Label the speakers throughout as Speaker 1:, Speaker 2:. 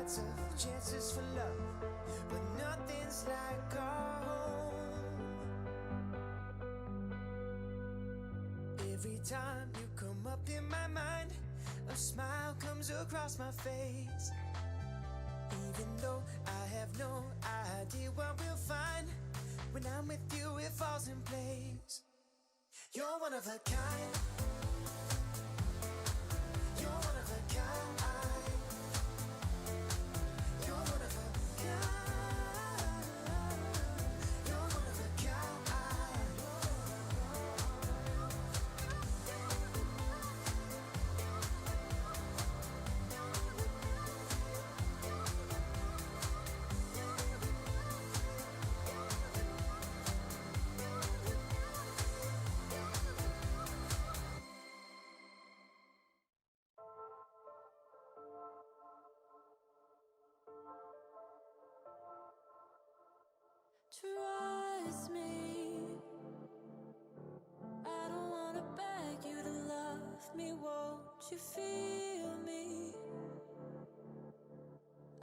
Speaker 1: lots of chances for love, but nothing's like our home. Every time you come up in my mind, a smile comes across my face. Even though I have no idea what we'll find, when I'm with you it falls in place. You're one of a kind. You're one of a kind. You're one of a kind. You're one of a kind.
Speaker 2: Trust me, I don't wanna beg you to love me, won't you feel me?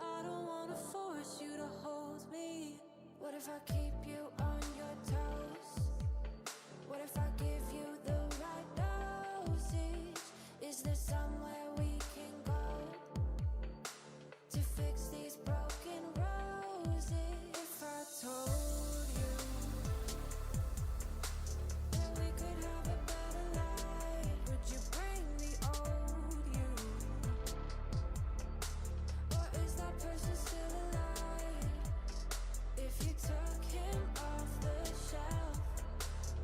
Speaker 2: I don't wanna force you to hold me. What if I keep you on your toes? What if I give you the right dosage? Is there somewhere we can go to fix these broken roses? If I told you that we could have a better life, would you bring the old you? Or is that person still alive? If you took him off the shelf,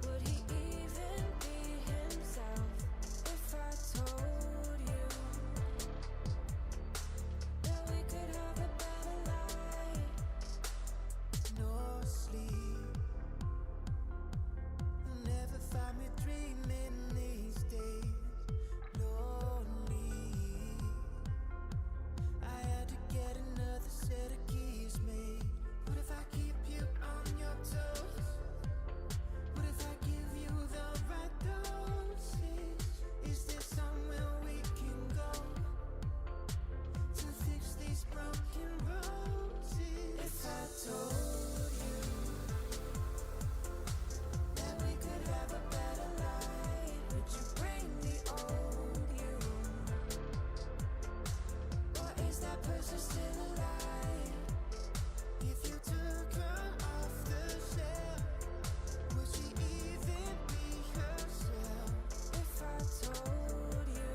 Speaker 2: would he even be himself? If I told you that we could have a better life.
Speaker 1: No sleep, you'll never find me dreaming these days. Lonely, I had to get another set of keys made. What if I keep you on your toes? What if I give you the right dosage? Is there somewhere we can go to fix these broken roses? If I told you that we could have a better life, would you bring the old you? Or is that person still alive? If you took her off the shelf, would she even be herself? If I told you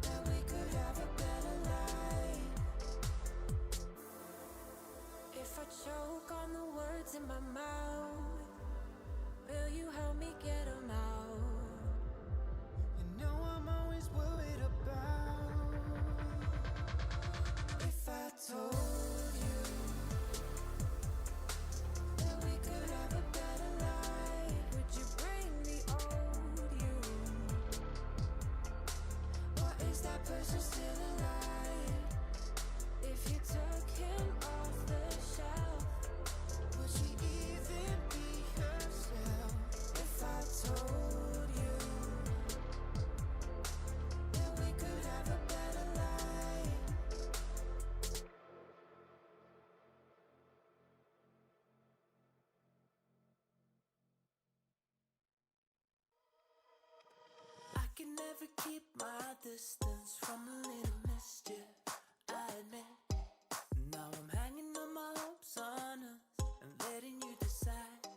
Speaker 1: that we could have a better life.
Speaker 2: If I choke on the words in my mouth, will you help me get them out?
Speaker 1: You know I'm always worried about. If I told you that we could have a better life, would you bring the old you? Or is that person still alive? If you took him off the shelf, would she even be herself? If I told you that we could have a better life. I can never keep my distance from a little mischief, I admit. Now I'm hanging on my hopes on us and letting you decide.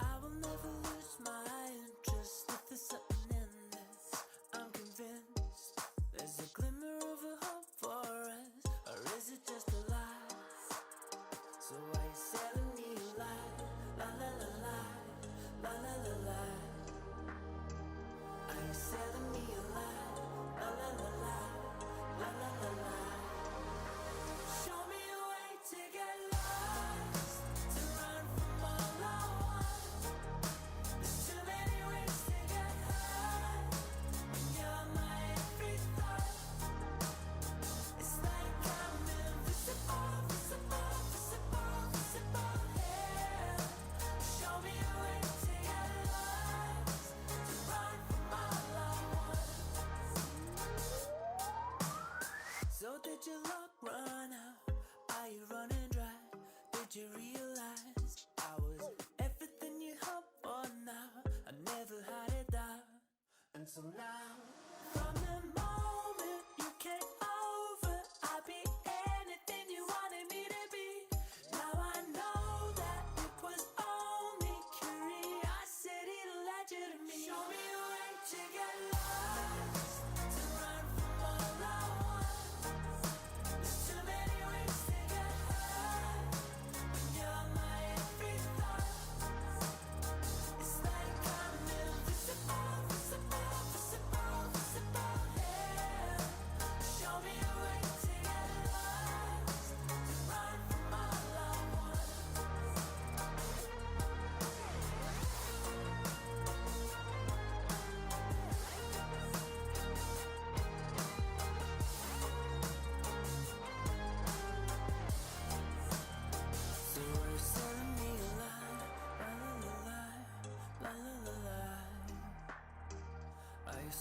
Speaker 1: I will never lose my interest if there's something in this. I'm convinced there's a glimmer of a hope for us, or is it just a lie? So why you selling me a lie? La la la la, la la la la. Are you selling me a lie? La la la la,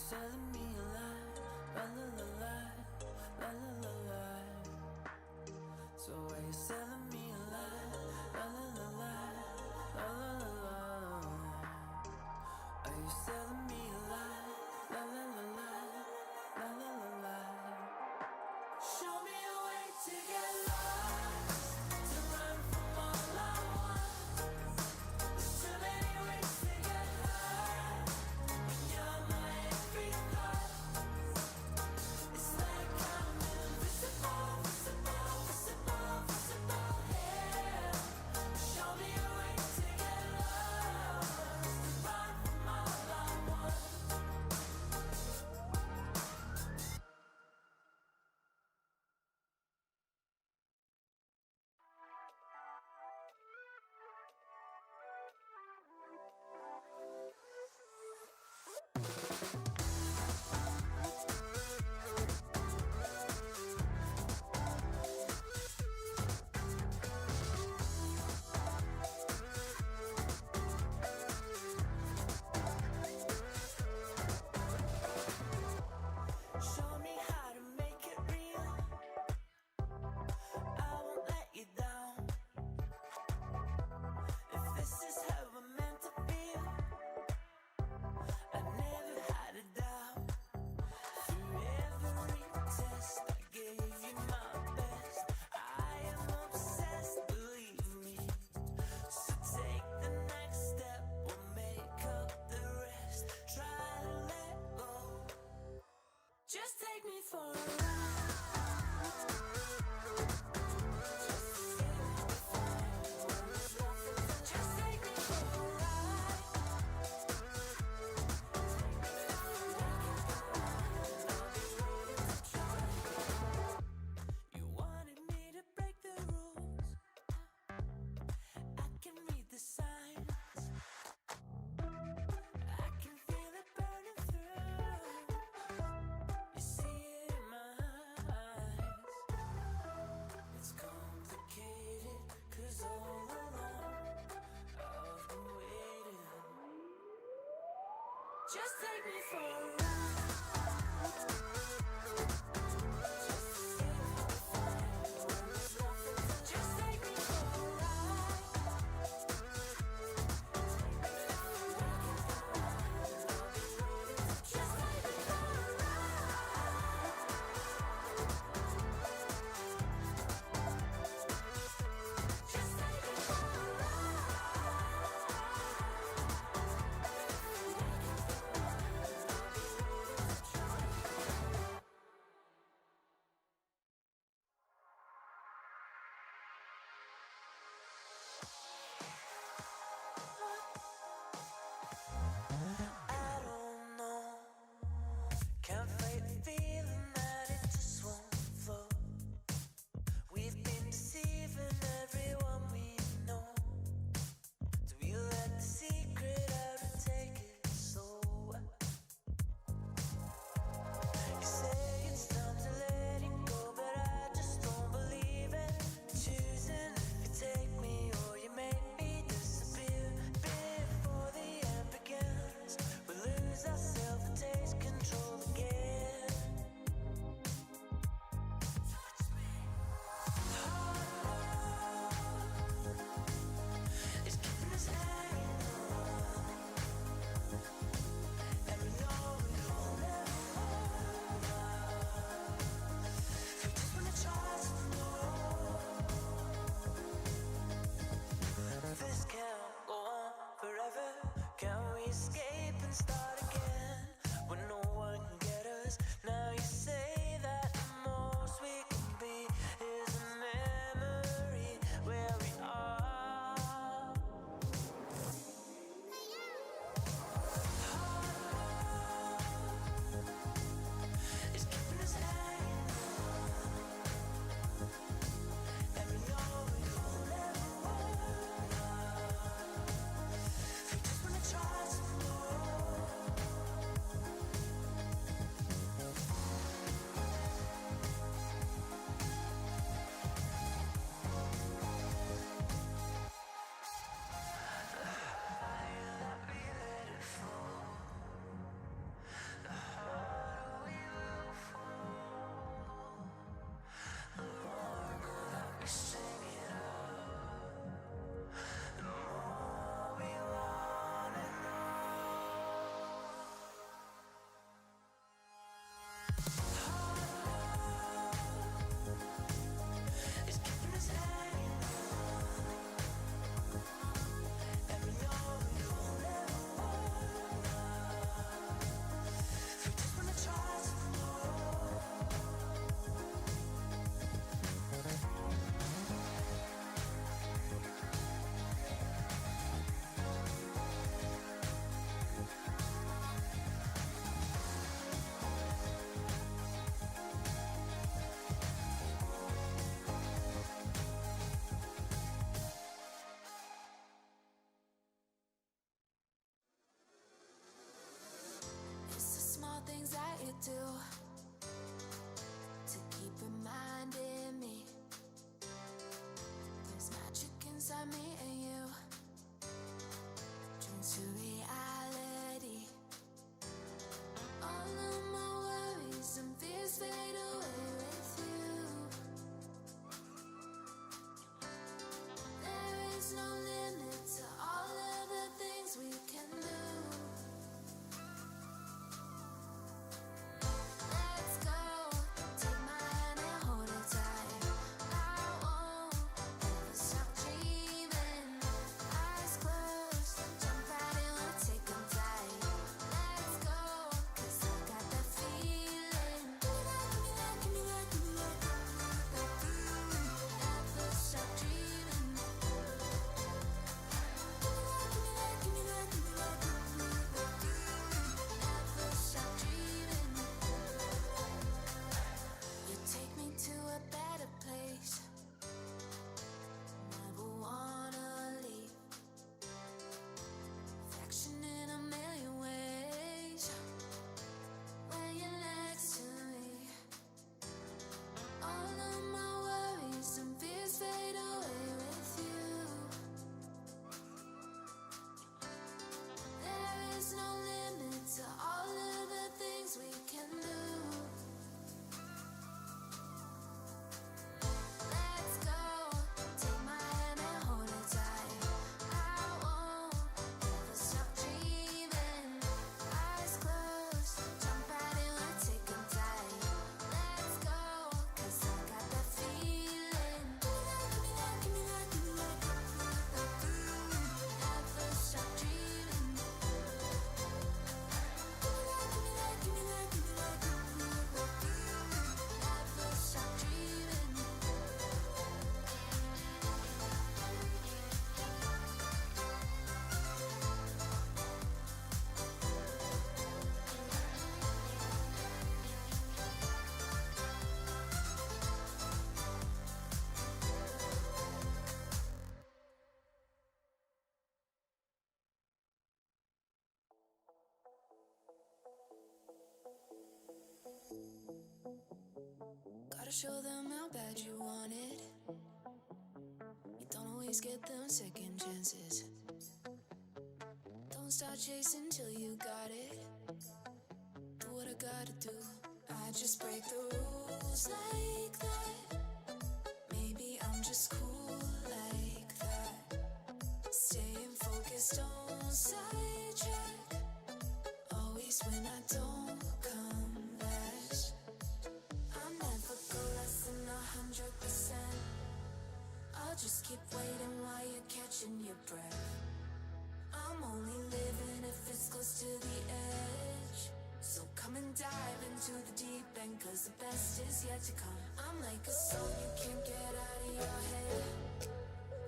Speaker 1: telling me a lie, la la la la, la la la la. So why you telling me a lie, la la la la, la la la la. Are you telling me a lie, la la la la, la la la la. Show me a way to get lost, to run from all I want. There's too many ways to get high, when you're my every thought. It's like I'm invisible, visible, visible, visible here. Show me a way to get lost, to run from all I want. Show me how to make it real. I won't let you down. If this is how we're meant to feel, I never had a doubt. Through every test, I gave you my best. I am obsessed, believe me. So take the next step, we'll make up the rest. Try to let go. Just take me for a ride. Just take me for a ride. You wanted me to break the rules. I can read the signs. I can feel it burning through. You see it in my eyes. It's complicated, 'cause all along I've been waiting. Just take me for a ride. Just take me for a ride. Just take me for a ride. Just take me for a I don't know. Can't fight the feeling that it just won't flow. We've been deceiving everyone we know. Do we let the secret out and take it slow? You say it's time to let it go, but I just don't believe it. Choosing if you take me or you make me disappear. Before the end begins, we lose ourselves and take control again. Touch me. It's keeping us hanging on, and we know we will never hold on. We just wanna try some more. This can't go on forever. Can we escape and start again when no one can get us? Now you say that the most we can be is a memory where we are. It's keeping us hanging on, and we know we will never hold on. We just wanna try some more.
Speaker 2: Gotta show them how bad you want it. You don't always get them second chances. Don't start chasing till you got it. Do what I gotta do. I just break the rules like that. Maybe I'm just cool like that. Staying focused, don't sidetrack. Always when I don't come last. I'll never go less than 100%. I'll just keep waiting while you're catching your breath. I'm only living if it's close to the edge. So come and dive into the deep end, cause the best is yet to come. I'm like a song you can't get out of your head.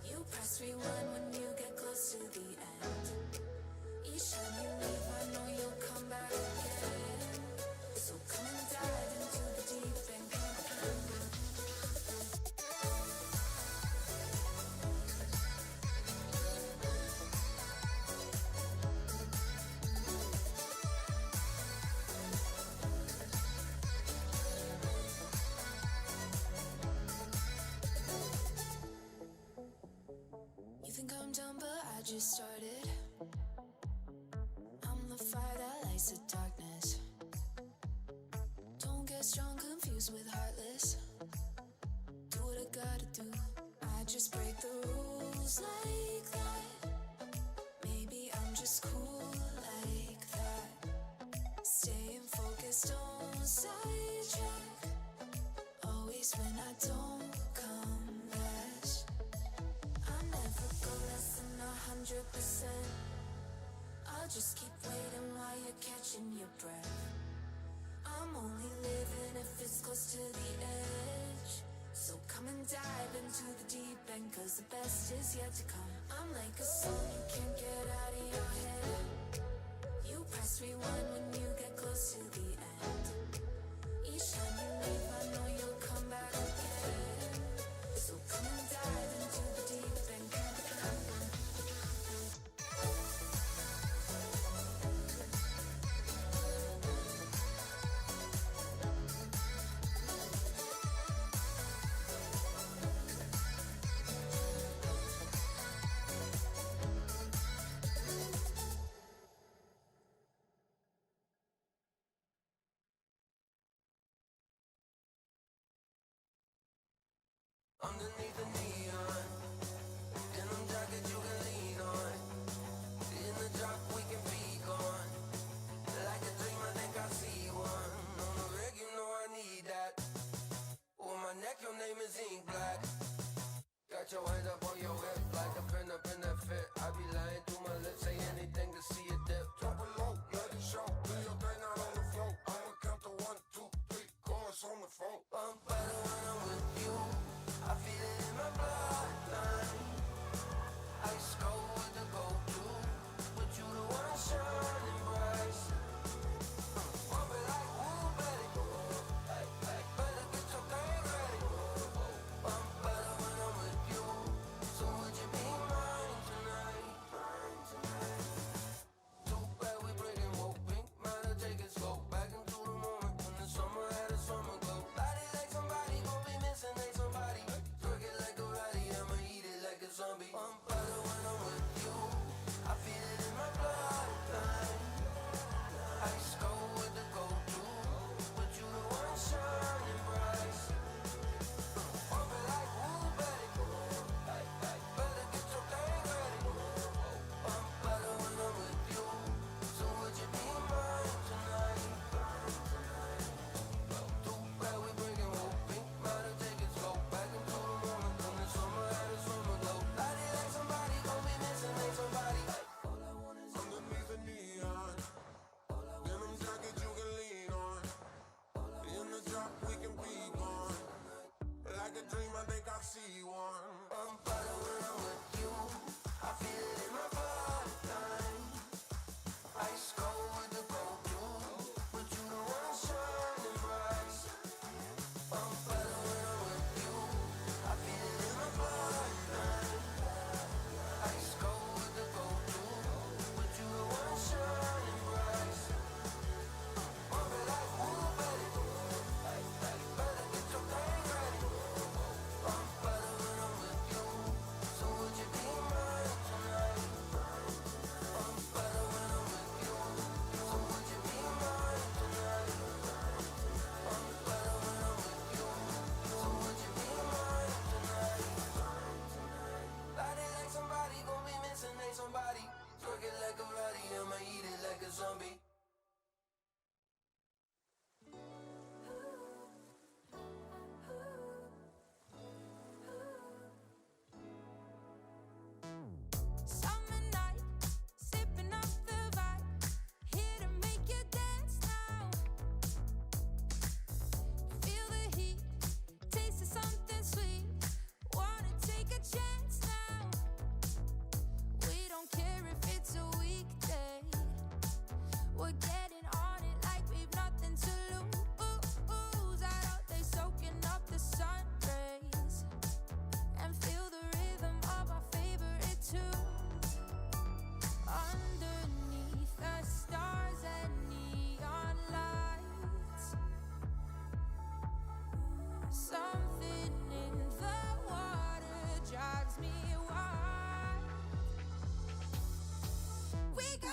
Speaker 2: You press rewind when you get close to the end. Each time you leave I know you'll come back again. So come and dive into the deep end. You think I'm done, but I just started. I'm the fire that lights the darkness. Don't get strong, confused with heartless. Do what I gotta do. I just break the rules like that. Maybe I'm just cool like that. Staying focused, don't sidetrack. Always when I don't come last. I'll never go less than 100%. I'll just keep waiting while you're catching your breath. I'm only living if it's close to the edge. So come and dive into the deep end, cause the best is yet to come. I'm like a song you can't get out of your head. You press rewind when you get close to the end. Each time you leave I know you'll come back again. So come and dive into the deep end.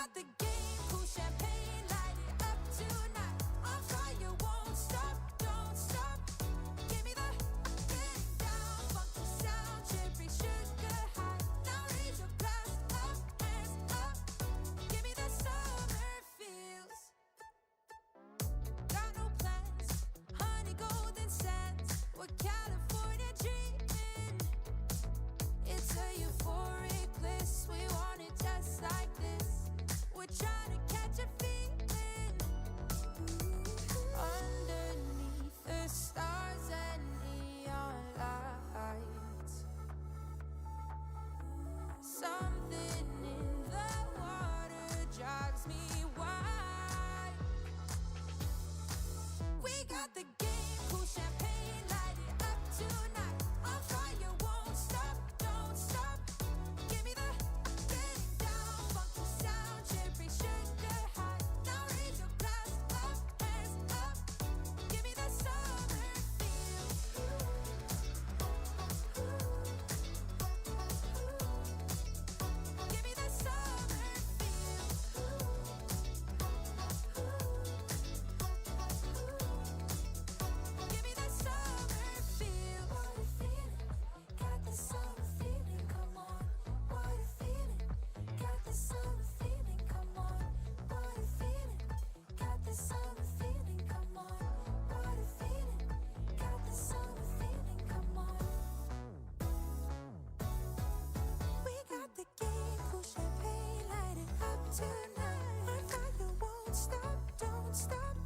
Speaker 2: got the game, cool champagne, light it up tonight. On fire, won't stop, don't stop. Give me the getting down, funky sound, cherry sugar high. Now raise your glass up, hands up. Give me the summer feels. Got no plans, honey golden sands. We're California dreaming. It's a euphoric bliss. We want it just like this. We're trying to catch a feeling. Underneath the stars and neon lights. Something in the water drives me wild. We got the game, cool champagne, light it up tonight. On fire, won't stop, don't stop. Give me the getting down, funky sound, cherry sugar high. Now raise your glass up, hands up. Give me the summer feel. Give me the summer feel. Give me the summer feel. What a feeling, got the summer feeling, come on. What a feeling, got the summer feeling, come on. What a feeling, got the summer feeling, come on. What a feeling, got the summer feeling, come on. We got the game, cool champagne, light it up tonight. On fire, won't stop, don't stop.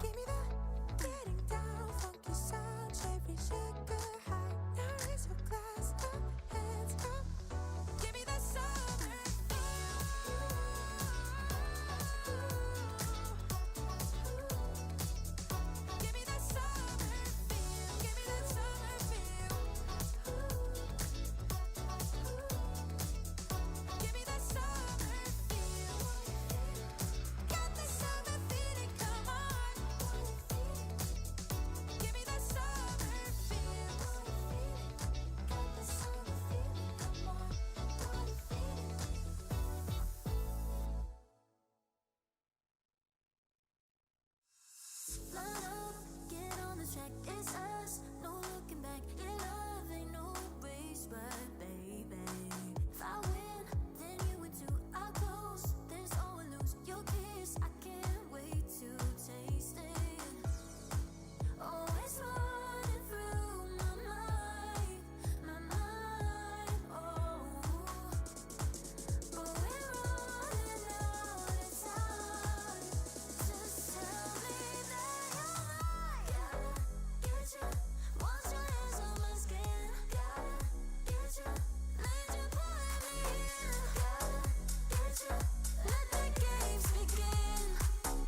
Speaker 2: Give me the getting down, funky sound, cherry sugar high. Now raise your glass up, hands up. Give me the summer feel. Give me the summer feel. Give me that summer feel. Give me the summer feel. Got the summer feeling, come on. Give me the summer feel. Got the summer feeling, come on. What a feeling. Line up, get on the track, it's us, no looking back. Your love ain't no race, but baby, if I win, then you win too. I close, there's always lose. Your kiss, I can't wait to taste it. Oh, it's running through my mind, oh. But we're running out of time. Just tell me that you're mine. Gotta get you, wash your hands on my skin. Gotta get you, let you pull me in. Gotta get you, let the games begin.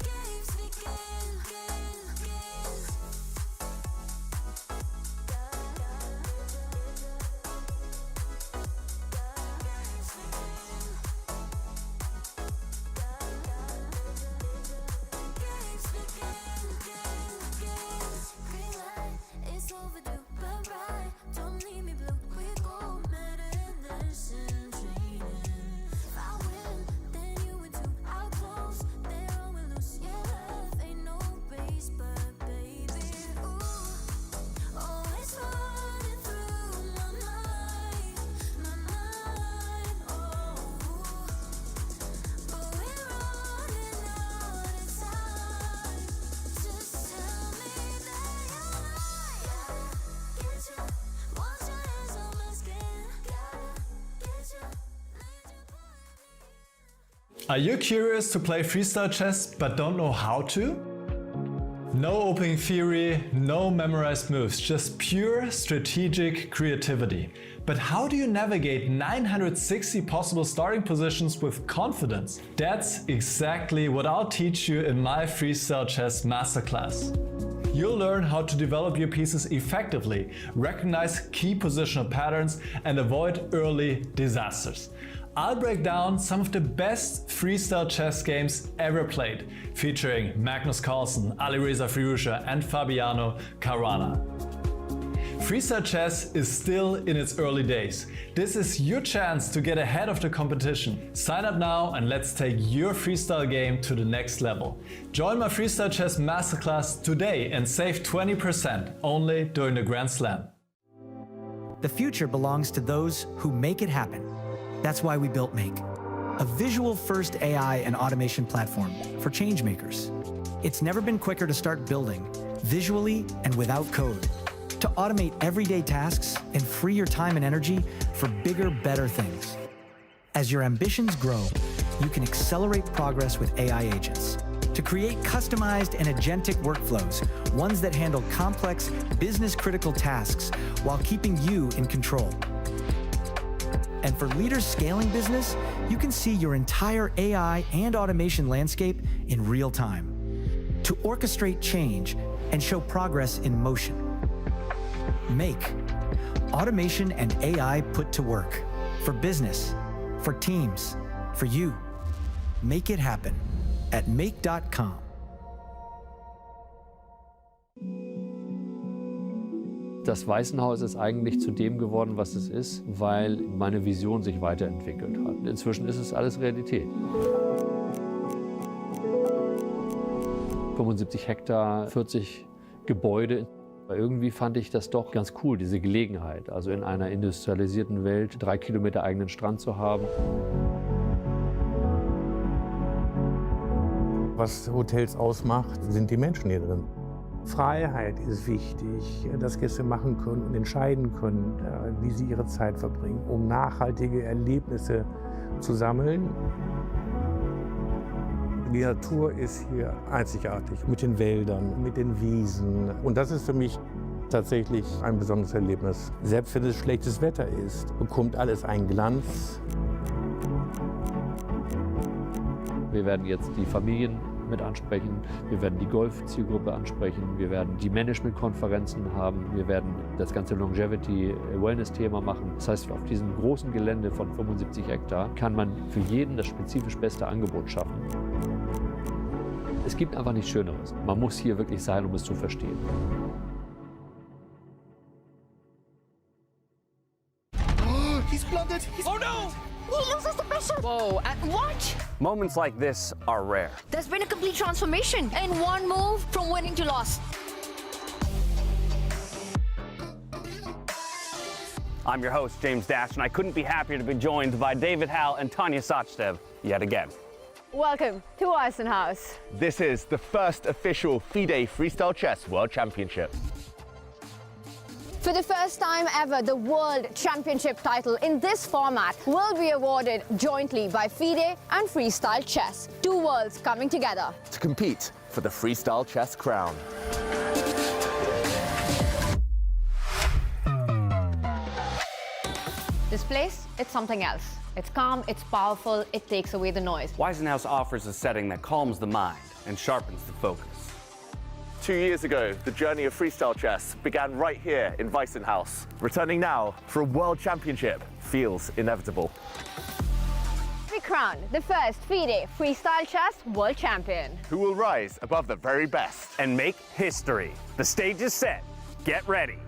Speaker 2: Games begin, games. Green light, it's overdue, but right, don't leave me blue. We go medicine training. If I win, then you win too. I'll close, then we lose. Your love ain't no race, but baby, ooh, oh, it's running through my mind, oh. But we're running out of time. Just tell me that you're mine. Gotta get you, wash your hands on my skin. Gotta get you, let you pull me in.
Speaker 3: Are you curious to play freestyle chess but don't know how to? No opening theory, no memorized moves, just pure strategic creativity. But how do you navigate 960 possible starting positions with confidence? That's exactly what I'll teach you in my Freestyle Chess Masterclass. You'll learn how to develop your pieces effectively, recognize key positional patterns, and avoid early disasters. I'll break down some of the best freestyle chess games ever played, featuring Magnus Carlsen, Alireza Firouzja and Fabiano Caruana. freestyle chess is still in its early days. This is your chance to get ahead of the competition. Sign up now and let's take your freestyle game to the next level. Join my freestyle chess masterclass today and save 20% only during the Grand Slam.
Speaker 4: The future belongs to those who make it happen. That's why we built Make, a visual-first AI and automation platform for changemakers. It's never been quicker to start building, visually and without code, to automate everyday tasks and free your time and energy for bigger, better things. As your ambitions grow, you can accelerate progress with AI agents to create customized and agentic workflows, ones that handle complex, business-critical tasks while keeping you in control. And for leaders scaling business, you can see your entire AI and automation landscape in real time to orchestrate change and show progress in motion. Make automation and AI put to work for business, for teams, for you. Make it happen at make.com.
Speaker 5: Das Weissenhaus ist eigentlich zu dem geworden, was es ist, weil meine Vision sich weiterentwickelt hat. Inzwischen ist es alles Realität. 75 Hektar, 40 Gebäude. Aber irgendwie fand ich das doch ganz cool, diese Gelegenheit, also in einer industrialisierten Welt 3 Kilometer eigenen Strand zu haben.
Speaker 6: Was Hotels ausmacht, sind die Menschen hier drin. Freiheit ist wichtig, dass Gäste machen können und entscheiden können, wie sie ihre Zeit verbringen, um nachhaltige Erlebnisse zu sammeln. Die Natur ist hier einzigartig, mit den Wäldern, mit den Wiesen. Und das ist für mich tatsächlich ein besonderes Erlebnis. Selbst wenn es schlechtes Wetter ist, bekommt alles einen Glanz.
Speaker 5: Wir werden jetzt die Familien mit ansprechen, wir werden die Golf-Zielgruppe ansprechen, wir werden die Management-Konferenzen haben, wir werden das ganze Longevity-Wellness-Thema machen. Das heißt, auf diesem großen Gelände von 75 Hektar kann man für jeden das spezifisch beste Angebot schaffen. Es gibt einfach nichts Schöneres. Man muss hier wirklich sein, um es zu verstehen.
Speaker 7: He's blundered. Oh no!
Speaker 8: He loses the bishop! Whoa, what?
Speaker 7: Moments like this are rare.
Speaker 8: There's been a complete transformation in one move from winning to loss.
Speaker 7: I'm your host, James Dash, and I couldn't be happier to be joined by David Hal and Tanya Sachdev yet again.
Speaker 9: Welcome to Weissenhaus.
Speaker 10: This is the first official FIDE Freestyle Chess World Championship.
Speaker 9: For the first time ever, the World Championship title in this format will be awarded jointly by FIDE and Freestyle Chess, two worlds coming together
Speaker 10: To compete for the Freestyle Chess crown.
Speaker 9: This place, it's something else. It's calm, it's powerful, it takes away the noise.
Speaker 7: Weissenhaus offers a setting that calms the mind and sharpens the focus.
Speaker 10: 2 years ago, the journey of freestyle chess began right here in Weissenhaus. Returning now for a World Championship feels inevitable.
Speaker 9: We crown the first FIDE Freestyle Chess World Champion.
Speaker 10: Who will rise above the very best?
Speaker 7: And make history. The stage is set. Get ready.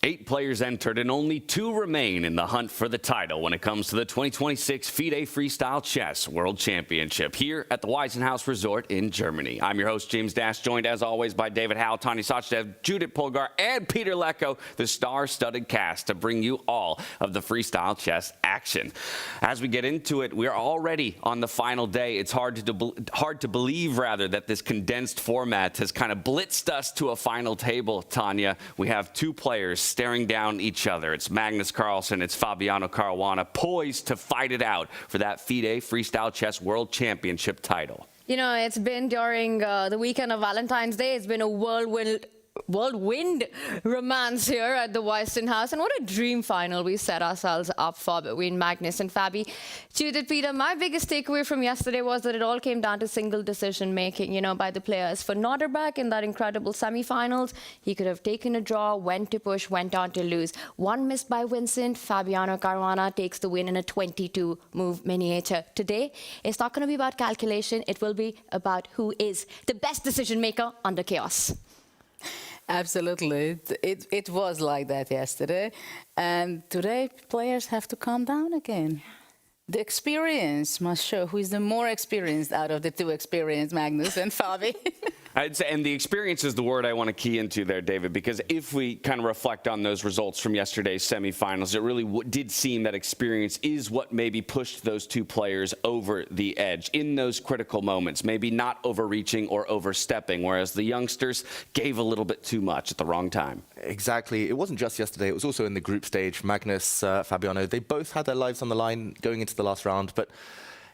Speaker 7: 8 players entered and only 2 remain in the hunt for the title when it comes to the 2026 FIDE Freestyle Chess World Championship here at the Weissenhaus Resort in Germany. I'm your host, James Dash, joined as always by David Hal, Tanya Sachdev, Judith Polgar, and Peter Lecko, the star-studded cast to bring you all of the freestyle chess action. As we get into it, we're already on the final day. It's hard to believe, that this condensed format has kind of blitzed us to a final table, Tanya. We have 2 players staring down each other. It's Magnus Carlsen, it's Fabiano Caruana, poised to fight it out for that FIDE Freestyle Chess World Championship title.
Speaker 9: You know, it's been during the weekend of Valentine's Day. It's been a whirlwind
Speaker 8: whirlwind romance here at the Weissenhaus. And what a dream final we set ourselves up for between Magnus and Fabi. Judith, Peter, my biggest takeaway from yesterday was that it all came down to single decision making, by the players. For Nodirbek in that incredible semi-finals, he could have taken a draw, went to push, went on to lose. One missed by Vincent. Fabiano Caruana takes the win in a 22-move miniature. Today, it's not going to be about calculation. It will be about who is the best decision maker under chaos.
Speaker 11: Absolutely. It was like that yesterday. And today, players have to calm down again. The experience must show who is the more experienced out of the two experienced, Magnus and Fabi.
Speaker 7: I'd say, and the experience is the word I want to key into there, David, because if we kind of reflect on those results from yesterday's semifinals, it really did seem that experience is what maybe pushed those two players over the edge in those critical moments, maybe not overreaching or overstepping, whereas the youngsters gave a little bit too much at the wrong time.
Speaker 10: Exactly. It wasn't just yesterday. It was also in the group stage. Magnus, Fabiano, they both had their lives on the line going into the last round, but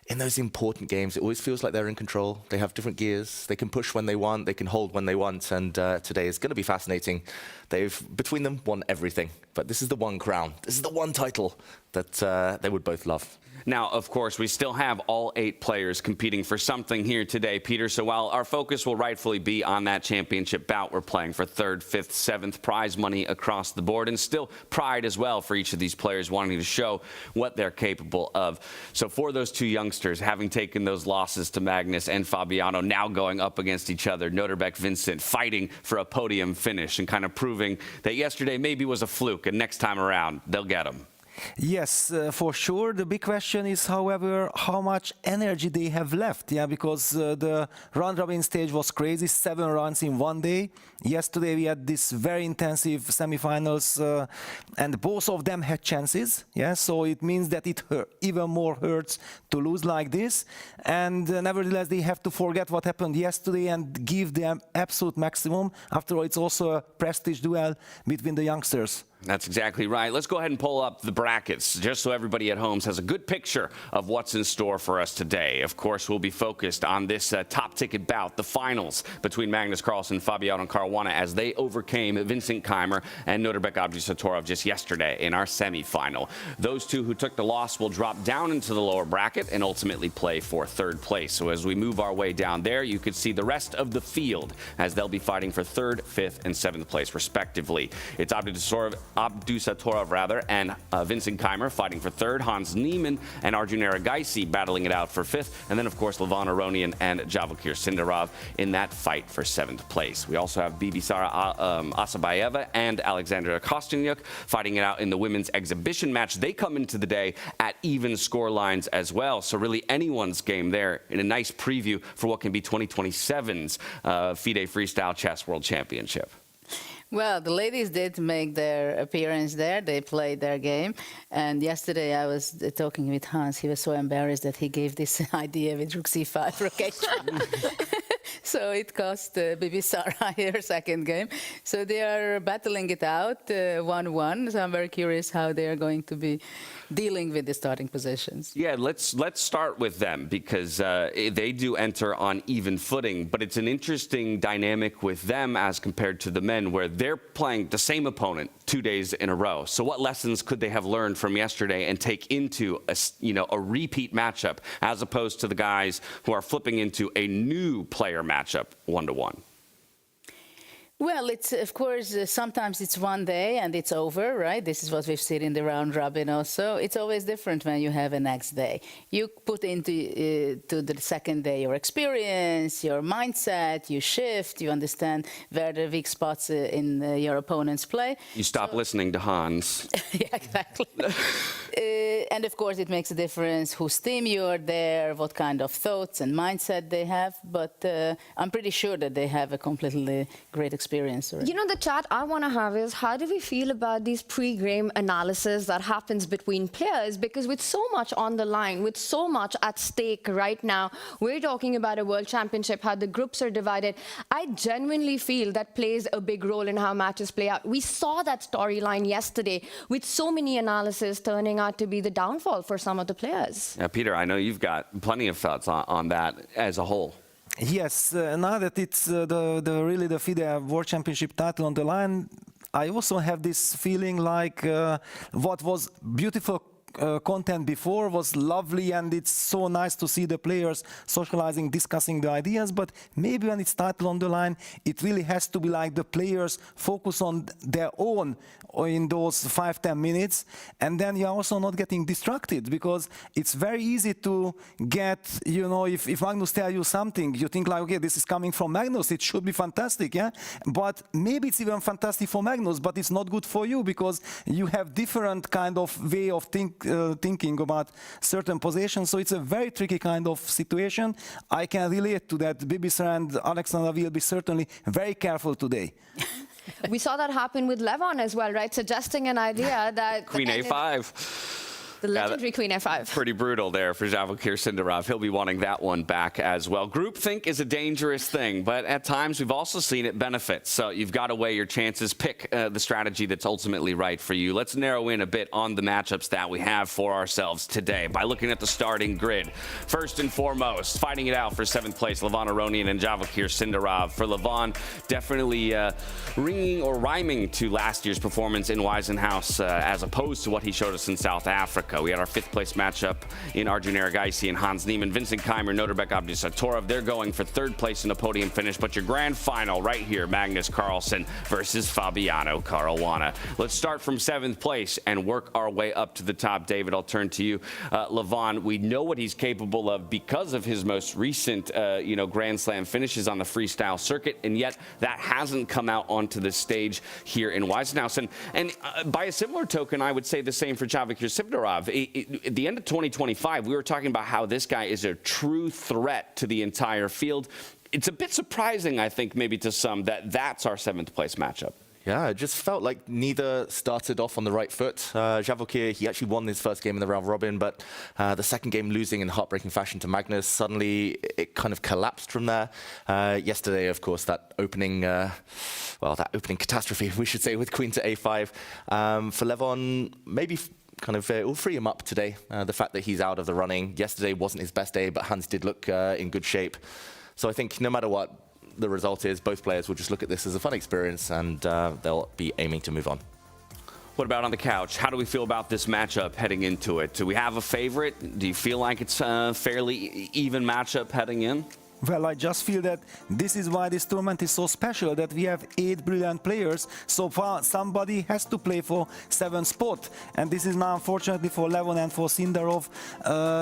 Speaker 10: in those important games, it always feels like they're in control. They have different gears. They can push when they want. They can hold when they want. And today is going to be fascinating. They've, between them, won everything. But this is the one crown. This is the one title that they would both love.
Speaker 7: Now, of course, we still have all 8 players competing for something here today, Peter. So while our focus will rightfully be on that championship bout, we're playing for 3rd, 5th, 7th prize money across the board, and still pride as well for each of these players wanting to show what they're capable of. So for those two youngsters, having taken those losses to Magnus and Fabiano, now going up against each other, Nodirbek, Vincent, fighting for a podium finish and kind of proving that yesterday maybe was a fluke, and next time around, they'll get them.
Speaker 12: Yes, for sure. The big question is, however, how much energy they have left. Yeah, because the round-robin stage was crazy, 7 rounds in one day. Yesterday we had this very intensive semifinals, and both of them had chances. Yeah, so it means that it even more hurts to lose like this. And nevertheless, they have to forget what happened yesterday and give them absolute maximum. After all, it's also a prestige duel between the youngsters.
Speaker 7: That's exactly right. Let's go ahead and pull up the brackets just so everybody at home has a good picture of what's in store for us today. Of course, we'll be focused on this top ticket bout, the finals between Magnus Carlsen and Fabiano Caruana as they overcame Vincent Keymer and Nodirbek Abdusattorov just yesterday in our semifinal. Those two who took the loss will drop down into the lower bracket and ultimately play for 3rd place. So as we move our way down there, you could see the rest of the field as they'll be fighting for 3rd, 5th, and 7th place respectively. It's Abdusattorov and Vincent Keymer fighting for 3rd, Hans Niemann and Arjun Erigais battling it out for 5th, and then of course Levon, Aronian and Javokhir Sindarov in that fight for 7th place. We also have Bibisara Asabayeva and Alexandra Kostyanyuk fighting it out in the women's exhibition match. They come into the day at even score lines as well, so really anyone's game there in a nice preview for what can be 2027's FIDE Freestyle Chess World Championship.
Speaker 11: Well, the ladies did make their appearance there. They played their game. And yesterday I was talking with Hans. He was so embarrassed that he gave this idea with Rook C5 rocation. So it cost Bibisara her 2nd game. So they are battling it out 1-1. So I'm very curious how they are going to be dealing with the starting positions.
Speaker 7: Yeah, let's start with them because they do enter on even footing. But it's an interesting dynamic with them as compared to the men where they're playing the same opponent 2 days in a row. So what lessons could they have learned from yesterday and take into a repeat matchup as opposed to the guys who are flipping into a new player matchup 1-to-1?
Speaker 11: Well, it's of course sometimes it's one day and it's over, right? This is what we've seen in the round robin also. It's always different when you have a next day. You put into to the 2nd day your experience, your mindset, you shift, you understand where the weak spots in your opponent's play.
Speaker 7: You stop listening to Hans.
Speaker 11: Yeah, exactly. And of course it makes a difference whose team you are there, what kind of thoughts and mindset they have. But I'm pretty sure that they have a completely great experience.
Speaker 8: The chat I want to have is, how do we feel about these pre-game analysis that happens between players? Because with so much on the line, with so much at stake right now, we're talking about a world championship, how the groups are divided. I genuinely feel that plays a big role in how matches play out. We saw that storyline yesterday with so many analysis turning out to be the downfall for some of the players.
Speaker 7: Peter, I know you've got plenty of thoughts on that as a whole.
Speaker 12: Yes, now that it's really the FIDE World Championship title on the line, I also have this feeling like what was beautiful content before was lovely, and it's so nice to see the players socializing, discussing the ideas, but maybe when it's title on the line, it really has to be like the players focus on their own in those 5-10 minutes, and then you're also not getting distracted, because it's very easy to get, you know, if Magnus tells you something, you think like, okay, this is coming from Magnus, it should be fantastic, yeah? But maybe it's even fantastic for Magnus, but it's not good for you, because you have different kind of way of thinking about certain positions, so it's a very tricky kind of situation. I can relate to that. Bibisar and Alexandra will be certainly very careful today.
Speaker 8: We saw that happen with Levon as well, right? Suggesting an idea that...
Speaker 7: Queen A5.
Speaker 8: The legendary Queen A5.
Speaker 7: Pretty brutal there for Javokhir Sindarov. He'll be wanting that one back as well. Groupthink is a dangerous thing, but at times we've also seen it benefit. So you've got to weigh your chances, pick the strategy that's ultimately right for you. Let's narrow in a bit on the matchups that we have for ourselves today by looking at the starting grid. First and foremost, fighting it out for 7th place, Levon Aronian and Javokhir Sindarov. For Levon, definitely ringing or rhyming to last year's performance in Weissenhaus as opposed to what he showed us in South Africa. We had our 5th place matchup in Arjun Erigais and Hans Niemann. Vincent Keymer, Nodirbek Abdusattorov, they're going for 3rd place in a podium finish. But your grand final right here, Magnus Carlsen versus Fabiano Caruana. Let's start from 7th place and work our way up to the top. David, I'll turn to you. Levon, we know what he's capable of because of his most recent Grand Slam finishes on the freestyle circuit, and yet that hasn't come out onto the stage here in Weissenhaus. And by a similar token, I would say the same for Javokhir Sindarov. At the end of 2025, we were talking about how this guy is a true threat to the entire field. It's a bit surprising, I think, maybe to some, that that's our 7th place matchup.
Speaker 10: Yeah, it just felt like neither started off on the right foot. Javokhir, he actually won his first game in the round robin, but the second game losing in heartbreaking fashion to Magnus, suddenly it kind of collapsed from there. Yesterday, of course, that opening catastrophe, we should say, with Queen to A5. For Levon, maybe kind of it will free him up today. The fact that he's out of the running. Yesterday wasn't his best day, but Hans did look in good shape. So I think no matter what the result is, both players will just look at this as a fun experience, and they'll be aiming to move on.
Speaker 7: What about on the couch? How do we feel about this matchup heading into it? Do we have a favorite? Do you feel like it's a fairly even matchup heading in?
Speaker 12: Well, I just feel that this is why this tournament is so special, that we have 8 brilliant players. So far, somebody has to play for 7th spot. And this is now, unfortunately, for Levon and for Sindarov,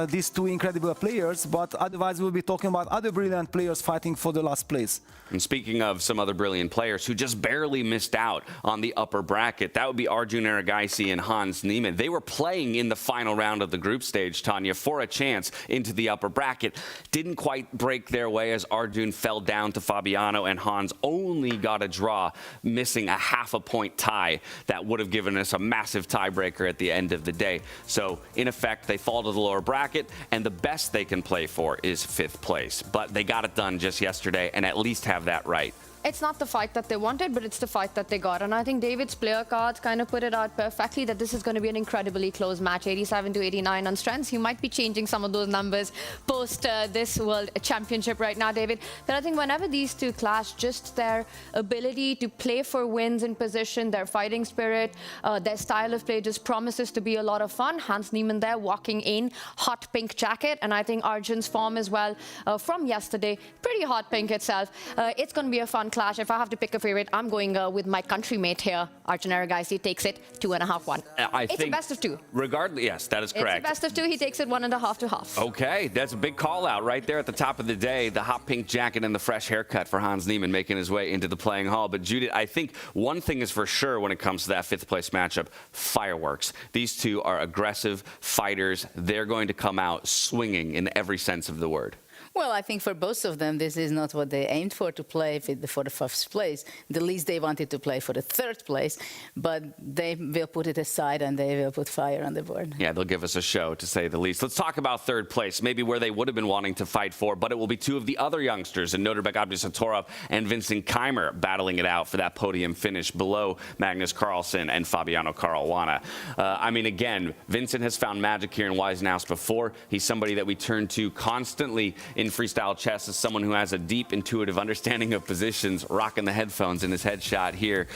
Speaker 12: these 2 incredible players. But otherwise, we'll be talking about other brilliant players fighting for the last place.
Speaker 7: And speaking of some other brilliant players who just barely missed out on the upper bracket, that would be Arjun Erigais and Hans Niemann. They were playing in the final round of the group stage, Tanya, for a chance into the upper bracket. Didn't quite break their way as Arjun fell down to Fabiano, and Hans only got a draw, missing a half-a-point tie that would have given us a massive tiebreaker at the end of the day. So, in effect, they fall to the lower bracket, and the best they can play for is 5th place. But they got it done just yesterday, and at least have that right.
Speaker 8: It's not the fight that they wanted, but it's the fight that they got. And I think David's player cards kind of put it out perfectly that this is going to be an incredibly close match, 87 to 89 on strengths. You might be changing some of those numbers post this World Championship right now, David. But I think whenever these 2 clash, just their ability to play for wins in position, their fighting spirit, their style of play just promises to be a lot of fun. Hans Niemann there walking in, hot pink jacket. And I think Arjun's form as well from yesterday, pretty hot pink itself. It's going to be a fun clash. If I have to pick a favorite, I'm going with my country mate here. Arjun Erigais, he takes it 2.5-1. It's a best of 2.
Speaker 7: Regardless, yes, that is correct.
Speaker 8: It's a best of 2. He takes it 1.5 to half.
Speaker 7: Okay, that's a big call out right there at the top of the day. The hot pink jacket and the fresh haircut for Hans Niemann making his way into the playing hall. But Judith, I think one thing is for sure when it comes to that 5th place matchup: fireworks. These 2 are aggressive fighters. They're going to come out swinging in every sense of the word.
Speaker 11: Well, I think for both of them, this is not what they aimed for, to play for the 5th place. The least they wanted to play for the 3rd place, but they will put it aside and they will put fire on the board.
Speaker 7: Yeah, they'll give us a show, to say the least. Let's talk about 3rd place, maybe where they would have been wanting to fight for, but it will be 2 of the other youngsters in Nodirbek Abdusattorov and Vincent Keymer battling it out for that podium finish below Magnus Carlsen and Fabiano Caruana. I mean, again, Vincent has found magic here in Weissenhaus before. He's somebody that we turn to constantly in freestyle chess as someone who has a deep intuitive understanding of positions, rocking the headphones in his headshot here.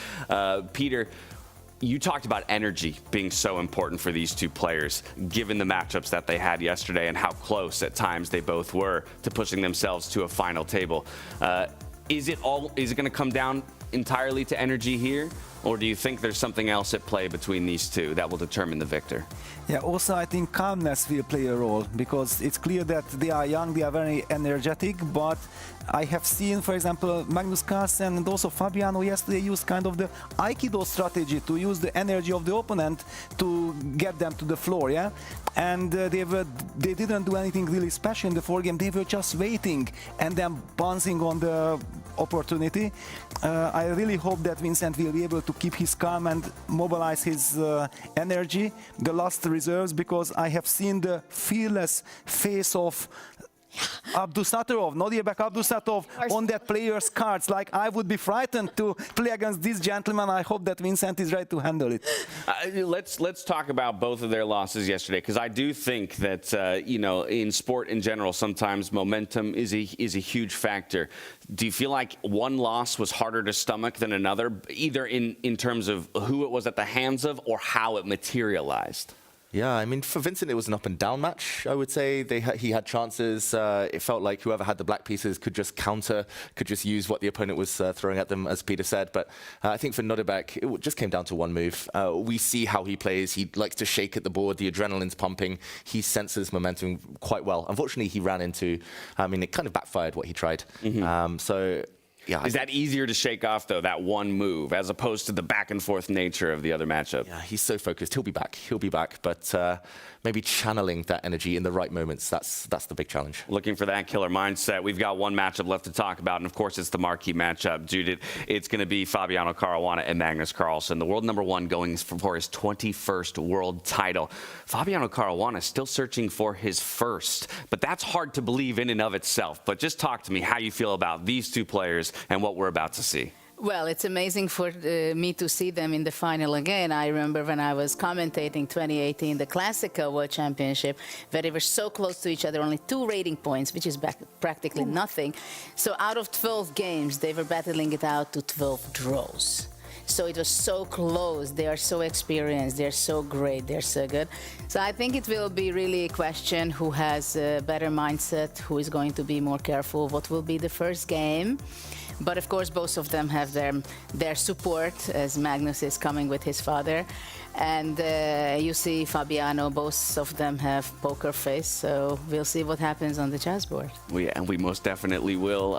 Speaker 7: Peter, you talked about energy being so important for these two players, given the matchups that they had yesterday and how close at times they both were to pushing themselves to a final table. Is it going to come down entirely to energy here, or do you think there's something else at play between these two that will determine the victor?
Speaker 12: Yeah, also I think calmness will play a role, because it's clear that they are young, they are very energetic, but I have seen, for example, Magnus Carlsen and also Fabiano yesterday used kind of the Aikido strategy to use the energy of the opponent to get them to the floor, yeah? And they didn't do anything really special in the foregame, they were just waiting and then bouncing on the opportunity. I really hope that Vincent will be able to keep his calm and mobilize his energy, the last reserves, because I have seen the fearless face of Abdusattorov, Nodirbek Abdusattorov on that player's cards. Like, I would be frightened to play against this gentleman. I hope that Vincent is ready to handle it.
Speaker 7: Let's talk about both of their losses yesterday, because I do think that you know, in sport in general, sometimes momentum is a huge factor. Do you feel like one loss was harder to stomach than another, either in terms of who it was at the hands of or how it materialized?
Speaker 10: Yeah, I mean, for Vincent, it was an up-and-down match, I would say. He had chances. It felt like whoever had the black pieces could just counter, could just use what the opponent was throwing at them, as Peter said. But I think for Nodirbek, it just came down to one move. We see how he plays. He likes to shake at the board. The adrenaline's pumping. He senses momentum quite well. Unfortunately, he ran into, I mean, it kind of backfired what he tried. Yeah,
Speaker 7: is that easier to shake off, though, that one move, as opposed to the back-and-forth nature of the other matchup?
Speaker 10: Yeah, he's so focused. He'll be back. He'll be back. But maybe channeling that energy in the right moments, that's the big challenge.
Speaker 7: Looking for that killer mindset. We've got one matchup left to talk about, and, of course, it's the marquee matchup. Judith, it's going to be Fabiano Caruana and Magnus Carlsen, the world #1 going for his 21st world title. Fabiano Caruana still searching for his first, but that's hard to believe in and of itself. But just talk to me how you feel about these two players and what we're about to see.
Speaker 11: Well, it's amazing for me to see them in the final again. I remember when I was commentating 2018, the Classical World Championship, where they were so close to each other, only 2 rating points, which is practically nothing. So out of 12 games, they were battling it out to 12 draws. So it was so close. They are so experienced. They're so great. They're so good. So I think it will be really a question who has a better mindset, who is going to be more careful, what will be the first game. But of course, both of them have their support, as Magnus is coming with his father. And you see Fabiano, both of them have poker face, so we'll see what happens on the chessboard.
Speaker 7: And we most definitely will.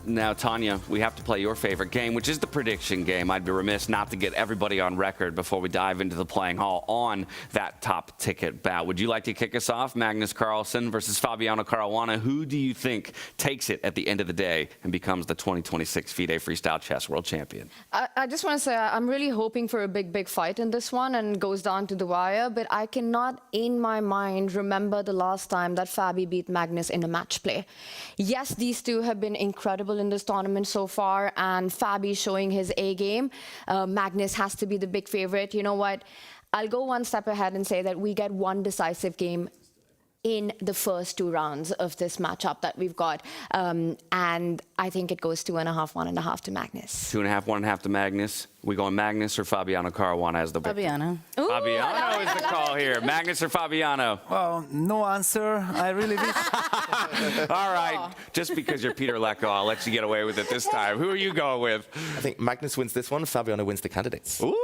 Speaker 7: Now, Tanya, we have to play your favorite game, which is the prediction game. I'd be remiss not to get everybody on record before we dive into the playing hall on that top ticket bout. Would you like to kick us off? Magnus Carlsen versus Fabiano Caruana. Who do you think takes it at the end of the day and becomes the 2026 FIDE Freestyle Chess World Champion?
Speaker 8: I just want to say I'm really hoping for a big fight in this one, and goes down to the wire, but I cannot in my mind remember the last time that Fabi beat Magnus in a match play. Yes, these two have been incredible in this tournament so far, and Fabi showing his A game. Magnus has to be the big favorite. You know what? I'll go one step ahead and say that we get one decisive game in the first 2 rounds of this matchup that we've got. And I think it goes 2.5, 1.5 to Magnus.
Speaker 7: 2.5, 1.5 to Magnus. We going Magnus or Fabiano Caruana as the victor?
Speaker 11: Fabiano.
Speaker 8: Ooh,
Speaker 7: Fabiano is the call here. Magnus or Fabiano?
Speaker 12: Well, no answer. I really wish.
Speaker 7: All right. Just because you're Peter Lecco, I'll let you get away with it this time. Who are you going with?
Speaker 10: I think Magnus wins this one. Fabiano wins the candidates.
Speaker 7: Ooh.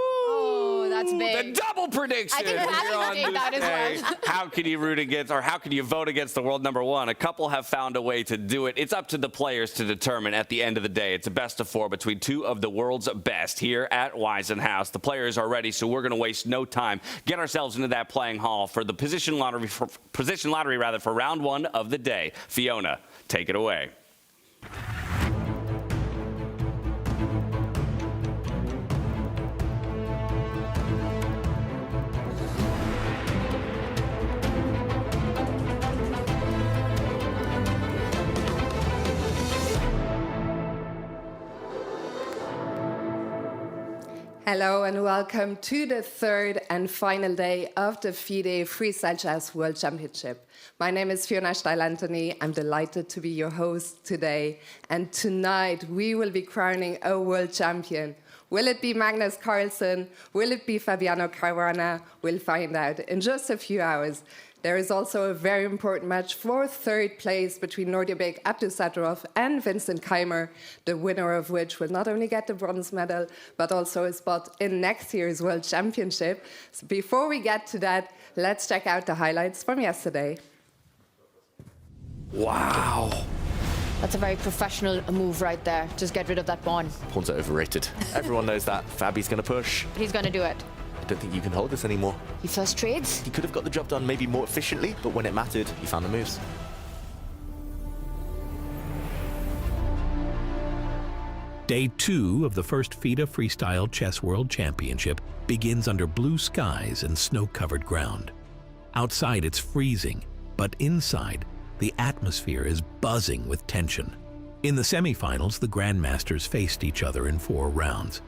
Speaker 8: That's big.
Speaker 7: The double prediction.
Speaker 8: I think Fabi would take that as well.
Speaker 7: How can you root against, or how can you vote against the world #1? A couple have found a way to do it. It's up to the players to determine at the end of the day. It's a best of 4 between 2 of the world's best here at Weissenhaus. The players are ready, so we're going to waste no time. Get ourselves into that playing hall for the position lottery for round 1 of the day. Fiona, take it away.
Speaker 13: Hello and welcome to the third and final day of the FIDE Freestyle Chess World Championship. My name is Fiona Steil-Anthony. I'm delighted to be your host today. And tonight we will be crowning a world champion. Will it be Magnus Carlsen? Will it be Fabiano Caruana? We'll find out in just a few hours. There is also a very important match for third place between Nodirbek Abdusattorov and Vincent Keymer, the winner of which will not only get the bronze medal, but also a spot in next year's World Championship. So before we get to that, let's check out the highlights from yesterday.
Speaker 10: Wow.
Speaker 8: That's a very professional move right there. Just get rid of that pawn.
Speaker 10: Pawns are overrated. Everyone knows that. Fabi's going to push.
Speaker 8: He's going to do it.
Speaker 10: I don't think you can hold this anymore.
Speaker 8: He first trades.
Speaker 10: He could have got the job done maybe more efficiently, but when it mattered, he found the moves.
Speaker 14: Day 2 of the first FIDE Freestyle Chess World Championship begins under blue skies and snow-covered ground. Outside it's freezing, but inside, the atmosphere is buzzing with tension. In the semifinals, the grandmasters faced each other in 4 rounds.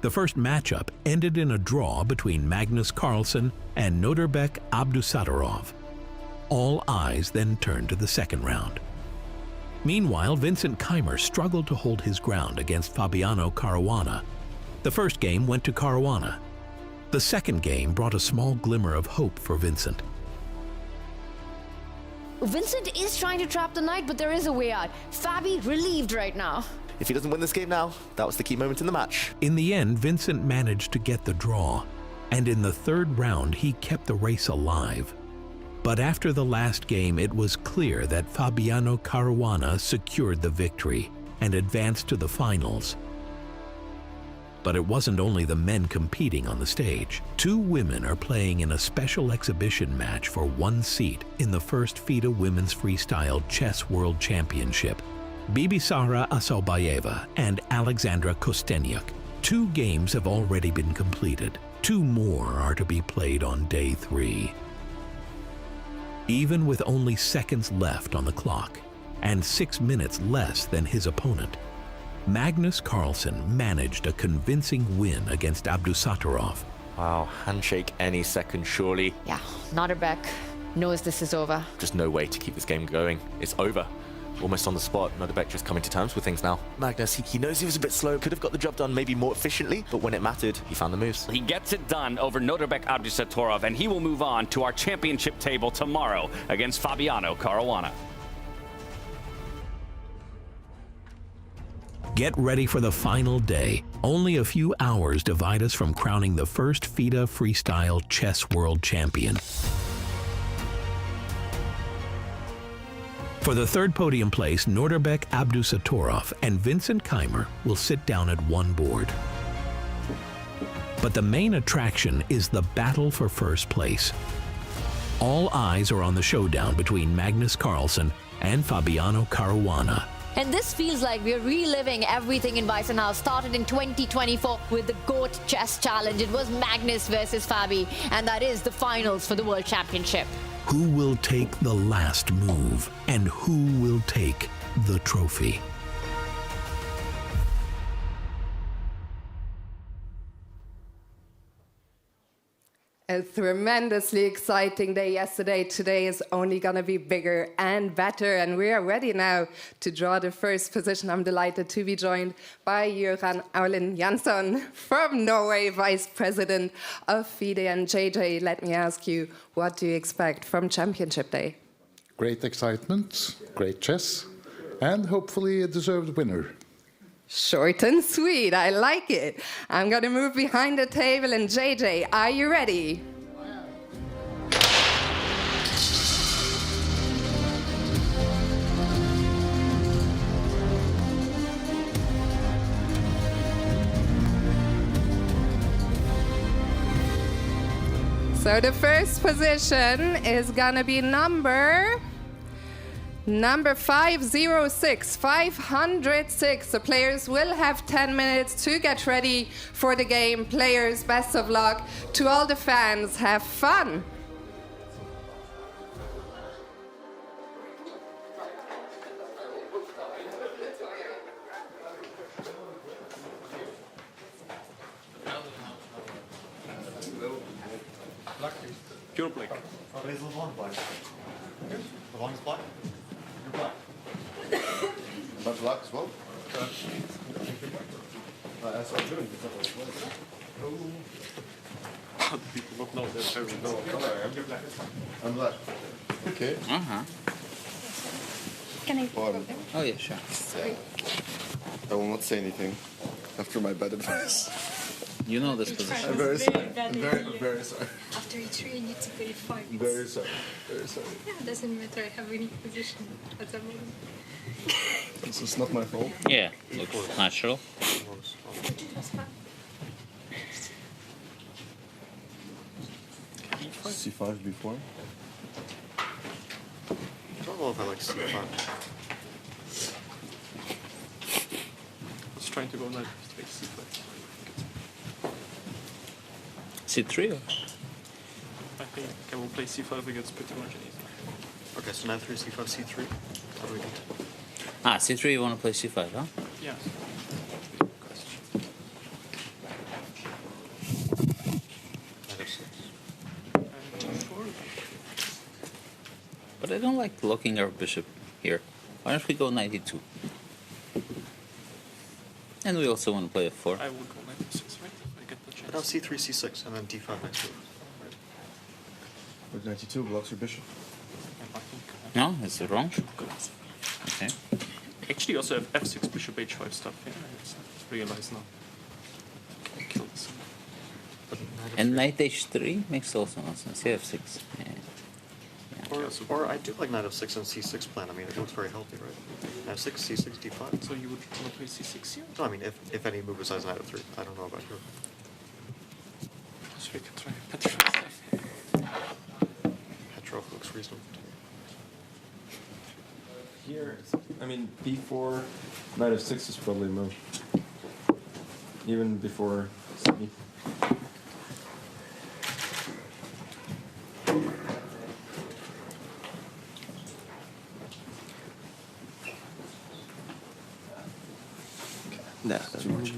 Speaker 14: The first matchup ended in a draw between Magnus Carlsen and Nodirbek Abdusattorov. All eyes then turned to the second round. Meanwhile, Vincent Keymer struggled to hold his ground against Fabiano Caruana. The first game went to Caruana. The second game brought a small glimmer of hope for Vincent.
Speaker 8: Vincent is trying to trap the knight, but there is a way out. Fabi relieved right now.
Speaker 10: If he doesn't win this game now, that was the key moment in the match.
Speaker 14: In the end, Vincent managed to get the draw, and in the third round, he kept the race alive. But after the last game, it was clear that Fabiano Caruana secured the victory and advanced to the finals. But it wasn't only the men competing on the stage. 2 women are playing in a special exhibition match for 1 seat in the first FIDE Women's Freestyle Chess World Championship. Bibisara Asobayeva and Alexandra Kostenyuk. 2 games have already been completed. 2 more are to be played on day 3. Even with only seconds left on the clock and 6 minutes less than his opponent, Magnus Carlsen managed a convincing win against Abdusattorov.
Speaker 10: Wow, handshake any second, surely.
Speaker 8: Yeah, Nodirbek knows this is over.
Speaker 10: Just no way to keep this game going. It's over. Almost on the spot. Nodirbek just coming to terms with things now. Magnus, he knows he was a bit slow, could have got the job done maybe more efficiently, but when it mattered, he found the moves.
Speaker 7: He gets it done over Nodirbek Abdusattorov, and he will move on to our championship table tomorrow against Fabiano Caruana.
Speaker 14: Get ready for the final day. Only a few hours divide us from crowning the first FIDE Freestyle Chess World Champion. For the third podium place, Nodirbek Abdusattorov and Vincent Keymer will sit down at one board. But the main attraction is the battle for first place. All eyes are on the showdown between Magnus Carlsen and Fabiano Caruana.
Speaker 8: And this feels like we're reliving everything in Weissenhaus. Started in 2024 with the GOAT Chess Challenge. It was Magnus versus Fabi, and that is the finals for the World Championship.
Speaker 14: Who will take the last move, and who will take the trophy?
Speaker 13: A tremendously exciting day yesterday. Today is only going to be bigger and better. And we are ready now to draw the first position. I'm delighted to be joined by Göran Aulin Jansson from Norway, Vice President of FIDE. And JJ, let me ask you, what do you expect from Championship Day?
Speaker 15: Great excitement, great chess, and hopefully a deserved winner.
Speaker 13: Short and sweet, I like it. I'm going to move behind the table, and JJ, are you ready? So the first position is going to be number 506, 506. The players will have 10 minutes to get ready for the game. Players, best of luck. To all the fans, have fun.
Speaker 16: Pure black.
Speaker 17: Is Levon black? Levon is black? You're black. Am I black as well? That's Arjun.
Speaker 16: People don't know that very well.
Speaker 17: I'm black. Okay.
Speaker 18: Can I?
Speaker 17: Pardon.
Speaker 18: Oh yeah, sure.
Speaker 17: I will not say anything after my bad advice.
Speaker 18: You know this position.
Speaker 17: I'm very sorry. I'm very sorry.
Speaker 19: After E3, I need to play 5.
Speaker 17: Very sorry. Very sorry.
Speaker 19: Yeah, it doesn't matter. I have any position at the moment.
Speaker 17: This is not my fault.
Speaker 18: Yeah, looks natural.
Speaker 17: C5 before.
Speaker 16: I don't know if I like C5. I was trying to go knight f3, C5.
Speaker 18: C3 or?
Speaker 16: I think I will play C5 against pretty much anything. Okay, so knight 3, C5, C3. How do we do?
Speaker 18: C3 you want to play C5, huh?
Speaker 16: Yeah.
Speaker 18: But I don't like locking our bishop here. Why don't we go 92? And we also want to play f4.
Speaker 16: I will go knight f6, right? If I get the chance. But now C3, C6, and then D5 next move. Right.
Speaker 17: But 92 blocks your bishop.
Speaker 18: No, is it wrong? Okay.
Speaker 16: Actually, also have f6, bishop h5 stuff. Yeah, I realize now. Kill this.
Speaker 18: And knight h3 makes also no sense. Yeah, f6. Yeah.
Speaker 16: Or I do like knight f6 and c6 plan. I mean, it looks very healthy, right? Knight f6, c6, d5. So you would want to play c6 here? No, I mean, if any move besides knight f3. I don't know about you. So we can try Petrov. Petrov looks reasonable.
Speaker 20: Here, I mean, b4, knight f6 is probably a move. Even before c. Nah, that's much.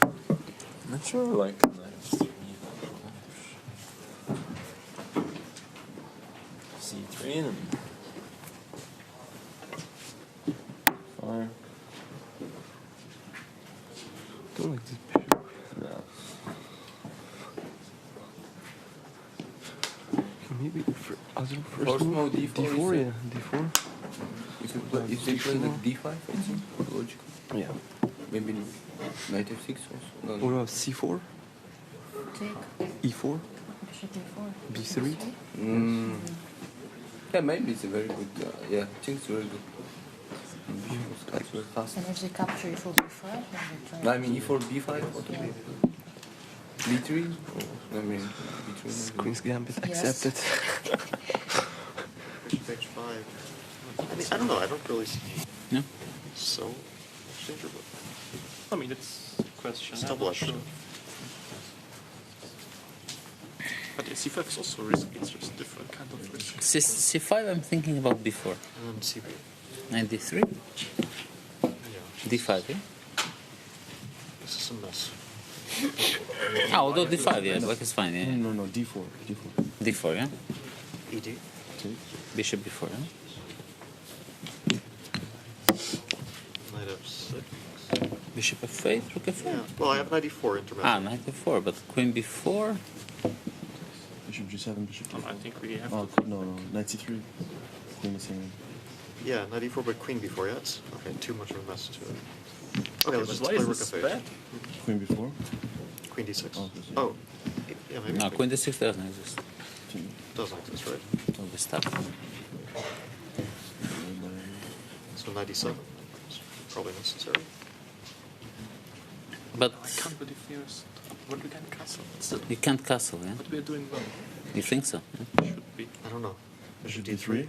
Speaker 20: I'm not sure, like, c3 and 5. Don't like this bishop. No. Maybe for other first move, d4, yeah, d4.
Speaker 21: If they play like d5, I think, logical.
Speaker 20: Yeah.
Speaker 21: Maybe knight f6 also.
Speaker 20: What about c4?
Speaker 19: Take.
Speaker 20: E4?
Speaker 19: Bishop e4.
Speaker 20: b3?
Speaker 21: Yeah, maybe it's a very good. Yeah, I think it's very good. That's very fast.
Speaker 19: And if they capture e4, b5, then they try.
Speaker 21: No, I mean e4, b5, what do you b3? I mean b3.
Speaker 20: Queen's Gambit
Speaker 19: Yes.
Speaker 20: accepted.
Speaker 16: Bishop h5. I mean, I don't know. I don't really see.
Speaker 18: No.
Speaker 16: So, changeable. I mean, it's a question. It's double sure. But yeah, c5 is also risky. It's just different kind of risk.
Speaker 18: C5 I'm thinking about before.
Speaker 16: And then c3.
Speaker 18: And d3?
Speaker 16: Yeah.
Speaker 18: d5, yeah?
Speaker 16: This is a mess.
Speaker 18: Although d5, yeah, black is fine, yeah.
Speaker 20: No, d4.
Speaker 18: d4, yeah?
Speaker 16: ED.
Speaker 18: Bishop b4, yeah?
Speaker 16: Knight f6.
Speaker 18: Bishop f8, rook f4.
Speaker 16: Yeah. Well, I have knight e4 intermittent.
Speaker 18: Knight f4, but queen b4.
Speaker 20: Bishop g7, bishop d4.
Speaker 16: I think we have.
Speaker 20: Oh, no, knight c3. Queen is in.
Speaker 16: Yeah, knight e4, but queen b4. Yeah, it's okay. Too much of a mess to. Okay, let's just
Speaker 20: why
Speaker 16: play
Speaker 20: is
Speaker 16: rook
Speaker 20: this
Speaker 16: f8.
Speaker 20: bad? Queen b4.
Speaker 16: Queen d6.
Speaker 20: Oh,
Speaker 16: yeah, maybe.
Speaker 18: No, queen d6 doesn't exist.
Speaker 16: Doesn't exist, right?
Speaker 18: So we stop.
Speaker 16: So knight e7 is probably necessary.
Speaker 18: But
Speaker 16: I can't believe there's. But we can castle.
Speaker 18: you can't castle, yeah?
Speaker 16: But we are doing well.
Speaker 18: You think so?
Speaker 16: Should be. I don't know.
Speaker 20: Bishop d3.
Speaker 18: Yeah,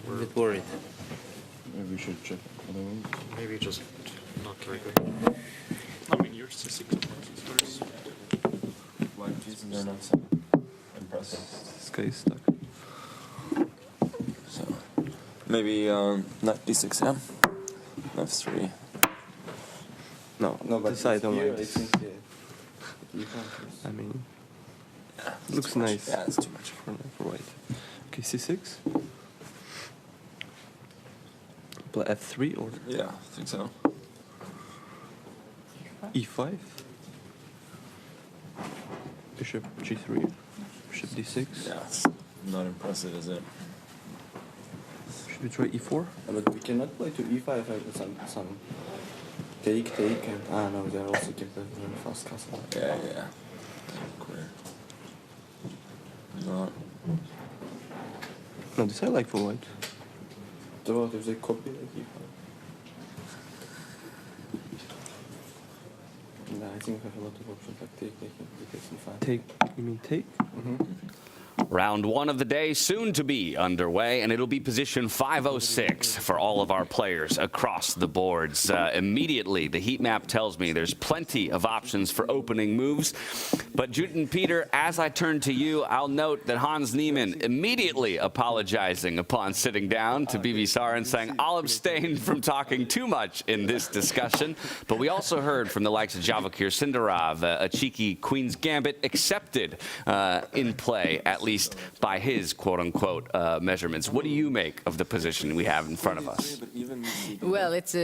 Speaker 18: I'm a bit worried.
Speaker 20: Maybe we should check other ones.
Speaker 16: Maybe just not very good. I mean, yours is 6 is very sweet.
Speaker 20: Like these, they're not so impressive. This guy is stuck. So, maybe knight d6, yeah? f3. No, but this I don't like.
Speaker 21: I think, you can't.
Speaker 20: I mean, yeah. Looks nice.
Speaker 21: Yeah, it's too much
Speaker 20: for white. Okay, c6. Play f3 or?
Speaker 21: Yeah, I think so.
Speaker 20: e5. Bishop g3. Bishop d6.
Speaker 21: Yeah, it's not impressive, is it?
Speaker 20: Should we try e4?
Speaker 21: But we cannot play to e5 some take, and no, they're also take the very fast castle. Yeah. Clear. No.
Speaker 20: No, this I like for white.
Speaker 21: What if they copy like e5? No, I think we have a lot of options like take, e5.
Speaker 20: Take, you mean take?
Speaker 7: Round one of the day soon to be underway, and it'll be position 506 for all of our players across the boards. Immediately, the heat map tells me there's plenty of options for opening moves. But Judith and Peter, as I turn to you, I'll note that Hans Niemann immediately apologizing upon sitting down to BB and saying, I'll abstain from talking too much in this discussion. But we also heard from the likes of Javokhir, Sindarov, a cheeky Queen's Gambit accepted in play, at least by his quote-unquote measurements. What do you make of the position we have in front of us?
Speaker 11: Well, it's,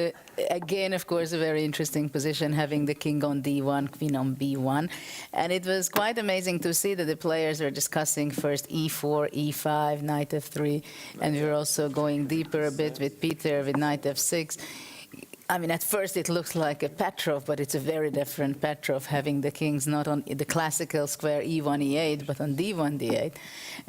Speaker 11: again, of course, a very interesting position, having the king on d1, queen on b1. And it was quite amazing to see that the players were discussing first e4, e5, knight f3, and we were also going deeper a bit with Peter with knight f6. I mean, at first it looks like a Petrov, but it's a very different Petrov, having the kings not on the classical square e1, e8, but on d1, d8,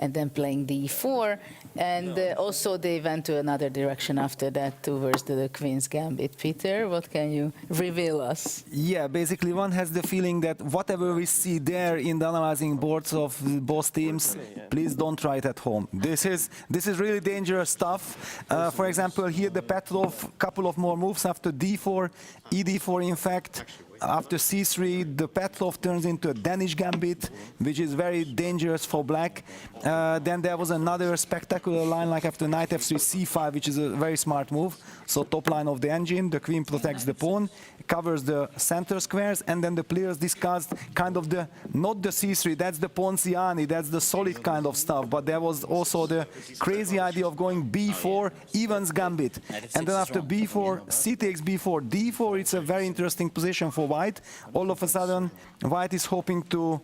Speaker 11: and then playing d4. And also they went to another direction after that, towards the Queen's Gambit. Peter, what can you reveal us?
Speaker 12: Yeah, basically one has the feeling that whatever we see there in the analyzing boards of both teams, please don't try it at home. This is really dangerous stuff. For example, here the Petrov, couple of more moves after d4, ed4 in fact. After c3, the Petrov turns into a Danish Gambit, which is very dangerous for black. Then there was another spectacular line, like after knight f3, c5, which is a very smart move. So top line of the engine, the queen protects the pawn, covers the center squares, and then the players discussed kind of the, not the c3, that's the Ponziani, that's the solid kind of stuff, but there was also the crazy idea of going b4, evens Gambit. And then after b4, c takes b4, d4, it's a very interesting position for white. All of a sudden, white is hoping to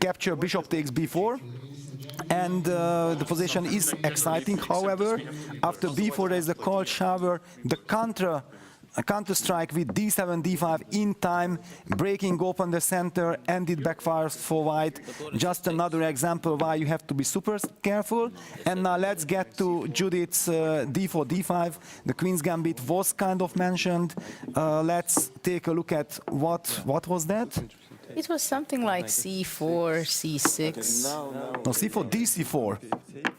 Speaker 12: capture bishop takes b4. And the position is exciting. However, after b4 there is the cold shower, the counter strike with d7, d5 in time, breaking open the center, and it backfires for white. Just another example why you have to be super careful. And now let's get to Judith's d4, d5. The Queen's Gambit was kind of mentioned. Let's take a look at what was that?
Speaker 11: It was something like c4, c6.
Speaker 12: No, c4, dc4.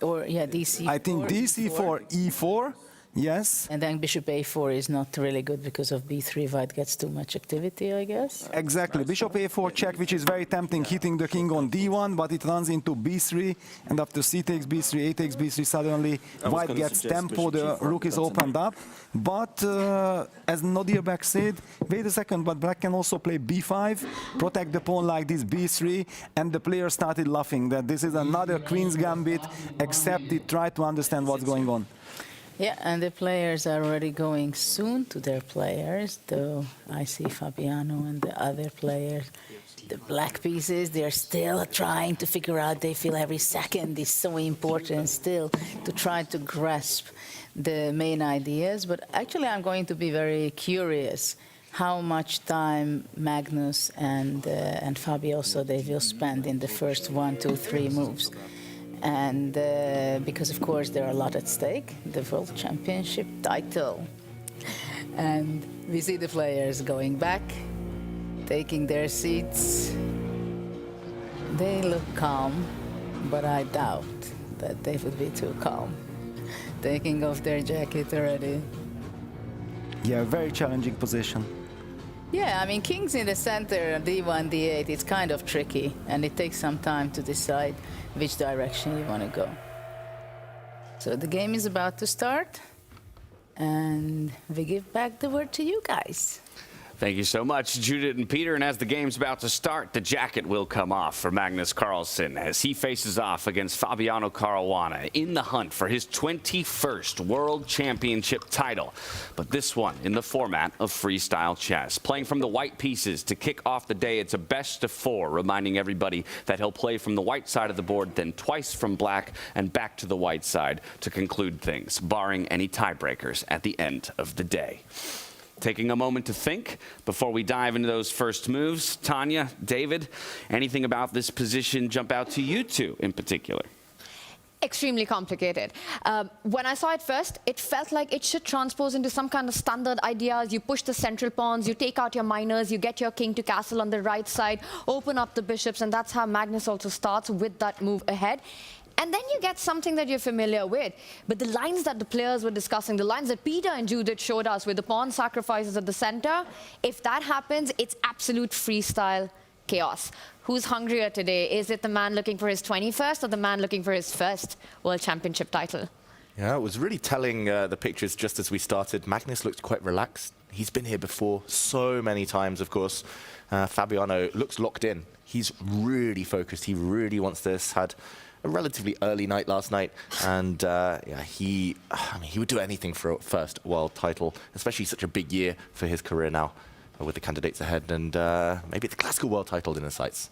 Speaker 11: Or, yeah, dc4.
Speaker 12: I think dc4, e4. Yes.
Speaker 11: And then bishop a4 is not really good because of b3. White gets too much activity, I guess.
Speaker 12: Exactly. Bishop a4 check, which is very tempting, hitting the king on d1, but it runs into b3. And after c takes b3, a takes b3, suddenly white gets tempo, the rook is opened up. But as Nodirbek said, wait a second, but black can also play b5, protect the pawn like this, b3, and the player started laughing that this is another Queen's Gambit, except it tried to understand what's going on.
Speaker 11: Yeah, and the players are already going soon to their players, though I see Fabiano and the other players, the black pieces, they're still trying to figure out, they feel every second is so important still to try to grasp the main ideas. But actually I'm going to be very curious how much time Magnus and Fabio, so they will spend in the first 1, 2, 3 moves. And because, of course, there are a lot at stake, the World Championship title. And we see the players going back, taking their seats. They look calm, but I doubt that they would be too calm. Taking off their jacket already.
Speaker 12: Yeah, very challenging position.
Speaker 11: Yeah, I mean, kings in the center, d1, d8, it's kind of tricky, and it takes some time to decide which direction you want to go. So the game is about to start, and we give back the word to you guys.
Speaker 7: Thank you so much, Judith and Peter. And as the game's about to start, the jacket will come off for Magnus Carlsen as he faces off against Fabiano Caruana in the hunt for his 21st World Championship title. But this one in the format of freestyle chess. Playing from the white pieces to kick off the day, it's a best of 4, reminding everybody that he'll play from the white side of the board, then twice from black and back to the white side to conclude things, barring any tiebreakers at the end of the day. Taking a moment to think before we dive into those first moves. Tanya, David, anything about this position jump out to you two in particular?
Speaker 8: Extremely complicated. When I saw it first, it felt like it should transpose into some kind of standard ideas. You push the central pawns, you take out your minors, you get your king to castle on the right side, open up the bishops, and that's how Magnus also starts with that move ahead. And then you get something that you're familiar with. But the lines that the players were discussing, the lines that Peter and Judith showed us with the pawn sacrifices at the center, if that happens, it's absolute freestyle chaos. Who's hungrier today? Is it the man looking for his 21st or the man looking for his first World Championship title?
Speaker 10: Yeah, it was really telling, the pictures just as we started. Magnus looked quite relaxed. He's been here before so many times, of course. Fabiano looks locked in. He's really focused. He really wants this. Had a relatively early night last night, and yeah, he would do anything for a first world title, especially such a big year for his career now, with the candidates ahead, and maybe the classical world title in his sights.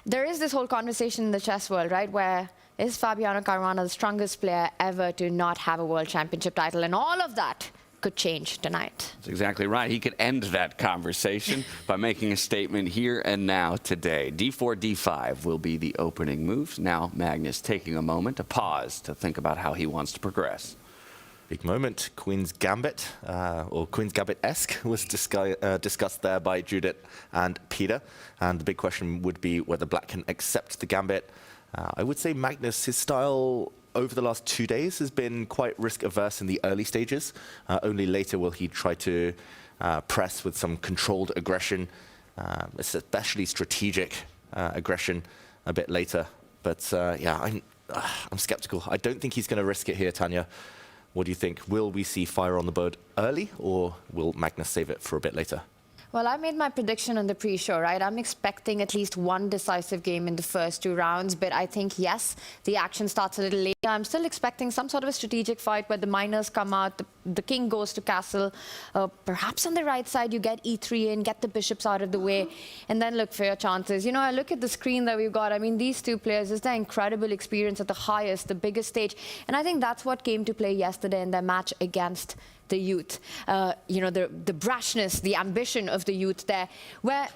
Speaker 8: There is this whole conversation in the chess world, right, where is Fabiano Caruana the strongest player ever to not have a world championship title, and all of that could change tonight.
Speaker 7: That's exactly right. He could end that conversation by making a statement here and now today. D4, D5 will be the opening moves. Now Magnus taking a moment, a pause to think about how he wants to progress.
Speaker 10: Big moment. Queen's Gambit, or Queen's Gambit-esque, was discussed there by Judith and Peter. And the big question would be whether black can accept the Gambit. I would say Magnus, his style over the last 2 days has been quite risk-averse in the early stages. Only later will he try to press with some controlled aggression, especially strategic aggression a bit later. But yeah, I'm skeptical. I don't think he's going to risk it here, Tanya. What do you think? Will we see fire on the board early, or will Magnus save it for a bit later?
Speaker 8: Well, I made my prediction on the pre-show, right? I'm expecting at least one decisive game in the first 2 rounds, but I think, yes, the action starts a little later. I'm still expecting some sort of a strategic fight where the minors come out, the king goes to castle. Perhaps on the right side, you get e3 in, get the bishops out of the way, and then look for your chances. You know, I look at the screen that we've got. I mean, these two players, it's their incredible experience at the highest, the biggest stage. And I think that's what came to play yesterday in their match against the youth. You know, the brashness, the ambition of the youth there, where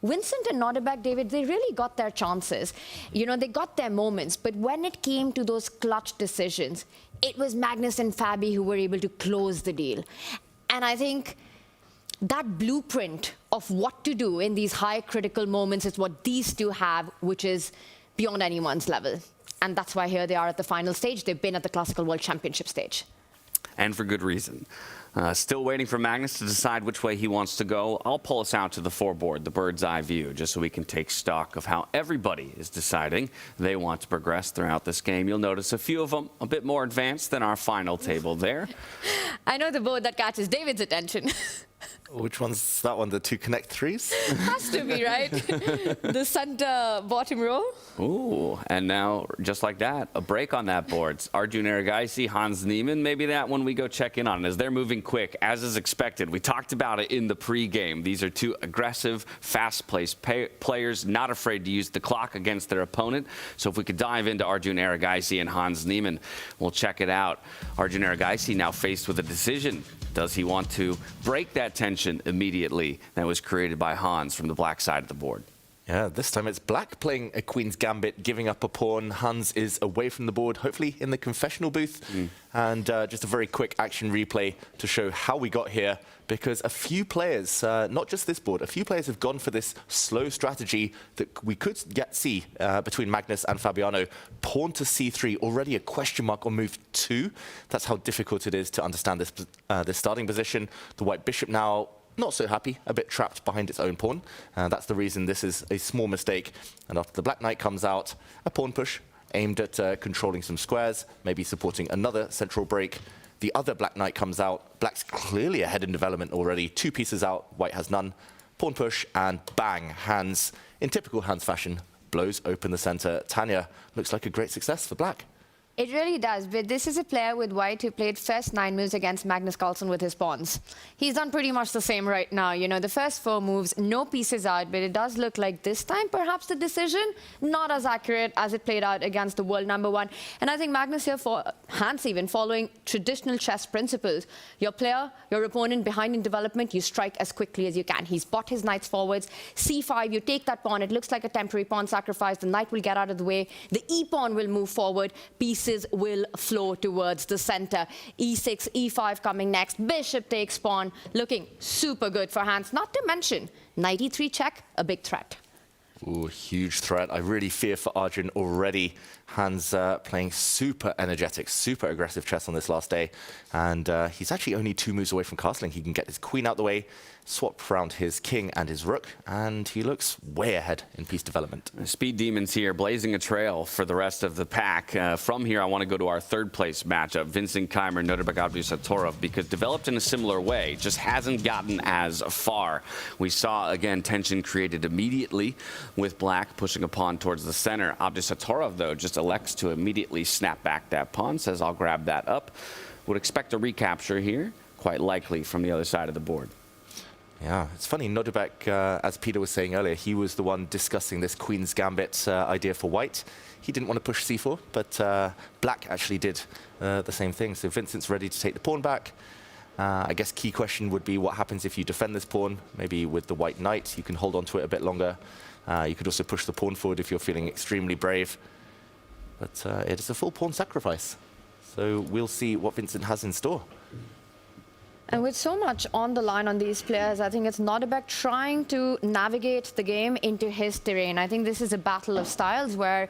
Speaker 8: Vincent and Nodirbek, David, they really got their chances. You know, they got their moments. But when it came to those clutch decisions, it was Magnus and Fabi who were able to close the deal. And I think that blueprint of what to do in these high critical moments is what these two have, which is beyond anyone's level. And that's why here they are at the final stage. They've been at the Classical World Championship stage.
Speaker 7: And for good reason. Still waiting for Magnus to decide which way he wants to go. I'll pull us out to the 4-board, the bird's eye view, just so we can take stock of how everybody is deciding they want to progress throughout this game. You'll notice a few of them a bit more advanced than our final table there.
Speaker 8: I know the board that catches David's attention.
Speaker 10: Which one's that one? The 2 connect 3s?
Speaker 8: Has to be, right? The center bottom row.
Speaker 7: Ooh, and now, just like that, a break on that board. Arjun Erigais, Hans Niemann, maybe that one we go check in on as they're moving quick, as is expected. We talked about it in the pre-game. These are 2 aggressive, fast-paced players, not afraid to use the clock against their opponent. So if we could dive into Arjun Erigais and Hans Niemann, we'll check it out. Arjun Erigais now faced with a decision. Does he want to break that tension immediately that was created by Hans from the black side of the board?
Speaker 10: Yeah, this time it's black playing a Queen's Gambit, giving up a pawn. Hans is away from the board, hopefully in the confessional booth. And just a very quick action replay to show how we got here, because a few players, not just this board, a few players have gone for this slow strategy that we could yet see between Magnus and Fabiano. Pawn to c3, already a question mark on move 2. That's how difficult it is to understand this, this starting position. The white bishop now not so happy, a bit trapped behind its own pawn. That's the reason this is a small mistake. And after the black knight comes out, a pawn push aimed at controlling some squares, maybe supporting another central break. The other black knight comes out. Black's clearly ahead in development already. 2 pieces out, white has none. Pawn push, and bang, Hans, in typical Hans fashion, blows open the center. Tanya, looks like a great success for black.
Speaker 8: It really does, but this is a player with white who played first 9 moves against Magnus Carlsen with his pawns. He's done pretty much the same right now. You know, the first 4 moves, no pieces out, but it does look like this time perhaps the decision not as accurate as it played out against the world #1. And I think Magnus here, Hans even, following traditional chess principles. Your player, your opponent behind in development, you strike as quickly as you can. He's bought his knights forwards. C5, you take that pawn. It looks like a temporary pawn sacrifice. The knight will get out of the way. The e-pawn will move forward. Pieces will flow towards the center. E6, E5 coming next. Bishop takes pawn. Looking super good for Hans. Not to mention, knight E3 check, a big threat.
Speaker 10: Ooh, huge threat. I really fear for Arjun already. Hans playing super energetic, super aggressive chess on this last day. And he's actually only 2 moves away from castling. He can get his queen out the way, swap around his king and his rook, and he looks way ahead in piece development.
Speaker 7: Speed Demons here, blazing a trail for the rest of the pack. From here, I want to go to our 3rd place matchup, Vincent Keymer, Nodirbek Abdusattorov, because developed in a similar way, just hasn't gotten as far. We saw, again, tension created immediately with black pushing a pawn towards the center. Abdusattorov, though, just elects to immediately snap back that pawn, says, I'll grab that up. Would expect a recapture here, quite likely from the other side of the board.
Speaker 10: Yeah, it's funny, Nodirbek, as Peter was saying earlier, he was the one discussing this Queen's Gambit idea for white. He didn't want to push c4, but black actually did the same thing. So Vincent's ready to take the pawn back. I guess key question would be what happens if you defend this pawn, maybe with the white knight. You can hold on to it a bit longer. You could also push the pawn forward if you're feeling extremely brave. But it is a full pawn sacrifice. So we'll see what Vincent has in store.
Speaker 8: And with so much on the line on these players, I think it's Nodirbek trying to navigate the game into his terrain. I think this is a battle of styles where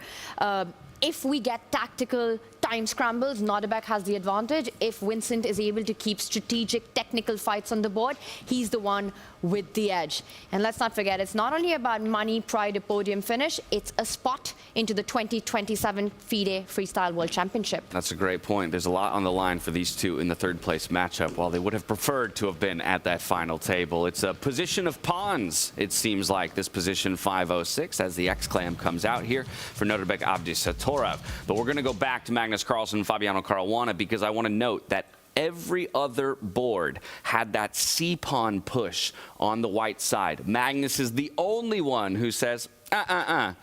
Speaker 8: if we get tactical time scrambles, Nodirbek has the advantage. If Vincent is able to keep strategic, technical fights on the board, he's the one with the edge. And let's not forget, it's not only about money, pride, a podium finish, it's a spot into the 2027 FIDE Freestyle World Championship.
Speaker 7: That's a great point. There's a lot on the line for these two in the 3rd place matchup, while they would have preferred to have been at that final table. It's a position of pawns, it seems like, this position 506, as the X-Clam comes out here for Nodirbek Abdusattorov. But we're going to go back to Magnus Carlsen and Fabiano Caruana, because I want to note that every other board had that C-pawn push on the white side. Magnus is the only one who says, I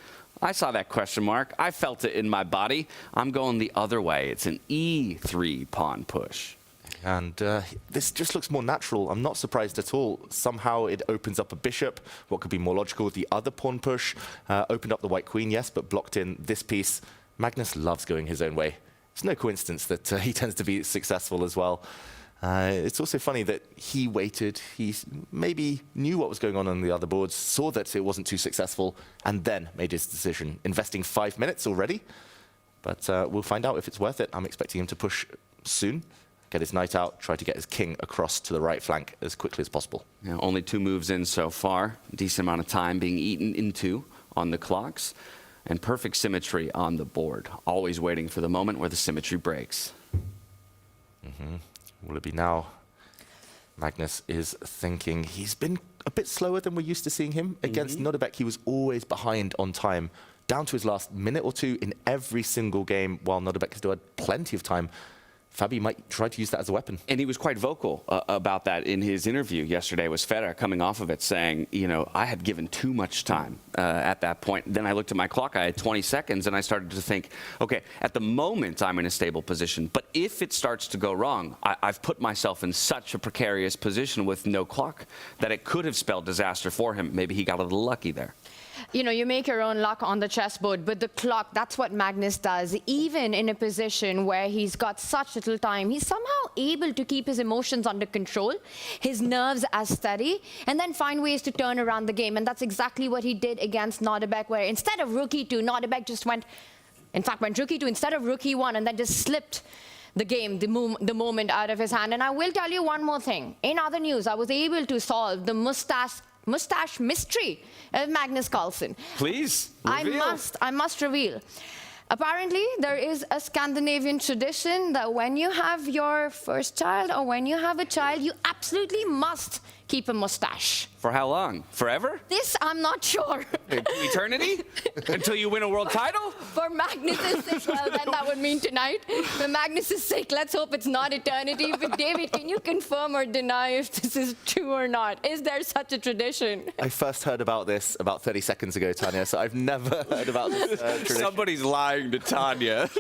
Speaker 7: saw that question mark. I felt it in my body. I'm going the other way. It's an E3 pawn push.
Speaker 10: And this just looks more natural. I'm not surprised at all. Somehow it opens up a bishop. What could be more logical? The other pawn push opened up the white queen, yes, but blocked in this piece. Magnus loves going his own way. It's no coincidence that he tends to be successful as well. It's also funny that he waited. He maybe knew what was going on the other boards, saw that it wasn't too successful, and then made his decision, investing 5 minutes already. But we'll find out if it's worth it. I'm expecting him to push soon, get his knight out, try to get his king across to the right flank as quickly as possible.
Speaker 7: Yeah, only 2 moves in so far. Decent amount of time being eaten into on the clocks. And perfect symmetry on the board. Always waiting for the moment where the symmetry breaks.
Speaker 10: Will it be now? Magnus is thinking. He's been a bit slower than we're used to seeing him. Against Nodirbek, he was always behind on time, down to his last minute or 2 in every single game, while Nodirbek still had plenty of time. Fabi might try to use that as a weapon.
Speaker 7: And he was quite vocal about that in his interview yesterday with Federer, coming off of it, saying, you know, I had given too much time at that point. Then I looked at my clock, I had 20 seconds, and I started to think, okay, at the moment I'm in a stable position, but if it starts to go wrong, I've put myself in such a precarious position with no clock that it could have spelled disaster for him. Maybe he got a little lucky there.
Speaker 8: You know, you make your own luck on the chessboard, but the clock, that's what Magnus does. Even in a position where he's got such little time, he's somehow able to keep his emotions under control, his nerves as steady, and then find ways to turn around the game. And that's exactly what he did against Nodirbek, where instead of rook e2, Nodirbek just went rook e2 instead of rook e1, and then just slipped the game, the moment out of his hand. And I will tell you one more thing. In other news, I was able to solve the mustache mystery of Magnus Carlsen.
Speaker 7: Please, reveal.
Speaker 8: I must reveal. Apparently, there is a Scandinavian tradition that when you have your first child or when you have a child, you absolutely must keep a mustache.
Speaker 7: For how long? Forever?
Speaker 8: This, I'm not sure.
Speaker 7: Eternity? Until you win a world title?
Speaker 8: For Magnus's sake, well, then that would mean tonight. For Magnus's sake, let's hope it's not eternity. But David, can you confirm or deny if this is true or not? Is there such a tradition?
Speaker 10: I first heard about this about 30 seconds ago, Tanya, so I've never heard about this tradition.
Speaker 7: Somebody's lying to Tanya.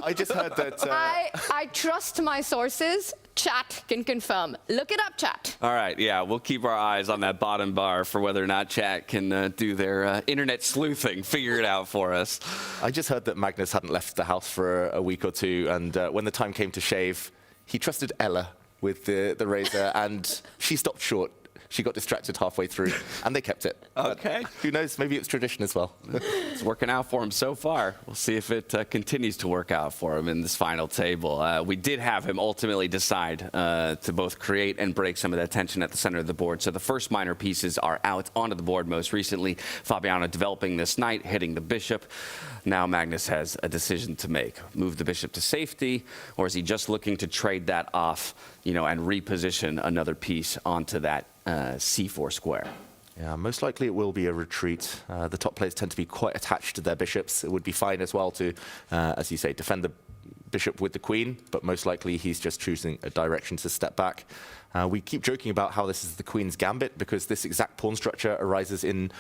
Speaker 10: I just heard that...
Speaker 8: I trust my sources. Chat can confirm. Look it up, chat.
Speaker 7: All right, yeah, we'll keep our eyes on that bottom bar for whether or not chat can do their internet sleuthing, figure it out for us.
Speaker 10: I just heard that Magnus hadn't left the house for a week or two, and when the time came to shave, he trusted Ella with the razor, and she stopped short. She got distracted halfway through, and they kept it.
Speaker 7: Okay.
Speaker 10: Who knows? Maybe it's tradition as well.
Speaker 7: It's working out for him so far. We'll see if it continues to work out for him in this final table. We did have him ultimately decide to both create and break some of that tension at the center of the board. So the first minor pieces are out onto the board most recently. Fabiano developing this knight, hitting the bishop. Now Magnus has a decision to make. Move the bishop to safety, or is he just looking to trade that off, you know, and reposition another piece onto that c4 square?
Speaker 10: Yeah, most likely it will be a retreat. The top players tend to be quite attached to their bishops. It would be fine as well to, as you say, defend the bishop with the queen, but most likely he's just choosing a direction to step back. We keep joking about how this is the queen's gambit because this exact pawn structure arises in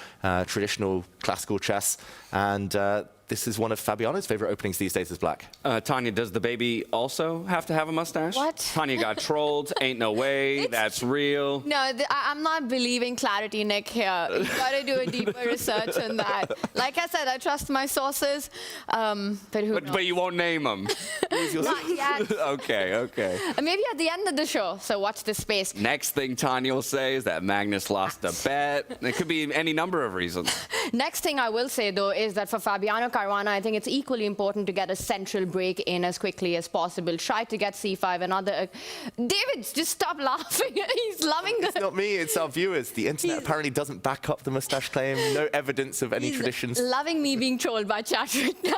Speaker 10: traditional classical chess, and this is one of Fabiano's favorite openings these days as black.
Speaker 7: Tanya, does the baby also have to have a mustache?
Speaker 8: What?
Speaker 7: Tanya got trolled. Ain't no way. That's real.
Speaker 8: No, I'm not believing clarity, Nick, here. You've got to do a deeper research on that. Like I said, I trust my sources, but who knows?
Speaker 7: But you won't name them.
Speaker 8: Not yet.
Speaker 7: Okay.
Speaker 8: Maybe at the end of the show, so watch this space.
Speaker 7: Next thing Tanya will say is that Magnus lost a bet. It could be any number of reasons.
Speaker 8: Next thing I will say, though, is that for Fabiano Caruana, I think it's equally important to get a central break in as quickly as possible. Try to get c5, another... David, just stop laughing. He's loving the...
Speaker 10: It's not me, it's our viewers. The internet apparently doesn't back up the mustache claim. No evidence of any traditions.
Speaker 8: Loving me being trolled by chat right now.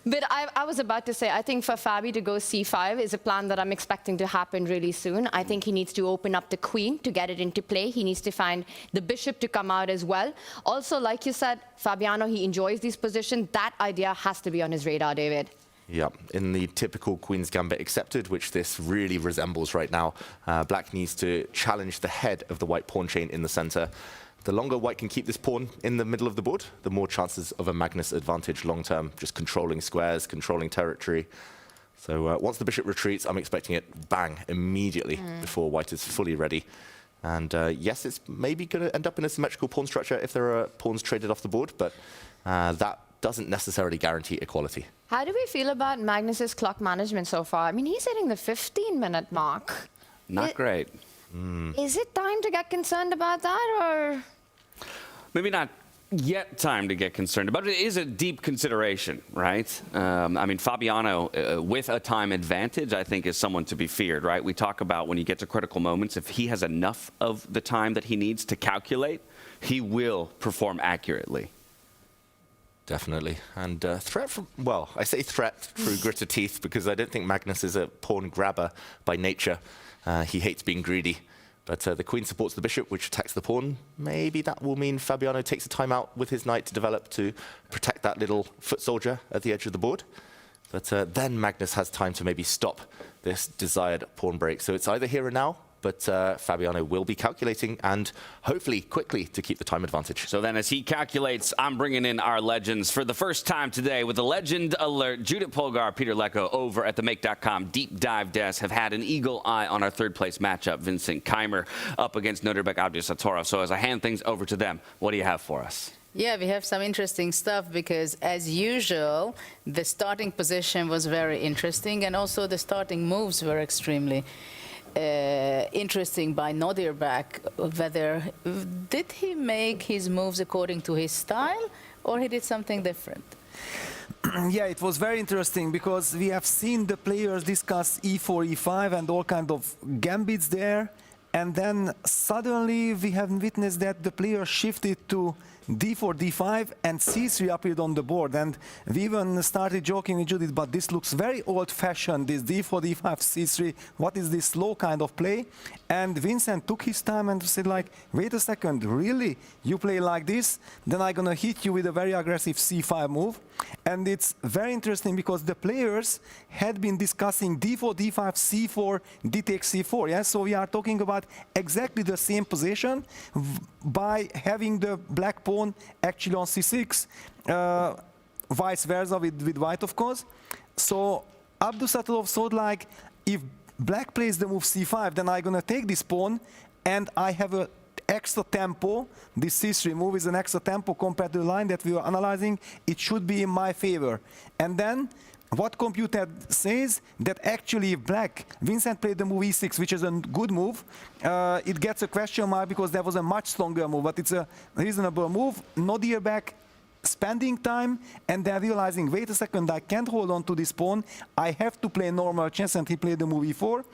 Speaker 8: But I was about to say, I think for Fabi to go c5 is a plan that I'm expecting to happen really soon. I think he needs to open up the queen to get it into play. He needs to find the bishop to come out as well. Also, like you said, Fabiano, he enjoys these positions. That idea has to be on his radar, David.
Speaker 10: Yeah, in the typical Queen's Gambit accepted, which this really resembles right now, black needs to challenge the head of the white pawn chain in the center. The longer white can keep this pawn in the middle of the board, the more chances of a Magnus advantage long-term, just controlling squares, controlling territory. So once the bishop retreats, I'm expecting it bang immediately before white is fully ready. And yes, it's maybe going to end up in a symmetrical pawn structure if there are pawns traded off the board, but that doesn't necessarily guarantee equality.
Speaker 8: How do we feel about Magnus's clock management so far? I mean, he's hitting the 15-minute mark.
Speaker 7: Not great.
Speaker 8: Is it time to get concerned about that, or...?
Speaker 7: Maybe not yet time to get concerned about it. It is a deep consideration, right? I mean, Fabiano, with a time advantage, I think is someone to be feared, right? We talk about when you get to critical moments, if he has enough of the time that he needs to calculate, he will perform accurately.
Speaker 10: Definitely. And threat from, well, I say threat through gritted teeth because I don't think Magnus is a pawn grabber by nature. He hates being greedy. But the queen supports the bishop, which attacks the pawn. Maybe that will mean Fabiano takes a time out with his knight to develop to protect that little foot soldier at the edge of the board. But then Magnus has time to maybe stop this desired pawn break. So it's either here or now, but Fabiano will be calculating and hopefully quickly to keep the time advantage.
Speaker 7: So then as he calculates, I'm bringing in our legends for the first time today with a legend alert. Judith Polgar, Peter Lecko over at the Make.com Deep Dive Desk have had an eagle eye on our third place matchup, Vincent Keymer up against Nodirbek Abdusattorov. So as I hand things over to them, what do you have for us?
Speaker 11: Yeah, we have some interesting stuff because, as usual, the starting position was very interesting and also the starting moves were extremely interesting by Nodirbek. Whether did he make his moves according to his style or he did something different?
Speaker 12: Yeah, it was very interesting because we have seen the players discuss e4, e5 and all kind of gambits there, and then suddenly we have witnessed that the player shifted to d4, d5, and c3 appeared on the board. And we even started joking with Judith, but this looks very old-fashioned, this d4, d5, c3. What is this slow kind of play? And Vincent took his time and said, like, wait a second, really? You play like this? Then I'm going to hit you with a very aggressive c5 move. And it's very interesting because the players had been discussing d4, d5, c4, d takes c4. Yeah? So we are talking about exactly the same position by having the black pawn actually on c6, vice versa with white, of course. So Abdusattorov thought, like, if black plays the move c5, then I'm going to take this pawn and I have a extra tempo. This c3 move is an extra tempo compared to the line that we were analyzing. It should be in my favor. And then what computer says that actually if black, Vincent played the move e6, which is a good move, it gets a question mark because there was a much stronger move, but it's a reasonable move. Nodirbek spending time and then realizing, wait a second, I can't hold on to this pawn, I have to play normal chess, and he played the move e4.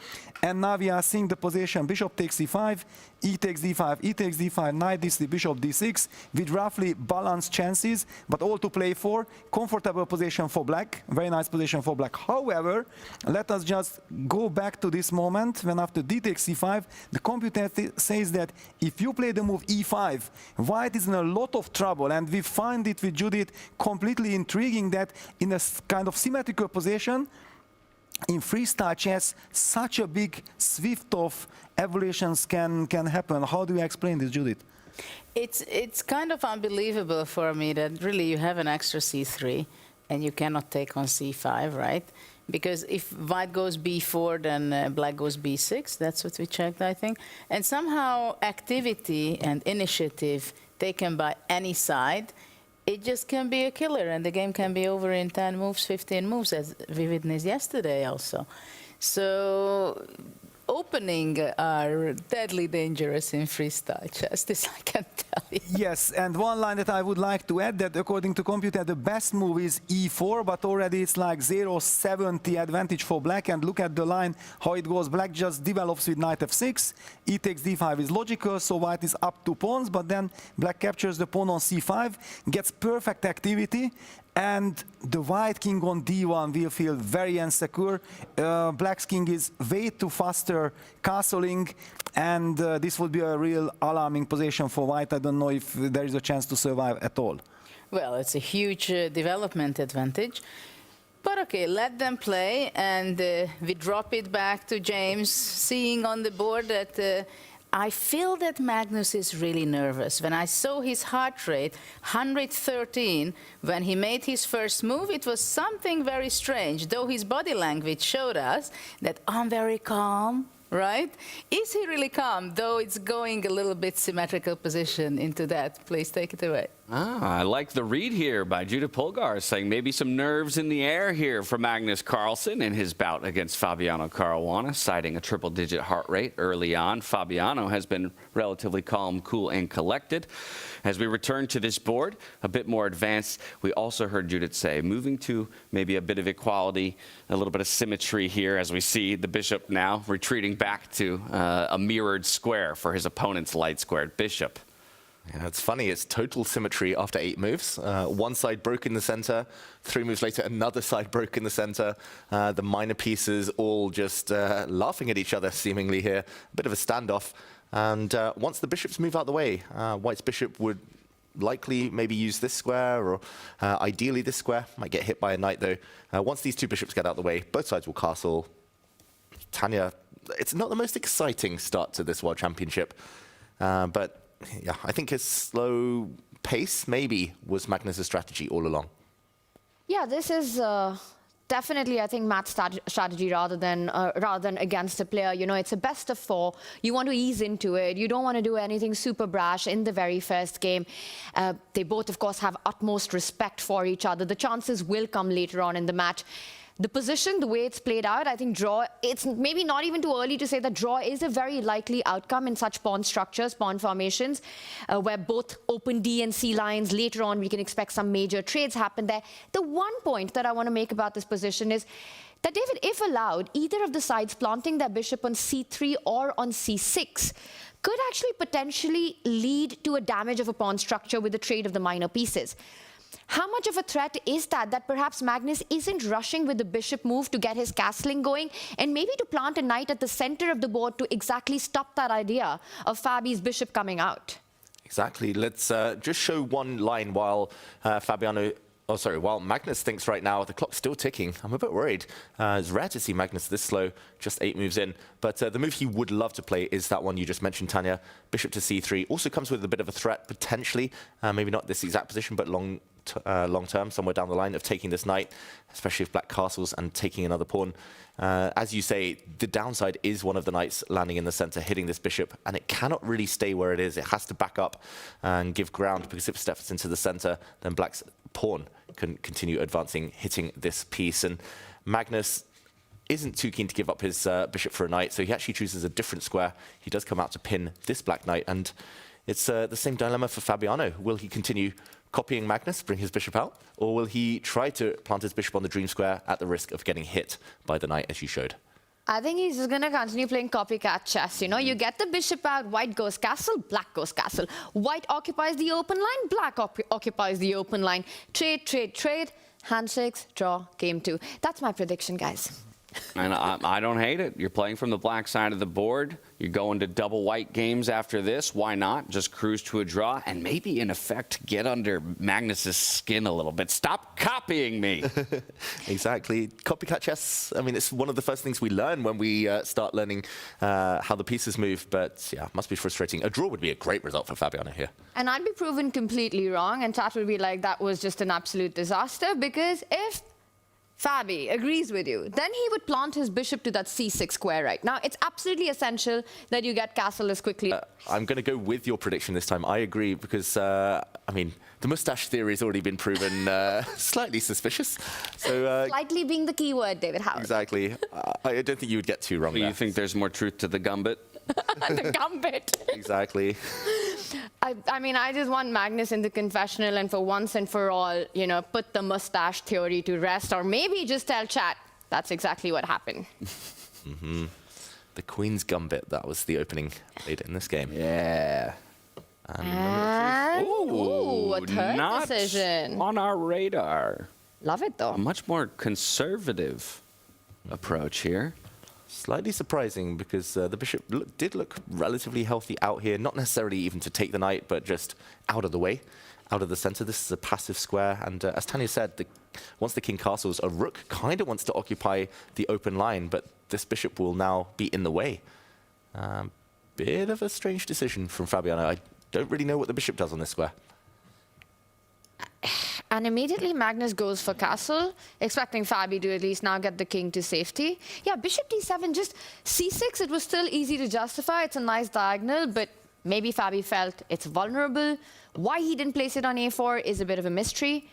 Speaker 12: And now we are seeing the position, bishop takes e5, e takes d5, e takes d5, knight d3, bishop d6, with roughly balanced chances, but all to play for. Comfortable position for black, very nice position for black. However, let us just go back to this moment when after d takes c5, the computer says that if you play the move e5, white is in a lot of trouble, and we find it with Judith completely intriguing that in a kind of symmetrical position, in freestyle chess, such a big swift of evolutions can happen. How do you explain this, Judith?
Speaker 11: It's kind of unbelievable for me that really you have an extra c3 and you cannot take on c5, right? Because if white goes b4, then black goes b6. That's what we checked, I think. And somehow activity and initiative taken by any side, it just can be a killer, and the game can be over in 10 moves, 15 moves, as we witnessed yesterday also. So opening are deadly dangerous in freestyle chess, this I can tell you.
Speaker 12: Yes, and one line that I would like to add, that according to computer, the best move is e4, but already it's like 0.70 advantage for black, and look at the line, how it goes. Black just develops with knight f6, e takes d5 is logical, so white is up 2 pawns, but then black captures the pawn on c5, gets perfect activity, and the white king on d1 will feel very insecure. Black's king is way too faster castling, and this would be a real alarming position for white. I don't know if there is a chance to survive at all.
Speaker 11: Well, it's a huge development advantage. But okay, let them play, and we drop it back to James, seeing on the board that I feel that Magnus is really nervous. When I saw his heart rate, 113, when he made his first move, it was something very strange, though his body language showed us that I'm very calm, right? Is he really calm, though it's going a little bit symmetrical position into that? Please take it away.
Speaker 7: I like the read here by Judith Polgar, saying maybe some nerves in the air here for Magnus Carlsen in his bout against Fabiano Caruana, citing a triple-digit heart rate early on. Fabiano has been relatively calm, cool, and collected. As we return to this board, a bit more advanced, we also heard Judith say, moving to maybe a bit of equality, a little bit of symmetry here, as we see the bishop now retreating back to a mirrored square for his opponent's light-squared bishop.
Speaker 10: Yeah, it's funny, it's total symmetry after 8 moves. One side broke in the center, 3 moves later, another side broke in the center. The minor pieces all just laughing at each other, seemingly here. A bit of a standoff. And once the bishops move out the way, White's bishop would likely maybe use this square, or ideally this square. Might get hit by a knight, though. Once these 2 bishops get out the way, both sides will castle. Tanya, it's not the most exciting start to this World Championship, but yeah, I think his slow pace maybe was Magnus' strategy all along.
Speaker 9: Yeah, this is definitely, I think, Matt's strategy rather than against a player. You know, it's a best of 4. You want to ease into it. You don't want to do anything super brash in the very first game. They both, of course, have utmost respect for each other. The chances will come later on in the match. The position, the way it's played out, I think draw, it's maybe not even too early to say that draw is a very likely outcome in such pawn structures, pawn formations, where both open D and C lines, later on we can expect some major trades happen there. The one point that I want to make about this position is that, David, if allowed, either of the sides planting their bishop on C3 or on C6
Speaker 8: could actually potentially lead to a damage of a pawn structure with the trade of the minor pieces. How much of a threat is that perhaps Magnus isn't rushing with the bishop move to get his castling going, and maybe to plant a knight at the center of the board to exactly stop that idea of Fabi's bishop coming out?
Speaker 10: Exactly. Let's just show one line while while Magnus thinks right now. The clock's still ticking. I'm a bit worried. It's rare to see Magnus this slow, just 8 moves in. But the move he would love to play is that one you just mentioned, Tanya. Bishop to c3 also comes with a bit of a threat, potentially. Maybe not this exact position, but long term, somewhere down the line, of taking this knight, especially if black castles and taking another pawn. As you say, the downside is one of the knights landing in the center, hitting this bishop, and it cannot really stay where it is. It has to back up and give ground, because if it steps into the center, then black's pawn can continue advancing, hitting this piece. And Magnus isn't too keen to give up his bishop for a knight, so he actually chooses a different square. He does come out to pin this black knight, and it's the same dilemma for Fabiano. Will he continue copying Magnus, bring his bishop out, or will he try to plant his bishop on the dream square at the risk of getting hit by the knight, as you showed?
Speaker 8: I think he's just going to continue playing copycat chess. You know, you get the bishop out, white goes castle, black goes castle. White occupies the open line, black occupies the open line. Trade, trade, trade, handshakes, draw, game 2. That's my prediction, guys.
Speaker 7: And I don't hate it. You're playing from the black side of the board. You're going to double white games after this. Why not? Just cruise to a draw and maybe, in effect, get under Magnus's skin a little bit. Stop copying me.
Speaker 10: Exactly. Copycat chess, I mean, it's one of the first things we learn when we start learning how the pieces move. But, yeah, must be frustrating. A draw would be a great result for Fabiano here.
Speaker 8: And I'd be proven completely wrong, and chat will be like, that was just an absolute disaster, because if Fabi agrees with you, then he would plant his bishop to that c6 square right now. It's absolutely essential that you get castle as quickly.
Speaker 10: I'm going to go with your prediction this time. I agree, because, I mean, the mustache theory has already been proven slightly suspicious. So
Speaker 8: Slightly being the key word, David Howard.
Speaker 10: Exactly. I don't think you would get too wrong there.
Speaker 7: You think there's more truth to the gambit?
Speaker 8: The gambit.
Speaker 10: Exactly.
Speaker 8: I mean, I just want Magnus in the confessional and for once and for all, you know, put the mustache theory to rest, or maybe just tell chat that's exactly what happened.
Speaker 10: The Queen's Gambit, that was the opening played in this game.
Speaker 7: Yeah.
Speaker 8: And ooh, a third decision.
Speaker 7: On our radar.
Speaker 8: Love it, though.
Speaker 7: A much more conservative approach here.
Speaker 10: Slightly surprising, because the bishop did look relatively healthy out here, not necessarily even to take the knight, but just out of the way, out of the center. This is a passive square, and as Tanya said, once the king castles, a rook kind of wants to occupy the open line, but this bishop will now be in the way. Bit of a strange decision from Fabiano. I don't really know what the bishop does on this square.
Speaker 8: And immediately Magnus goes for castle, expecting Fabi to at least now get the king to safety. Yeah, bishop d7, just c6, it was still easy to justify. It's a nice diagonal, but maybe Fabi felt it's vulnerable. Why he didn't place it on a4 is a bit of a mystery.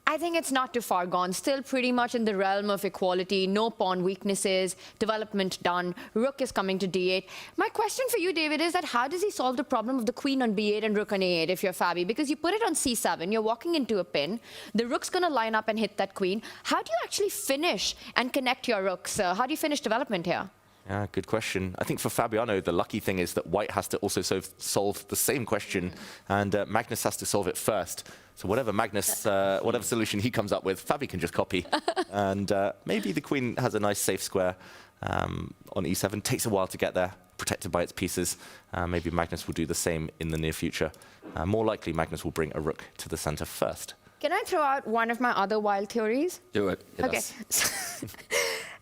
Speaker 8: I think it's not too far gone. Still pretty much in the realm of equality. No pawn weaknesses. Development done. Rook is coming to d8. My question for you, David, is that how does he solve the problem of the queen on b8 and rook on a8 if you're Fabi? Because you put it on c7, you're walking into a pin. The rook's going to line up and hit that queen. How do you actually finish and connect your rooks? How do you finish development here?
Speaker 10: Yeah, good question. I think for Fabiano, the lucky thing is that white has to also solve the same question, and Magnus has to solve it first. So whatever whatever solution he comes up with, Fabi can just copy. And maybe the queen has a nice safe square on e7. Takes a while to get there, protected by its pieces. Maybe Magnus will do the same in the near future. More likely, Magnus will bring a rook to the center first.
Speaker 8: Can I throw out one of my other wild theories?
Speaker 7: Do it.
Speaker 8: Okay.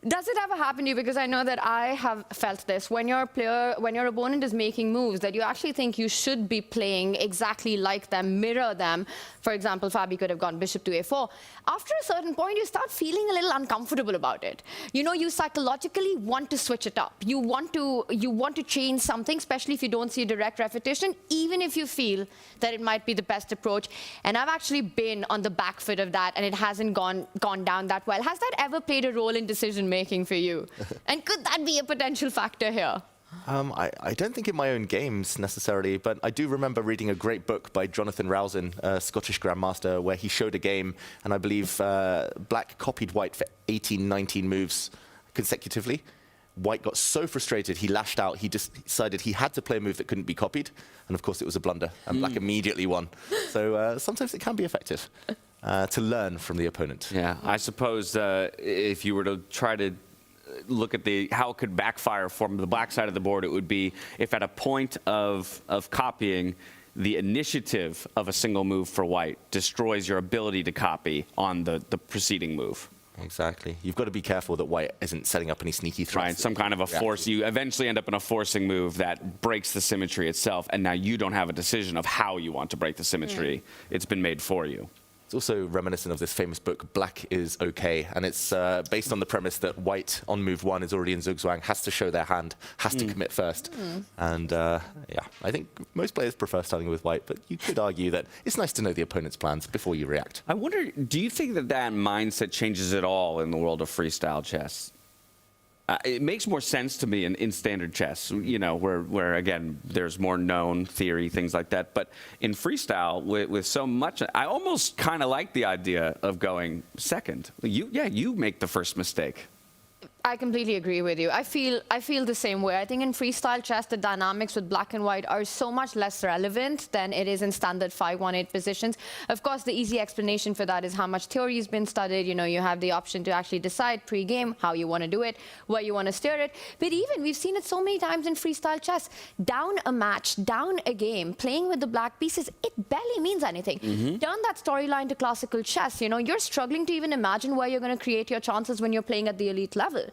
Speaker 8: Does it ever happen to you? Because I know that I have felt this. When your opponent is making moves that you actually think you should be playing exactly like them, mirror them. For example, Fabi could have gone bishop to a4. After a certain point, you start feeling a little uncomfortable about it. You know, you psychologically want to switch it up. You want to change something, especially if you don't see a direct repetition, even if you feel that it might be the best approach. And I've actually been on the back foot of that, and it hasn't gone down that well. Has that ever played a role in decision-making for you? And could that be a potential factor here?
Speaker 10: I don't think in my own games necessarily, but I do remember reading a great book by Jonathan Rowson, a Scottish grandmaster, where he showed a game, and I believe black copied white for 18, 19 moves consecutively, White got so frustrated, he lashed out. He just decided he had to play a move that couldn't be copied. And of course, it was a blunder. And Black immediately won. So sometimes it can be effective to learn from the opponent.
Speaker 7: Yeah, I suppose if you were to try to look at how it could backfire from the black side of the board, it would be if at a point of copying, the initiative of a single move for White destroys your ability to copy on the preceding move.
Speaker 10: Exactly. You've got to be careful that White isn't setting up any sneaky threats.
Speaker 7: Right, some kind of a force. You eventually end up in a forcing move that breaks the symmetry itself, and now you don't have a decision of how you want to break the symmetry. It's been made for you.
Speaker 10: It's also reminiscent of this famous book, Black is Okay, and it's based on the premise that White, on move 1, is already in Zugzwang, has to show their hand, has to commit first. And yeah, I think most players prefer starting with White, but you could argue that it's nice to know the opponent's plans before you react.
Speaker 7: I wonder, do you think that mindset changes at all in the world of freestyle chess? It makes more sense to me in standard chess, you know, where again, there's more known theory, things like that. But in freestyle, with so much, I almost kind of like the idea of going second. You make the first mistake.
Speaker 8: I completely agree with you. I feel the same way. I think in freestyle chess, the dynamics with black and white are so much less relevant than it is in standard 5-1-8 positions. Of course, the easy explanation for that is how much theory has been studied. You know, you have the option to actually decide pre-game how you want to do it, where you want to steer it. But even, we've seen it so many times in freestyle chess. Down a match, down a game, playing with the black pieces, it barely means anything. Turn that storyline to classical chess. You know, you're struggling to even imagine where you're going to create your chances when you're playing at the elite level.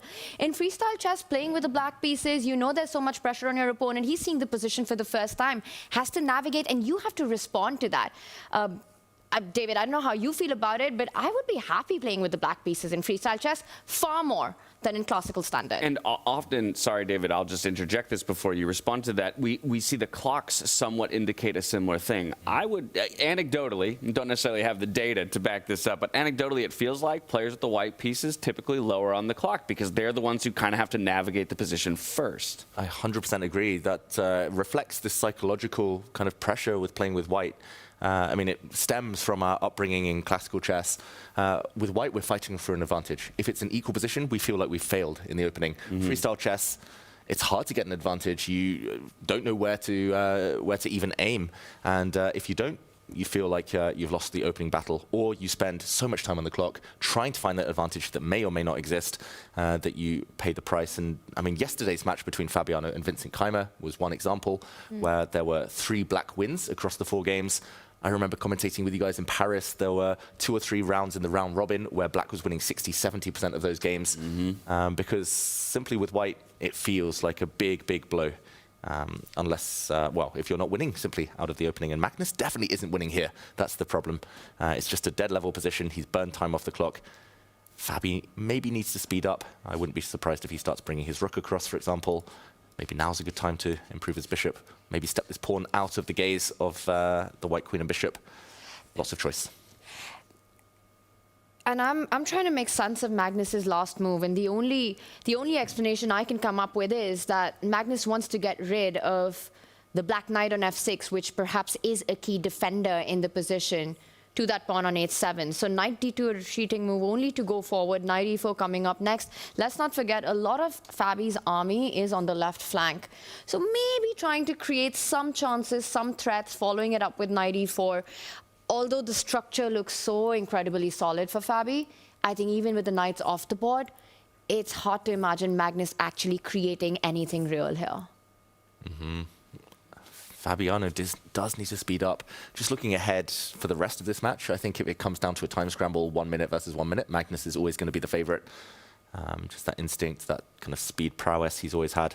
Speaker 8: In freestyle chess, playing with the black pieces, you know there's so much pressure on your opponent. He's seeing the position for the first time, has to navigate, and you have to respond to that. David, I don't know how you feel about it, but I would be happy playing with the black pieces in freestyle chess far more than in classical standard.
Speaker 7: And often, sorry, David, I'll just interject this before you respond to that. We see the clocks somewhat indicate a similar thing. I would, anecdotally, don't necessarily have the data to back this up, but anecdotally it feels like players with the white pieces typically lower on the clock because they're the ones who kind of have to navigate the position first.
Speaker 10: I 100% agree. That reflects this psychological kind of pressure with playing with white. I mean, it stems from our upbringing in classical chess. With white, we're fighting for an advantage. If it's an equal position, we feel like we've failed in the opening. Freestyle chess, it's hard to get an advantage. You don't know where to even aim. And if you don't, you feel like you've lost the opening battle, or you spend so much time on the clock trying to find that advantage that may or may not exist, that you pay the price. And I mean, yesterday's match between Fabiano and Vincent Keymer was one example where there were 3 black wins across the 4 games. I remember commentating with you guys in Paris. There were 2 or 3 rounds in the round robin where black was winning 60-70% of those games, because simply with white, it feels like a big, big blow. Unless, well, if you're not winning simply out of the opening. And Magnus definitely isn't winning here. That's the problem. It's just a dead level position. He's burned time off the clock. Fabi maybe needs to speed up. I wouldn't be surprised if he starts bringing his rook across, for example. Maybe now's a good time to improve his bishop. Maybe step this pawn out of the gaze of the white queen and bishop. Lots of choice.
Speaker 8: And I'm trying to make sense of Magnus's last move, and the only explanation I can come up with is that Magnus wants to get rid of the black knight on f6, which perhaps is a key defender in the position to that pawn on h7. So knight d2, a retreating move only to go forward, knight e4 coming up next. Let's not forget, a lot of Fabi's army is on the left flank. So maybe trying to create some chances, some threats, following it up with knight e4. Although the structure looks so incredibly solid for Fabi, I think even with the knights off the board, it's hard to imagine Magnus actually creating anything real here.
Speaker 10: Fabiano does need to speed up. Just looking ahead for the rest of this match, I think if it comes down to a time scramble, 1 minute versus 1 minute, Magnus is always going to be the favorite. Just that instinct, that kind of speed prowess he's always had.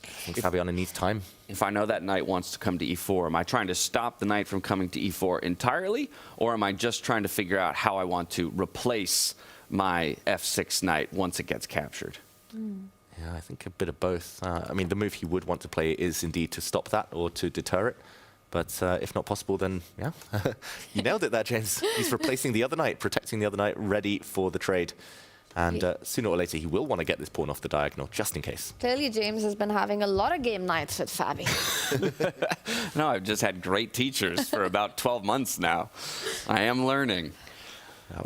Speaker 10: I think Fabiano needs time.
Speaker 7: If I know that knight wants to come to e4, am I trying to stop the knight from coming to e4 entirely, or am I just trying to figure out how I want to replace my f6 knight once it gets captured?
Speaker 10: Yeah, I think a bit of both. I mean, the move he would want to play is indeed to stop that or to deter it. But if not possible, then, yeah, you nailed it there, James. He's replacing the other knight, protecting the other knight, ready for the trade. And sooner or later, he will want to get this pawn off the diagonal, just in case.
Speaker 8: Clearly, James has been having a lot of game nights with Fabi.
Speaker 7: No, I've just had great teachers for about 12 months now. I am learning.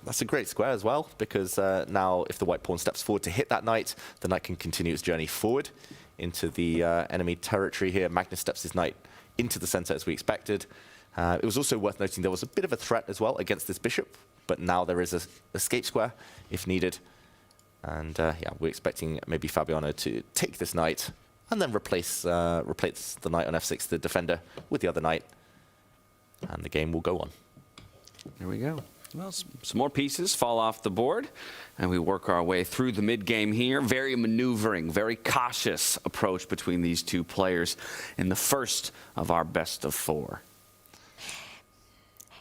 Speaker 10: That's a great square as well, because now if the white pawn steps forward to hit that knight, the knight can continue its journey forward into the enemy territory here. Magnus steps his knight into the center as we expected. It was also worth noting there was a bit of a threat as well against this bishop, but now there is an escape square if needed. And yeah, we're expecting maybe Fabiano to take this knight and then replace the knight on f6, the defender, with the other knight. And the game will go on.
Speaker 7: There we go. Well, some more pieces fall off the board, and we work our way through the mid-game here. Very maneuvering, very cautious approach between these two players in the first of our best of four.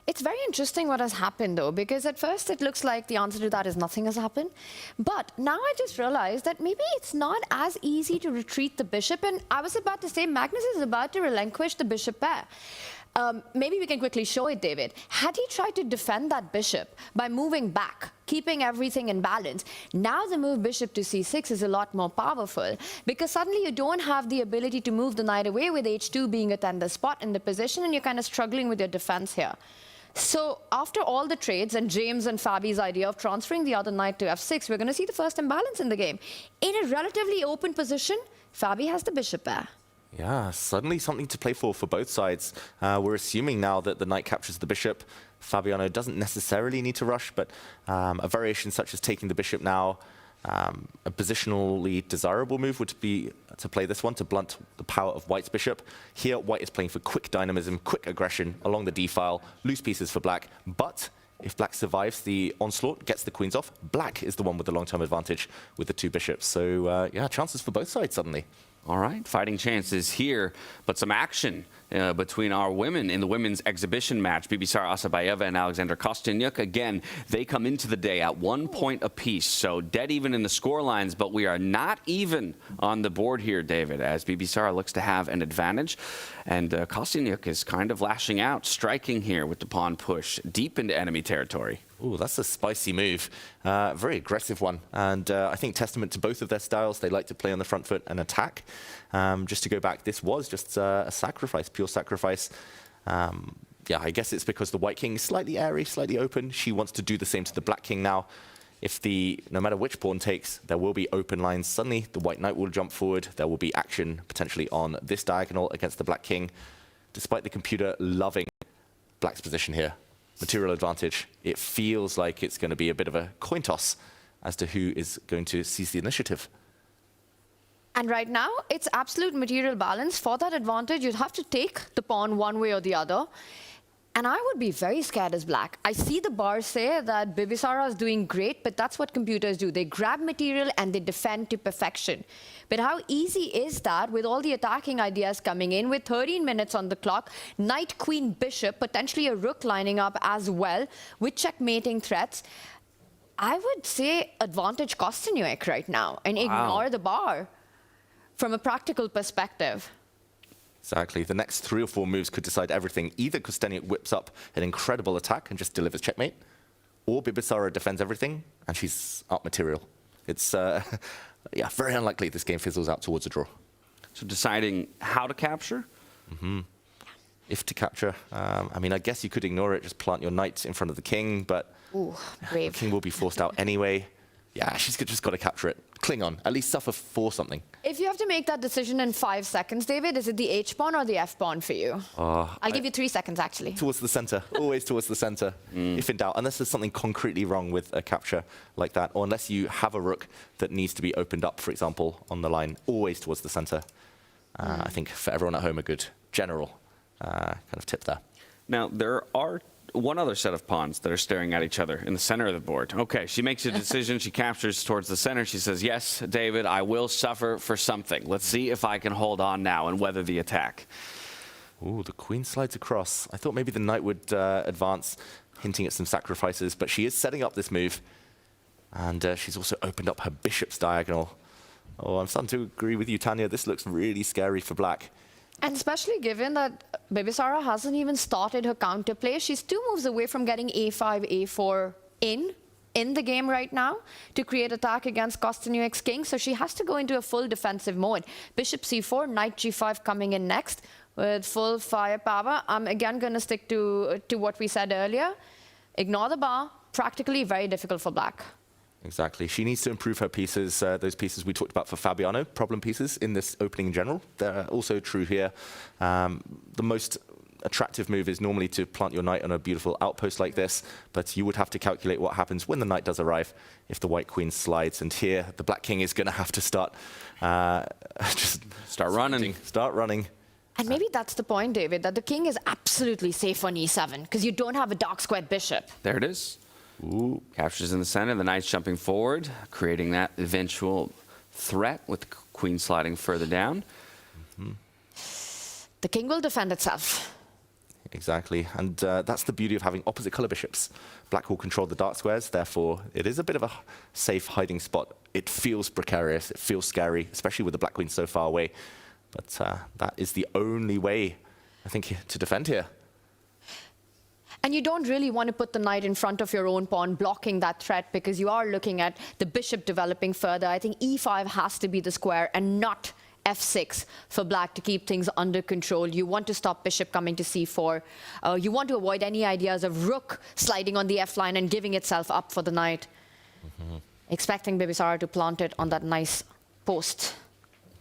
Speaker 8: It's very interesting what has happened, though, because at first it looks like the answer to that is nothing has happened. But now I just realized that maybe it's not as easy to retreat the bishop. And I was about to say Magnus is about to relinquish the bishop pair. Maybe we can quickly show it, David. Had he tried to defend that bishop by moving back, keeping everything in balance, now the move bishop to c6 is a lot more powerful, because suddenly you don't have the ability to move the knight away, with h2 being a tender spot in the position, and you're kind of struggling with your defense here. So after all the trades and James and Fabi's idea of transferring the other knight to f6, we're going to see the first imbalance in the game. In a relatively open position, Fabi has the bishop pair.
Speaker 10: Yeah, suddenly something to play for both sides. We're assuming now that the knight captures the bishop. Fabiano doesn't necessarily need to rush, but a variation such as taking the bishop now, a positionally desirable move would be to play this one to blunt the power of white's bishop. Here, white is playing for quick dynamism, quick aggression along the d-file, loose pieces for black. But if black survives the onslaught, gets the queens off, black is the one with the long-term advantage with the two bishops. So yeah, chances for both sides suddenly.
Speaker 7: All right, fighting chances here, but some action between our women in the women's exhibition match. Bibisara Asabayeva and Alexander Kostyanyuk. Again, they come into the day at 1 point apiece, so dead even in the score lines, but we are not even on the board here, David, as Bibisara looks to have an advantage. And Kostyanyuk is kind of lashing out, striking here with the pawn push deep into enemy territory.
Speaker 10: Ooh, that's a spicy move. Very aggressive one. And I think testament to both of their styles. They like to play on the front foot and attack. Just to go back, this was just a sacrifice, pure sacrifice. Yeah, I guess it's because the white king is slightly airy, slightly open. She wants to do the same to the black king now. If no matter which pawn takes, there will be open lines. Suddenly, the white knight will jump forward. There will be action potentially on this diagonal against the black king. Despite the computer loving black's position here. Material advantage, it feels like it's going to be a bit of a coin toss as to who is going to seize the initiative.
Speaker 8: And right now, it's absolute material balance. For that advantage, you'd have to take the pawn one way or the other. And I would be very scared as black. I see the bar say that Bibisara is doing great, but that's what computers do. They grab material and they defend to perfection. But how easy is that with all the attacking ideas coming in, with 13 minutes on the clock, knight, queen, bishop, potentially a rook lining up as well, with checkmating threats? I would say advantage Kostyanyuk right now and ignore the bar from a practical perspective.
Speaker 10: Exactly. The next 3 or 4 moves could decide everything. Either Kostyanyuk whips up an incredible attack and just delivers checkmate, or Bibisara defends everything and she's up material. It's yeah, very unlikely this game fizzles out towards a draw.
Speaker 7: So deciding how to capture?
Speaker 10: Mm-hmm. If to capture, I mean, I guess you could ignore it, just plant your knight in front of the king, but
Speaker 8: brave.
Speaker 10: The king will be forced out anyway. Yeah, she's just got to capture it. Cling on, at least suffer for something.
Speaker 8: If you have to make that decision in 5 seconds, David, is it the H-pawn or the F-pawn for you? I'll give you 3 seconds, actually.
Speaker 10: Towards the center, always towards the center, if in doubt, unless there's something concretely wrong with a capture like that, or unless you have a rook that needs to be opened up, for example, on the line, always towards the center. I think for everyone at home, a good general kind of tip there.
Speaker 7: Now, there are one other set of pawns that are staring at each other in the center of the board. Okay, she makes a decision. She captures towards the center. She says, yes, David, I will suffer for something. Let's see if I can hold on now and weather the attack.
Speaker 10: Ooh, the queen slides across. I thought maybe the knight would advance, hinting at some sacrifices, but she is setting up this move. And she's also opened up her bishop's diagonal. Oh, I'm starting to agree with you, Tanya. This looks really scary for black.
Speaker 8: And especially given that Bibisara hasn't even started her counterplay. She's 2 moves away from getting a5, a4 in the game right now to create attack against Kostyanyuk's king. So she has to go into a full defensive mode. Bishop c4, knight g5 coming in next with full firepower. I'm again going to stick to what we said earlier. Ignore the bar. practically very difficult for black.
Speaker 10: Exactly. She needs to improve her pieces, those pieces we talked about for Fabiano, problem pieces in this opening in general. They're also true here. The most attractive move is normally to plant your knight on a beautiful outpost like this, but you would have to calculate what happens when the knight does arrive if the white queen slides. And here, the black king is going to have to start
Speaker 7: start running.
Speaker 10: Start running.
Speaker 8: And maybe that's the point, David, that the king is absolutely safe on e7 because you don't have a dark squared bishop.
Speaker 7: There it is. Ooh, captures in the center, the knight's jumping forward, creating that eventual threat with the queen sliding further down.
Speaker 8: The king will defend itself.
Speaker 10: Exactly, and that's the beauty of having opposite color bishops. Black will control the dark squares, therefore it is a bit of a safe hiding spot. It feels precarious, it feels scary, especially with the black queen so far away. But that is the only way, I think, to defend here.
Speaker 8: And you don't really want to put the knight in front of your own pawn, blocking that threat, because you are looking at the bishop developing further. I think e5 has to be the square and not f6 for black to keep things under control. You want to stop bishop coming to c4. You want to avoid any ideas of rook sliding on the f line and giving itself up for the knight. Expecting Bibisara to plant it on that nice post.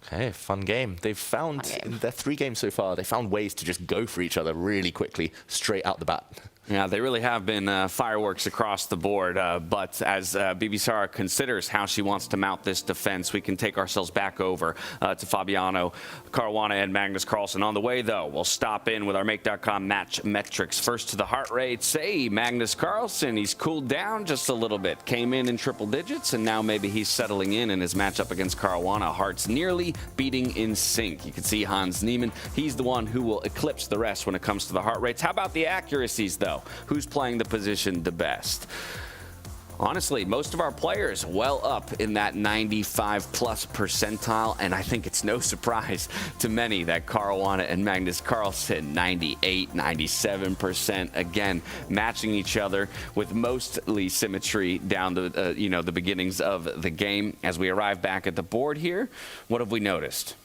Speaker 10: Okay, fun game. They've found, in their 3 games so far, they found ways to just go for each other really quickly, straight out the bat.
Speaker 7: Yeah, they really have been fireworks across the board. But as Bibisara considers how she wants to mount this defense, we can take ourselves back over to Fabiano Caruana and Magnus Carlsen. On the way, though, we'll stop in with our Make.com match metrics. First to the heart rates. Hey, Magnus Carlsen, he's cooled down just a little bit. Came in triple digits, and now maybe he's settling in his matchup against Caruana. Hearts nearly beating in sync. You can see Hans Niemann. He's the one who will eclipse the rest when it comes to the heart rates. How about the accuracies, though? Who's playing the position the best? Honestly, most of our players well up in that 95+ percentile, and I think it's no surprise to many that Caruana and Magnus Carlsen 98, 97%, again matching each other with mostly symmetry down the the beginnings of the game. As we arrive back at the board here, what have we noticed?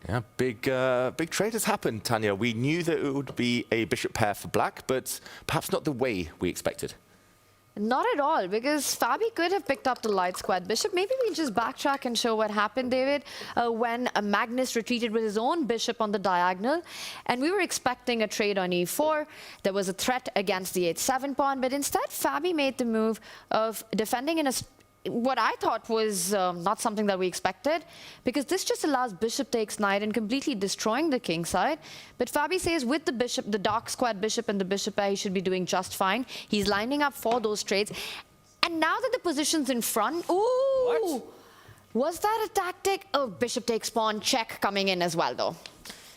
Speaker 10: Yeah, big trade has happened, Tanya. We knew that it would be a bishop pair for black, but perhaps not the way we expected.
Speaker 8: Not at all, because Fabi could have picked up the light squared bishop. Maybe we just backtrack and show what happened, David, when Magnus retreated with his own bishop on the diagonal. And we were expecting a trade on e4. There was a threat against the h7 pawn, but instead Fabi made the move of defending in what I thought was not something that we expected, because this just allows bishop takes knight and completely destroying the king side. But Fabi says with the bishop, the dark squared bishop and the bishop pair, he should be doing just fine. He's lining up for those trades. And now that the position's in front, ooh! What? Was that a tactic? Oh, bishop takes pawn, check coming in as well, though.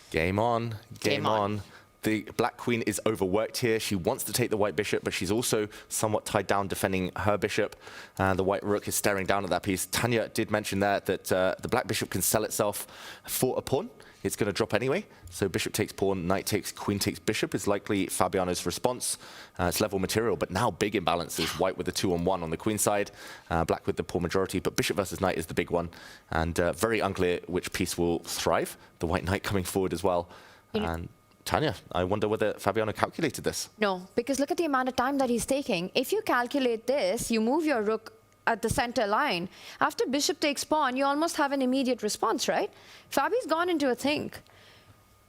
Speaker 10: Game on, game on. The black queen is overworked here. She wants to take the white bishop, but she's also somewhat tied down defending her bishop. The white rook is staring down at that piece. Tanya did mention there that the black bishop can sell itself for a pawn. It's going to drop anyway. So bishop takes pawn, knight takes, queen takes bishop is likely Fabiano's response. It's level material, but now big imbalances. White with the 2-on-1 on the queen side, black with the pawn majority, but bishop versus knight is the big one. And very unclear which piece will thrive. The white knight coming forward as well. And Tanya, I wonder whether Fabiano calculated this.
Speaker 8: No, because look at the amount of time that he's taking. If you calculate this, you move your rook at the center line. After bishop takes pawn, you almost have an immediate response, right? Fabi's gone into a think.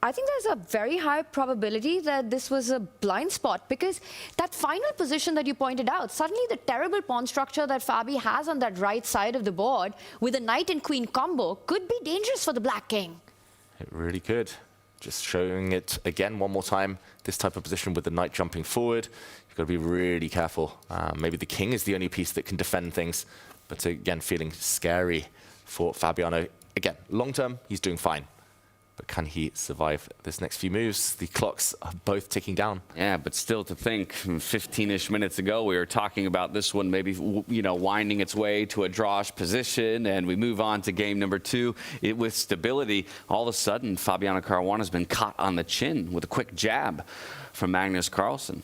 Speaker 8: I think there's a very high probability that this was a blind spot, because that final position that you pointed out, suddenly the terrible pawn structure that Fabi has on that right side of the board with a knight and queen combo could be dangerous for the black king.
Speaker 10: It really could. Just showing it again one more time, this type of position with the knight jumping forward. You've got to be really careful. Maybe the king is the only piece that can defend things, but again, feeling scary for Fabiano. Again, long term, he's doing fine. But can he survive this next few moves? The clocks are both ticking down.
Speaker 7: Yeah, but still to think, 15-ish minutes ago, we were talking about this one maybe, winding its way to a drawish position, and we move on to game number 2. With stability, all of a sudden, Fabiano Caruana has been caught on the chin with a quick jab from Magnus Carlsen.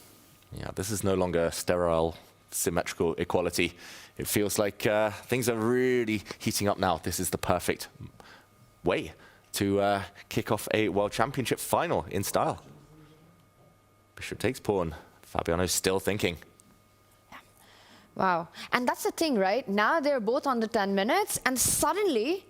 Speaker 10: Yeah, this is no longer sterile, symmetrical equality. It feels like things are really heating up now. This is the perfect way to kick off a World Championship final in style. Bishop takes pawn. Fabiano's still thinking.
Speaker 8: Wow. And that's the thing, right? Now they're both on the 10 minutes, and suddenly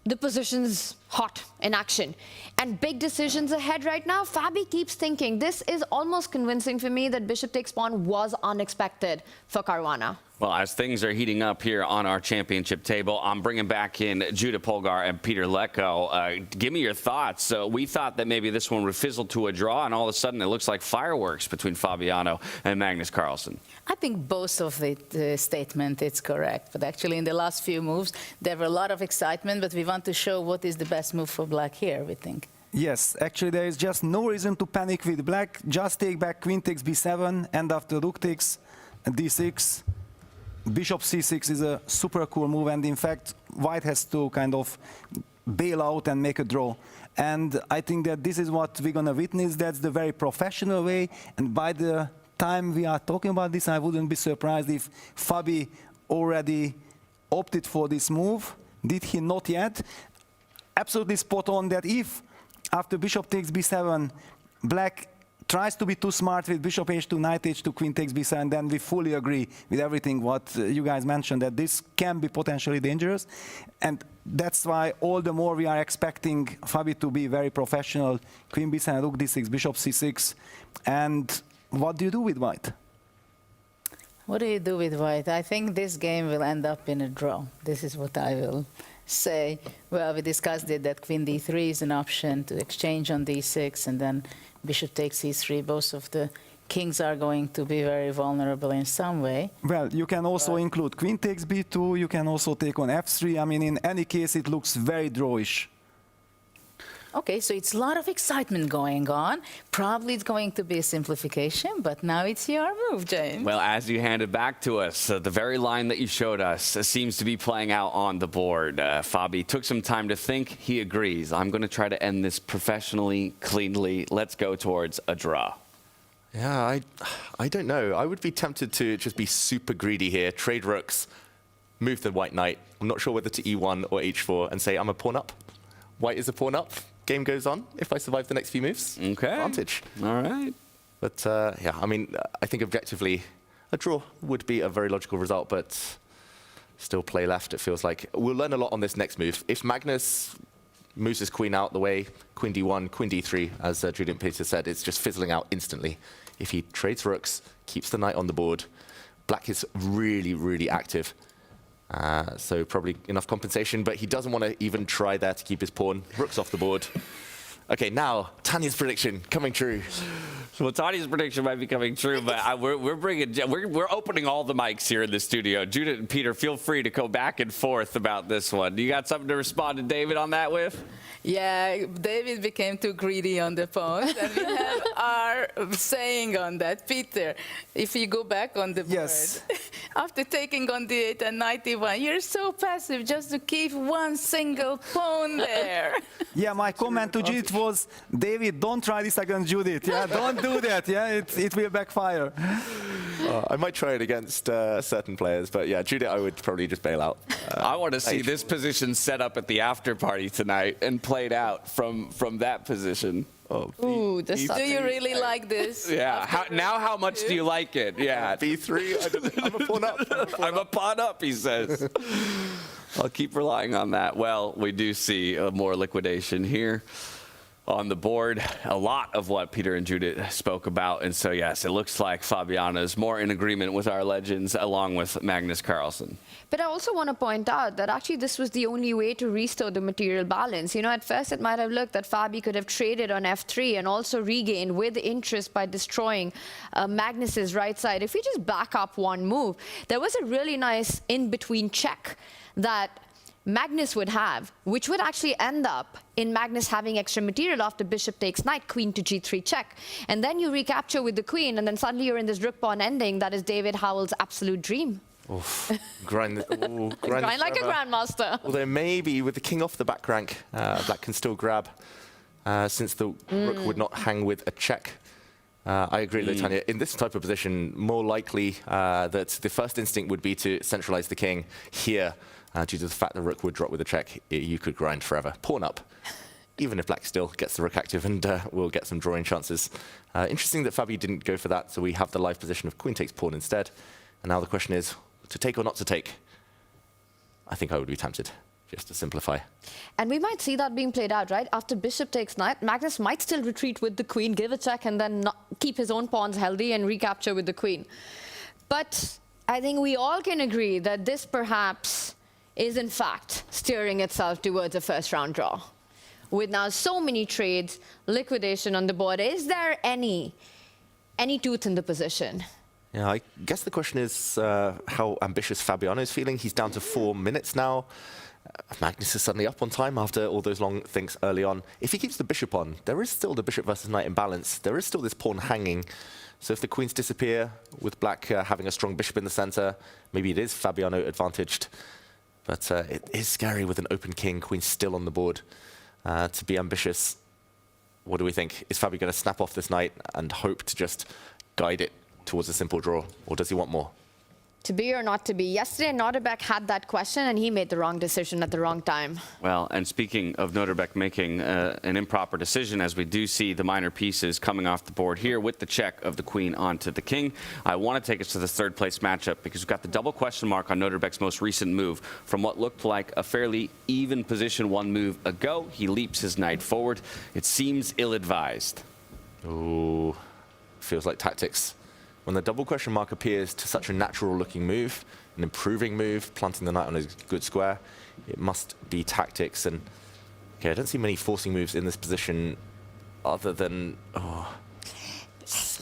Speaker 8: the position's hot in action. And big decisions ahead right now. Fabi keeps thinking, this is almost convincing for me that bishop takes pawn was unexpected for Caruana.
Speaker 7: Well, as things are heating up here on our championship table, I'm bringing back in Judith Polgar and Peter Letko. Give me your thoughts. We thought that maybe this one would fizzle to a draw, and all of a sudden it looks like fireworks between Fabiano and Magnus Carlsen.
Speaker 11: I think both of the statement is correct. But actually, in the last few moves, there were a lot of excitement, but we want to show what is the best move for black here, we think.
Speaker 12: Yes, actually there is just no reason to panic with black. Just take back queen takes b7, and after rook takes d6. Bishop c6 is a super cool move, and in fact, white has to kind of bail out and make a draw. And I think that this is what we're going to witness. That's the very professional way. And by the time we are talking about this, I wouldn't be surprised if Fabi already opted for this move. Did he not yet? Absolutely spot on that if, after bishop takes b7, black tries to be too smart with bishop h2, knight h2, queen takes b7, then we fully agree with everything what you guys mentioned, that this can be potentially dangerous. And that's why all the more we are expecting Fabi to be very professional. Queen b7, rook d6, bishop c6. And what do you do with white?
Speaker 11: What do you do with white? I think this game will end up in a draw. This is what I will say. Well, we discussed it, that queen d3 is an option to exchange on d6, and then bishop takes c3. Both of the kings are going to be very vulnerable in some way.
Speaker 12: Well, you can also include queen takes b2. You can also take on f3. I mean, in any case, it looks very drawish.
Speaker 11: Okay, so it's a lot of excitement going on. Probably it's going to be a simplification, but now it's your move, James.
Speaker 7: Well, as you handed back to us, the very line that you showed us seems to be playing out on the board. Fabi took some time to think. He agrees. I'm going to try to end this professionally, cleanly. Let's go towards a draw.
Speaker 10: Yeah, I don't know. I would be tempted to just be super greedy here, trade rooks, move the white knight. I'm not sure whether to e1 or h4 and say I'm a pawn up. White is a pawn up. Game goes on. If I survive the next few moves,
Speaker 7: okay,
Speaker 10: advantage.
Speaker 7: All right.
Speaker 10: But yeah, I mean, I think objectively, a draw would be a very logical result, but still play left, it feels like. We'll learn a lot on this next move. If Magnus moves his queen out the way, queen d1, queen d3, as Judith and Peter said, it's just fizzling out instantly. If he trades rooks, keeps the knight on the board, black is really, really active. So probably enough compensation, but he doesn't want to even try there to keep his pawn. Rook's off the board. Okay, now Tanya's prediction coming true.
Speaker 7: Well, Tanya's prediction might be coming true, but we're opening all the mics here in the studio. Judith and Peter, feel free to go back and forth about this one. You got something to respond to David on that with?
Speaker 11: Yeah, David became too greedy on the pawns, and we have our saying on that. Peter, if you go back on the board, after taking on d8 and knight e1, you're so passive just to keep one single pawn there.
Speaker 12: Yeah, my comment to Judith was, David, don't try this against Judith. Yeah, don't do that. Yeah, it will backfire.
Speaker 10: I might try it against certain players, but yeah, Judith, I would probably just bail out.
Speaker 7: I want to see this position set up at the after party tonight and played out from that position.
Speaker 10: Oh,
Speaker 11: ooh, do you really like this?
Speaker 7: Yeah. How much do you like it? Yeah.
Speaker 10: B3. I'm a pawn up.
Speaker 7: I'm a pawn up, he says. I'll keep relying on that. Well, we do see more liquidation here on the board. A lot of what Peter and Judith spoke about. And so, yes, it looks like Fabiano is more in agreement with our legends along with Magnus Carlsen.
Speaker 8: But I also want to point out that actually this was the only way to restore the material balance. You know, at first it might have looked that Fabi could have traded on f3 and also regained with interest by destroying Magnus's right side. If we just back up one move, there was a really nice in-between check that Magnus would have, which would actually end up in Magnus having extra material after bishop takes knight, queen to g3 check. And then you recapture with the queen, and then suddenly you're in this rook pawn ending that is David Howell's absolute dream.
Speaker 10: Oof. Grind like
Speaker 8: a grandmaster.
Speaker 10: Although maybe with the king off the back rank, black can still grab, since the rook would not hang with a check. I agree with Tanya. In this type of position, more likely that the first instinct would be to centralize the king here. Due to the fact the rook would drop with a check, you could grind forever. Pawn up, even if black still gets the rook active, and we'll get some drawing chances. Interesting that Fabi didn't go for that, so we have the live position of queen takes pawn instead. And now the question is, to take or not to take? I think I would be tempted, just to simplify.
Speaker 8: And we might see that being played out, right? After bishop takes knight, Magnus might still retreat with the queen, give a check, and then keep his own pawns healthy and recapture with the queen. But I think we all can agree that this perhaps is in fact steering itself towards a first round draw. With now so many trades, liquidation on the board, is there any tooth in the position?
Speaker 10: Yeah, I guess the question is how ambitious Fabiano is feeling. He's down to 4 minutes now. Magnus is suddenly up on time after all those long thinks early on. If he keeps the bishop on, there is still the bishop versus knight imbalance. There is still this pawn hanging. So if the queens disappear, with black having a strong bishop in the center, maybe it is Fabiano advantaged. But it is scary with an open king, queen still on the board. To be ambitious, what do we think? Is Fabi going to snap off this knight and hope to just guide it towards a simple draw, or does he want more?
Speaker 8: To be or not to be? Yesterday, Nodirbek had that question, and he made the wrong decision at the wrong time.
Speaker 7: Well, and speaking of Nodirbek making an improper decision, as we do see the minor pieces coming off the board here with the check of the queen onto the king, I want to take us to the third place matchup because we've got the double question mark on Nodirbek's most recent move. From what looked like a fairly even position one move ago, he leaps his knight forward. It seems ill-advised.
Speaker 10: Ooh, feels like tactics. When the double question mark appears to such a natural-looking move, an improving move, planting the knight on a good square, it must be tactics. And okay, I don't see many forcing moves in this position other than,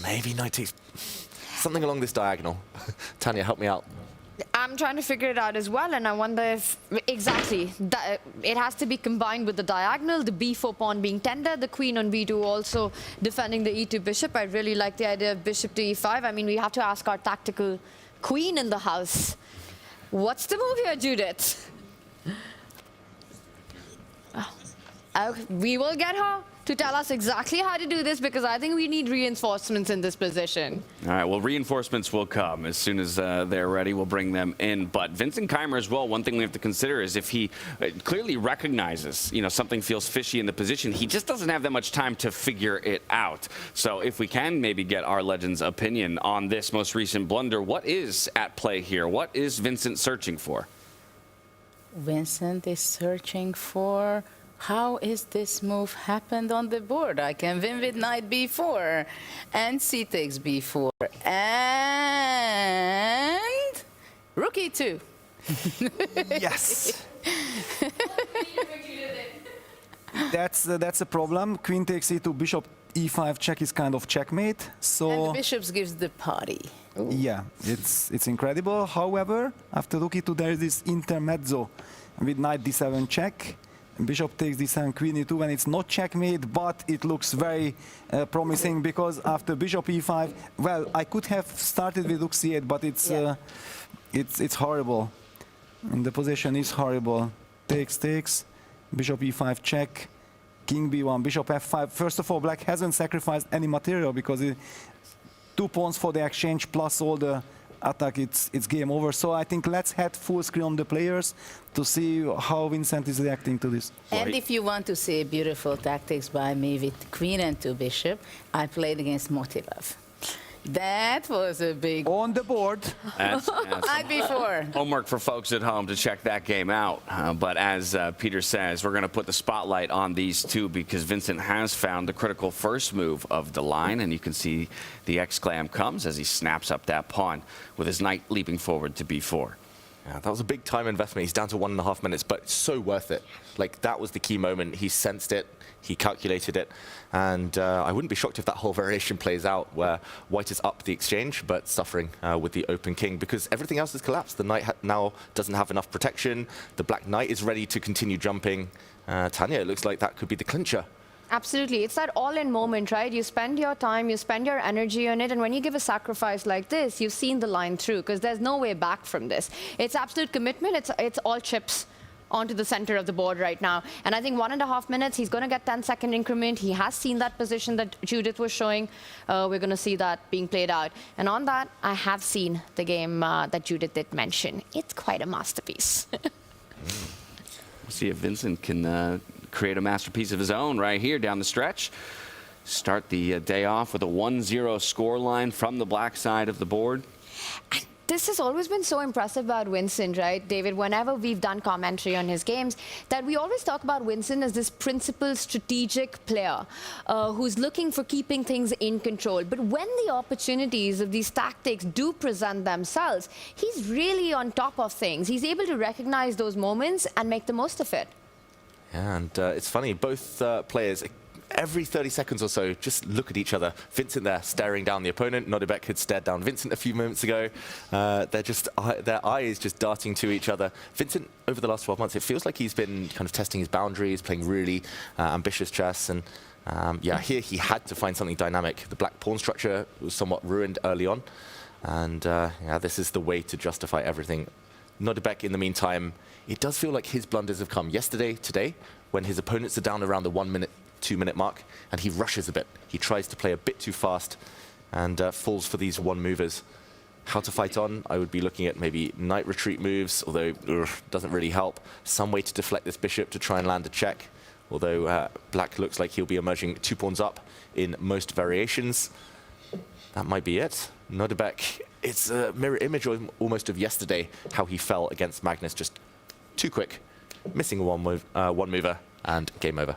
Speaker 10: maybe knight takes something along this diagonal. Tanya, help me out.
Speaker 8: I'm trying to figure it out as well, and I wonder if, exactly, it has to be combined with the diagonal, the b4 pawn being tender, the queen on b2 also defending the e2 bishop. I really like the idea of bishop to e5. I mean, we have to ask our tactical queen in the house. What's the move here, Judith? We will get her to tell us exactly how to do this, because I think we need reinforcements in this position.
Speaker 7: All right, well, reinforcements will come. As soon as they're ready, we'll bring them in. But Vincent Keymer as well, one thing we have to consider is if he clearly recognizes, something feels fishy in the position, he just doesn't have that much time to figure it out. So if we can maybe get our legend's opinion on this most recent blunder, what is at play here? What is Vincent searching for?
Speaker 11: Vincent is searching for... how is this move happened on the board? I can win with knight b4 and c takes b4 and rook e2.
Speaker 12: Yes. That's a problem. Queen takes e2, bishop e5 check is kind of checkmate. So
Speaker 11: and the bishops gives the party.
Speaker 12: Ooh. Yeah, it's incredible. However, after rook e2 there is this intermezzo with knight d7 check. Bishop takes d7, queen e2, and it's not checkmate, but it looks very promising because after bishop e5, well, I could have started with rook c8, but it's horrible. And the position is horrible. Takes, bishop e5 check, king b1, bishop f5. First of all, black hasn't sacrificed any material because 2 pawns for the exchange plus all the attack, it's game over. So I think let's head full screen on the players to see how Vincent is reacting to this.
Speaker 11: And if you want to see beautiful tactics by me with queen and 2 bishop, I played against Motilov. That was a big...
Speaker 12: On the board.
Speaker 7: That's
Speaker 11: night before.
Speaker 7: Homework for folks at home to check that game out. But as Peter says, we're going to put the spotlight on these two because Vincent has found the critical first move of the line. And you can see the exclam comes as he snaps up that pawn with his knight leaping forward to b4.
Speaker 10: Yeah, that was a big time investment. He's down to 1.5 minutes, but it's so worth it. Like, that was the key moment. He sensed it. He calculated it. And I wouldn't be shocked if that whole variation plays out where white is up the exchange, but suffering with the open king because everything else has collapsed. The knight now doesn't have enough protection. The black knight is ready to continue jumping. Tanya, it looks like that could be the clincher.
Speaker 8: Absolutely. It's that all-in moment, right? You spend your time, you spend your energy on it, and when you give a sacrifice like this, you've seen the line through, because there's no way back from this. It's absolute commitment. It's all chips onto the center of the board right now. And I think 1.5 minutes, he's going to get 10-second increment. He has seen that position that Judith was showing. We're going to see that being played out. And on that, I have seen the game that Judith did mention. It's quite a masterpiece.
Speaker 7: We'll see if Vincent can create a masterpiece of his own right here down the stretch. Start the day off with a 1-0 scoreline from the black side of the board.
Speaker 8: this has always been so impressive about Vincent, right, David? Whenever we've done commentary on his games, that we always talk about Vincent as this principled, strategic player who's looking for keeping things in control. But when the opportunities of these tactics do present themselves, he's really on top of things. He's able to recognize those moments and make the most of it.
Speaker 10: Yeah, and it's funny, both players, every 30 seconds or so, just look at each other. Vincent there staring down the opponent. Nodirbek had stared down Vincent a few moments ago. Their eyes just darting to each other. Vincent, over the last 12 months, it feels like he's been kind of testing his boundaries, playing really ambitious chess. And yeah, here he had to find something dynamic. The black pawn structure was somewhat ruined early on. And yeah, this is the way to justify everything. Nodirbek, in the meantime, it does feel like his blunders have come yesterday, today, when his opponents are down around the 1 minute, 2 minute mark, and he rushes a bit. He tries to play a bit too fast and falls for these one movers. How to fight on? I would be looking at maybe knight retreat moves, although doesn't really help. Some way to deflect this bishop to try and land a check, although black looks like he'll be emerging 2 pawns up in most variations. That might be it. Nodirbek, it's a mirror image almost of yesterday, how he fell against Magnus, just too quick, missing one mover, and game over.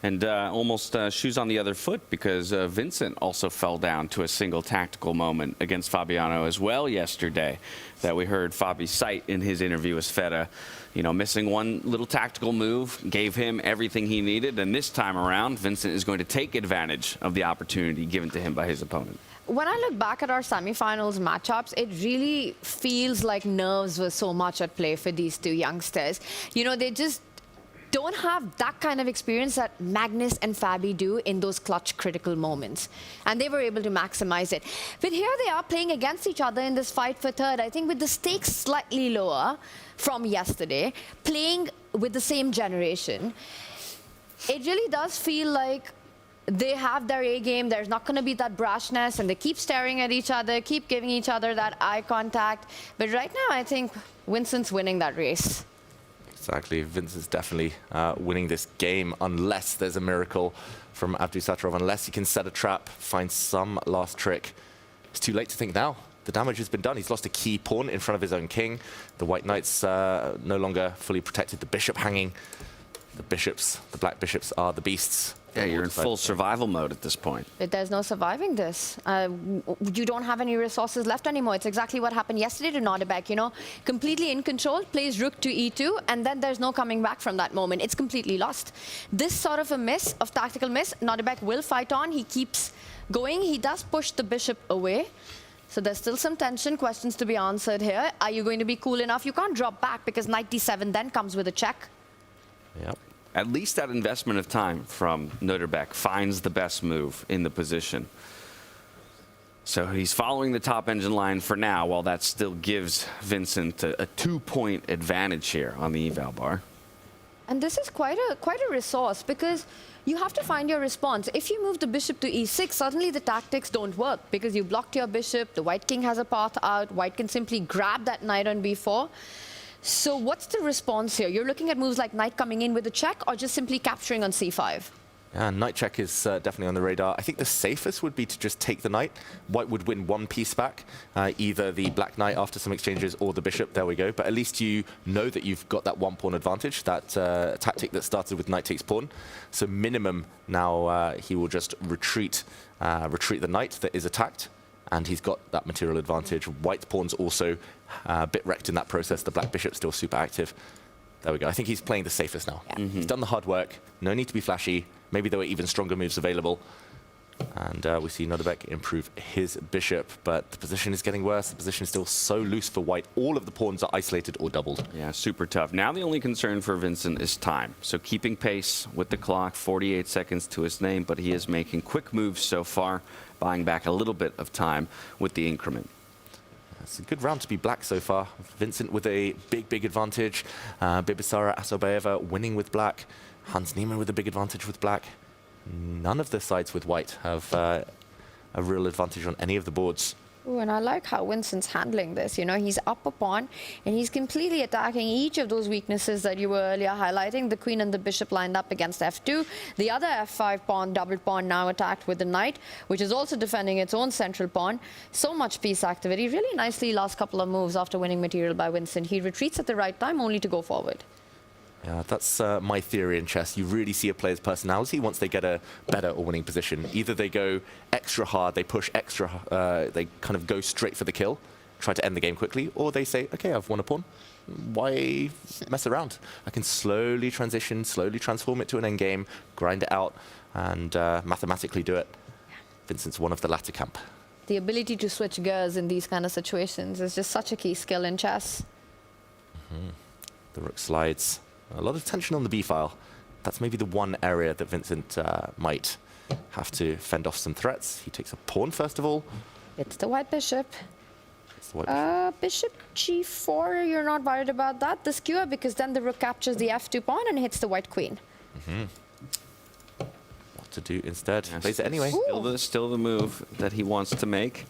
Speaker 7: And almost shoes on the other foot, because Vincent also fell down to a single tactical moment against Fabiano as well yesterday, that we heard Fabi cite in his interview with FIDE. You know, missing one little tactical move gave him everything he needed, and this time around, Vincent is going to take advantage of the opportunity given to him by his opponent.
Speaker 8: When I look back at our semifinals matchups, it really feels like nerves were so much at play for these two youngsters. You know, they just don't have that kind of experience that Magnus and Fabi do in those clutch, critical moments. And they were able to maximize it. But here they are playing against each other in this fight for third, I think with the stakes slightly lower from yesterday, playing with the same generation. It really does feel like they have their A game. There's not going to be that brashness, and they keep staring at each other, keep giving each other that eye contact. But right now, I think Vincent's winning that race.
Speaker 10: Exactly. Vincent's definitely winning this game, unless there's a miracle from Abdusattorov, unless he can set a trap, find some last trick. It's too late to think now. The damage has been done. He's lost a key pawn in front of his own king. The white knights no longer fully protected. The bishop hanging. The black bishops are the beasts.
Speaker 7: Yeah, you're in full survival mode at this point.
Speaker 8: But there's no surviving this. You don't have any resources left anymore. It's exactly what happened yesterday to Nodirbek, you know. Completely in control, plays rook to e2, and then there's no coming back from that moment. It's completely lost. This sort of a miss, of tactical miss, Nodirbek will fight on. He keeps going. He does push the bishop away. So there's still some tension, questions to be answered here. Are you going to be cool enough? You can't drop back because knight d7 then comes with a check.
Speaker 7: Yep. At least that investment of time from Nodirbek finds the best move in the position. So he's following the top engine line for now, while that still gives Vincent a 2-point advantage here on the eval bar.
Speaker 8: And this is quite a resource, because you have to find your response. If you move the bishop to e6, suddenly the tactics don't work, because you blocked your bishop, the white king has a path out, white can simply grab that knight on b4. So what's the response here? You're looking at moves like knight coming in with a check, or just simply capturing on c5?
Speaker 10: Yeah, knight check is definitely on the radar. I think the safest would be to just take the knight. White would win one piece back, either the black knight after some exchanges or the bishop. There we go. But at least you know that you've got that 1 pawn advantage, that tactic that started with knight takes pawn. So minimum now he will just retreat the knight that is attacked, and he's got that material advantage. White pawn's also a bit wrecked in that process. The black bishop's still super active. There we go. I think he's playing the safest now. Yeah. He's done the hard work. No need to be flashy. Maybe there were even stronger moves available. And we see Nodirbek improve his bishop, but the position is getting worse. The position is still so loose for white. All of the pawns are isolated or doubled.
Speaker 7: Yeah, super tough. Now the only concern for Vincent is time. So keeping pace with the clock, 48 seconds to his name, but he is making quick moves so far, buying back a little bit of time with the increment.
Speaker 10: It's a good round to be black so far. Vincent with a big advantage. Bibisara Asobayeva winning with black. Hans Niemann with a big advantage with black. None of the sides with white have a real advantage on any of the boards.
Speaker 8: Ooh, and I like how Vincent's handling this. You know, he's up a pawn, and he's completely attacking each of those weaknesses that you were earlier highlighting. The queen and the bishop lined up against f2. The other f5 pawn, double pawn, now attacked with the knight, which is also defending its own central pawn. So much piece activity. Really nicely last couple of moves after winning material by Vincent. He retreats at the right time, only to go forward.
Speaker 10: Yeah, that's my theory in chess. You really see a player's personality once they get a better or winning position. Either they go extra hard, they push extra, they kind of go straight for the kill, try to end the game quickly, or they say, okay, I've won a pawn. Why mess around? I can slowly transition, slowly transform it to an endgame, grind it out, and mathematically do it. Vincent's one of the latter camp.
Speaker 8: The ability to switch gears in these kind of situations is just such a key skill in chess.
Speaker 10: Mm-hmm. The rook slides. A lot of tension on the b-file. That's maybe the one area that Vincent might have to fend off some threats. He takes a pawn, first of all.
Speaker 8: It's the white bishop.
Speaker 10: It's the white
Speaker 8: bishop g4, you're not worried about that. The skewer, because then the rook captures the f2 pawn and hits the white queen.
Speaker 10: Mm-hmm. What to do instead?
Speaker 7: Yes,
Speaker 10: Plays it anyway.
Speaker 7: Still the move that he wants to make.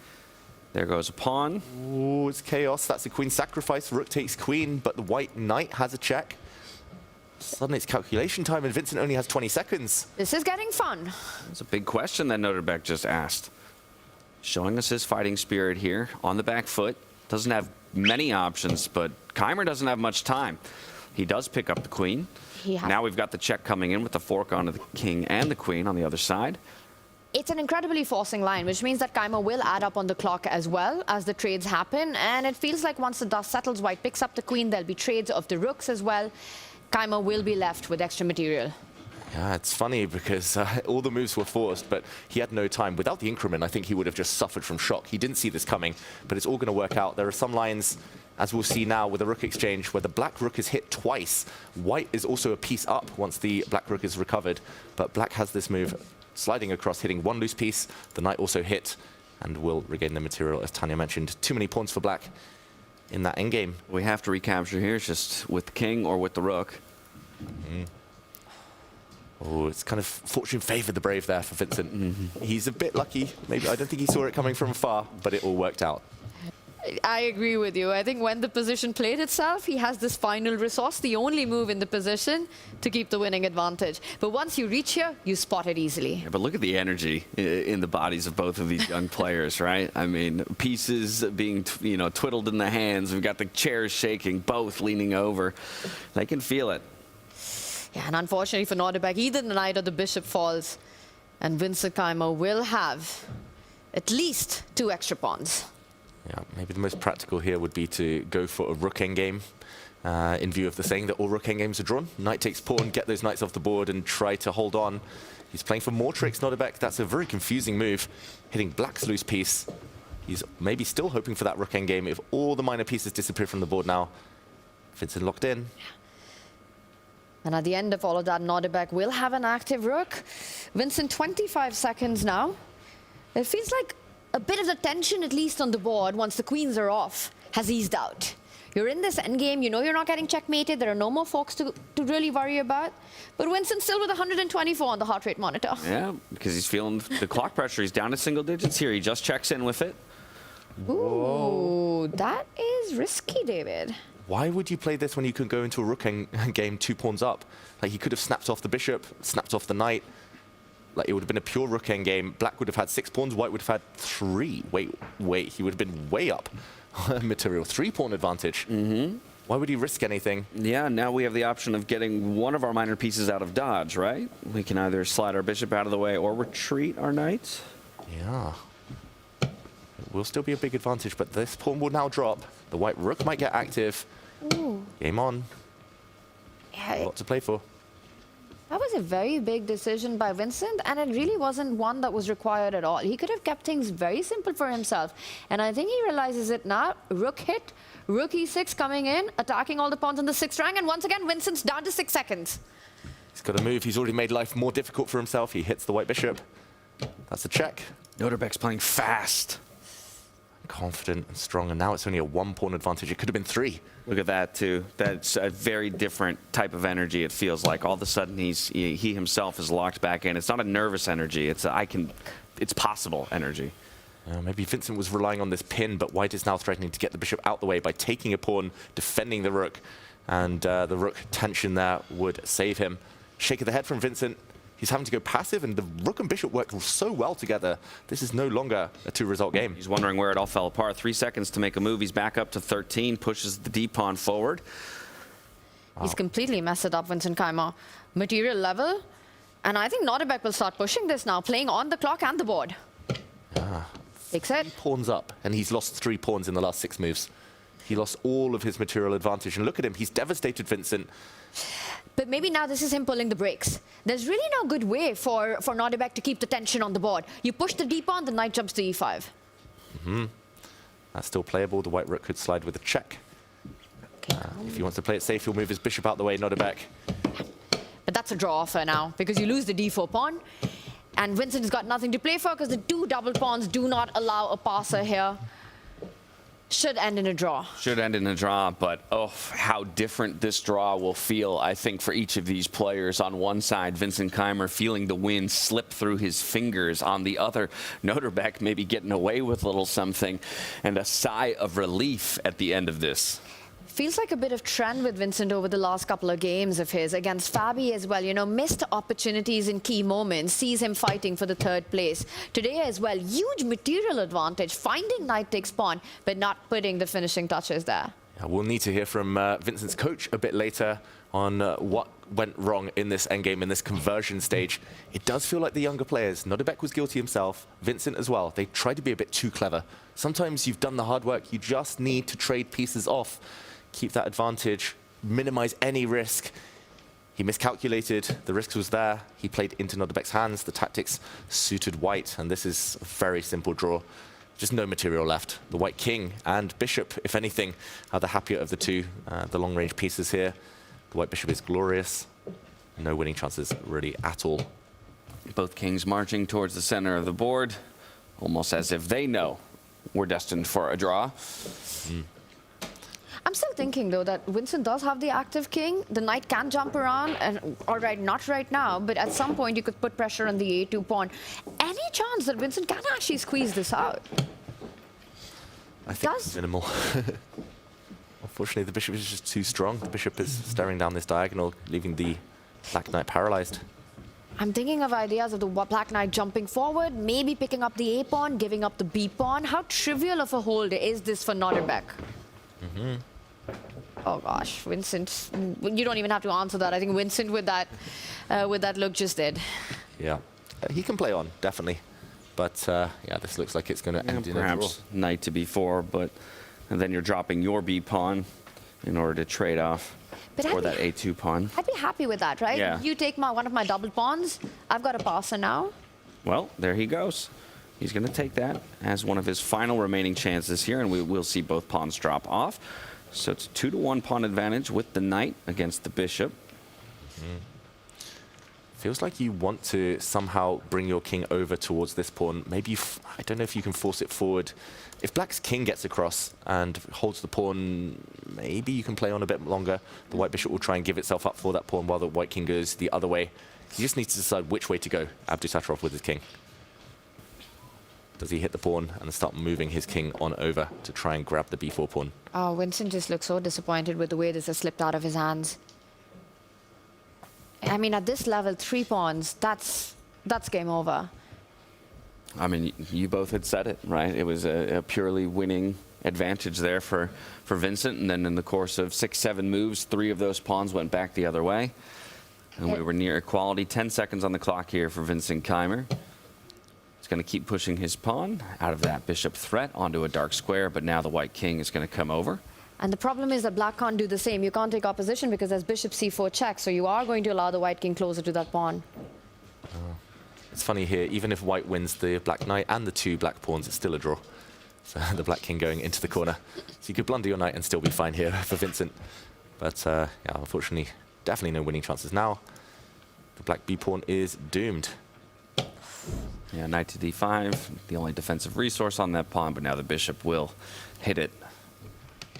Speaker 7: There goes a pawn.
Speaker 10: Ooh, it's chaos. That's a queen sacrifice. Rook takes queen, but the white knight has a check. Suddenly it's calculation time, and Vincent only has 20 seconds.
Speaker 8: This is getting fun.
Speaker 7: It's a big question that Nodirbek just asked. Showing us his fighting spirit here on the back foot. Doesn't have many options, but Keymer doesn't have much time. He does pick up the queen. Now we've got the check coming in with the fork onto the king and the queen on the other side.
Speaker 8: It's an incredibly forcing line, which means that Keymer will add up on the clock as well as the trades happen. And it feels like once the dust settles, white picks up the queen. There'll be trades of the rooks as well. Keymer will be left with extra material.
Speaker 10: Yeah, it's funny because all the moves were forced, but he had no time. Without the increment, I think he would have just suffered from shock. He didn't see this coming, but it's all going to work out. There are some lines, as we'll see now with the rook exchange, where the black rook is hit twice. White is also a piece up once the black rook is recovered, but black has this move sliding across, hitting one loose piece. The knight also hit and will regain the material, as Tanya mentioned. Too many pawns for black in that endgame.
Speaker 7: We have to recapture here, just with the king or with the rook.
Speaker 10: Mm-hmm. Oh, it's kind of fortune favored the brave there for Vincent. Mm-hmm. He's a bit lucky. Maybe I don't think he saw it coming from afar, but it all worked out.
Speaker 8: I agree with you. I think when the position played itself, he has this final resource, the only move in the position to keep the winning advantage. But once you reach here, you spot it easily.
Speaker 7: Yeah, but look at the energy in the bodies of both of these young players, right? I mean, pieces being twiddled in the hands. We've got the chairs shaking, both leaning over. They can feel it.
Speaker 8: Yeah, and unfortunately for Nodirbek, either the knight or the bishop falls, and Vincent Keymer will have at least 2 extra pawns.
Speaker 10: Yeah, maybe the most practical here would be to go for a rook endgame in view of the saying that all rook endgames are drawn. Knight takes pawn, get those knights off the board and try to hold on. He's playing for more tricks, Nodirbek. That's a very confusing move, hitting black's loose piece. He's maybe still hoping for that rook endgame. If all the minor pieces disappear from the board now, Vincent locked in.
Speaker 8: And at the end of all of that, Nodirbek will have an active rook. Vincent, 25 seconds now. It feels like a bit of the tension, at least on the board, once the queens are off, has eased out. You're in this endgame, you know you're not getting checkmated, there are no more forks to really worry about. But Vincent's still with 124 on the heart rate monitor.
Speaker 7: Yeah, because he's feeling the clock pressure. He's down to single digits here. He just checks in with it.
Speaker 8: Ooh, that is risky, David.
Speaker 10: Why would you play this when you can go into a rook game 2 pawns up? Like, he could have snapped off the bishop, snapped off the knight. Like, it would have been a pure rook endgame. Black would have had 6 pawns, white would have had 3. Wait, he would have been way up. Material 3 pawn advantage.
Speaker 7: Mm-hmm.
Speaker 10: Why would he risk anything?
Speaker 7: Yeah, now we have the option of getting one of our minor pieces out of dodge, right? We can either slide our bishop out of the way or retreat our knight.
Speaker 10: Yeah. It will still be a big advantage, but this pawn will now drop. The white rook might get active.
Speaker 8: Ooh.
Speaker 10: Game on.
Speaker 8: Yeah,
Speaker 10: a lot to play for.
Speaker 8: That was a very big decision by Vincent, and it really wasn't one that was required at all. He could have kept things very simple for himself, and I think he realizes it now. Rook hit, rook e6 coming in, attacking all the pawns in the 6th rank, and once again, Vincent's down to 6 seconds.
Speaker 10: He's got to move. He's already made life more difficult for himself. He hits the white bishop. That's a check.
Speaker 7: Nodirbek's playing fast.
Speaker 10: Confident and strong, and now it's only a 1 pawn advantage. It could have been 3.
Speaker 7: Look at that too. That's a very different type of energy. It feels like all of a sudden he himself is locked back in. It's not a nervous energy. It's it's possible energy.
Speaker 10: Maybe Vincent was relying on this pin, but white is now threatening to get the bishop out the way by taking a pawn, defending the rook. And the rook tension there would save him. Shake of the head from Vincent. He's having to go passive, and the rook and bishop work so well together. This is no longer a two-result game.
Speaker 7: He's wondering where it all fell apart. 3 seconds to make a move. He's back up to 13, pushes the d-pawn forward.
Speaker 8: He's completely messed it up, Vincent Keymer. Material level. And I think Nodirbek will start pushing this now, playing on the clock and the board. Takes it.
Speaker 10: Pawns up, and he's lost 3 pawns in the last 6 moves. He lost all of his material advantage, and look at him, he's devastated Vincent.
Speaker 8: But maybe now this is him pulling the brakes. There's really no good way for Nodirbek to keep the tension on the board. You push the d-pawn, the knight jumps to e5.
Speaker 10: That's still playable. The white rook could slide with a check. If he wants to play it safe, he'll move his bishop out the way, Nodirbek.
Speaker 8: But that's a draw offer now, because you lose the d4 pawn. And Vincent has got nothing to play for, because the 2 double pawns do not allow a passer here. Should end in a draw.
Speaker 7: Should end in a draw, but oh, how different this draw will feel, I think, for each of these players. On one side, Vincent Keymer feeling the wind slip through his fingers. On the other, Nodirbek maybe getting away with a little something, and a sigh of relief at the end of this.
Speaker 8: Feels like a bit of trend with Vincent over the last couple of games of his against Fabi as well. You know, missed opportunities in key moments, sees him fighting for the 3rd place. Today as well, huge material advantage, finding knight takes pawn, but not putting the finishing touches there.
Speaker 10: Yeah, we'll need to hear from Vincent's coach a bit later on what went wrong in this endgame, in this conversion stage. It does feel like the younger players, Nodirbek was guilty himself, Vincent as well, they tried to be a bit too clever. Sometimes you've done the hard work, you just need to trade pieces off. Keep that advantage, minimize any risk. He miscalculated, the risk was there. He played into Nodirbek's hands, the tactics suited white, and this is a very simple draw. Just no material left. The white king and bishop, if anything, are the happier of the two. The long-range pieces here. The white bishop is glorious. No winning chances really at all.
Speaker 7: Both kings marching towards the center of the board, almost as if they know we're destined for a draw.
Speaker 8: I'm still thinking, though, that Vincent does have the active king. The knight can jump around, and all right, not right now, but at some point you could put pressure on the a2 pawn. Any chance that Vincent can actually squeeze this out?
Speaker 10: I think it's minimal. Unfortunately, the bishop is just too strong. The bishop is staring down this diagonal, leaving the black knight paralyzed.
Speaker 8: I'm thinking of ideas of the black knight jumping forward, maybe picking up the a pawn, giving up the b pawn. How trivial of a hold is this for Nodirbek? Oh gosh, Vincent, you don't even have to answer that. I think Vincent with that look just did.
Speaker 10: Yeah, he can play on, definitely. But yeah, this looks like it's going to end in a draw.
Speaker 7: Perhaps knight to b4, but and then you're dropping your b pawn in order to trade off for that a2 pawn.
Speaker 8: I'd be happy with that, right?
Speaker 7: Yeah.
Speaker 8: You take one of my double pawns. I've got a passer now.
Speaker 7: Well, there he goes. He's going to take that as one of his final remaining chances here, and we will see both pawns drop off. So it's 2-to-1 pawn advantage with the knight against the bishop.
Speaker 10: Feels like you want to somehow bring your king over towards this pawn. Maybe, I don't know if you can force it forward. If black's king gets across and holds the pawn, maybe you can play on a bit longer. The white bishop will try and give itself up for that pawn while the white king goes the other way. He just needs to decide which way to go, Abdusattorov with his king. Does he hit the pawn and start moving his king on over to try and grab the b4 pawn?
Speaker 8: Oh, Vincent just looks so disappointed with the way this has slipped out of his hands. I mean, at this level, 3 pawns, that's game over.
Speaker 7: I mean, you both had said it, right? It was a purely winning advantage there for Vincent, and then in the course of 6-7 moves, 3 of those pawns went back the other way. And we were near equality. 10 seconds on the clock here for Vincent Keymer. He's going to keep pushing his pawn out of that bishop threat onto a dark square, but now the white king is going to come over.
Speaker 8: And the problem is that black can't do the same. You can't take opposition because there's bishop c4 check, so you are going to allow the white king closer to that pawn.
Speaker 10: It's funny here, even if white wins the black knight and the 2 black pawns, it's still a draw. So the black king going into the corner. So you could blunder your knight and still be fine here for Vincent. But yeah, unfortunately, definitely no winning chances now. The black b pawn is doomed.
Speaker 7: Yeah, knight to d5, the only defensive resource on that pawn, but now the bishop will hit it.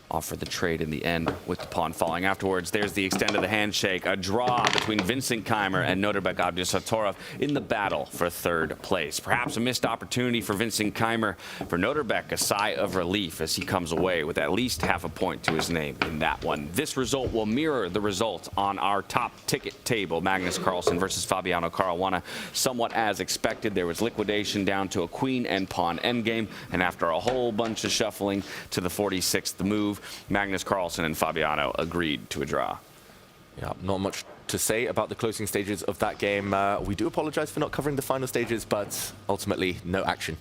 Speaker 7: offer the trade in the end with the pawn falling afterwards. There's the extent of the handshake, a draw between Vincent Keymer and Nodirbek Abdusattorov in the battle for third place. Perhaps a missed opportunity for Vincent Keymer. For Nodirbek, a sigh of relief as he comes away with at least half a point to his name in that one. This result will mirror the result on our top ticket table, Magnus Carlsen versus Fabiano Caruana. Somewhat as expected, there was liquidation down to a queen and pawn endgame, and after a whole bunch of shuffling to the 46th move, Magnus Carlsen and Fabiano agreed to a draw.
Speaker 10: Yeah, not much to say about the closing stages of that game. We do apologize for not covering the final stages, but ultimately no action.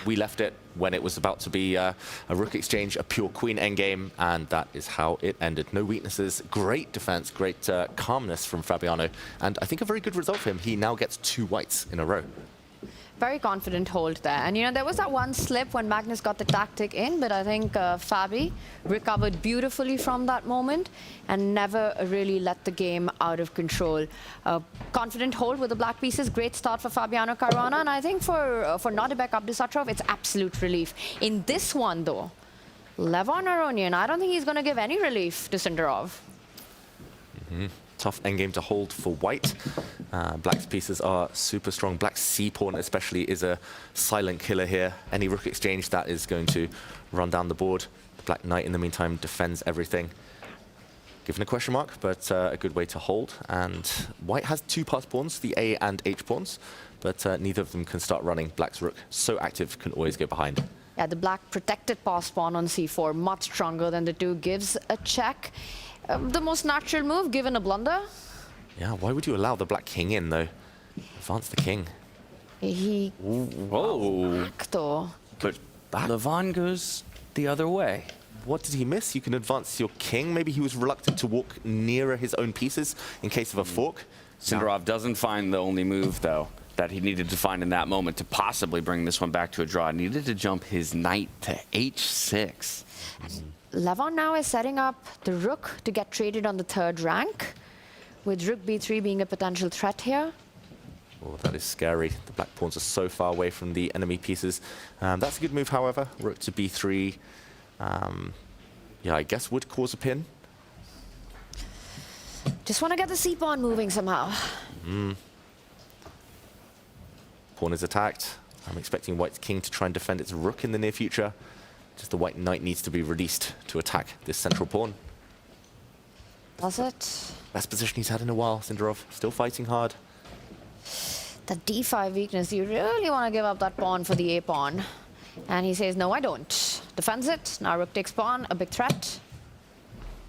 Speaker 10: We left it when it was about to be a rook exchange, a pure queen endgame, and that is how it ended. No weaknesses, great defense, great calmness from Fabiano, and I think a very good result for him. He now gets 2 whites in a row.
Speaker 8: Very confident hold there. And, you know, there was that one slip when Magnus got the tactic in, but I think Fabi recovered beautifully from that moment and never really let the game out of control. Confident hold with the black pieces. Great start for Fabiano Caruana. And I think for Nodirbek Abdusattorov, it's absolute relief. In this one, though, Levon Aronian, I don't think he's going to give any relief to Sindarov.
Speaker 10: Tough endgame to hold for white. Black's pieces are super strong. Black's c-pawn especially is a silent killer here. Any rook exchange, that is going to run down the board. The black knight in the meantime defends everything. Given a question mark, but a good way to hold. And white has 2 pass pawns, the A and H pawns, but neither of them can start running. Black's rook, so active, can always go behind.
Speaker 8: Yeah, the black protected pass pawn on c4, much stronger than the 2, gives a check. The most natural move, given a blunder.
Speaker 10: Yeah, why would you allow the black king in, though? Advance the king.
Speaker 8: He...
Speaker 7: Whoa. But Levon goes the other way.
Speaker 10: What did he miss? You can advance your king. Maybe he was reluctant to walk nearer his own pieces in case of a fork.
Speaker 7: Sindarov doesn't find the only move, though, that he needed to find in that moment to possibly bring this one back to a draw. He needed to jump his knight to h6.
Speaker 8: Levon now is setting up the rook to get traded on the 3rd rank, with rook b3 being a potential threat here.
Speaker 10: Oh, that is scary. The black pawns are so far away from the enemy pieces. That's a good move, however. Rook to b3. Yeah, I guess would cause a pin.
Speaker 8: Just want to get the c-pawn moving somehow.
Speaker 10: Pawn is attacked. I'm expecting white's king to try and defend its rook in the near future. Just the white knight needs to be released to attack this central pawn.
Speaker 8: Does it?
Speaker 10: Best position he's had in a while, Sindarov. Still fighting hard.
Speaker 8: The d5 weakness, you really want to give up that pawn for the a pawn. And he says, no, I don't. Defends it. Now rook takes pawn, a big threat.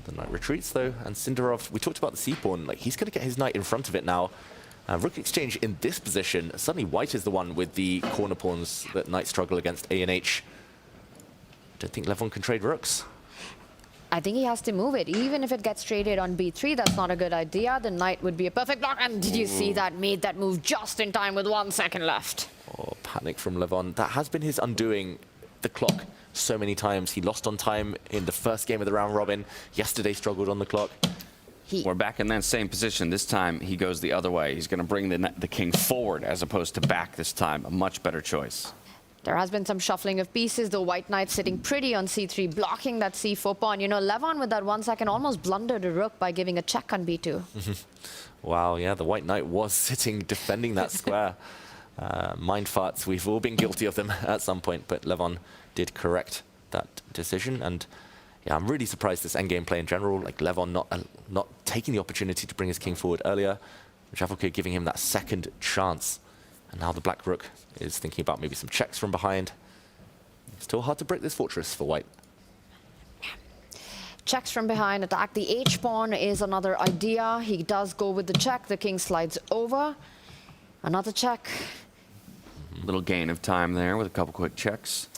Speaker 10: The knight retreats, though, and Sindarov, we talked about the c-pawn. Like, he's going to get his knight in front of it now. Rook exchange in this position. Suddenly white is the one with the corner pawns that knight struggle against a and h. Don't think Levon can trade rooks.
Speaker 8: I think he has to move it. Even if it gets traded on b3, that's not a good idea. The knight would be a perfect block. And did you see that? Made that move just in time with 1 second left.
Speaker 10: Oh, panic from Levon. That has been his undoing. The clock so many times. He lost on time in the first game of the round robin. Yesterday struggled on the clock.
Speaker 7: We're back in that same position. This time he goes the other way. He's going to bring the king forward as opposed to back this time. A much better choice.
Speaker 8: There has been some shuffling of pieces. The white knight sitting pretty on c3, blocking that c4 pawn. You know, Levon with that 1 second almost blundered a rook by giving a check on b2.
Speaker 10: Wow, yeah, the white knight was sitting defending that square. Mind farts, we've all been guilty of them at some point, but Levon did correct that decision. And yeah, I'm really surprised this endgame play in general, like Levon not taking the opportunity to bring his king forward earlier. Javokhir giving him that second chance. And now the black rook is thinking about maybe some checks from behind. Still hard to break this fortress for white.
Speaker 8: Checks from behind, attack the h-pawn is another idea. He does go with the check. The king slides over. Another check.
Speaker 7: Little gain of time there with a couple quick checks.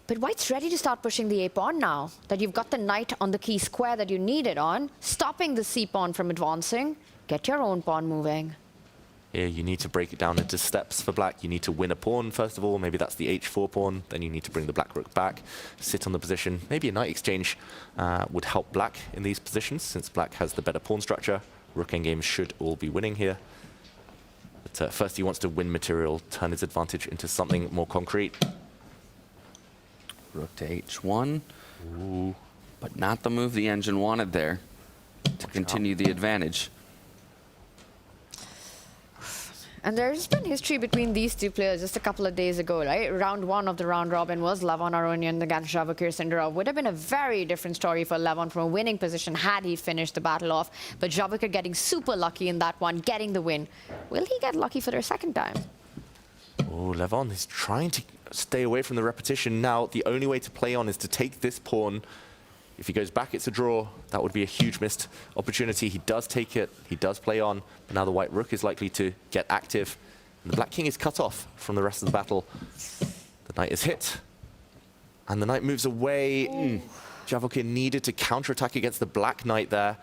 Speaker 8: But white's ready to start pushing the a-pawn now. That you've got the knight on the key square that you need it on, stopping the c-pawn from advancing. Get your own pawn moving.
Speaker 10: Here you need to break it down into steps for black. You need to win a pawn, first of all. Maybe that's the h4 pawn. Then you need to bring the black rook back, sit on the position. Maybe a knight exchange would help black in these positions, since black has the better pawn structure. Rook endgame should all be winning here. But first he wants to win material, turn his advantage into something more concrete.
Speaker 7: Rook to h1.
Speaker 10: Ooh.
Speaker 7: But not the move the engine wanted there to continue the advantage.
Speaker 8: And there's been history between these two players just a couple of days ago, right? Round 1 of the round robin was Levon Aronian against Javokhir Sindarov. Would have been a very different story for Levon from a winning position had he finished the battle off. But Javokhir getting super lucky in that one, getting the win. Will he get lucky for their second time?
Speaker 10: Oh, Levon is trying to stay away from the repetition now. The only way to play on is to take this pawn. If he goes back, it's a draw. That would be a huge missed opportunity. He does take it. He does play on. But now the white rook is likely to get active. And the black king is cut off from the rest of the battle. The knight is hit. And the knight moves away. Javokhir needed to counterattack against the black knight there.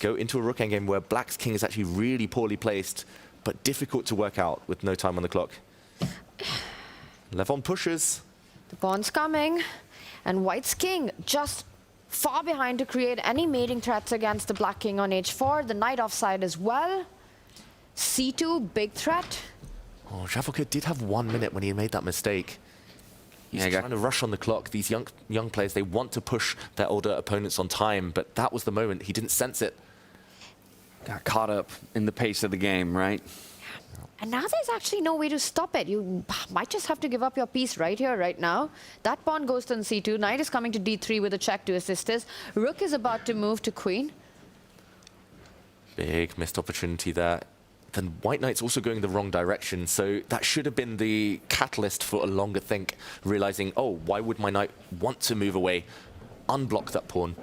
Speaker 10: Go into a rook endgame where black's king is actually really poorly placed, but difficult to work out with no time on the clock. Levon pushes.
Speaker 8: The pawn's coming. And white's king just far behind to create any mating threats against the black king on h4. The knight offside as well. c2, big threat.
Speaker 10: Oh, Javokhir did have 1 minute when he made that mistake. He's trying to rush on the clock. These young players, they want to push their older opponents on time, but that was the moment. He didn't sense it.
Speaker 7: Got caught up in the pace of the game, right?
Speaker 8: And now there's actually no way to stop it. You might just have to give up your piece right here, right now. That pawn goes to c2. Knight is coming to d3 with a check to assist this. Rook is about to move to queen.
Speaker 10: Big missed opportunity there. Then white knight's also going the wrong direction, so that should have been the catalyst for a longer think, realizing, oh, why would my knight want to move away, unblock that pawn?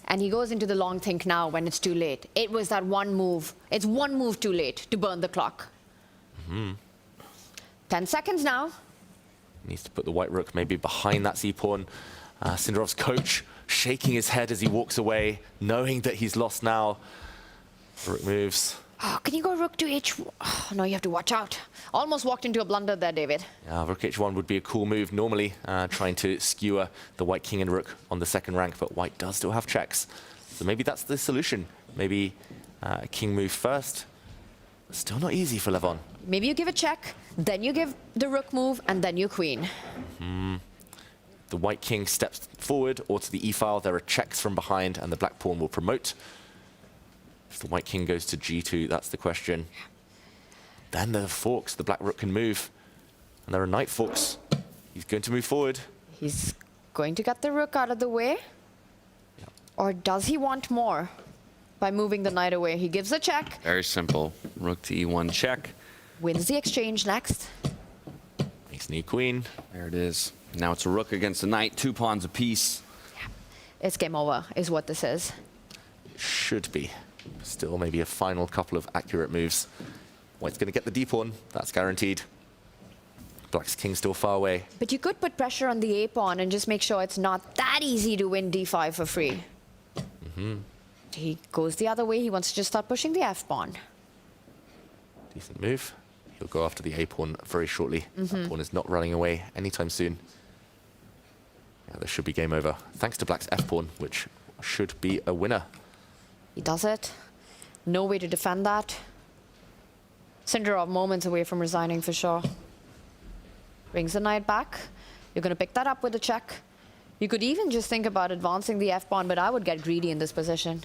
Speaker 8: And he goes into the long think now when it's too late. It was that one move. It's one move too late to burn the clock. 10 seconds now.
Speaker 10: Needs to put the white rook maybe behind that c-pawn. Sindarov's coach shaking his head as he walks away, knowing that he's lost now. Rook moves.
Speaker 8: Oh, can you go rook to h1? Oh, no, you have to watch out. Almost walked into a blunder there, David.
Speaker 10: Yeah, rook h1 would be a cool move normally, trying to skewer the white king and rook on the second rank, but white does still have checks. So maybe that's the solution. Maybe king move first. Still not easy for Levon.
Speaker 8: Maybe you give a check, then you give the rook move, and then you queen.
Speaker 10: The white king steps forward or to the e-file. There are checks from behind, and the black pawn will promote. If the white king goes to g2, that's the question. Then there are forks. The black rook can move. And there are knight forks. He's going to move forward.
Speaker 8: He's going to get the rook out of the way.
Speaker 10: Yeah.
Speaker 8: Or does he want more by moving the knight away? He gives a check.
Speaker 7: Very simple. Rook to e1 check.
Speaker 8: Wins the exchange next.
Speaker 10: Makes knee queen.
Speaker 7: There it is. Now it's a rook against a knight. 2 pawns apiece.
Speaker 8: Yeah. It's game over, is what this is.
Speaker 10: It should be. Still maybe a final couple of accurate moves. White's going to get the d-pawn. That's guaranteed. Black's king still far away.
Speaker 8: But you could put pressure on the a-pawn and just make sure it's not that easy to win d5 for free. He goes the other way. He wants to just start pushing the f-pawn.
Speaker 10: Decent move. He'll go after the a-pawn very shortly. That pawn is not running away anytime soon. Yeah, this should be game over. Thanks to Black's f-pawn, which should be a winner.
Speaker 8: He does it. No way to defend that. Sindarov moments away from resigning for sure. Brings the knight back. You're going to pick that up with a check. You could even just think about advancing the f-pawn, but I would get greedy in this position.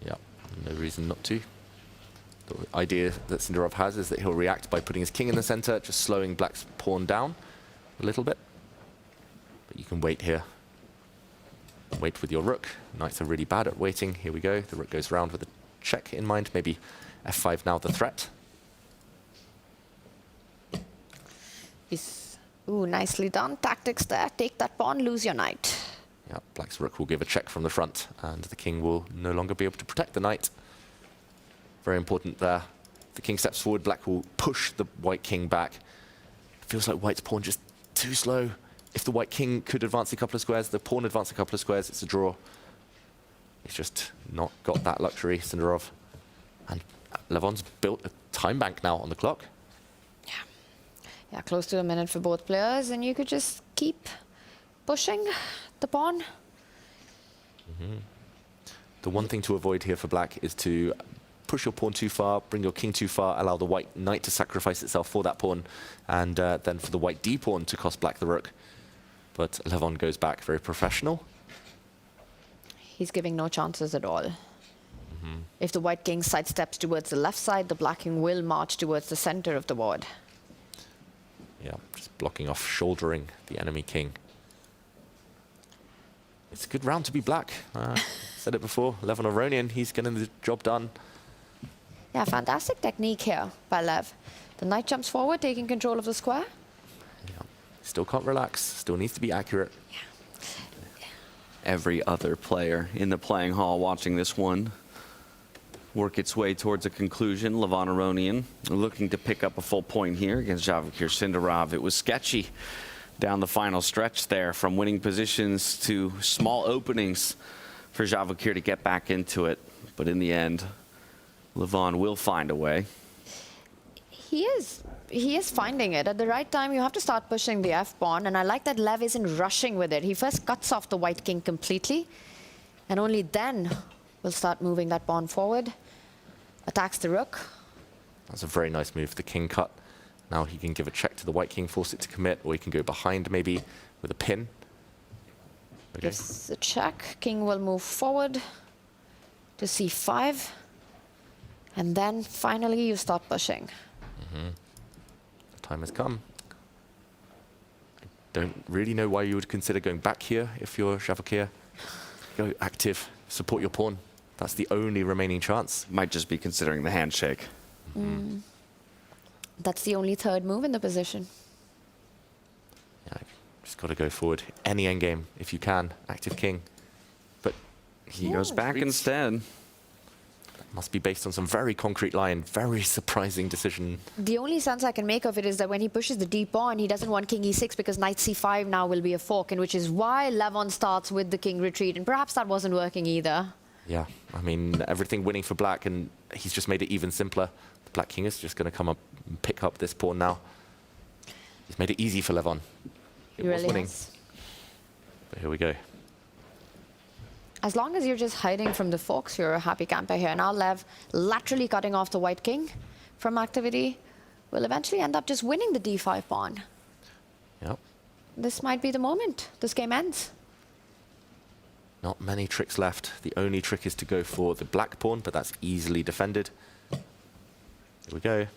Speaker 10: Yeah, no reason not to. The idea that Sindarov has is that he'll react by putting his king in the center, just slowing Black's pawn down a little bit. But you can wait here. Wait with your rook. Knights are really bad at waiting. Here we go. The rook goes round with a check in mind. Maybe f5 now the threat.
Speaker 8: Ooh, nicely done. Tactics there. Take that pawn, lose your knight.
Speaker 10: Yeah, Black's rook will give a check from the front, and the king will no longer be able to protect the knight. Very important there. The king steps forward. Black will push the white king back. It feels like white's pawn just too slow. If the white king could advance a couple of squares, the pawn advance a couple of squares, it's a draw. He's just not got that luxury, Sindarov. And Levon's built a time bank now on the clock.
Speaker 8: Yeah, close to a minute for both players, and you could just keep pushing the pawn.
Speaker 10: The one thing to avoid here for Black is to push your pawn too far, bring your king too far, allow the white knight to sacrifice itself for that pawn, and then for the white d-pawn to cost Black the rook. But Levon goes back very professional.
Speaker 8: he's giving no chances at all. If the white king sidesteps towards the left side, the black king will march towards the center of the board.
Speaker 10: Yeah, just blocking off, shouldering the enemy king. It's a good round to be black. Said it before, Levon Aronian, he's getting the job done.
Speaker 8: Yeah, fantastic technique here by Lev. The knight jumps forward, taking control of the square.
Speaker 10: Yeah. Still can't relax, still needs to be accurate.
Speaker 7: Every other player in the playing hall watching this one work its way towards a conclusion. Levon Aronian looking to pick up a full point here against Javokhir Sindarov. It was sketchy down the final stretch there, from winning positions to small openings for Javokhir to get back into it. But in the end, Levon will find a way.
Speaker 8: He is finding it. At the right time, you have to start pushing the f-pawn, and I like that Lev isn't rushing with it. He first cuts off the white king completely, and only then will start moving that pawn forward. Attacks the rook.
Speaker 10: That's a very nice move, the king cut. Now he can give a check to the white king, force it to commit, or he can go behind maybe with a pin. Okay.
Speaker 8: Gives a check. King will move forward to c5. And then finally you start pushing.
Speaker 10: The time has come. I don't really know why you would consider going back here if you're Javokhir. Go active, support your pawn. That's the only remaining chance.
Speaker 7: Might just be considering the handshake.
Speaker 8: That's the only third move in the position.
Speaker 10: Yeah, just got to go forward. Any endgame, if you can. Active king. But
Speaker 7: he goes back instead.
Speaker 10: Must be based on some very concrete line. Very surprising decision.
Speaker 8: The only sense I can make of it is that when he pushes the d pawn, he doesn't want king e6 because knight c5 now will be a fork, and which is why Levon starts with the king retreat, and perhaps that wasn't working either.
Speaker 10: Yeah, I mean, everything winning for black, and he's just made it even simpler. The black king is just going to come up and pick up this pawn now. He's made it easy for Levon. It was winning. But here we go.
Speaker 8: As long as you're just hiding from the forks, you're a happy camper here. Now Lev laterally cutting off the white king from activity will eventually end up just winning the d5 pawn.
Speaker 10: Yep.
Speaker 8: This might be the moment. This game ends.
Speaker 10: Not many tricks left. The only trick is to go for the black pawn, but that's easily defended. Here we go.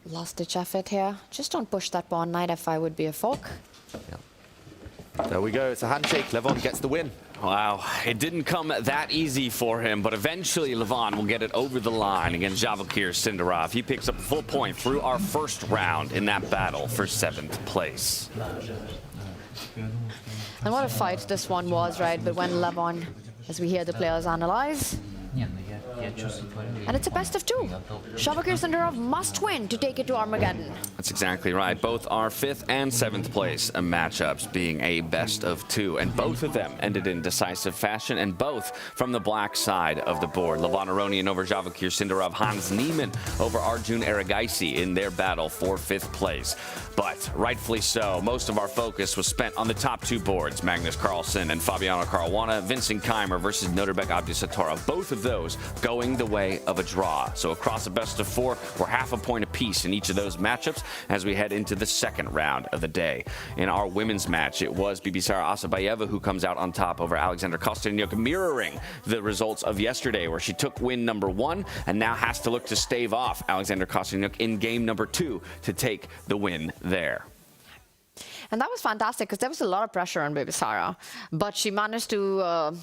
Speaker 8: Last-ditch effort here. Just don't push that pawn. Knight f5 would be a fork.
Speaker 10: Yep. There we go. It's a handshake. Levon gets the win.
Speaker 7: Wow, it didn't come that easy for him, but eventually Levon will get it over the line against Javokhir Sindarov. He picks up a full point through our first round in that battle for 7th place.
Speaker 8: And what a fight this one was, right? But when Levon, as we hear the players analyze, and it's a best of 2. Javokhir Sindarov must win to take it to Armageddon.
Speaker 7: That's exactly right. Both are 5th and 7th place matchups being a best of 2. And both of them ended in decisive fashion, and both from the black side of the board. Levon Aronian over Javokhir Sindarov, Hans Niemann over Arjun Erigais in their battle for 5th place. But rightfully so, most of our focus was spent on the top 2 boards, Magnus Carlsen and Fabiano Caruana, Vincent Keymer versus Nodirbek Abdusattorov. Both of those going the way of a draw. So across a best of 4, we're half a point apiece in each of those matchups as we head into the second round of the day. In our women's match, it was Bibisara Asabayeva who comes out on top over Alexander Kostyanyuk, mirroring the results of yesterday, where she took win number 1 and now has to look to stave off Alexander Kostyanyuk in game number 2 to take the win there.
Speaker 8: And that was fantastic because there was a lot of pressure on Bibisara, but she managed to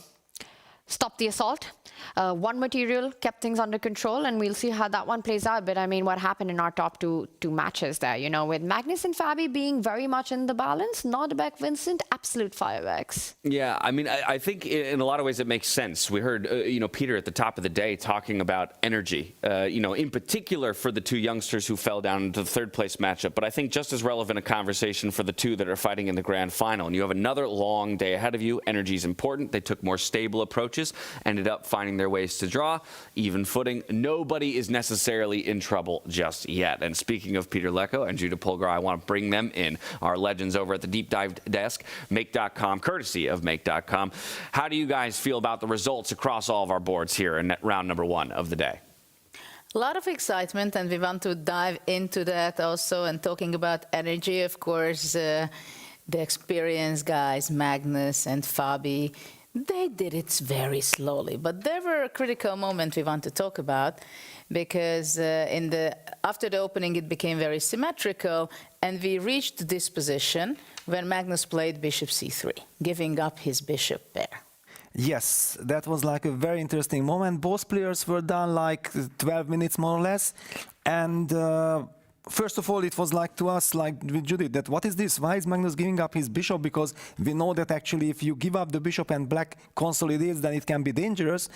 Speaker 8: stop the assault. One material kept things under control, and we'll see how that one plays out. But I mean, what happened in our top two matches there, you know, with Magnus and Fabi being very much in the balance, Nodirbek, Vincent, absolute fireworks.
Speaker 7: Yeah, I mean, I think in a lot of ways it makes sense. We heard, you know, Peter at the top of the day talking about energy, you know, in particular for the 2 youngsters who fell down into the 3rd place matchup. But I think just as relevant a conversation for the 2 that are fighting in the grand final. And you have another long day ahead of you. Energy is important. They took more stable approaches, ended up finding their ways to draw, even footing. Nobody is necessarily in trouble just yet. And speaking of Peter Lecko and Judah Polgar, I want to bring them in, our legends over at the Deep Dive Desk, Make.com, courtesy of Make.com. How do you guys feel about the results across all of our boards here in round number 1 of the day?
Speaker 11: A lot of excitement, and we want to dive into that also. And talking about energy, of course, the experienced guys, Magnus and Fabi, They did it very slowly, but there were a critical moment we want to talk about, because after the opening it became very symmetrical, and we reached this position when Magnus played bishop c3, giving up his bishop pair.
Speaker 12: Yes, that was like a very interesting moment. Both players were done like 12 minutes more or less, and first of all, it was like to us, like with Judith, that what is this? Why is Magnus giving up his bishop? Because we know that actually if you give up the bishop and black consolidates, then it can be dangerous.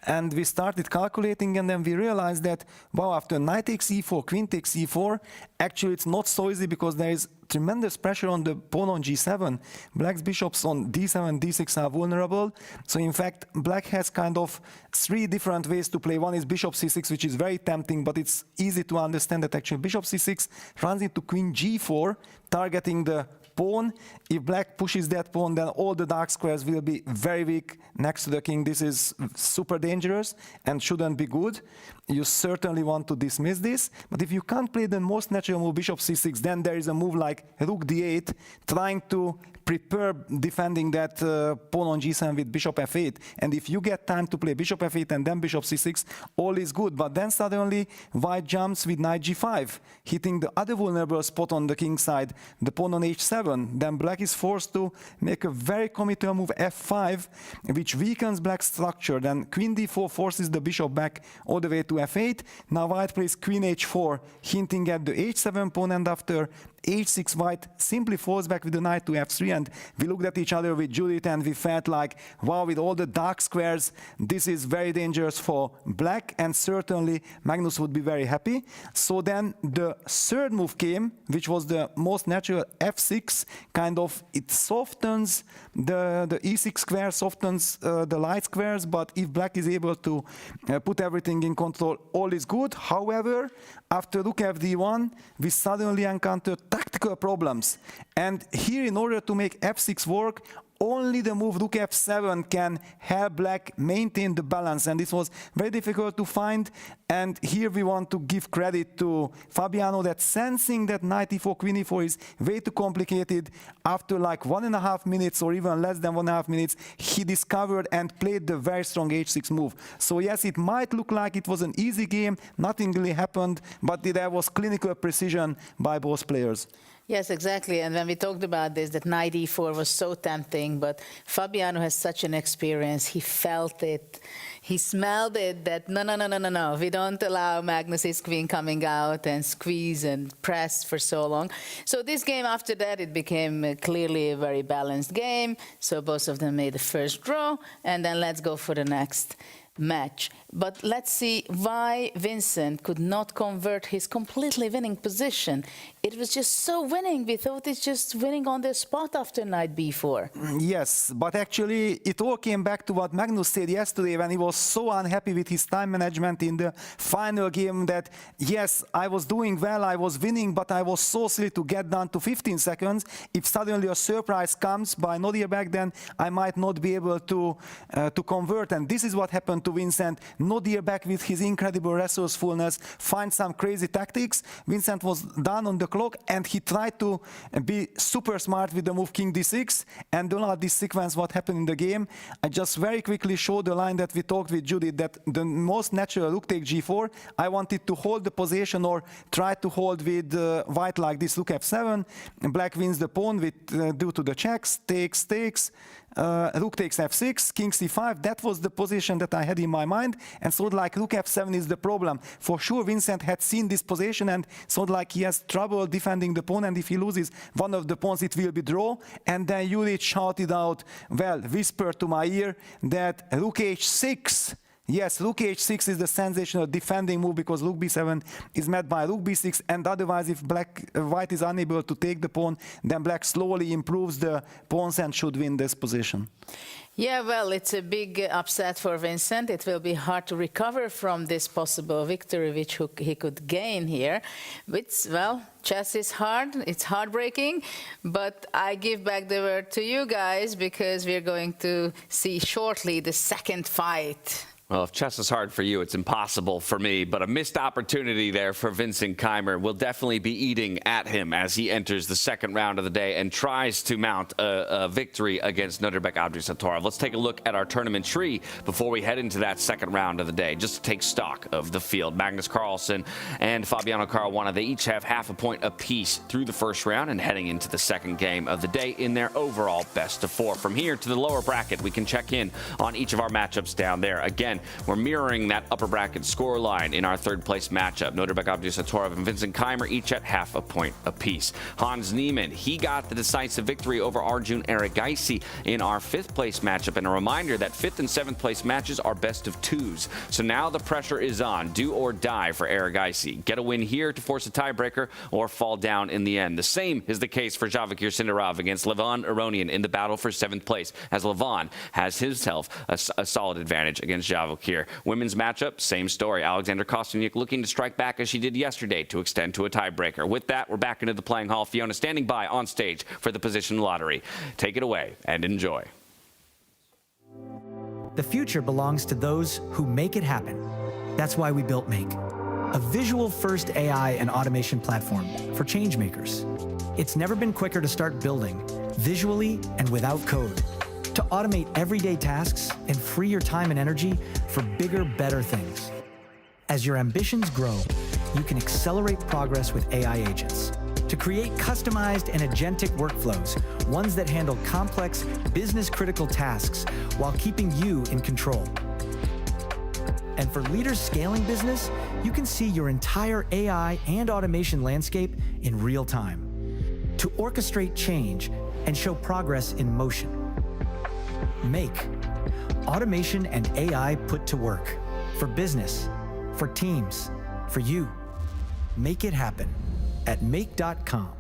Speaker 12: And we started calculating, and then we realized that, wow, after knight takes e4, queen takes e4, actually it's not so easy, because there is tremendous pressure on the pawn on g7. Black's bishops on d7, d6 are vulnerable. So in fact, black has kind of 3 different ways to play. One is bishop c6, which is very tempting, but it's easy to understand that actually bishop c6 runs into queen g4, targeting the pawn. If black pushes that pawn, then all the dark squares will be very weak next to the king. This is super dangerous and shouldn't be good. You certainly want to dismiss this. But if you can't play the most natural move, bishop c6, then there is a move like rook d8, trying to prepare defending that pawn on g7 with bishop f8. And if you get time to play bishop f8 and then bishop c6, all is good. But then suddenly white jumps with knight g5, hitting the other vulnerable spot on the king side, the pawn on h7. Then black is forced to make a very committal move f5, which weakens black's structure. Then queen d4 forces the bishop back all the way to f8. Now white plays queen h4, hinting at the h7 pawn, and after h6, white simply falls back with the knight to f3, and we looked at each other with Judith and we felt like, wow, with all the dark squares, this is very dangerous for black, and certainly Magnus would be very happy. So then the third move came, which was the most natural, f6, kind of, it softens the e6 square, softens the light squares, but if black is able to put everything in control, all is good. However, after rook fd1, we suddenly encounter tactical problems. And here, in order to make f6 work, only the move rook f7 can help black maintain the balance, and this was very difficult to find. And here we want to give credit to Fabiano, that sensing that knight e4, queen e4 is way too complicated, after like 1.5 minutes or even less than 1.5 minutes, he discovered and played the very strong h6 move. So yes, it might look like it was an easy game, nothing really happened, but there was clinical precision by both players.
Speaker 11: Yes, exactly. And when we talked about this, that knight e4 was so tempting, but Fabiano has such an experience. He felt it. He smelled it, that no. We don't allow Magnus's queen coming out and squeeze and press for so long. So this game, after that, it became clearly a very balanced game. So both of them made the first draw, and then let's go for the next match. But let's see why Vincent could not convert his completely winning position. It was just so winning. We thought it's just winning on the spot after knight b4.
Speaker 12: Yes, but actually it all came back to what Magnus said yesterday, when he was so unhappy with his time management in the final game, that yes, I was doing well, I was winning, but I was so silly to get down to 15 seconds. If suddenly a surprise comes by Nodirbek, then I might not be able to convert. And this is what happened to Vincent. Nodirbek, with his incredible resourcefulness, finds some crazy tactics. Vincent was down on the clock, and he tried to be super smart with the move king d6 and do not this sequence what happened in the game. I just very quickly showed the line that we talked with Judith, that the most natural rook take g4. I wanted to hold the position or try to hold with white like this, rook f7. Black wins the pawn with due to the checks, takes, rook takes f6, king c5. That was the position that I had in my mind, and so like rook f7 is the problem. For sure Vincent had seen this position, and so like he has trouble defending the pawn, and if he loses one of the pawns it will be draw. And then Judith shouted out, well, whispered to my ear, that rook h6, yes, rook h6 is the sensational defending move, because rook b7 is met by rook b6, and otherwise if white is unable to take the pawn, then black slowly improves the pawns and should win this position.
Speaker 11: Yeah, well, it's a big upset for Vincent. It will be hard to recover from this possible victory which he could gain here. It's, well, chess is hard, it's heartbreaking, but I give back the word to you guys, because we're going to see shortly the second fight
Speaker 7: Well, if chess is hard for you, it's impossible for me. But a missed opportunity there for Vincent Keymer. We'll definitely be eating at him as he enters the second round of the day and tries to mount a victory against Nodirbek Abdusattorov. Let's take a look at our tournament tree before we head into that second round of the day, just to take stock of the field. Magnus Carlsen and Fabiano Caruana, they each have half a point apiece through the first round and heading into the second game of the day in their overall best of 4. From here to the lower bracket, we can check in on each of our matchups down there. Again, we're mirroring that upper bracket score line in our third place matchup. Nodirbek Abdusattorov and Vincent Keymer each at half a point apiece. Hans Niemann, he got the decisive victory over Arjun Erigais in our fifth place matchup. And a reminder that fifth and seventh place matches are best of 2s. So now the pressure is on. Do or die for Erigais. Get a win here to force a tiebreaker or fall down in the end. The same is the case for Javokhir Sindarov against Levon Aronian in the battle for 7th place, as Levon has himself a solid advantage against Javokhir. Women's matchup, same story. Alexander Kosteniuk looking to strike back as she did yesterday to extend to a tiebreaker. With that, we're back into the playing hall. Fiona standing by on stage for the position lottery. Take it away and enjoy.
Speaker 4: The future belongs to those who make it happen. That's why we built Make, a visual-first AI and automation platform for change makers. It's never been quicker to start building, visually and without code, to automate everyday tasks and free your time and energy for bigger, better things. As your ambitions grow, you can accelerate progress with AI agents to create customized and agentic workflows, ones that handle complex, business-critical tasks while keeping you in control. And for leaders scaling business, you can see your entire AI and automation landscape in real time to orchestrate change and show progress in motion. Make automation and AI put to work for business, for teams, for you. Make it happen at make.com.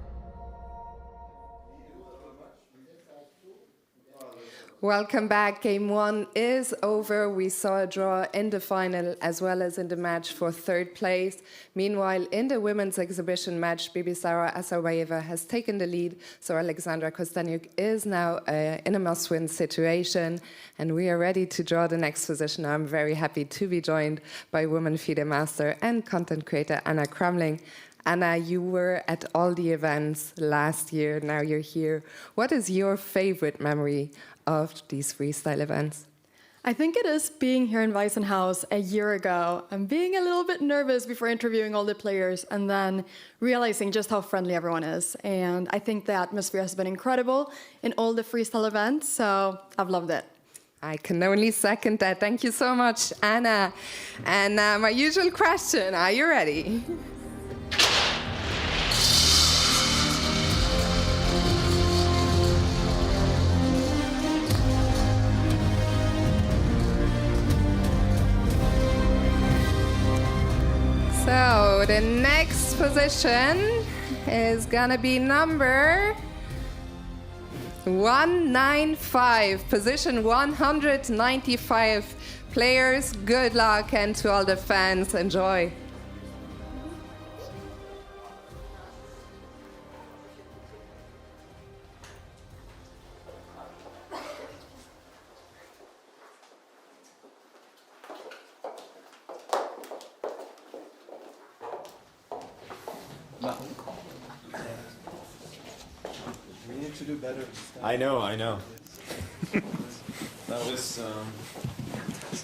Speaker 13: Welcome back. Game 1 is over. We saw a draw in the final as well as in the match for 3rd place. Meanwhile, in the women's exhibition match, Bibisara Asabayeva has taken the lead, so Alexandra Kosteniuk is now in a must-win situation, and we are ready to draw the next position. I'm very happy to be joined by women FIDE master and content creator Anna Kramling. Anna, you were at all the events last year, now you're here. What is your favorite memory of these freestyle events?
Speaker 1: I think it is being here in Weissenhaus a year ago and being a little bit nervous before interviewing all the players and then realizing just how friendly everyone is. And I think the atmosphere has been incredible in all the freestyle events, so I've loved it.
Speaker 13: I can only second that. Thank you so much, Anna. And my usual question, are you ready? So the next position is gonna be number 195, position 195. Players, good luck, and to all the fans, enjoy.
Speaker 20: We need to do better. I know. That was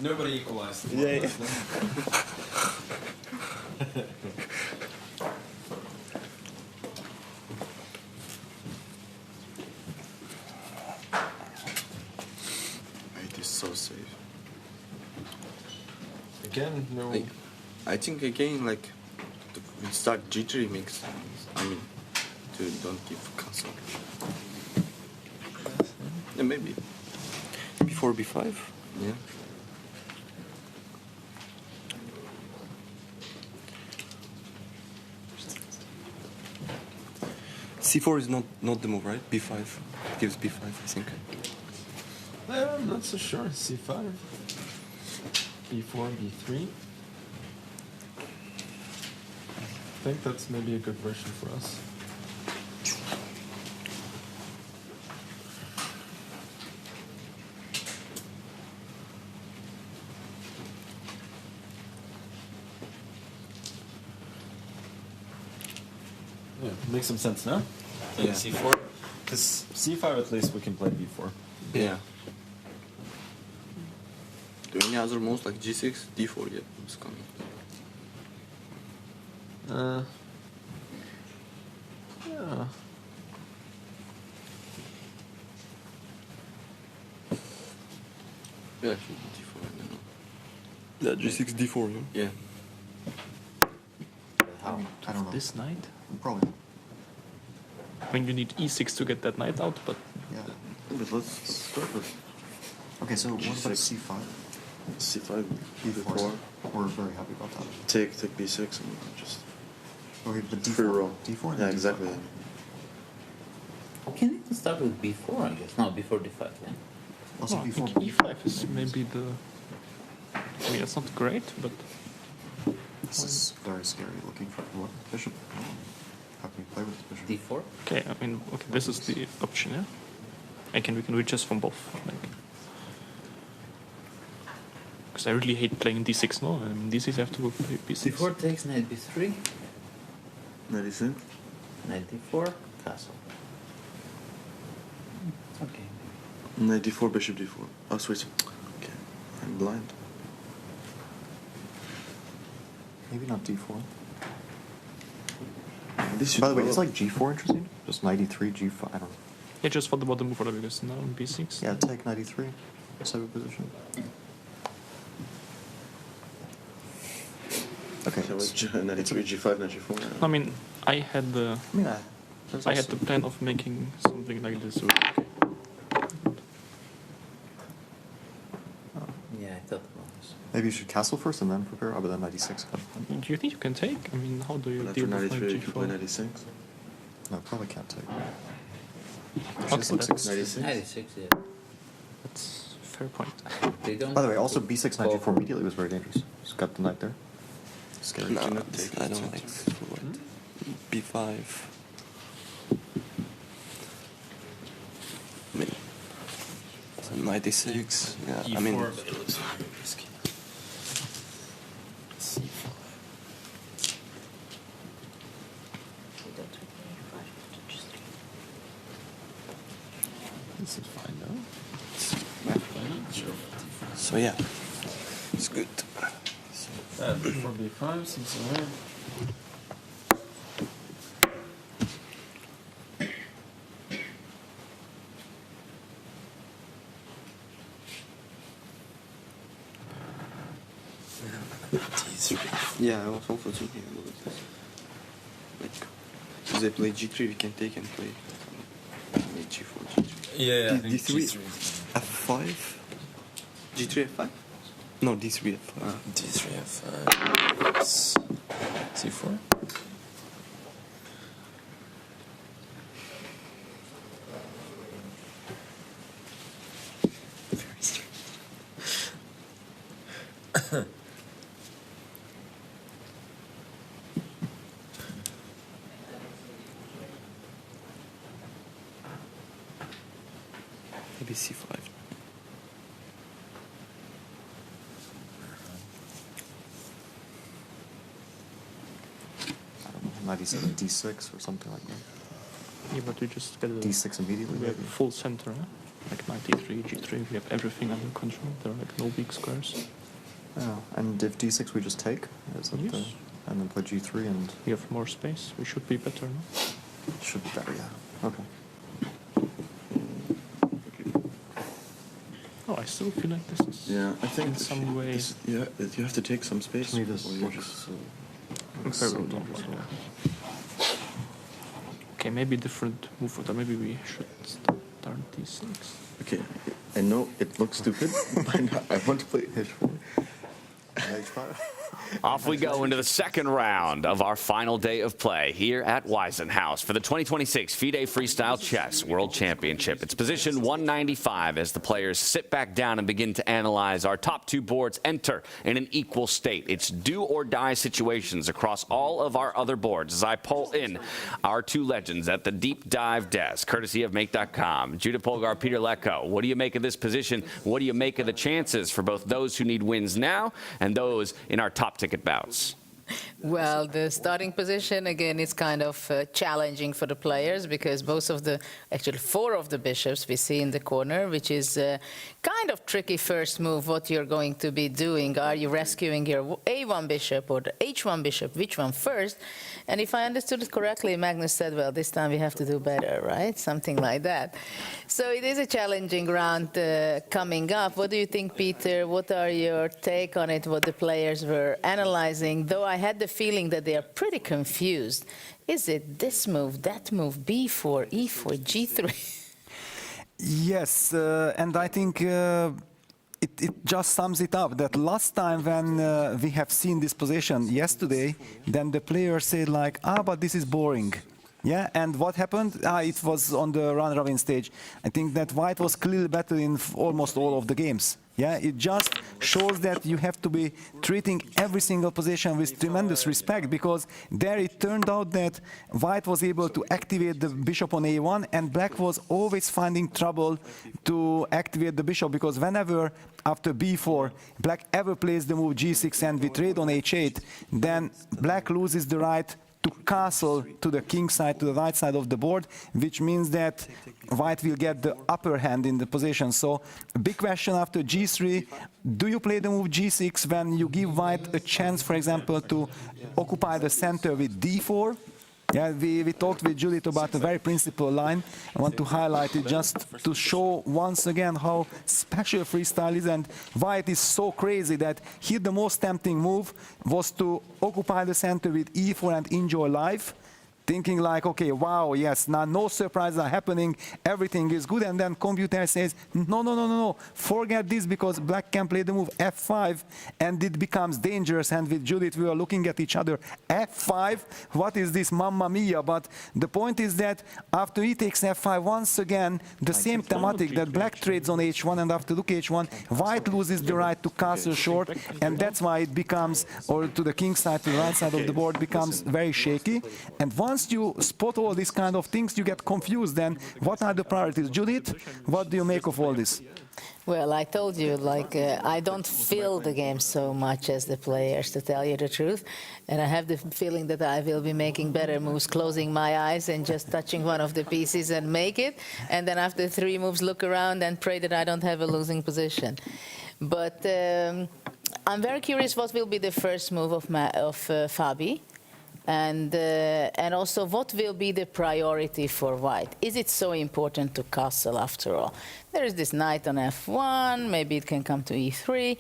Speaker 20: nobody equalized. Yeah.
Speaker 21: It is so safe.
Speaker 20: Again, no.
Speaker 21: I think again, like, we start G3 mix. I mean, to don't give castle. Yeah, maybe. Before B5? Yeah. C4 is not the move, right? B5 gives B5, I think.
Speaker 20: I'm not so sure. C5, B4, B3. I think that's maybe a good version for us. Makes some sense now.
Speaker 21: Yeah.
Speaker 20: C4. Because C5 at least we can play B4.
Speaker 21: Yeah. Do any other moves like G6, D4 yet? It's coming.
Speaker 20: Yeah.
Speaker 21: Yeah, actually, D4, I don't know. Yeah, G6, D4, yeah? Yeah.
Speaker 16: How? I don't know.
Speaker 2: This knight?
Speaker 16: Probably.
Speaker 2: I mean, you need e6 to get that knight out, but...
Speaker 16: Yeah. But let's start with... Okay, so what about C5?
Speaker 21: C5,
Speaker 16: B4. We're very happy about that.
Speaker 21: Take B6 and just...
Speaker 16: Okay, but D4.
Speaker 21: Free roll.
Speaker 16: D4 and
Speaker 21: Yeah,
Speaker 16: then
Speaker 21: exactly.
Speaker 18: Can you start with B4, I guess? No, before D5, yeah.
Speaker 16: Also
Speaker 2: I
Speaker 16: B4.
Speaker 2: think e5 is maybe the... I mean, it's not great, but...
Speaker 16: This is very scary looking for what? Bishop. How can we play with this bishop?
Speaker 18: D4?
Speaker 2: Okay, I mean, okay, this is the option, yeah? We can reach us from both, like... Because I really hate playing D6, no? I mean, D6 I have to go play B6.
Speaker 18: D4 takes knight B3.
Speaker 21: Knight E6.
Speaker 18: Knight D4, castle. Okay.
Speaker 21: Knight D4, bishop D4. Oh, switch. Okay, I'm blind.
Speaker 16: Maybe not D4.
Speaker 21: This
Speaker 16: By the way, is like G4 interesting? Just knight E3, G5, I don't know.
Speaker 2: Yeah, just thought about the move for that because now in B6.
Speaker 16: Yeah, take knight E3. Seven position. Okay.
Speaker 21: So it's knight E3, G5, knight G4.
Speaker 2: I mean, I had the...
Speaker 16: I mean,
Speaker 2: I had the plan of making something like this. So, okay.
Speaker 18: Yeah, I thought about this.
Speaker 16: Maybe you should castle first and then prepare. Oh, but then knight E6.
Speaker 2: Do you think you can take? I mean, how do you
Speaker 21: After
Speaker 2: deal
Speaker 21: knight
Speaker 2: with
Speaker 21: E3,
Speaker 2: knight
Speaker 21: you can play
Speaker 2: G4?
Speaker 21: knight E6.
Speaker 16: No, probably can't take.
Speaker 2: Okay,
Speaker 16: Just looks
Speaker 2: that's-
Speaker 21: Knight E6.
Speaker 18: Knight E6, yeah.
Speaker 2: That's a fair point.
Speaker 18: They don't
Speaker 16: By the way, also
Speaker 18: go-
Speaker 16: B6, knight G4 immediately was very dangerous. Just got the knight there. Scary.
Speaker 21: No, I don't like forward. B5. I mean, so knight E6. Yeah, I mean.
Speaker 20: E4, but it looks very risky. C5.
Speaker 16: This is fine, no?
Speaker 21: So yeah, it's good.
Speaker 20: Before B5 seems alright.
Speaker 21: D3. Yeah, I was also thinking about this. Like, if they play G3, we can take and play G4, G3.
Speaker 20: Yeah, I think
Speaker 21: D3,
Speaker 20: G3.
Speaker 21: F5? G3, F5? No, D3, F5.
Speaker 20: D3, F5. C4.
Speaker 21: Very strange. Maybe C5.
Speaker 16: Knight E7, D6 or something like that.
Speaker 2: Yeah, but we just get a...
Speaker 16: D6 immediately,
Speaker 2: We have
Speaker 16: maybe.
Speaker 2: full center, huh? Like knight E3, G3, we have everything under control. There are like no weak squares.
Speaker 16: Yeah, and if D6 we just take, is that
Speaker 2: Yes.
Speaker 16: and then play G3 and
Speaker 2: We have more space. We should be better, no?
Speaker 16: should be better, yeah. Okay.
Speaker 2: Oh, I still feel like this is
Speaker 21: Yeah, I think
Speaker 2: in some way
Speaker 21: this, yeah, you have to take some space.
Speaker 16: To me this
Speaker 21: or you
Speaker 16: looks
Speaker 21: just-
Speaker 2: very
Speaker 16: so
Speaker 2: dangerous.
Speaker 16: dangerous.
Speaker 2: Okay, maybe different move for that. Maybe we should start D6.
Speaker 21: Okay, I know it looks stupid, but I want to play H4.
Speaker 16: H5.
Speaker 7: Off we go into the second round of our final day of play here at Weissenhaus for the 2026 FIDE Freestyle Chess World Championship. It's position 195 as the players sit back down and begin to analyze. Our top two boards enter in an equal state. It's do or die situations across all of our other boards as I pull in our two legends at the deep dive desk, courtesy of Make.com. Judah Polgar, Peter Lecko. What do you make of this position? What do you make of the chances for both those who need wins now and those in our top ticket bouts?
Speaker 11: Well, the starting position, again, is kind of challenging for the players because actually 4 of the bishops we see in the corner, which is kind of tricky first move, what you're going to be doing. Are you rescuing your A1 bishop or the H1 bishop? Which one first? And if I understood it correctly, Magnus said, well, this time we have to do better, right? Something like that. So it is a challenging round coming up. What do you think, Peter? What are your take on it, what the players were analyzing? Though I had the feeling that they are pretty confused. Is it this move, that move, B4, E4, G3?
Speaker 12: Yes, and I think it just sums it up that last time when we have seen this position yesterday, then the player said like, but this is boring. Yeah, and what happened? It was on the round-robin stage. I think that white was clearly better in almost all of the games. Yeah, it just shows that you have to be treating every single position with tremendous respect, because there it turned out that white was able to activate the bishop on A1 and black was always finding trouble to activate the bishop, because whenever after B4 black ever plays the move G6 and we trade on H8, then black loses the right to castle to the king side, to the right side of the board, which means that white will get the upper hand in the position. So a big question after G3, do you play the move G6 when you give white a chance, for example, to occupy the center with D4? Yeah, we talked with Judith about a very principled line. I want to highlight it just to show once again how special freestyle is and why it is so crazy that here the most tempting move was to occupy the center with E4 and enjoy life, thinking like, okay, wow, yes, now no surprises are happening, everything is good, and then computer says, no, forget this, because black can play the move F5, and it becomes dangerous, and with Judith we were looking at each other, F5, what is this, mamma mia? But the point is that after he takes F5, once again, the same thematic that black trades on H1, and after rook H1, white loses the right to castle short, and that's why it becomes, or to the king side, to the right side of the board, becomes very shaky, and once you spot all these kind of things, you get confused. Then what are the priorities? Judith, what do you make of all this?
Speaker 11: Well, I told you, like, I don't feel the game so much as the players, to tell you the truth. And I have the feeling that I will be making better moves, closing my eyes and just touching one of the pieces and make it. And then after 3 moves, look around and pray that I don't have a losing position. But I'm very curious what will be the first move of Fabi. And also, what will be the priority for white? Is it so important to castle after all? There is this knight on F1, maybe it can come to E3.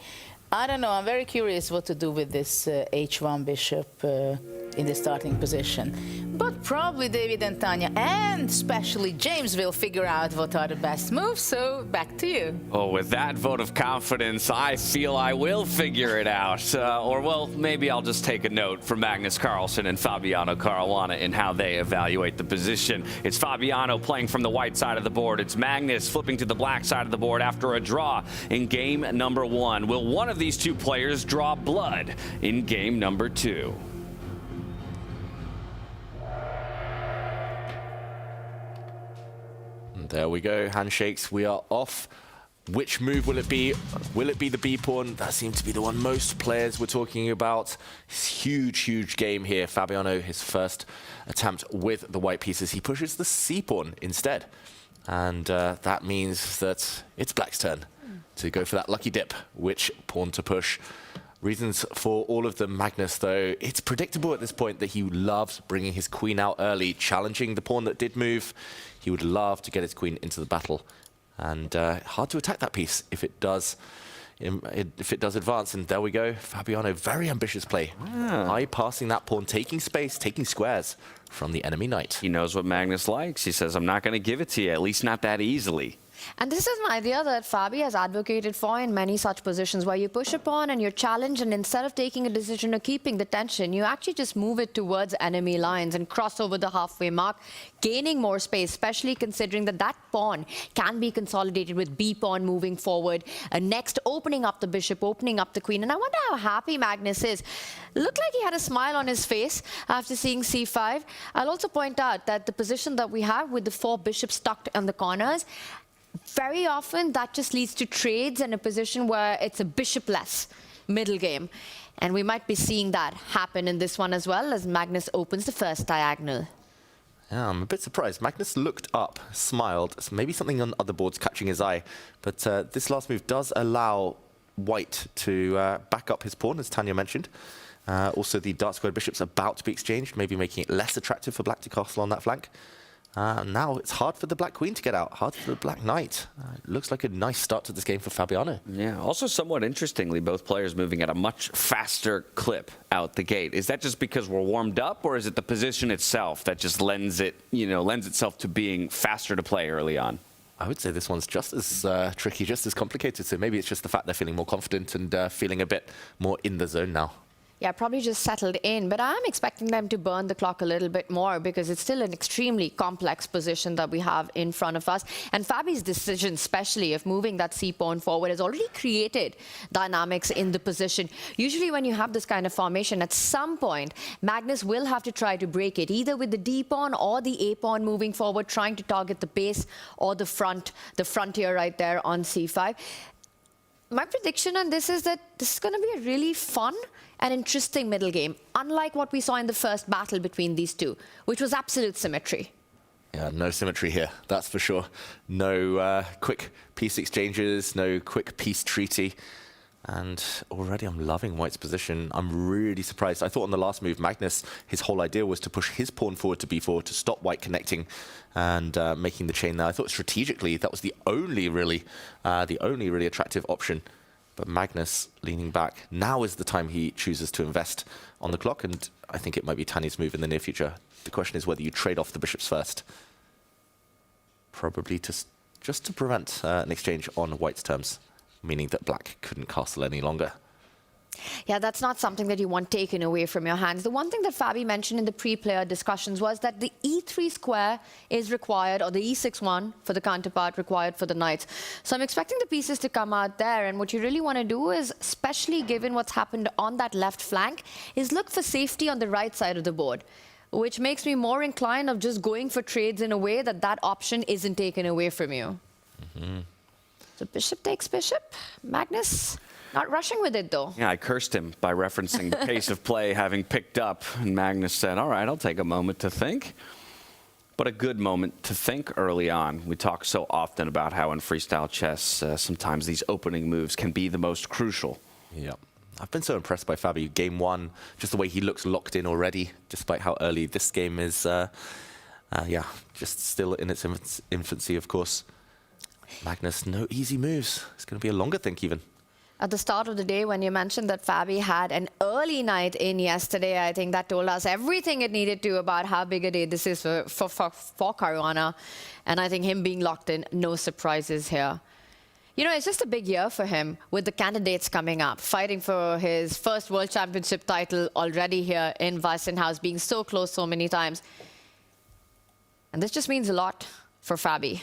Speaker 11: I don't know, I'm very curious what to do with this H1 bishop in the starting position. But probably David and Tanya, and especially James, will figure out what are the best moves, so back to you.
Speaker 7: Oh, with that vote of confidence, I feel I will figure it out. Or, well, maybe I'll just take a note from Magnus Carlsen and Fabiano Caruana in how they evaluate the position. It's Fabiano playing from the white side of the board. It's Magnus flipping to the black side of the board after a draw in game number 1. Will one of these 2 players draw blood in game number 2?
Speaker 10: There we go, handshakes, we are off. Which move will it be? Will it be the B pawn? That seems to be the one most players were talking about. Huge game here. Fabiano, his first attempt with the white pieces. He pushes the C pawn instead. And that means that it's black's turn to go for that lucky dip. Which pawn to push? Reasons for all of them. Magnus, though, it's predictable at this point that he loves bringing his queen out early, challenging the pawn that did move. He would love to get his queen into the battle, and hard to attack that piece if it does advance. And there we go, Fabiano, very ambitious play. High passing that pawn, taking space, taking squares from the enemy knight.
Speaker 7: He knows what Magnus likes. He says, I'm not going to give it to you, at least not that easily.
Speaker 8: And this is an idea that Fabi has advocated for in many such positions, where you push a pawn and you're challenged, and instead of taking a decision or keeping the tension, you actually just move it towards enemy lines and cross over the halfway mark, gaining more space, especially considering that that pawn can be consolidated with B pawn moving forward, next opening up the bishop, opening up the queen. And I wonder how happy Magnus is. Looked like he had a smile on his face after seeing C5. I'll also point out that the position that we have with the 4 bishops tucked on the corners, very often that just leads to trades in a position where it's a bishop-less middle game. And we might be seeing that happen in this one as well, as Magnus opens the first diagonal.
Speaker 10: Yeah, I'm a bit surprised. Magnus looked up, smiled. So maybe something on other boards catching his eye. But this last move does allow White to back up his pawn, as Tanya mentioned. Also, the dark squared bishop's about to be exchanged, maybe making it less attractive for black to castle on that flank. Now it's hard for the black queen to get out, hard for the black knight. It looks like a nice start to this game for Fabiano.
Speaker 7: Yeah, also somewhat interestingly, both players moving at a much faster clip out the gate. Is that just because we're warmed up, or is it the position itself that just lends itself to being faster to play early on?
Speaker 10: I would say this one's just as tricky, just as complicated. So maybe it's just the fact they're feeling more confident and feeling a bit more in the zone now.
Speaker 8: Yeah, probably just settled in, but I'm expecting them to burn the clock a little bit more because it's still an extremely complex position that we have in front of us. And Fabi's decision, especially of moving that c-pawn forward, has already created dynamics in the position. Usually when you have this kind of formation, at some point, Magnus will have to try to break it, either with the d-pawn or the a-pawn moving forward, trying to target the base or the frontier right there on c5. My prediction on this is that this is going to be a really fun and interesting middle game, unlike what we saw in the first battle between these two, which was absolute symmetry.
Speaker 10: Yeah, no symmetry here, that's for sure. No quick piece exchanges, no quick peace treaty. And already I'm loving White's position. I'm really surprised. I thought on the last move, Magnus, his whole idea was to push his pawn forward to b4 to stop White connecting and making the chain there. I thought strategically that was the only really attractive option. But Magnus leaning back. Now is the time he chooses to invest on the clock, and I think it might be Tanya's move in the near future. The question is whether you trade off the bishops first. Probably just to prevent an exchange on White's terms, meaning that black couldn't castle any longer.
Speaker 8: Yeah, that's not something that you want taken away from your hands. The one thing that Fabi mentioned in the pre-player discussions was that the e3 square is required, or the e6 one for the counterpart required for the knights. So I'm expecting the pieces to come out there, and what you really want to do is, especially given what's happened on that left flank, is look for safety on the right side of the board, which makes me more inclined of just going for trades in a way that that option isn't taken away from you.
Speaker 10: Mm-hmm.
Speaker 8: So bishop takes bishop. Magnus not rushing with it, though.
Speaker 7: Yeah, I cursed him by referencing the pace of play having picked up. And Magnus said, all right, I'll take a moment to think. But a good moment to think early on. We talk so often about how in freestyle chess, sometimes these opening moves can be the most crucial.
Speaker 10: Yeah. I've been so impressed by Fabi. Game one, just the way he looks locked in already, despite how early this game is. Just still in its infancy, of course. Magnus, no easy moves. It's going to be a longer think even.
Speaker 8: At the start of the day, when you mentioned that Fabi had an early night in yesterday, I think that told us everything it needed to about how big a day this is for Caruana. And I think him being locked in, no surprises here. You know, it's just a big year for him with the candidates coming up, fighting for his first World Championship title already here in Weissenhaus, being so close so many times. And this just means a lot for Fabi.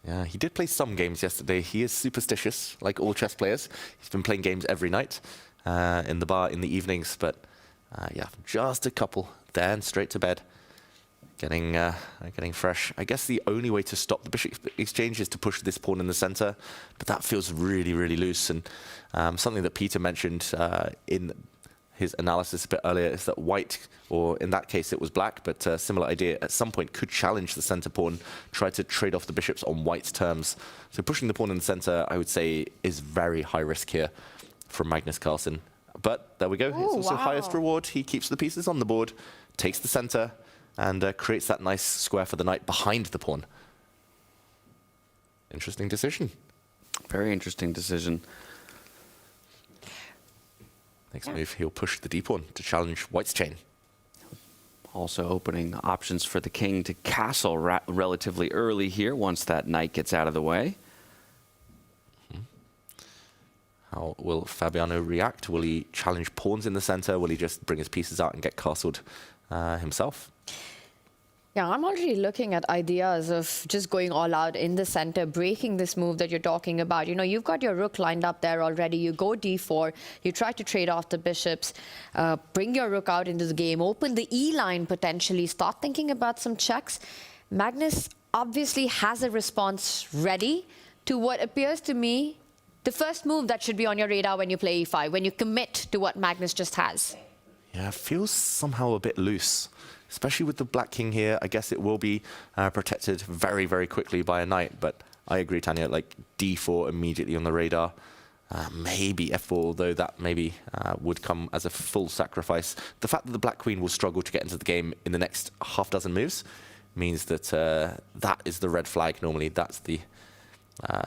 Speaker 10: Yeah, he did play some games yesterday. He is superstitious, like all chess players. He's been playing games every night in the bar in the evenings. But yeah, just a couple, then straight to bed, getting fresh. I guess the only way to stop the bishop exchange is to push this pawn in the center. But that feels really, really loose. And something that Peter mentioned in his analysis a bit earlier is that White, or in that case it was black, but a similar idea, at some point could challenge the center pawn, try to trade off the bishops on White's terms. So pushing the pawn in the center, I would say, is very high risk here from Magnus Carlsen. But there we go.
Speaker 8: Ooh,
Speaker 10: it's also
Speaker 8: wow.
Speaker 10: highest reward. He keeps the pieces on the board, takes the center, and creates that nice square for the knight behind the pawn. Interesting decision.
Speaker 7: Very interesting decision.
Speaker 10: Next move, he'll push the d-pawn to challenge White's chain.
Speaker 7: Also opening options for the king to castle relatively early here once that knight gets out of the way.
Speaker 10: How will Fabiano react? Will he challenge pawns in the center? Will he just bring his pieces out and get castled himself?
Speaker 8: Yeah, I'm already looking at ideas of just going all out in the center, breaking this move that you're talking about. You know, you've got your rook lined up there already. You go d4, you try to trade off the bishops, bring your rook out into the game, open the E line potentially, start thinking about some checks. Magnus obviously has a response ready to what appears to me the first move that should be on your radar when you play e5, when you commit to what Magnus just has?
Speaker 10: Yeah, it feels somehow a bit loose, especially with the black king here. I guess it will be protected very, very quickly by a knight, but I agree, Tanya, like d4 immediately on the radar. Maybe f4, although that maybe would come as a full sacrifice. The fact that the black queen will struggle to get into the game in the next half dozen moves means that that is the red flag normally. That's the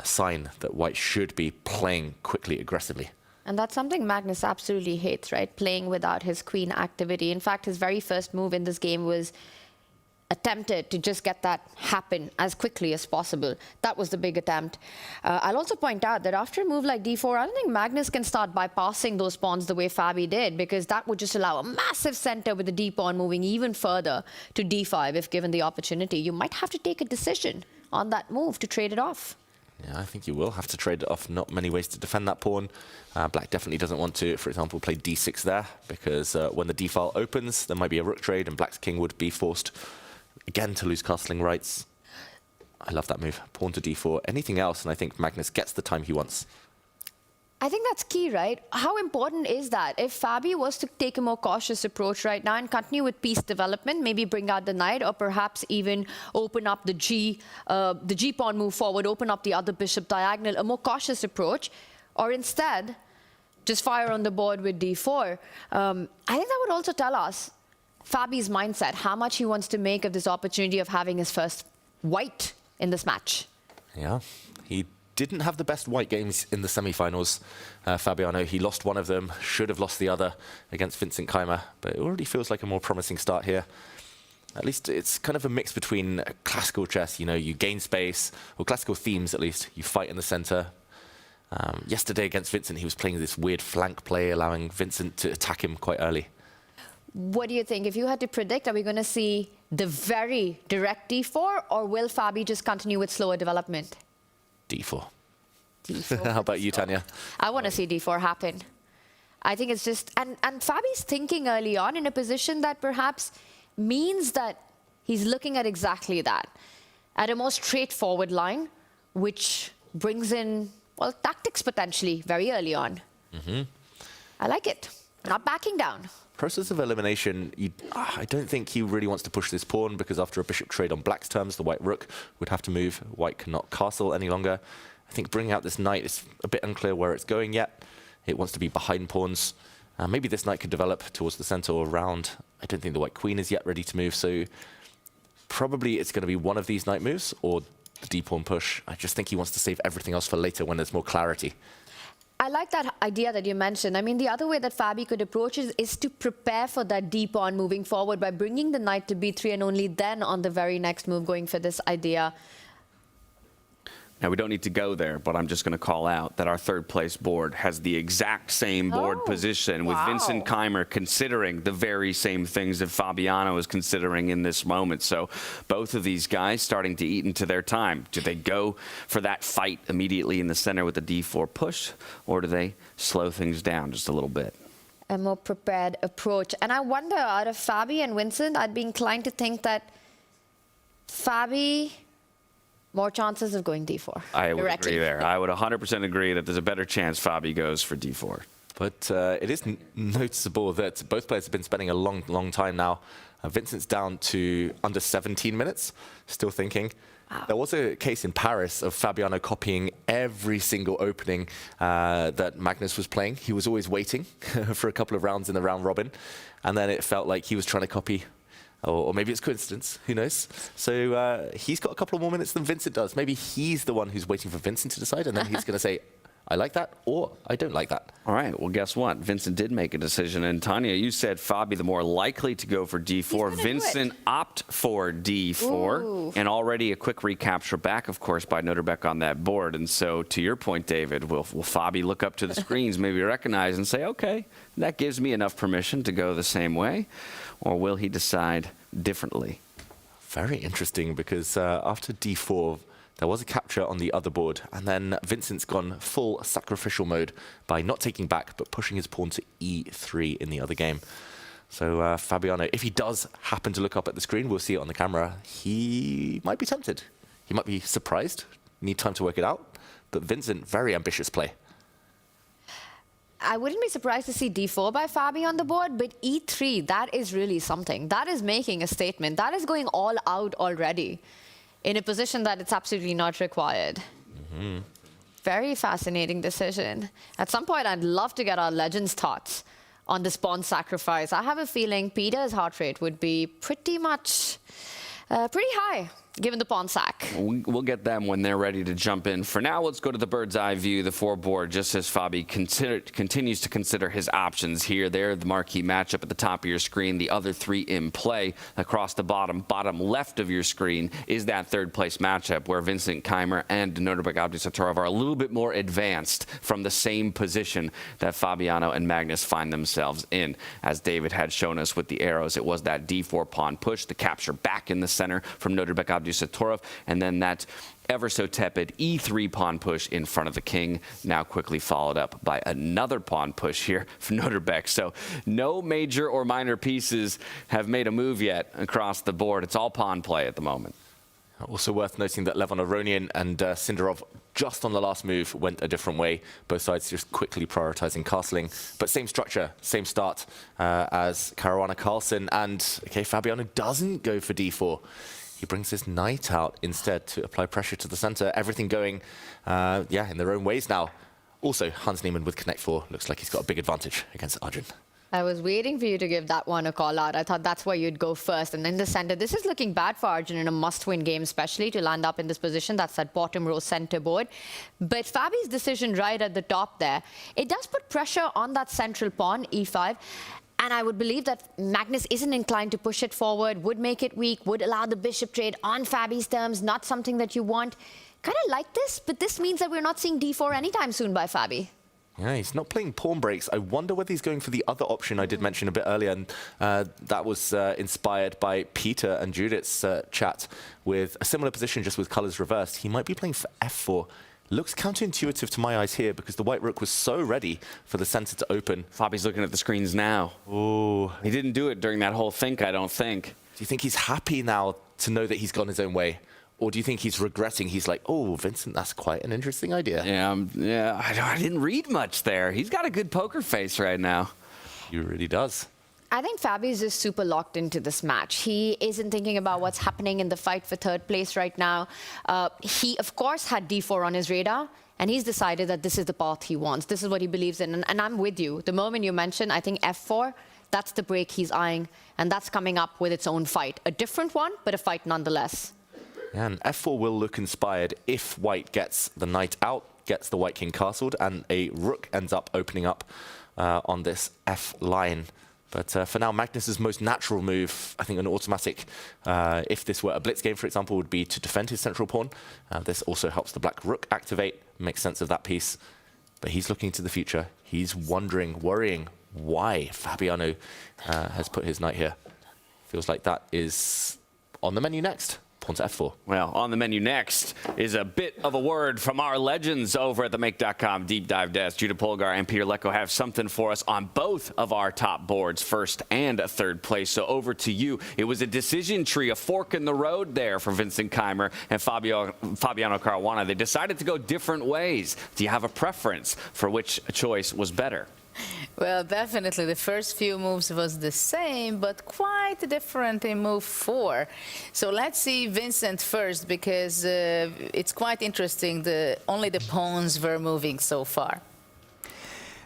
Speaker 10: sign that white should be playing quickly, aggressively.
Speaker 8: And that's something Magnus absolutely hates, right? Playing without his queen activity. In fact, his very first move in this game was attempted to just get that happen as quickly as possible. That was the big attempt. I'll also point out that after a move like d4, I don't think Magnus can start bypassing those pawns the way Fabi did, because that would just allow a massive center with the d pawn moving even further to d5 if given the opportunity. You might have to take a decision on that move to trade it off.
Speaker 10: Yeah, I think you will have to trade it off. Not many ways to defend that pawn. Black definitely doesn't want to, for example, play d6 there, because when the d file opens, there might be a rook trade, and Black's king would be forced again to lose castling rights. I love that move. Pawn to d4. Anything else, and I think Magnus gets the time he wants.
Speaker 8: I think that's key, right? How important is that? If Fabi was to take a more cautious approach right now and continue with piece development, maybe bring out the knight, or perhaps even open up the G pawn move forward, open up the other bishop diagonal, a more cautious approach, or instead just fire on the board with d4. I think that would also tell us Fabi's mindset, how much he wants to make of this opportunity of having his first white in this match.
Speaker 10: Yeah, he didn't have the best white games in the semi-finals, Fabiano. He lost one of them, should have lost the other against Vincent Keymer, but it already feels like a more promising start here. At least it's kind of a mix between classical chess, you know, you gain space, or classical themes at least, you fight in the center. Yesterday against Vincent, he was playing this weird flank play, allowing Vincent to attack him quite early.
Speaker 8: What do you think? If you had to predict, are we going to see the very direct d4, or will Fabi just continue with slower development?
Speaker 10: d4.
Speaker 8: d4.
Speaker 10: How about you, Tanya?
Speaker 8: I want to see d4 happen. I think it's just... And Fabi's thinking early on in a position that perhaps means that he's looking at exactly that, at a more straightforward line, which brings in, well, tactics potentially very early on. I like it. Not backing down.
Speaker 10: Process of elimination, I don't think he really wants to push this pawn, because after a bishop trade on black's terms, the white rook would have to move. White cannot castle any longer. I think bringing out this knight is a bit unclear where it's going yet. It wants to be behind pawns. Maybe this knight could develop towards the center or around. I don't think the white queen is yet ready to move, so probably it's going to be one of these knight moves or the d-pawn push. I just think he wants to save everything else for later when there's more clarity.
Speaker 8: I like that idea that you mentioned. I mean, the other way that Fabi could approach it is to prepare for that d-pawn moving forward by bringing the knight to b3 and only then on the very next move going for this idea.
Speaker 7: Now, we don't need to go there, but I'm just going to call out that our third place board has the exact same board position, with Vincent Keymer considering the very same things that Fabiano is considering in this moment. So both of these guys starting to eat into their time. Do they go for that fight immediately in the center with the d4 push, or do they slow things down just a little bit?
Speaker 8: A more prepared approach. And I wonder, out of Fabi and Vincent, I'd be inclined to think that Fabi... more chances of going d4.
Speaker 7: I would agree there. I would 100% agree that there's a better chance Fabi goes for d4.
Speaker 10: But it is noticeable that both players have been spending a long time now. Vincent's down to under 17 minutes, still thinking. Wow. There was a case in Paris of Fabiano copying every single opening that Magnus was playing. He was always waiting for a couple of rounds in the round robin, and then it felt like he was trying to copy. Or maybe it's coincidence, who knows? So he's got a couple of more minutes than Vincent does. Maybe he's the one who's waiting for Vincent to decide, and then he's going to say, I like that, or I don't like that.
Speaker 7: All right, well, guess what? Vincent did make a decision. And Tanya, you said Fabi the more likely to go for d4. Vincent opt for d4. Ooh. And already a quick recapture back, of course, by Nodirbek on that board. And so to your point, David, will Fabi look up to the screens, maybe recognize and say, okay, that gives me enough permission to go the same way? Or will he decide differently?
Speaker 10: Very interesting, because after d4, there was a capture on the other board, and then Vincent's gone full sacrificial mode by not taking back, but pushing his pawn to e3 in the other game. So Fabiano, if he does happen to look up at the screen, we'll see it on the camera, he might be tempted. He might be surprised, need time to work it out. But Vincent, very ambitious play.
Speaker 8: I wouldn't be surprised to see d4 by Fabi on the board, but e3, that is really something. That is making a statement. That is going all out already in a position that it's absolutely not required. Very fascinating decision. At some point, I'd love to get our legends' thoughts on this pawn sacrifice. I have a feeling Peter's heart rate would be pretty much pretty high, given the pawn sack.
Speaker 7: We'll get them when they're ready to jump in. For now, let's go to the bird's eye view, the 4-board, just as Fabi continues to consider his options here. There, the marquee matchup at the top of your screen, the other 3 in play. Across the bottom left of your screen is that third-place matchup where Vincent Keymer and Nodirbek Abdusattorov are a little bit more advanced from the same position that Fabiano and Magnus find themselves in. As David had shown us with the arrows, it was that d4 pawn push, the capture back in the center from Nodirbek Abdusattorov, and then that ever so tepid e3 pawn push in front of the king, now quickly followed up by another pawn push here from Nodirbek. So no major or minor pieces have made a move yet across the board. It's all pawn play at the moment.
Speaker 10: Also worth noting that Levon, Aronian and Sindarov just on the last move went a different way. Both sides just quickly prioritizing castling. But same structure, same start as Caruana, Carlsen. And okay, Fabiano doesn't go for d4. He brings his knight out instead to apply pressure to the center. Everything going, in their own ways now. Also, Hans Niemann with Connect 4 looks like he's got a big advantage against Arjun.
Speaker 8: I was waiting for you to give that one a call out. I thought that's where you'd go first. And in the center, this is looking bad for Arjun in a must-win game, especially to land up in this position. That's that bottom row center board. But Fabi's decision right at the top there, it does put pressure on that central pawn, e5. And I would believe that Magnus isn't inclined to push it forward, would make it weak, would allow the bishop trade on Fabi's terms, not something that you want. Kind of like this, but this means that we're not seeing d4 anytime soon by Fabi.
Speaker 10: Yeah, he's not playing pawn breaks. I wonder whether he's going for the other option I did mention a bit earlier, and that was inspired by Peter and Judith's chat with a similar position, just with colors reversed. He might be playing for f4. Looks counterintuitive to my eyes here because the white rook was so ready for the center to open.
Speaker 7: Fabi's looking at the screens now.
Speaker 10: Oh,
Speaker 7: he didn't do it during that whole think, I don't think.
Speaker 10: Do you think he's happy now to know that he's gone his own way? Or do you think he's regretting? He's like, oh, Vincent, that's quite an interesting idea.
Speaker 7: Yeah, I didn't read much there. He's got a good poker face right now.
Speaker 10: He really does.
Speaker 8: I think Fabi's just super locked into this match. He isn't thinking about what's happening in the fight for third place right now. He, of course, had d4 on his radar, and he's decided that this is the path he wants. This is what he believes in, and I'm with you. The moment you mentioned, I think f4, that's the break he's eyeing, and that's coming up with its own fight. A different one, but a fight nonetheless.
Speaker 10: Yeah, and f4 will look inspired if white gets the knight out, gets the white king castled, and a rook ends up opening up on this f line. But for now, Magnus's most natural move, I think an automatic, if this were a blitz game, for example, would be to defend his central pawn. This also helps the black rook activate, makes sense of that piece. But he's looking to the future. He's wondering, worrying why Fabiano has put his knight here. Feels like that is on the menu next. Pawn to f4.
Speaker 7: Well, on the menu next is a bit of a word from our legends over at the Make.com Deep Dive Desk. Judah Polgar and Peter Lecko have something for us on both of our top boards, first and third place. So over to you. It was a decision tree, a fork in the road there for Vincent Keymer and Fabiano Caruana. They decided to go different ways. Do you have a preference for which choice was better?
Speaker 11: Well, definitely the first few moves was the same, but quite different in move 4. So let's see Vincent first, because it's quite interesting. Only the pawns were moving so far.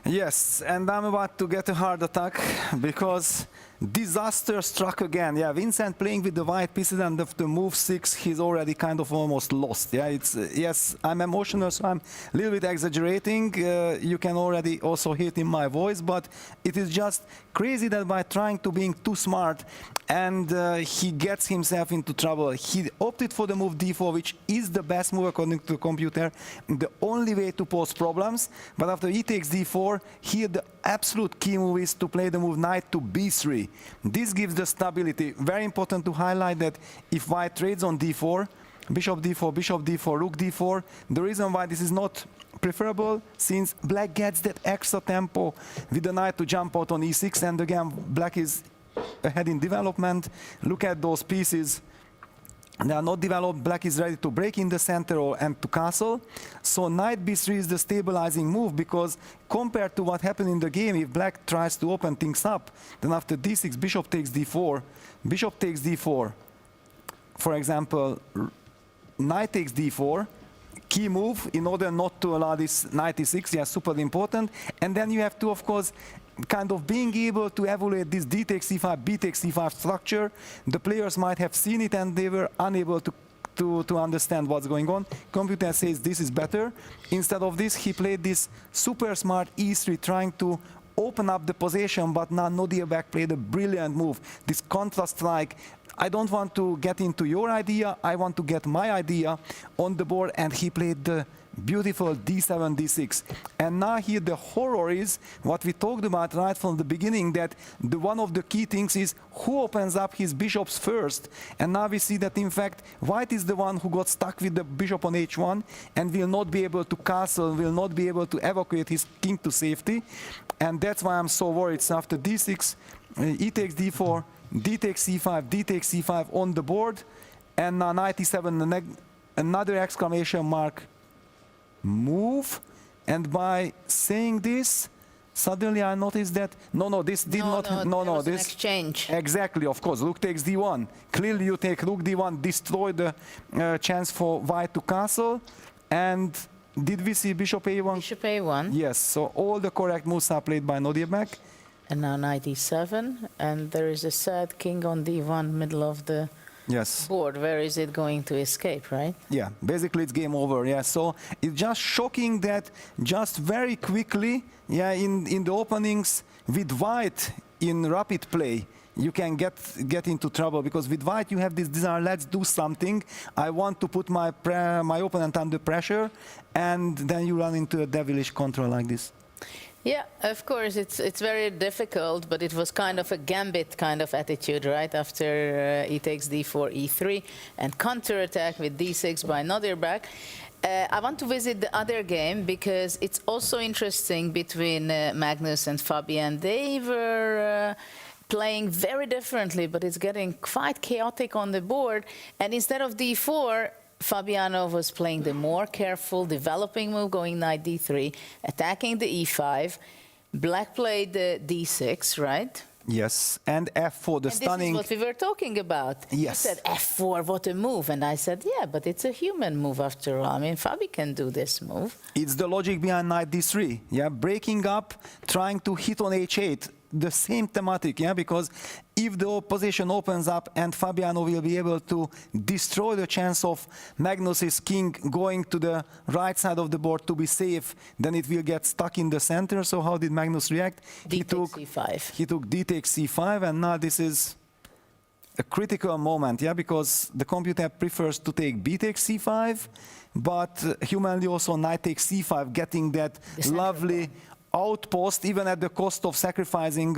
Speaker 12: Yes, and I'm about to get a heart attack because disaster struck again. Yeah, Vincent playing with the white pieces, and after move 6, he's already kind of almost lost. Yeah, it's yes, I'm emotional, so I'm a little bit exaggerating. You can already also hear it in my voice, but it is just crazy that by trying to being too smart, and he gets himself into trouble. He opted for the move d4, which is the best move according to the computer, the only way to pose problems. But after he takes d4, here the absolute key move is to play the move knight to b3. This gives the stability. Very important to highlight that if white trades on d4, bishop d4, rook d4, the reason why this is not preferable, since black gets that extra tempo with the knight to jump out on e6, and again black is ahead in development. Look at those pieces. They are not developed. Black is ready to break in the center and to castle. So knight b3 is the stabilizing move, because compared to what happened in the game, if black tries to open things up, then after d6, bishop takes d4, bishop takes d4. For example, knight takes d4, key move in order not to allow this knight e6, yeah, super important. And then you have to, of course, kind of being able to evaluate this d takes c5, b takes c5 structure. The players might have seen it and they were unable to understand what's going on. Computer says this is better. Instead of this, he played this super smart e3, trying to open up the position, but now Nodirbek played a brilliant move. This contrast strike. I don't want to get into your idea, I want to get my idea on the board, and he played the beautiful d7, d6. And now here the horror is what we talked about right from the beginning, that one of the key things is who opens up his bishops first. And now we see that in fact white is the one who got stuck with the bishop on h1 and will not be able to castle, will not be able to evacuate his king to safety. And that's why I'm so worried. So after d6, e takes d4, d takes c5, d takes c5 on the board, and now knight e7, another exclamation mark move. And by saying this, suddenly I noticed that this did not this
Speaker 11: exchange.
Speaker 12: Exactly, of course, rook takes d1. Clearly you take rook d1, destroy the chance for white to castle. And did we see bishop a1?
Speaker 11: Bishop a1.
Speaker 12: Yes, so all the correct moves are played by Nodirbek.
Speaker 11: And now knight e7, and there is a sad king on d1, middle of the board. Where is it going to escape, right?
Speaker 12: Yeah, basically it's game over. Yeah, so it's just shocking that just very quickly, yeah, in the openings with white in rapid play, you can get into trouble, because with white you have this desire, let's do something. I want to put my opponent under pressure, and then you run into a devilish control like this.
Speaker 11: Yeah, of course, it's very difficult, but it was kind of a gambit kind of attitude, right? After e takes d4, e3, and counterattack with d6 by Nodirbek. I want to visit the other game, because it's also interesting between Magnus and Fabian. They were playing very differently, but it's getting quite chaotic on the board. And instead of d4, Fabiano was playing the more careful, developing move, going knight d3, attacking the e5. Black played the d6, right?
Speaker 12: Yes, and f4, the stunning...
Speaker 11: This is what we were talking about.
Speaker 12: Yes.
Speaker 11: You said f4, what a move. And I said, yeah, but it's a human move after all. I mean, Fabi can do this move.
Speaker 12: It's the logic behind knight d3. Yeah, breaking up, trying to hit on h8. The same thematic, yeah, because if the opposition opens up and Fabiano will be able to destroy the chance of Magnus's king going to the right side of the board to be safe, then it will get stuck in the center. So how did Magnus react?
Speaker 11: He took c5.
Speaker 12: He took d takes c5, and now this is a critical moment, yeah, because the computer prefers to take b takes c5, but humanly also knight takes c5, getting that lovely outpost, even at the cost of sacrificing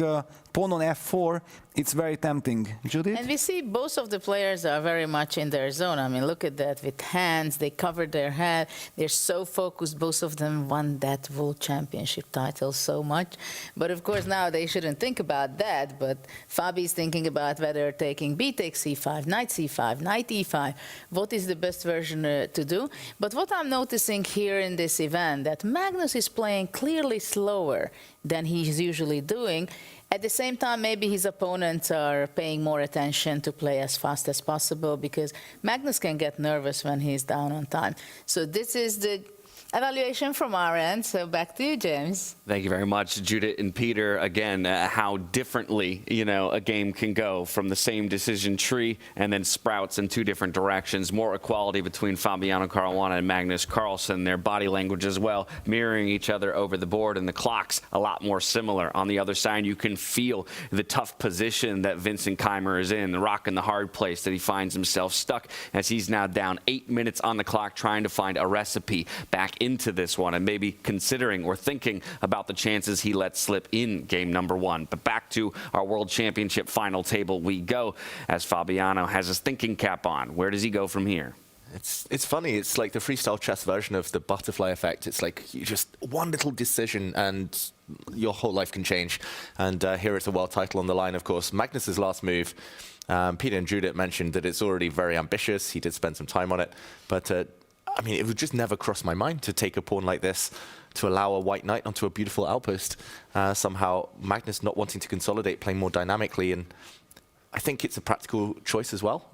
Speaker 12: pawn on f4. It's very tempting. Judith?
Speaker 11: And we see both of the players are very much in their zone. I mean, look at that with hands. They covered their head. They're so focused. Both of them won that World Championship title so much. But of course, now they shouldn't think about that. But Fabi's thinking about whether taking b takes c5, knight c5, knight e5. What is the best version to do? But what I'm noticing here in this event, that Magnus is playing clearly slower than he's usually doing. At the same time, maybe his opponents are paying more attention to play as fast as possible, because Magnus can get nervous when he's down on time. So this is the evaluation from our end. So back to you, James.
Speaker 7: Thank you very much, Judith and Peter. Again, how differently, a game can go from the same decision tree and then sprouts in two different directions. More equality between Fabiano Caruana and Magnus Carlsen. Their body language as well, mirroring each other over the board, and the clocks a lot more similar. On the other side, you can feel the tough position that Vincent Keymer is in, the rock and the hard place that he finds himself stuck, as he's now down 8 minutes on the clock, trying to find a recipe back into this one, and maybe considering or thinking about the chances he let slip in game number one. But back to our World Championship final table we go, as Fabiano has his thinking cap on. Where does he go from here?
Speaker 10: It's funny. It's like the freestyle chess version of the butterfly effect. It's like you just one little decision and your whole life can change. And here it's a world title on the line, of course. Magnus's last move Peter and Judith mentioned that it's already very ambitious. He did spend some time on it. But, I mean, it would just never cross my mind to take a pawn like this, to allow a white knight onto a beautiful outpost. Somehow, Magnus not wanting to consolidate, playing more dynamically. And I think it's a practical choice as well.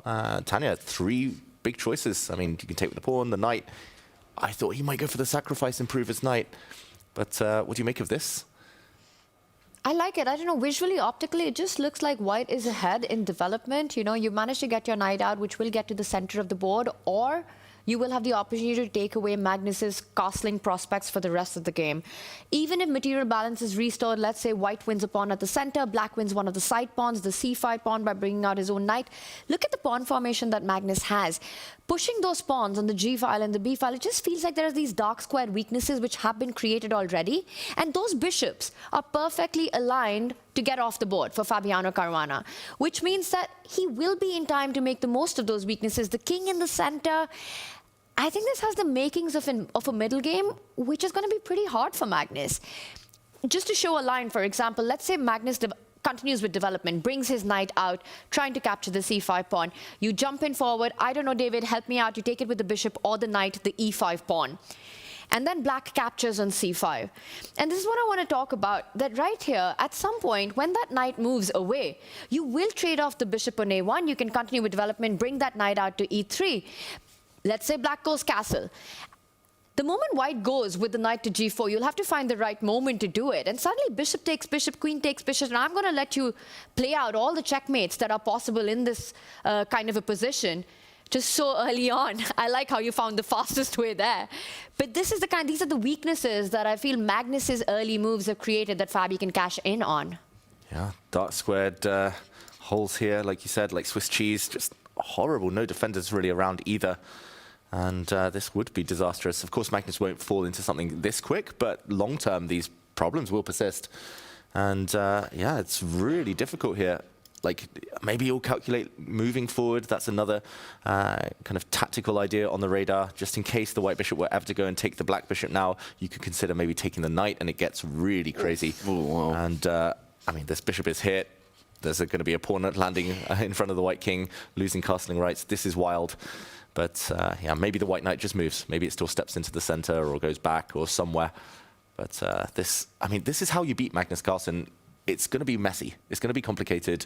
Speaker 10: Tanya, 3 big choices. I mean, you can take with the pawn, the knight. I thought he might go for the sacrifice, improve his knight. But what do you make of this?
Speaker 8: I like it. I don't know, visually, optically, it just looks like white is ahead in development. You know, you managed to get your knight out, which will get to the center of the board, or you will have the opportunity to take away Magnus's castling prospects for the rest of the game. Even if material balance is restored, let's say white wins a pawn at the center, black wins one of the side pawns, the c5 pawn by bringing out his own knight. Look at the pawn formation that Magnus has. Pushing those pawns on the g file and the b file, it just feels like there are these dark square weaknesses which have been created already. And those bishops are perfectly aligned to get off the board for Fabiano Caruana, which means that he will be in time to make the most of those weaknesses. The king in the center, I think this has the makings of a middle game, which is going to be pretty hard for Magnus. Just to show a line, for example, let's say Magnus continues with development, brings his knight out, trying to capture the c5 pawn. You jump in forward. I don't know, David, help me out. You take it with the bishop or the knight, the e5 pawn. And then black captures on c5. And this is what I want to talk about, that right here, at some point, when that knight moves away, you will trade off the bishop on a1. You can continue with development, bring that knight out to e3. Let's say black goes castle. The moment white goes with the knight to g4, you'll have to find the right moment to do it. And suddenly bishop takes bishop, queen takes bishop, and I'm going to let you play out all the checkmates that are possible in this kind of a position just so early on. I like how you found the fastest way there. But these are the weaknesses that I feel Magnus's early moves have created that Fabi can cash in on.
Speaker 10: Yeah, dark squared holes here, like you said, like Swiss cheese, just horrible. No defenders really around either. And this would be disastrous. Of course, Magnus won't fall into something this quick, but long-term, these problems will persist. And yeah, it's really difficult here. Like, maybe you'll calculate moving forward. That's another kind of tactical idea on the radar. Just in case the white bishop were ever to go and take the black bishop now, you could consider maybe taking the knight, and it gets really crazy.
Speaker 7: Ooh, wow.
Speaker 10: And I mean, this bishop is hit. There's going to be a pawn landing in front of the white king, losing castling rights. This is wild. But yeah, maybe the white knight just moves. Maybe it still steps into the center or goes back or somewhere. But this is how you beat Magnus Carlsen. It's going to be messy. It's going to be complicated.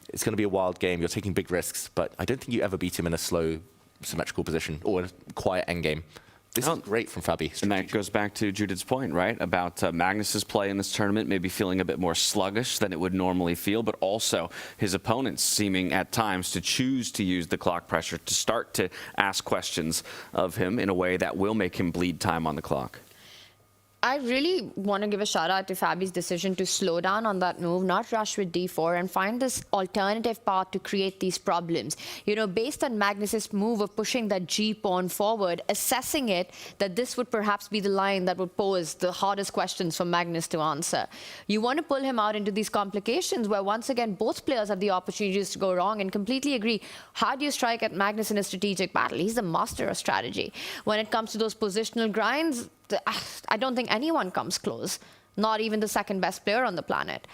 Speaker 10: It's going to be a wild game. You're taking big risks, but I don't think you ever beat him in a slow, symmetrical position or a quiet endgame. This is great from Fabi.
Speaker 7: And that goes back to Judith's point, right, about Magnus's play in this tournament maybe feeling a bit more sluggish than it would normally feel, but also his opponents seeming at times to choose to use the clock pressure to start to ask questions of him in a way that will make him bleed time on the clock.
Speaker 8: I really want to give a shout out to Fabi's decision to slow down on that move, not rush with d4, and find this alternative path to create these problems. You know, based on Magnus's move of pushing that g pawn forward, assessing it, that this would perhaps be the line that would pose the hardest questions for Magnus to answer. You want to pull him out into these complications where, once again, both players have the opportunities to go wrong, and completely agree. How do you strike at Magnus in a strategic battle? He's the master of strategy. When it comes to those positional grinds, I don't think anyone comes close, not even the second best player on the planet.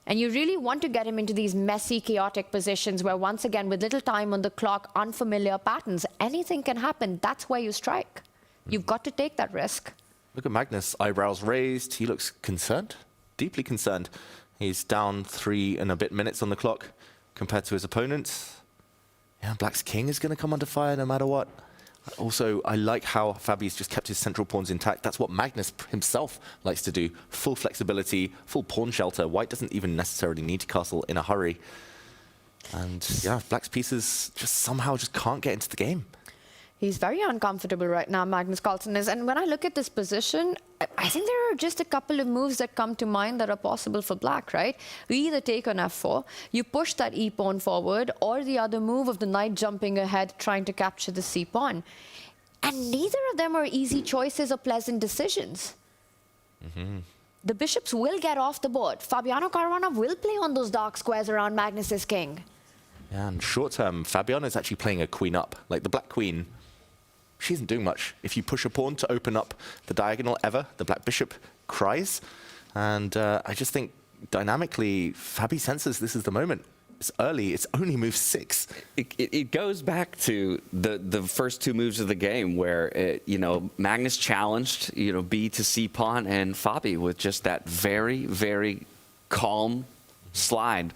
Speaker 8: And you really want to get him into these messy, chaotic positions where, once again, with little time on the clock, unfamiliar patterns, anything can happen. That's where you strike. You've got to take that risk.
Speaker 10: Look at Magnus, eyebrows raised. He looks concerned, deeply concerned. He's down 3 and a bit minutes on the clock compared to his opponent. Yeah, Black's king is going to come under fire no matter what. Also, I like how Fabi's just kept his central pawns intact. That's what Magnus himself likes to do. Full flexibility, full pawn shelter. White doesn't even necessarily need to castle in a hurry. And yeah, Black's pieces just somehow just can't get into the game.
Speaker 8: He's very uncomfortable right now, Magnus Carlsen is. And when I look at this position, I think there are just a couple of moves that come to mind that are possible for Black, right? You either take on f4, you push that e-pawn forward, or the other move of the knight jumping ahead, trying to capture the c-pawn. And neither of them are easy choices or pleasant decisions. The bishops will get off the board. Fabiano Caruana will play on those dark squares around Magnus's king.
Speaker 10: Yeah, and short term, Fabiano is actually playing a queen up. Like the black queen, she isn't doing much. If you push a pawn to open up the diagonal ever, the black bishop cries. And I just think dynamically, Fabi senses this is the moment. it's early. It's only move 6.
Speaker 7: It goes back to the first 2 moves of the game where, Magnus challenged, B to C pawn and Fabi with just that very, very calm slide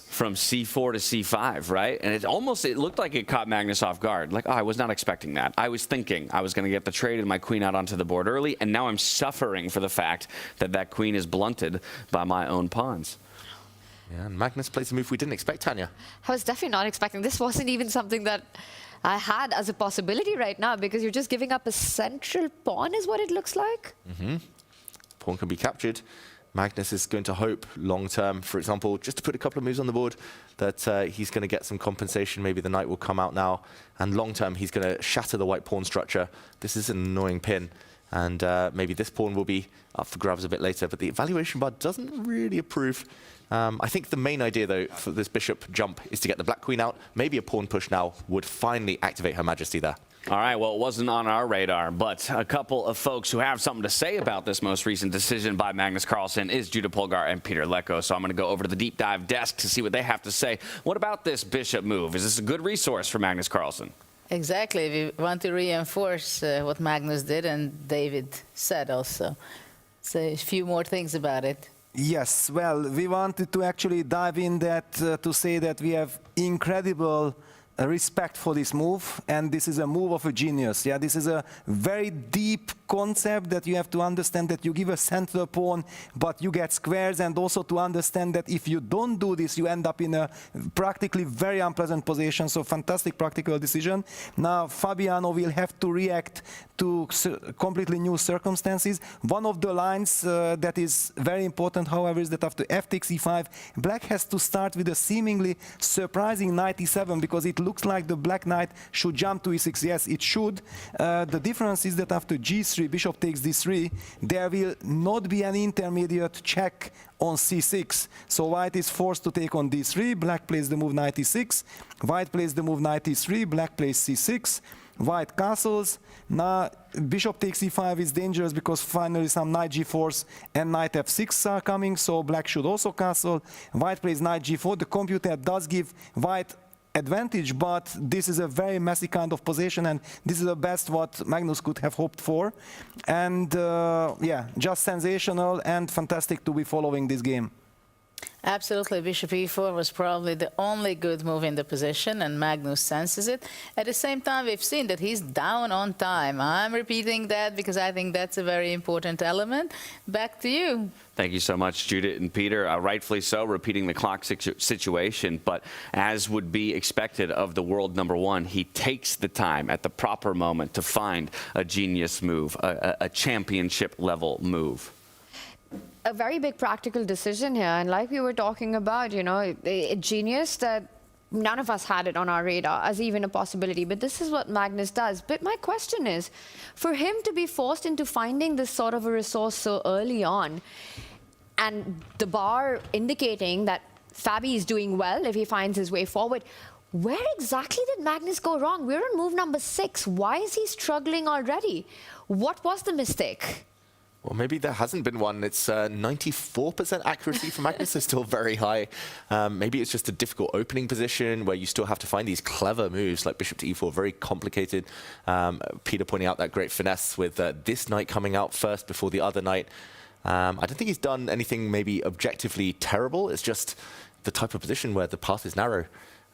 Speaker 7: from C4 to C5, right? And it looked like it caught Magnus off guard. Like, I was not expecting that. I was thinking I was going to get the trade and my queen out onto the board early, and now I'm suffering for the fact that queen is blunted by my own pawns.
Speaker 10: Yeah, and Magnus plays a move we didn't expect, Tanya.
Speaker 8: I was definitely not expecting. This wasn't even something that I had as a possibility right now, because you're just giving up a central pawn is what it looks like.
Speaker 10: Pawn can be captured. Magnus is going to hope long-term, for example, just to put a couple of moves on the board, that he's going to get some compensation. Maybe the knight will come out now. And long-term, he's going to shatter the white pawn structure. This is an annoying pin. And maybe this pawn will be up for grabs a bit later. But the evaluation bar doesn't really approve. I think the main idea, though, for this bishop jump is to get the black queen out. Maybe a pawn push now would finally activate Her Majesty there.
Speaker 7: All right, well, it wasn't on our radar, but a couple of folks who have something to say about this most recent decision by Magnus Carlsen is Judah Polgar and Peter Lecko. So I'm going to go over to the deep dive desk to see what they have to say. What about this bishop move? Is this a good resource for Magnus Carlsen?
Speaker 11: Exactly. We want to reinforce what Magnus did and David said also. Say a few more things about it.
Speaker 12: Yes, well, we wanted to actually dive in that to say that we have incredible respect for this move, and this is a move of a genius. Yeah, this is a very deep concept that you have to understand, that you give a central pawn, but you get squares, and also to understand that if you don't do this, you end up in a practically very unpleasant position. So fantastic practical decision. Now Fabiano will have to react to completely new circumstances. One of the lines that is very important, however, is that after f takes e5, black has to start with a seemingly surprising knight e7, because it looks like the black knight should jump to e6. Yes, it should. The difference is that after g3, bishop takes d3, there will not be an intermediate check on c6. So white is forced to take on d3, black plays the move knight e6, white plays the move knight e3, black plays c6, white castles. Now bishop takes e5 is dangerous because finally some knight g4s and knight f6 are coming, so black should also castle. White plays knight g4. The computer does give white advantage, but this is a very messy kind of position, and this is the best what Magnus could have hoped for. And yeah, just sensational and fantastic to be following this game.
Speaker 11: Absolutely. Bishop e4 was probably the only good move in the position, and Magnus senses it. At the same time, we've seen that he's down on time. I'm repeating that because I think that's a very important element. Back to you.
Speaker 7: Thank you so much, Judith and Peter. Rightfully so, repeating the clock situation, but as would be expected of the world #1, he takes the time at the proper moment to find a genius move, a championship level move.
Speaker 8: A very big practical decision here, and like we were talking about, you know, a genius that none of us had it on our radar as even a possibility, but this is what Magnus does. But my question is, for him to be forced into finding this sort of a resource so early on, and the bar indicating that Fabi is doing well if he finds his way forward, where exactly did Magnus go wrong? We're on move number 6. Why is he struggling already? What was the mistake?
Speaker 10: Well, maybe there hasn't been one. It's 94% accuracy for Magnus is still very high. Maybe it's just a difficult opening position where you still have to find these clever moves like bishop to e4, very complicated. Peter pointing out that great finesse with this knight coming out first before the other knight. I don't think he's done anything maybe objectively terrible. It's just the type of position where the path is narrow.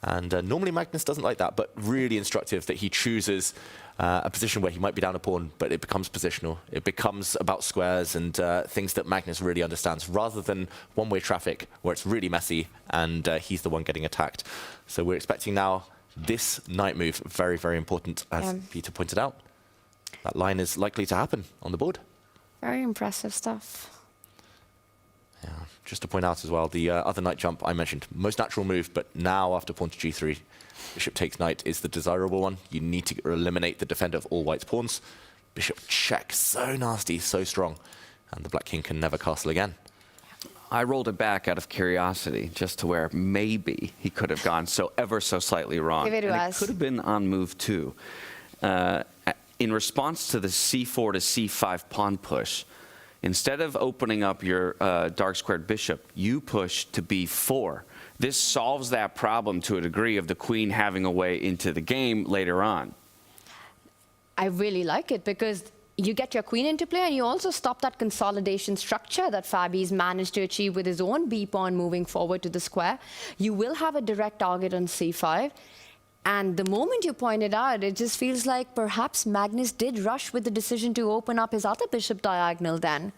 Speaker 10: And normally Magnus doesn't like that, but really instructive that he chooses a position where he might be down a pawn, but it becomes positional. It becomes about squares and things that Magnus really understands, rather than one-way traffic where it's really messy and he's the one getting attacked. So we're expecting now this knight move, very, very important, as Peter pointed out. That line is likely to happen on the board.
Speaker 8: Very impressive stuff.
Speaker 10: Yeah, just to point out as well, the other knight jump I mentioned, most natural move, but now after pawn to g3, bishop takes knight is the desirable one. You need to eliminate the defender of all white's pawns. Bishop check, so nasty, so strong, and the black king can never castle again.
Speaker 7: I rolled it back out of curiosity, just to where maybe he could have gone so ever so slightly wrong.
Speaker 8: Give it to us.
Speaker 7: It could have been on move 2. In response to the c4 to c5 pawn push, Instead of opening up your dark squared bishop, you push to b4. This solves that problem to a degree of the queen having a way into the game later on.
Speaker 8: I really like it because you get your queen into play and you also stop that consolidation structure that Fabi's managed to achieve with his own b-pawn moving forward to the square. You will have a direct target on c5. And the moment you pointed out, it just feels like perhaps Magnus did rush with the decision to open up his other bishop diagonal then.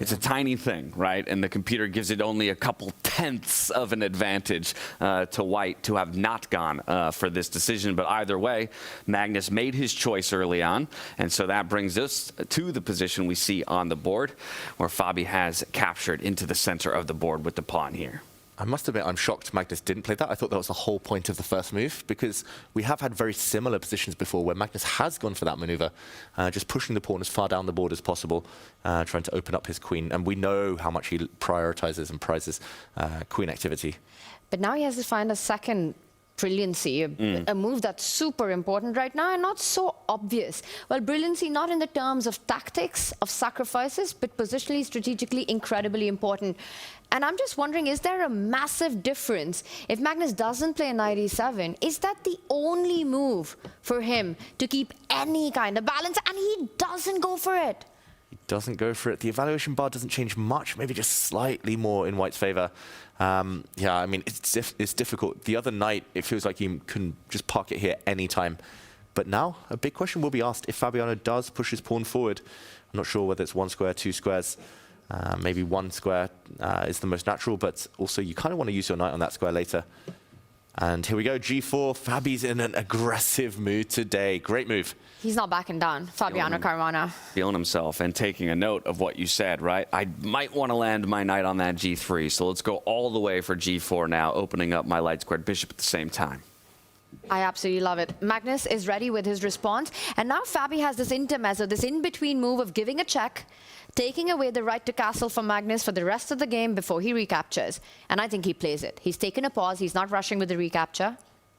Speaker 7: It's a tiny thing, right? And the computer gives it only a couple tenths of an advantage to white to have not gone for this decision. But either way, Magnus made his choice early on. And so that brings us to the position we see on the board, where Fabi has captured into the center of the board with the pawn here.
Speaker 10: I must admit, I'm shocked Magnus didn't play that. I thought that was the whole point of the first move, because we have had very similar positions before where Magnus has gone for that maneuver, just pushing the pawn as far down the board as possible, trying to open up his queen. And we know how much he prioritizes and prizes queen activity.
Speaker 8: But now he has to find a second brilliancy, a move that's super important right now and not so obvious. Well, brilliancy not in the terms of tactics, of sacrifices, but positionally, strategically, incredibly important. And I'm just wondering, is there a massive difference? If Magnus doesn't play knight e7, is that the only move for him to keep any kind of balance? And he doesn't go for it.
Speaker 10: He doesn't go for it. The evaluation bar doesn't change much, maybe just slightly more in white's favor. Yeah, I mean, it's difficult. The other night, it feels like he can just park it here anytime. But now, a big question will be asked if Fabiano does push his pawn forward. I'm not sure whether it's one square, two squares. Maybe one square is the most natural, but also you kind of want to use your knight on that square later. And here we go, g4. Fabi's in an aggressive mood today. Great move.
Speaker 8: He's not backing down, Fabiano Caruana.
Speaker 7: Feeling himself and taking a note of what you said, right? I might want to land my knight on that g3, so let's go all the way for g4 now, opening up my light squared bishop at the same time.
Speaker 8: I absolutely love it. Magnus is ready with his response, and now Fabi has this intermezzo, this in-between move of giving a check, taking away the right to castle from Magnus for the rest of the game before he recaptures. And I think he plays it. He's taken a pause. He's not rushing with the recapture.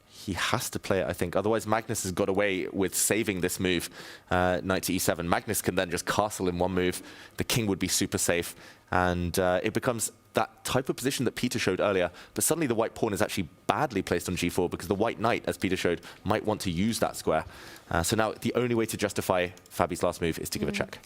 Speaker 10: He has to play it, I think. Otherwise, Magnus has got away with saving this move, knight to e7. Magnus can then just castle in one move. The king would be super safe. And it becomes that type of position that Peter showed earlier. But suddenly the white pawn is actually badly placed on g4 because the white knight, as Peter showed, might want to use that square. So now the only way to justify Fabi's last move is to give a check.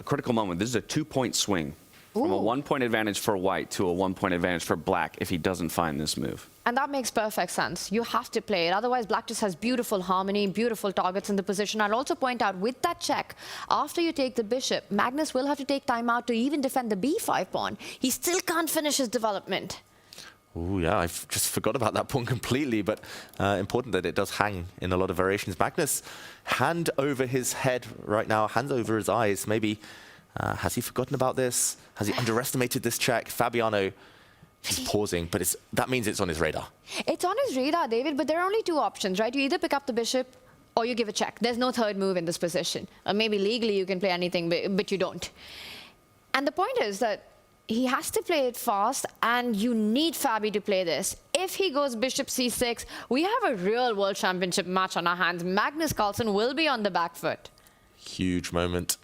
Speaker 7: A critical moment. This is a 2-point swing from a 1-point advantage for white to a 1-point advantage for black if he doesn't find this move.
Speaker 8: And that makes perfect sense. You have to play it. Otherwise, black just has beautiful harmony, beautiful targets in the position. I'll also point out, with that check, after you take the bishop, Magnus will have to take time out to even defend the b5 pawn. He still can't finish his development.
Speaker 10: Oh, yeah, I've just forgot about that pawn completely, but important that it does hang in a lot of variations. Magnus, hand over his head right now, hands over his eyes. Maybe, has he forgotten about this? Has he underestimated this check? Fabiano, he's pausing, but that means it's on his radar.
Speaker 8: It's on his radar, David, but there are only two options, right? You either pick up the bishop or you give a check. There's no third move in this position. Or maybe legally you can play anything, but you don't. And the point is that he has to play it fast, and you need Fabi to play this. If he goes bishop c6, we have a real world championship match on our hands. Magnus Carlsen will be on the back foot.
Speaker 10: Huge moment.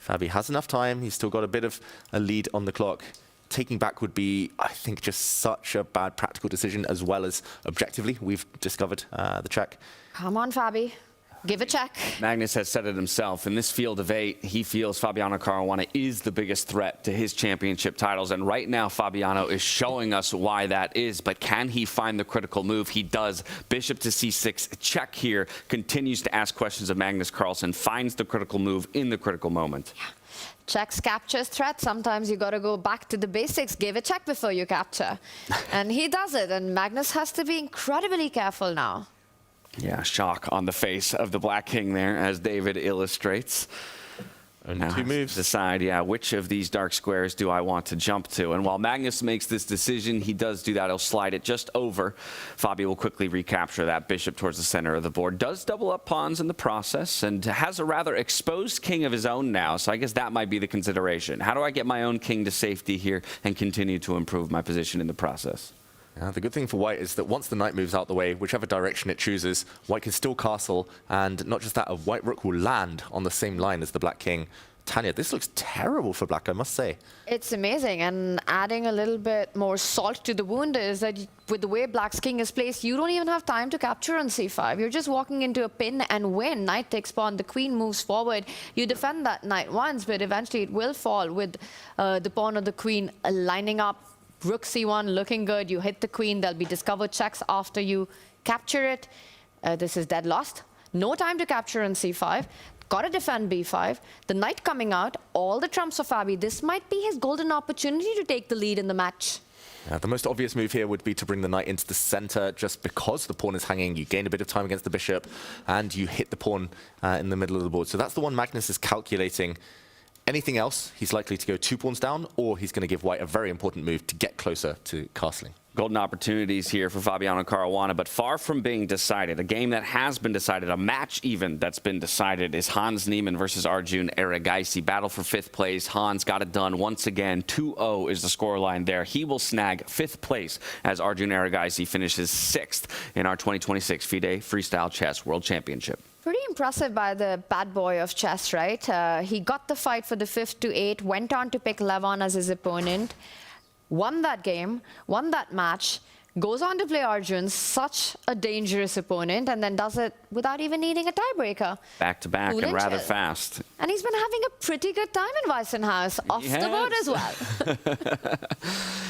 Speaker 10: Fabi has enough time. He's still got a bit of a lead on the clock. Taking back would be, I think, just such a bad practical decision, as well as objectively. We've discovered the check.
Speaker 8: Come on, Fabi. Give a check.
Speaker 7: Magnus has said it himself. In this field of 8, he feels Fabiano Caruana is the biggest threat to his championship titles. And right now, Fabiano is showing us why that is. But can he find the critical move? He does. Bishop to c6. Check here. Continues to ask questions of Magnus Carlsen. Finds the critical move in the critical moment.
Speaker 8: Yeah. Checks, captures, threat. Sometimes you got to go back to the basics. Give a check before you capture. And he does it. And Magnus has to be incredibly careful now.
Speaker 7: Yeah, shock on the face of the Black King there, as David illustrates.
Speaker 10: And
Speaker 7: now
Speaker 10: two moves.
Speaker 7: Decide, yeah, which of these dark squares do I want to jump to? And while Magnus makes this decision, he does do that. He'll slide it just over. Fabi will quickly recapture that bishop towards the center of the board. Does double up pawns in the process, and has a rather exposed king of his own now. So I guess that might be the consideration. How do I get my own king to safety here and continue to improve my position in the process?
Speaker 10: The good thing for white is that once the knight moves out the way, whichever direction it chooses, white can still castle, and not just that, a white rook will land on the same line as the black king Tanya, this looks terrible for black, I must say.
Speaker 8: It's amazing, and adding a little bit more salt to the wound is that with the way black's king is placed, you don't even have time to capture on c5. You're just walking into a pin and win. Knight takes pawn, the queen moves forward. You defend that knight once, but eventually it will fall with the pawn or the queen lining up. Rook c1 looking good. You hit the queen, there'll be discovered checks after you capture it. This is dead lost. No time to capture on c5. Got to defend b5. The knight coming out, all the trumps for Fabi. This might be his golden opportunity to take the lead in the match.
Speaker 10: The most obvious move here would be to bring the knight into the center just because the pawn is hanging. You gain a bit of time against the bishop and you hit the pawn in the middle of the board. So that's the one Magnus is calculating. Anything else, he's likely to go 2 pawns down, or he's going to give white a very important move to get closer to castling.
Speaker 7: Golden opportunities here for Fabiano Caruana, but far from being decided. A game that has been decided, a match even that's been decided, is Hans Niemann versus Arjun Erigais. Battle for 5th place. Hans got it done once again. 2-0 is the scoreline there. He will snag 5th place as Arjun Erigais finishes 6th in our 2026 FIDE Freestyle Chess World Championship.
Speaker 8: Pretty impressive by the bad boy of chess, right? He got the fight for the 5th to 8, went on to pick Levon as his opponent, won that game, won that match, goes on to play Arjun, such a dangerous opponent, and then does it without even needing a tiebreaker.
Speaker 7: Back to back and rather fast.
Speaker 8: And he's been having a pretty good time in Weissenhaus, off the board as well.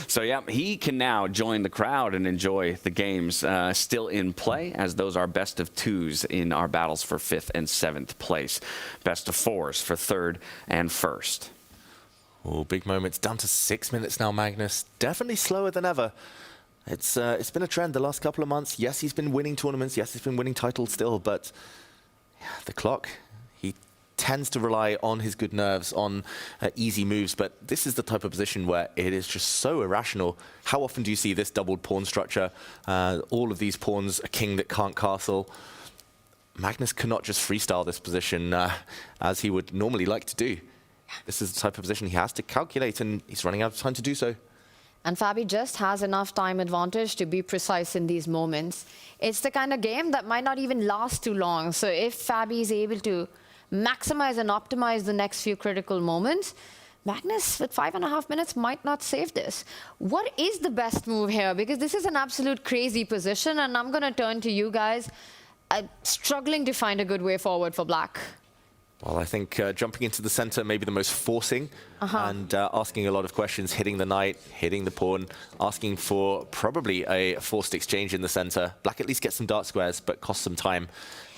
Speaker 7: So yeah, he can now join the crowd and enjoy the games still in play, as those are best of 2s in our battles for 5th and 7th place. Best of 4s for 3rd and 1st.
Speaker 10: Oh, big moments. Down to 6 minutes now, Magnus. Definitely slower than ever. It's been a trend the last couple of months. Yes, he's been winning tournaments. Yes, he's been winning titles still, but yeah, the clock, he tends to rely on his good nerves, on easy moves, but this is the type of position where it is just so irrational. How often do you see this doubled pawn structure? All of these pawns, a king that can't castle. Magnus cannot just freestyle this position as he would normally like to do. This is the type of position he has to calculate, and he's running out of time to do so.
Speaker 8: And Fabi just has enough time advantage to be precise in these moments. It's the kind of game that might not even last too long. So if Fabi is able to maximize and optimize the next few critical moments, Magnus with 5.5 minutes might not save this. What is the best move here? Because this is an absolute crazy position, and I'm going to turn to you guys. Struggling to find a good way forward for black.
Speaker 10: Well, I think jumping into the center may be the most forcing and asking a lot of questions, hitting the knight, hitting the pawn, asking for probably a forced exchange in the center. Black at least gets some dark squares, but costs some time.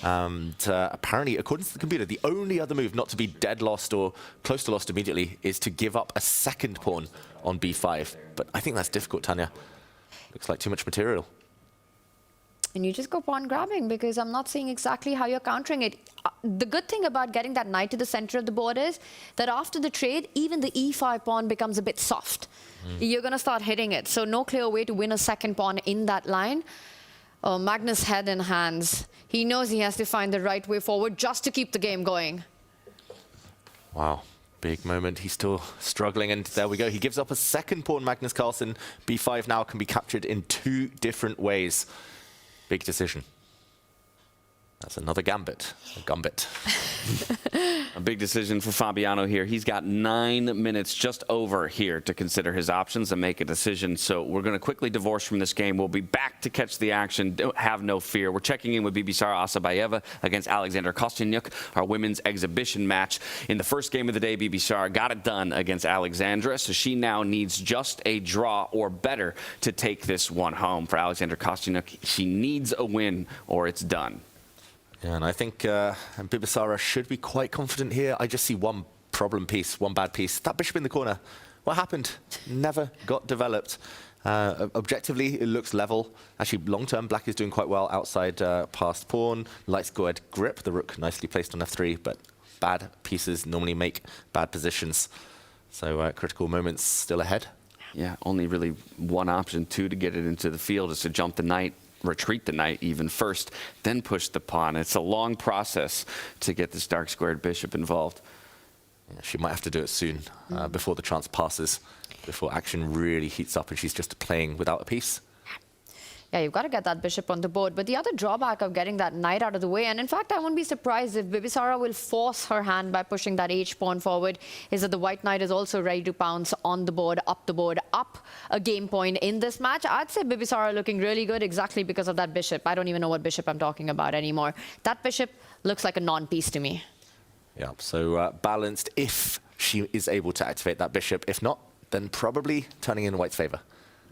Speaker 10: And apparently, according to the computer, the only other move not to be dead lost or close to lost immediately is to give up a second pawn on b5. But I think that's difficult, Tanya. Looks like too much material.
Speaker 8: And you just go pawn grabbing, because I'm not seeing exactly how you're countering it. The good thing about getting that knight to the center of the board is that after the trade, even the e5 pawn becomes a bit soft. You're going to start hitting it. So no clear way to win a second pawn in that line. Magnus head in hands. He knows he has to find the right way forward just to keep the game going.
Speaker 10: Wow. Big moment. He's still struggling, and there we go. He gives up a second pawn, Magnus Carlsen. b5 now can be captured in 2 different ways. Big decision. That's another gambit. A gambit.
Speaker 7: A big decision for Fabiano here. He's got 9 minutes just over here to consider his options and make a decision. So we're going to quickly divorce from this game. We'll be back to catch the action. Don't have no fear. We're checking in with Bibisara Asabayeva against Alexander Kostyanyuk, our women's exhibition match. In the first game of the day, Bibisara got it done against Alexandra, so she now needs just a draw or better to take this one home. For Alexander Kostyanyuk, she needs a win or it's done.
Speaker 10: Yeah, and I think Bibisara should be quite confident here. I just see one problem piece, one bad piece. That bishop in the corner. What happened? Never got developed. Objectively, it looks level. Actually, long-term, black is doing quite well outside past pawn. Light squared grip. The rook nicely placed on f3, but bad pieces normally make bad positions. So critical moments still ahead.
Speaker 7: Yeah, only really one option, too, to get it into the field is to jump the knight, retreat the knight even first, then push the pawn. It's a long process to get this dark squared bishop involved.
Speaker 10: Yeah, she might have to do it soon, before the chance passes, before action really heats up and she's just playing without a piece.
Speaker 8: yeah, you've got to get that bishop on the board. But the other drawback of getting that knight out of the way, and in fact, I wouldn't be surprised if Bibisara will force her hand by pushing that h-pawn forward, is that the white knight is also ready to pounce on the board, up a game point in this match. I'd say Bibisara looking really good exactly because of that bishop. I don't even know what bishop I'm talking about anymore. That bishop looks like a non-piece to me.
Speaker 10: Yeah, so balanced if she is able to activate that bishop. If not, then probably turning in white's favor.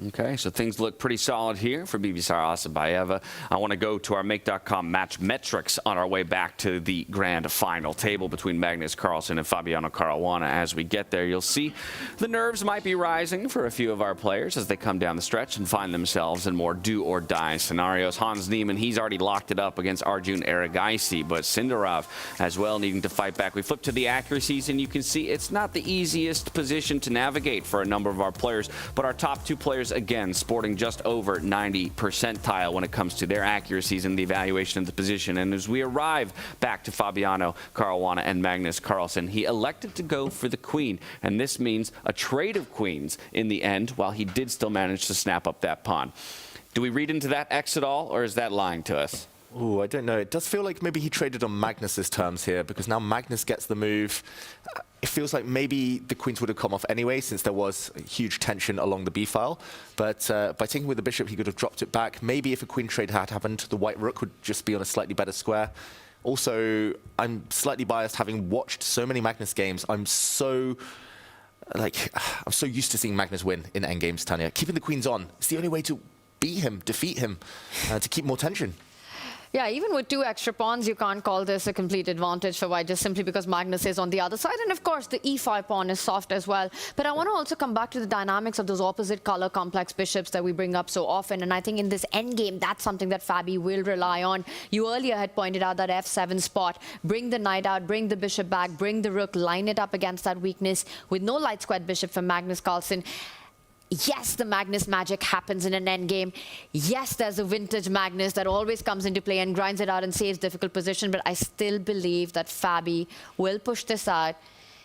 Speaker 7: Okay, so things look pretty solid here for Bibisara Asabayeva. I want to go to our Make.com match metrics on our way back to the grand final table between Magnus Carlsen and Fabiano Caruana. As we get there, you'll see the nerves might be rising for a few of our players as they come down the stretch and find themselves in more do-or-die scenarios. Hans Niemann, he's already locked it up against Arjun Erigais, but Sindarov as well needing to fight back. We flip to the accuracies, and you can see it's not the easiest position to navigate for a number of our players, but our top two players again sporting just over 90 percentile when it comes to their accuracies in the evaluation of the position. And as we arrive back to Fabiano Caruana and Magnus Carlsen, he elected to go for the queen, and this means a trade of queens in the end, while he did still manage to snap up that pawn. Do we read into that X at all, or is that lying to us?
Speaker 10: Ooh, I don't know. It does feel like maybe he traded on Magnus's terms here, because now Magnus gets the move. It feels like maybe the queens would have come off anyway, since there was huge tension along the b-file. But by taking with the bishop, he could have dropped it back. Maybe if a queen trade had happened, the white rook would just be on a slightly better square. Also, I'm slightly biased, having watched so many Magnus games. I'm so used to seeing Magnus win in endgames, Tanya. Keeping the queens on, it's the only way to beat him, defeat him, to keep more tension.
Speaker 8: Yeah, even with 2 extra pawns, you can't call this a complete advantage for white just simply because Magnus is on the other side. And of course, the e5 pawn is soft as well. But I want to also come back to the dynamics of those opposite color complex bishops that we bring up so often. And I think in this endgame, that's something that Fabi will rely on. You earlier had pointed out that f7 spot. Bring the knight out, bring the bishop back, bring the rook, line it up against that weakness with no light squared bishop for Magnus Carlsen. Yes, the Magnus magic happens in an endgame. Yes, there's a vintage Magnus that always comes into play and grinds it out and saves difficult position, but I still believe that Fabi will push this out.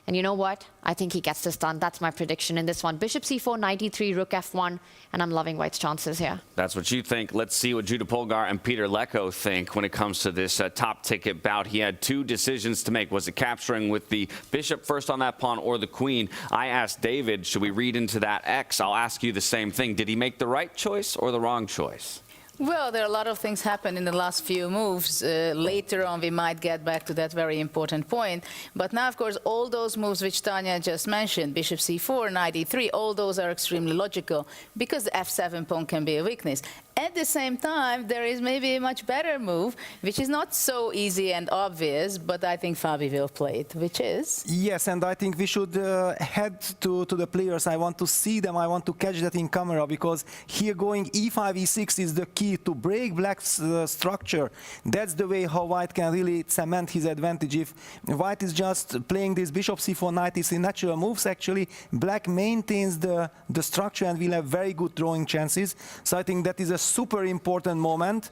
Speaker 8: And you know what? I think he gets this done. That's my prediction in this one. Bishop c4, knight e3, rook f1, and I'm loving white's chances here.
Speaker 7: That's what you think. Let's see what Judah Polgar and Peter Leko think when it comes to this top ticket bout. He had 2 decisions to make. Was it capturing with the bishop first on that pawn or the queen? I asked David, should we read into that X? I'll ask you the same thing. Did he make the right choice or the wrong choice?
Speaker 11: Well, there are a lot of things happen in the last few moves. Later on, we might get back to that very important point. But now, of course, all those moves which Tanya just mentioned, bishop c4, knight e3, all those are extremely logical because the f7 pawn can be a weakness. At the same time, there is maybe a much better move, which is not so easy and obvious, but I think Fabi will play it, which is?
Speaker 12: Yes, and I think we should head to the players. I want to see them. I want to catch that in camera, because here going e5, e6 is the key to break black's structure. That's the way how white can really cement his advantage. If white is just playing this bishop c4, knight e3 natural moves, actually, black maintains the structure and will have very good drawing chances. So I think that is a super important moment.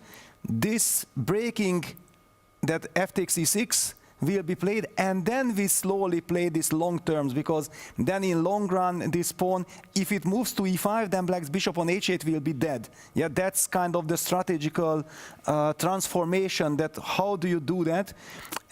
Speaker 12: This breaking that f takes e6 will be played, and then we slowly play these long terms, because then in long run this pawn, if it moves to e5, then black's bishop on h8 will be dead. Yeah, that's kind of the strategical transformation, that how do you do that.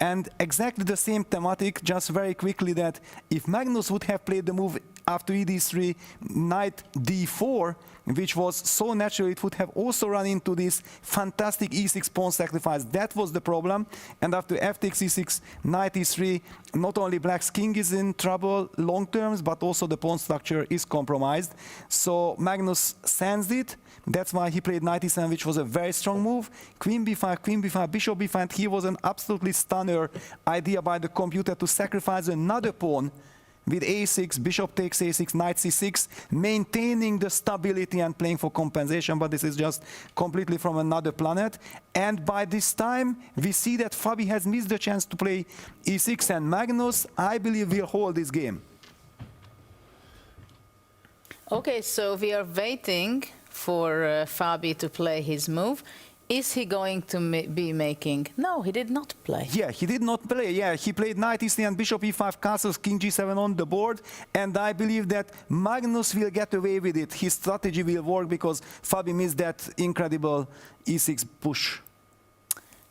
Speaker 12: And exactly the same thematic, just very quickly, that if Magnus would have played the move after e3, knight d4, which was so natural, it would have also run into this fantastic e6 pawn sacrifice. That was the problem. And after f takes e6, knight e3, not only black's king is in trouble long terms, but also the pawn structure is compromised. So Magnus sensed it. That's why he played knight e7, which was a very strong move. Queen b5, bishop b5. And here was an absolutely stunner idea by the computer to sacrifice another pawn with a6, bishop takes a6, knight c6, maintaining the stability and playing for compensation, but this is just completely from another planet. And by this time, we see that Fabi has missed the chance to play e6, and Magnus, I believe, will hold this game.
Speaker 11: Okay, so we are waiting for Fabi to play his move. Is he going to be making? No, he did not play.
Speaker 12: Yeah, he did not play. Yeah, he played knight e3 and bishop e5 castles, king g7 on the board, and I believe that Magnus will get away with it. His strategy will work because Fabi missed that incredible e6 push.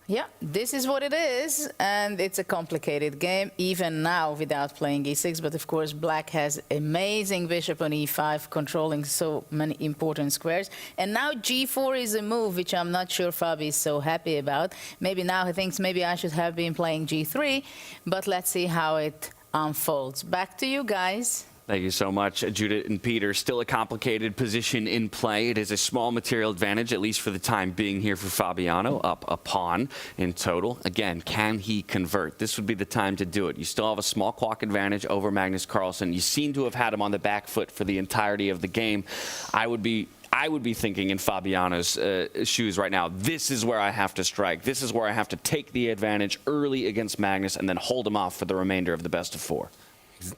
Speaker 11: Yeah, this is what it is, and it's a complicated game, even now without playing e6, but of course black has amazing bishop on e5, controlling so many important squares, and now g4 is a move which I'm not sure Fabi is so happy about. Maybe now he thinks maybe I should have been playing g3, but let's see how it unfolds. Back to you guys.
Speaker 7: Thank you so much, Judith and Peter. Still a complicated position in play. It is a small material advantage, at least for the time being here for Fabiano, up a pawn in total. Again, can he convert? This would be the time to do it. You still have a small clock advantage over Magnus Carlsen. You seem to have had him on the back foot for the entirety of the game. I would be thinking in Fabiano's shoes right now, this is where I have to strike. This is where I have to take the advantage early against Magnus and then hold him off for the remainder of the best of four.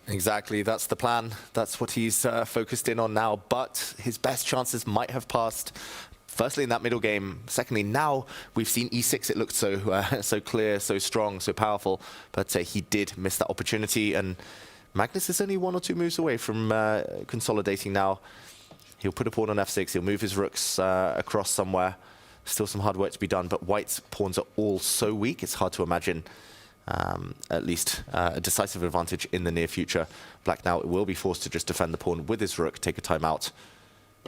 Speaker 10: Exactly, that's the plan. That's what he's focused in on now. But his best chances might have passed. Firstly, in that middle game. Secondly, now we've seen e6. It looked so clear, so strong, so powerful. But he did miss that opportunity. And Magnus is only 1 or 2 moves away from consolidating now. He'll put a pawn on f6. He'll move his rooks across somewhere. Still some hard work to be done. But White's pawns are all so weak. It's hard to imagine at least a decisive advantage in the near future. Black now will be forced to just defend the pawn with his rook, take a timeout,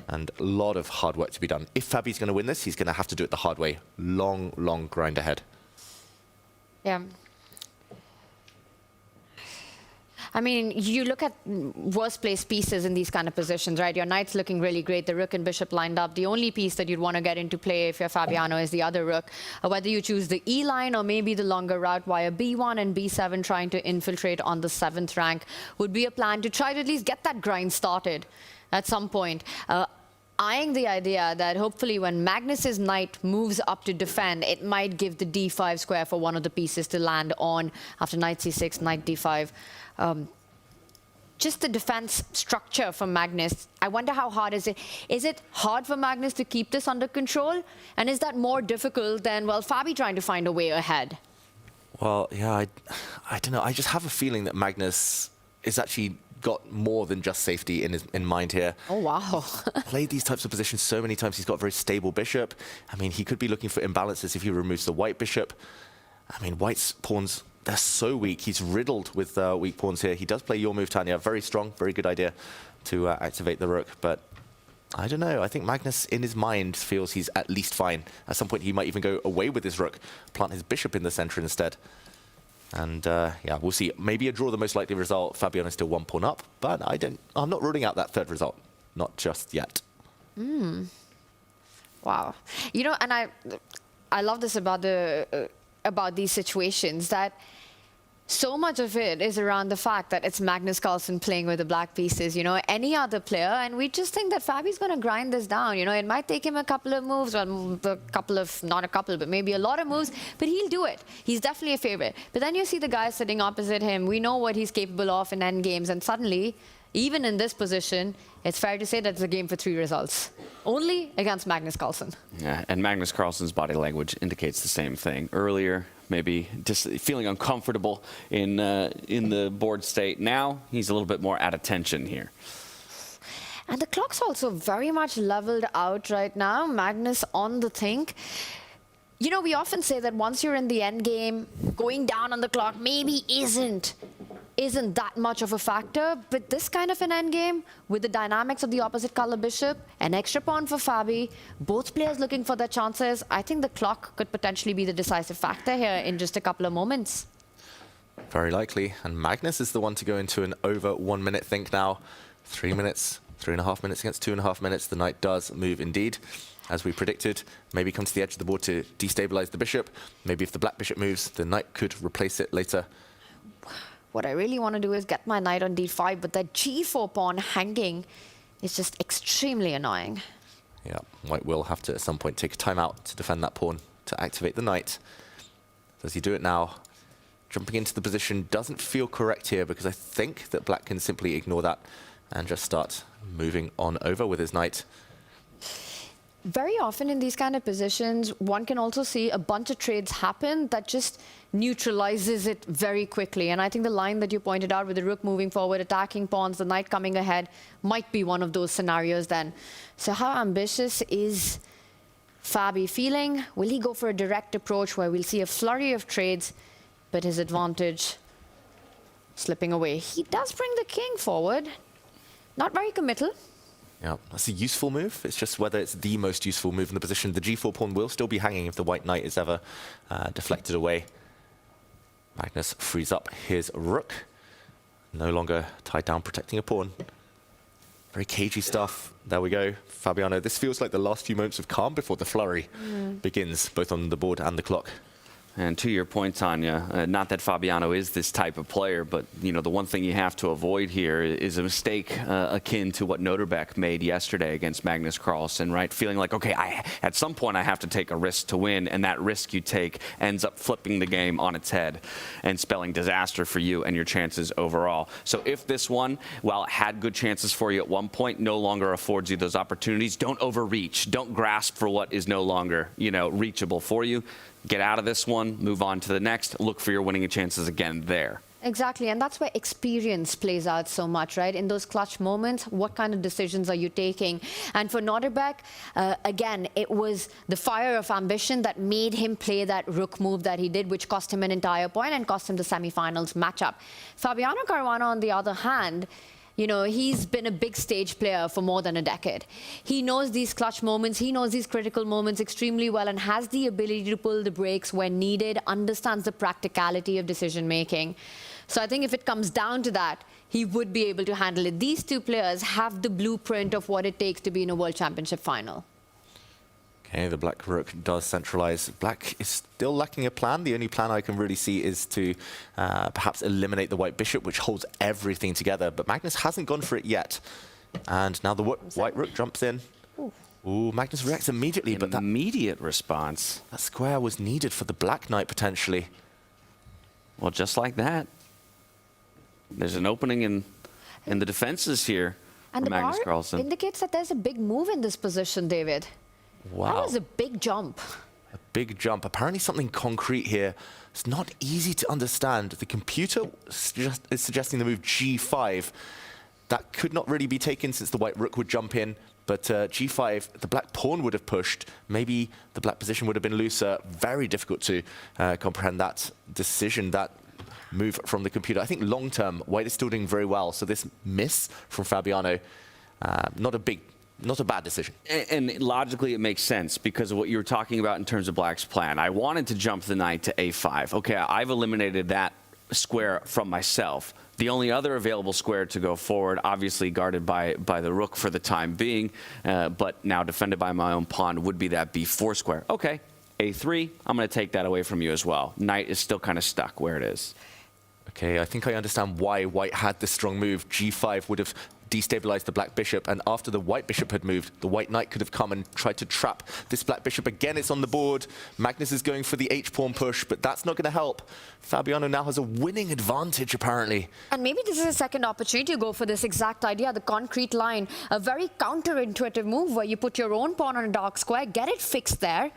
Speaker 10: and a lot of hard work to be done. If Fabi's going to win this, he's going to have to do it the hard way. Long, long grind ahead.
Speaker 8: Yeah. I mean, you look at worst placed pieces in these kind of positions, right? Your knight's looking really great, the rook and bishop lined up. The only piece that you'd want to get into play if you're Fabiano is the other rook. Whether you choose the E line or maybe the longer route via B1 and B7, trying to infiltrate on the 7th rank would be a plan to try to at least get that grind started at some point. Eyeing the idea that hopefully when Magnus's knight moves up to defend, it might give the d5 square for one of the pieces to land on after knight c6, knight d5. Just the defense structure for Magnus, I wonder how hard is it? Is it hard for Magnus to keep this under control? And is that more difficult than, well, Fabi trying to find a way ahead?
Speaker 10: Well, yeah, I don't know. I just have a feeling that Magnus is actually got more than just safety in mind here.
Speaker 8: Oh, wow.
Speaker 10: Played these types of positions so many times. He's got a very stable bishop. I mean, he could be looking for imbalances if he removes the white bishop. I mean, White's pawns, they're so weak. He's riddled with weak pawns here. He does play your move, Tanya. Very strong, very good idea to activate the rook. But I don't know. I think Magnus, in his mind, feels he's at least fine. At some point, he might even go away with his rook, plant his bishop in the center instead. And yeah, we'll see. Maybe a draw, the most likely result. Fabiano is still 1 pawn up, but I'm not ruling out that third result. Not just yet.
Speaker 8: Wow. You know, and I love this about these situations, that so much of it is around the fact that it's Magnus Carlsen playing with the black pieces. You know, any other player, and we just think that Fabi's going to grind this down. You know, it might take him a couple of moves, or not a couple, but maybe a lot of moves, but he'll do it. He's definitely a favorite. But then you see the guy sitting opposite him. We know what he's capable of in endgames, and suddenly, even in this position, it's fair to say that it's a game for 3 results. Only against Magnus Carlsen.
Speaker 7: Yeah, and Magnus Carlsen's body language indicates the same thing. Earlier, maybe just feeling uncomfortable in the board state. Now, he's a little bit more at attention here.
Speaker 8: And the clock's also very much leveled out right now. Magnus on the think. You know, we often say that once you're in the end game, going down on the clock maybe isn't that much of a factor, but this kind of an endgame, with the dynamics of the opposite color bishop, an extra pawn for Fabi, both players looking for their chances, I think the clock could potentially be the decisive factor here in just a couple of moments.
Speaker 10: Very likely, and Magnus is the one to go into an over 1 minute think now. 3 minutes, 3.5 minutes against 2.5 minutes. The knight does move indeed, as we predicted. Maybe come to the edge of the board to destabilize the bishop. Maybe if the black bishop moves, the knight could replace it later.
Speaker 8: What I really want to do is get my knight on d5, but that g4 pawn hanging is just extremely annoying.
Speaker 10: Yeah, White will have to at some point take a time out to defend that pawn, to activate the knight. Does he do it now? Jumping into the position doesn't feel correct here, because I think that Black can simply ignore that and just start moving on over with his knight.
Speaker 8: very often in these kind of positions, one can also see a bunch of trades happen that just neutralizes it very quickly. And I think the line that you pointed out with the rook moving forward, attacking pawns, the knight coming ahead, might be one of those scenarios then. So how ambitious is Fabi feeling? Will he go for a direct approach where we'll see a flurry of trades, but his advantage slipping away? He does bring the king forward. Not very committal.
Speaker 10: Yeah, that's a useful move. It's just whether it's the most useful move in the position. The g4 pawn will still be hanging if the white knight is ever deflected away. Magnus frees up his rook. No longer tied down, protecting a pawn. Very cagey stuff. There we go. Fabiano, this feels like the last few moments of calm before the flurry begins, both on the board and the clock.
Speaker 7: And to your point, Tanya, not that Fabiano is this type of player, but you know the one thing you have to avoid here is a mistake akin to what Nodirbek made yesterday against Magnus Carlsen, right? Feeling like, okay, at some point I have to take a risk to win, and that risk you take ends up flipping the game on its head and spelling disaster for you and your chances overall. So if this one, while it had good chances for you at one point, no longer affords you those opportunities, don't overreach. Don't grasp for what is no longer, you know, reachable for you. Get out of this one, move on to the next, look for your winning chances again there.
Speaker 8: Exactly, and that's where experience plays out so much, right? In those clutch moments, what kind of decisions are you taking? And for Nodirbek, again, it was the fire of ambition that made him play that rook move that he did, which cost him an entire point and cost him the semifinals matchup. Fabiano Caruana, on the other hand, you know, he's been a big stage player for more than a decade. He knows these clutch moments, he knows these critical moments extremely well and has the ability to pull the brakes when needed, understands the practicality of decision making. So I think if it comes down to that, he would be able to handle it. These two players have the blueprint of what it takes to be in a World Championship final.
Speaker 10: Okay, the black rook does centralize. Black is still lacking a plan. The only plan I can really see is to perhaps eliminate the white bishop, which holds everything together. But Magnus hasn't gone for it yet. And now the white rook jumps in. Ooh, Magnus reacts immediately, but that
Speaker 7: immediate response.
Speaker 10: That square was needed for the black knight, potentially.
Speaker 7: Well, just like that. There's an opening in the defenses here
Speaker 8: And
Speaker 7: for
Speaker 8: the
Speaker 7: Magnus
Speaker 8: bar
Speaker 7: Carlsen.
Speaker 8: indicates that there's a big move in this position, David.
Speaker 10: Wow.
Speaker 8: That was a big jump.
Speaker 10: A big jump. Apparently something concrete here. It's not easy to understand. The computer is suggesting the move g5. That could not really be taken since the white rook would jump in. But g5, the black pawn would have pushed. Maybe the black position would have been looser. Very difficult to comprehend that decision, that move from the computer. I think long term, white is still doing very well. So this miss from Fabiano, not a bad decision.
Speaker 7: And logically, it makes sense because of what you were talking about in terms of black's plan. I wanted to jump the knight to a5. Okay, I've eliminated that square from myself. The only other available square to go forward, obviously guarded by the rook for the time being, but now defended by my own pawn, would be that b4 square. Okay, a3, I'm going to take that away from you as well. Knight is still kind of stuck where it is.
Speaker 10: Okay, I think I understand why white had this strong move. g5 would have destabilized the black bishop, and after the white bishop had moved, the white knight could have come and tried to trap this black bishop. Again, it's on the board. Magnus is going for the h-pawn push, but that's not going to help. Fabiano now has a winning advantage, apparently.
Speaker 8: And maybe this is a second opportunity to go for this exact idea, the concrete line. A very counterintuitive move where you put your own pawn on a dark square, get it fixed there,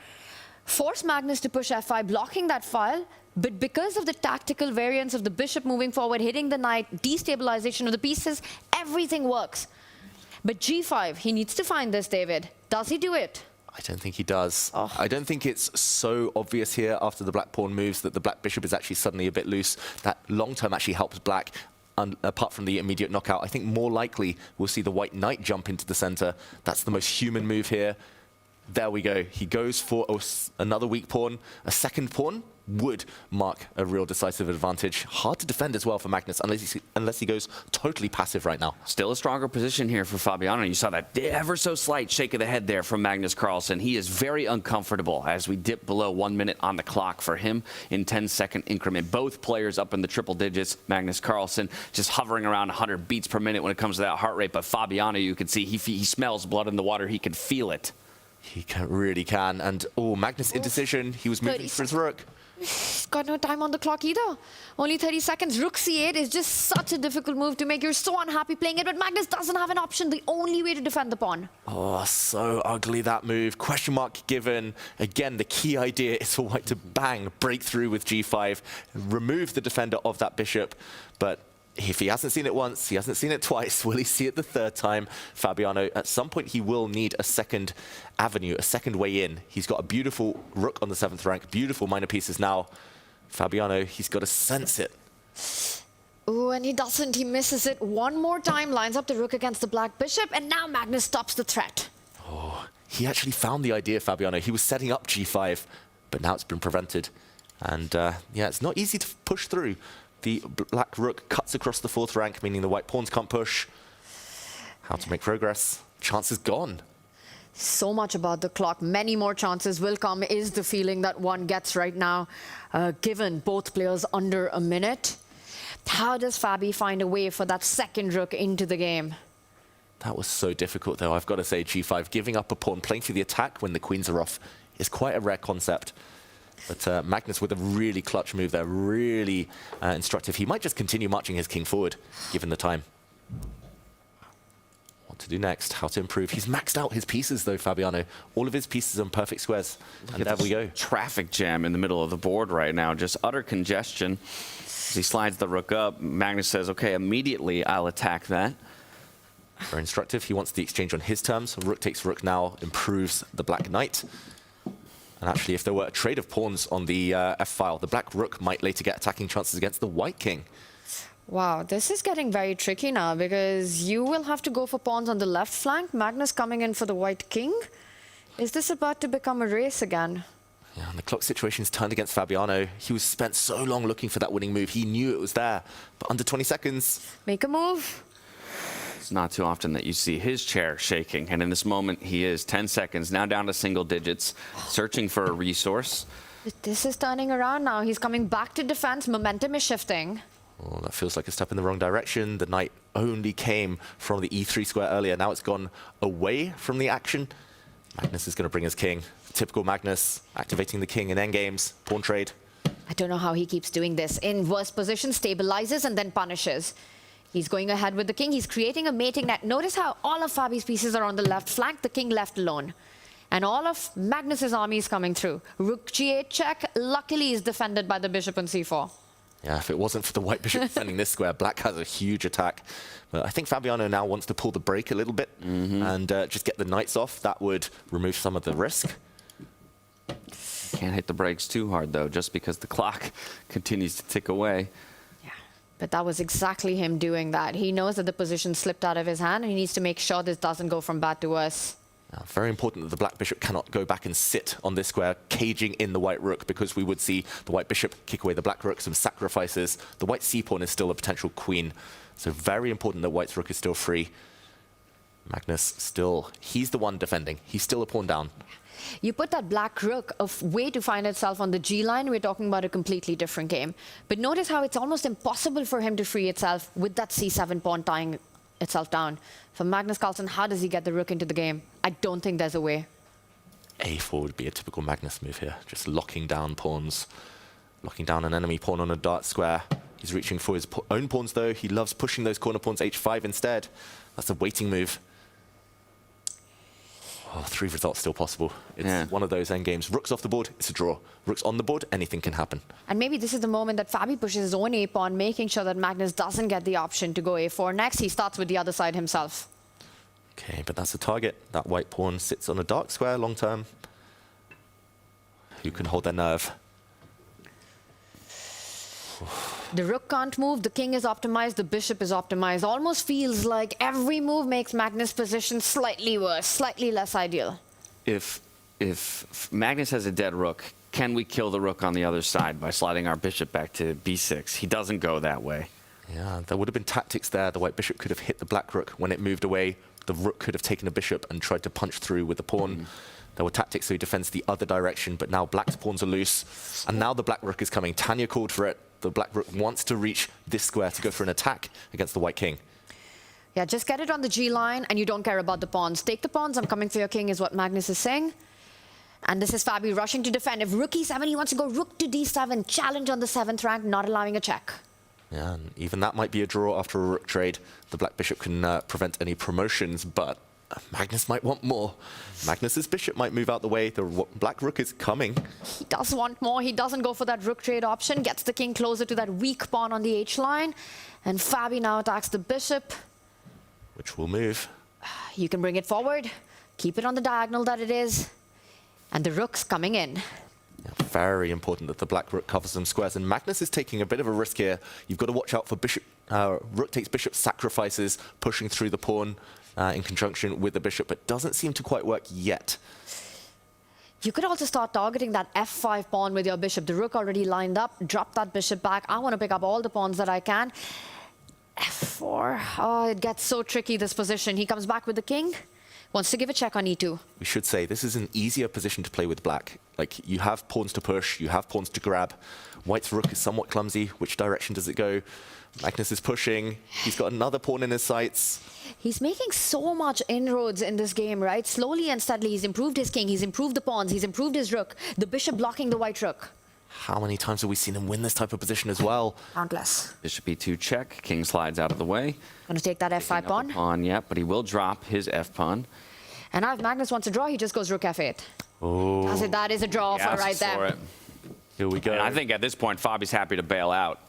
Speaker 8: force Magnus to push f5, blocking that file. But because of the tactical variance of the bishop moving forward, hitting the knight, destabilization of the pieces, everything works. But g5, he needs to find this, David. Does he do it?
Speaker 10: I don't think he does. I don't think it's so obvious here after the black pawn moves that the black bishop is actually suddenly a bit loose. That long term actually helps black, apart from the immediate knockout. I think more likely we'll see the white knight jump into the center. That's the most human move here. There we go. He goes for another weak pawn. A second pawn would mark a real decisive advantage. Hard to defend as well for Magnus unless he goes totally passive right now.
Speaker 7: Still a stronger position here for Fabiano. You saw that ever so slight shake of the head there from Magnus Carlsen. He is very uncomfortable as we dip below 1 minute on the clock for him in 10-second increment. Both players up in the triple digits. Magnus Carlsen just hovering around 100 beats per minute when it comes to that heart rate. But Fabiano, you can see he smells blood in the water. He can feel it.
Speaker 10: He really can. And, oh, Magnus indecision. He was moving for his rook.
Speaker 8: He's got no time on the clock either. Only 30 seconds. Rook c8 is just such a difficult move to make. You're so unhappy playing it, but Magnus doesn't have an option. The only way to defend the pawn.
Speaker 10: Oh, so ugly that move. Question mark given. Again, the key idea is for white to bang, break through with g5, remove the defender of that bishop. But if he hasn't seen it once, he hasn't seen it twice, will he see it the third time? Fabiano, at some point, he will need a second avenue, a second way in. He's got a beautiful rook on the 7th rank, beautiful minor pieces now. Fabiano, he's got to sense it.
Speaker 8: Ooh, and he doesn't. He misses it one more time, lines up the rook against the black bishop, and now Magnus stops the threat.
Speaker 10: Oh, he actually found the idea, Fabiano. He was setting up g5, but now it's been prevented. And yeah, it's not easy to push through. The black rook cuts across the 4th rank, meaning the white pawns can't push. How to make progress? Chance is gone.
Speaker 8: So much about the clock. Many more chances will come, is the feeling that one gets right now, given both players under a minute. How does Fabi find a way for that second rook into the game?
Speaker 10: That was so difficult, though. I've got to say, g5, giving up a pawn, playing through the attack when the queens are off, is quite a rare concept. But Magnus with a really clutch move there, really instructive. He might just continue marching his king forward, given the time. What to do next, how to improve. He's maxed out his pieces, though, Fabiano. All of his pieces are in perfect squares. And there we go.
Speaker 7: Traffic jam in the middle of the board right now, just utter congestion. As he slides the rook up, Magnus says, okay, immediately I'll attack that.
Speaker 10: Very instructive. He wants the exchange on his terms. Rook takes rook now, improves the black knight. And actually, if there were a trade of pawns on the f-file, the black rook might later get attacking chances against the white king.
Speaker 8: Wow, this is getting very tricky now, because you will have to go for pawns on the left flank. Magnus coming in for the white king. Is this about to become a race again?
Speaker 10: Yeah, and the clock situation's turned against Fabiano. He was spent so long looking for that winning move. He knew it was there, but under 20 seconds.
Speaker 8: Make a move.
Speaker 7: It's not too often that you see his chair shaking, and in this moment he is 10 seconds, now down to single digits, searching for a resource.
Speaker 8: This is turning around now. He's coming back to defense. Momentum is shifting.
Speaker 10: Oh, that feels like a step in the wrong direction. The knight only came from the e3 square earlier. Now it's gone away from the action. Magnus is going to bring his king. Typical Magnus, activating the king in endgames, pawn trade.
Speaker 8: I don't know how he keeps doing this. In worst position, stabilizes and then punishes. He's going ahead with the king. He's creating a mating net. Notice how all of Fabi's pieces are on the left flank, the king left alone. And all of Magnus's army is coming through. Rook g8 check, luckily is defended by the bishop on c4.
Speaker 10: Yeah, if it wasn't for the white bishop defending this square, black has a huge attack. But I think Fabiano now wants to pull the brake a little bit and just get the knights off. That would remove some of the risk.
Speaker 7: Can't hit the brakes too hard, though, just because the clock continues to tick away.
Speaker 8: But that was exactly him doing that. He knows that the position slipped out of his hand, and he needs to make sure this doesn't go from bad to worse.
Speaker 10: Very important that the black bishop cannot go back and sit on this square, caging in the white rook, because we would see the white bishop kick away the black rook, some sacrifices. The white c-pawn is still a potential queen. So very important that white's rook is still free. Magnus still, he's the one defending. He's still a pawn down.
Speaker 8: You put that black rook a way to find itself on the G line, we're talking about a completely different game. But notice how it's almost impossible for him to free itself with that c7 pawn tying itself down. For Magnus Carlsen, how does he get the rook into the game? I don't think there's a way.
Speaker 10: a4 would be a typical Magnus move here, just locking down pawns, locking down an enemy pawn on a dark square. He's reaching for his own pawns, though. He loves pushing those corner pawns h5 instead. That's a waiting move. Oh, 3 results still possible. It's one of those endgames. Rook's off the board, it's a draw. Rook's on the board, anything can happen.
Speaker 8: And maybe this is the moment that Fabi pushes his own a-pawn, making sure that Magnus doesn't get the option to go a4 next. He starts with the other side himself.
Speaker 10: Okay, but that's a target. That white pawn sits on a dark square long term. Who can hold their nerve?
Speaker 8: The rook can't move, the king is optimized, the bishop is optimized. Almost feels like every move makes Magnus' position slightly worse, slightly less ideal.
Speaker 7: If Magnus has a dead rook, can we kill the rook on the other side by sliding our bishop back to b6? He doesn't go that way.
Speaker 10: Yeah, there would have been tactics there. The white bishop could have hit the black rook. When it moved away, the rook could have taken a bishop and tried to punch through with the pawn. There were tactics so he defends the other direction, but now black's pawns are loose. And now the black rook is coming. Tanya called for it. The black rook wants to reach this square to go for an attack against the white king.
Speaker 8: Yeah, just get it on the G line and you don't care about the pawns. Take the pawns, I'm coming for your king is what Magnus is saying.
Speaker 9: And this is Fabi rushing to defend. If rook e7, he wants to go rook to d7, challenge on the 7th rank, not allowing a check.
Speaker 10: Yeah, and even that might be a draw after a rook trade. The black bishop can prevent any promotions, but Magnus might want more. Magnus's bishop might move out the way. The black rook is coming.
Speaker 9: He does want more. He doesn't go for that rook trade option. Gets the king closer to that weak pawn on the h-line. And Fabi now attacks the bishop.
Speaker 10: Which will move.
Speaker 9: You can bring it forward. Keep it on the diagonal that it is. And the rook's coming in.
Speaker 10: Yeah, very important that the black rook covers some squares. And Magnus is taking a bit of a risk here. You've got to watch out for bishop. Rook takes bishop sacrifices, pushing through the pawn in conjunction with the bishop, but doesn't seem to quite work yet.
Speaker 9: You could also start targeting that f5 pawn with your bishop. The rook already lined up. Drop that bishop back. I want to pick up all the pawns that I can. f4. Oh, it gets so tricky, this position. He comes back with the king. Wants to give a check on e2.
Speaker 10: We should say this is an easier position to play with black. Like, you have pawns to push, you have pawns to grab. White's rook is somewhat clumsy. Which direction does it go? Magnus is pushing. He's got another pawn in his sights.
Speaker 9: He's making so much inroads in this game, right? Slowly and steadily, he's improved his king, he's improved the pawns, he's improved his rook. The bishop blocking the white rook.
Speaker 10: How many times have we seen him win this type of position as well?
Speaker 9: Countless.
Speaker 7: Bishop e2 check. King slides out of the way.
Speaker 9: Gonna take that f5 pawn.
Speaker 7: Yeah, but he will drop his f-pawn.
Speaker 9: And now if Magnus wants to draw, he just goes rook f8.
Speaker 10: Oh.
Speaker 9: That is a draw for right there.
Speaker 10: Here we go.
Speaker 7: And I think at this point, Fabi's happy to bail out.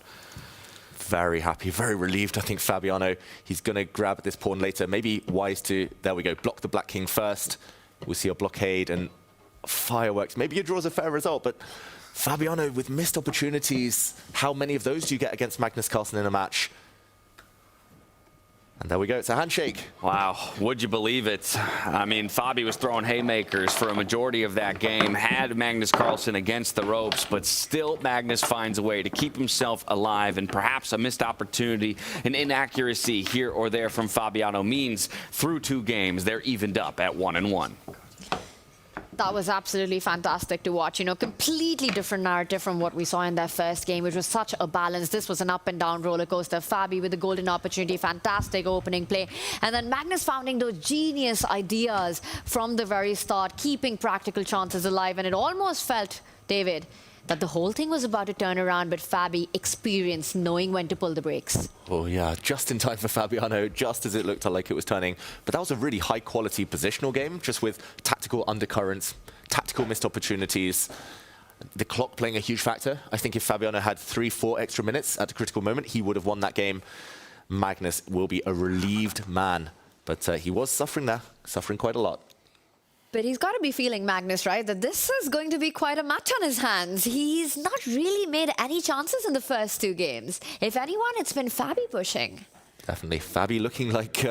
Speaker 10: Very happy, very relieved. I think Fabiano, he's going to grab this pawn later. Maybe wise to, there we go, block the black king first. We'll see a blockade and fireworks. Maybe your draw's a fair result, but Fabiano with missed opportunities. How many of those do you get against Magnus Carlsen in a match? And there we go, it's a handshake.
Speaker 7: Wow, would you believe it? I mean, Fabi was throwing haymakers for a majority of that game, had Magnus Carlsen against the ropes, but still Magnus finds a way to keep himself alive, and perhaps a missed opportunity, an inaccuracy here or there from Fabiano means through 2 games, they're evened up at 1-1.
Speaker 9: That was absolutely fantastic to watch. You know, completely different narrative from what we saw in their first game, which was such a balance. This was an up and down roller coaster. Fabi with the golden opportunity, fantastic opening play. And then Magnus founding those genius ideas from the very start, keeping practical chances alive. And it almost felt, David, that the whole thing was about to turn around, but Fabi experienced knowing when to pull the brakes.
Speaker 10: Oh yeah, just in time for Fabiano, just as it looked like it was turning. But that was a really high quality positional game, just with tactical undercurrents, tactical missed opportunities. The clock playing a huge factor. I think if Fabiano had 3-4 extra minutes at the critical moment, he would have won that game. Magnus will be a relieved man, but he was suffering there, suffering quite a lot.
Speaker 9: But he's got to be feeling, Magnus, right, that this is going to be quite a match on his hands. He's not really made any chances in the first 2 games. If anyone, it's been Fabi pushing.
Speaker 10: Definitely. Fabi looking like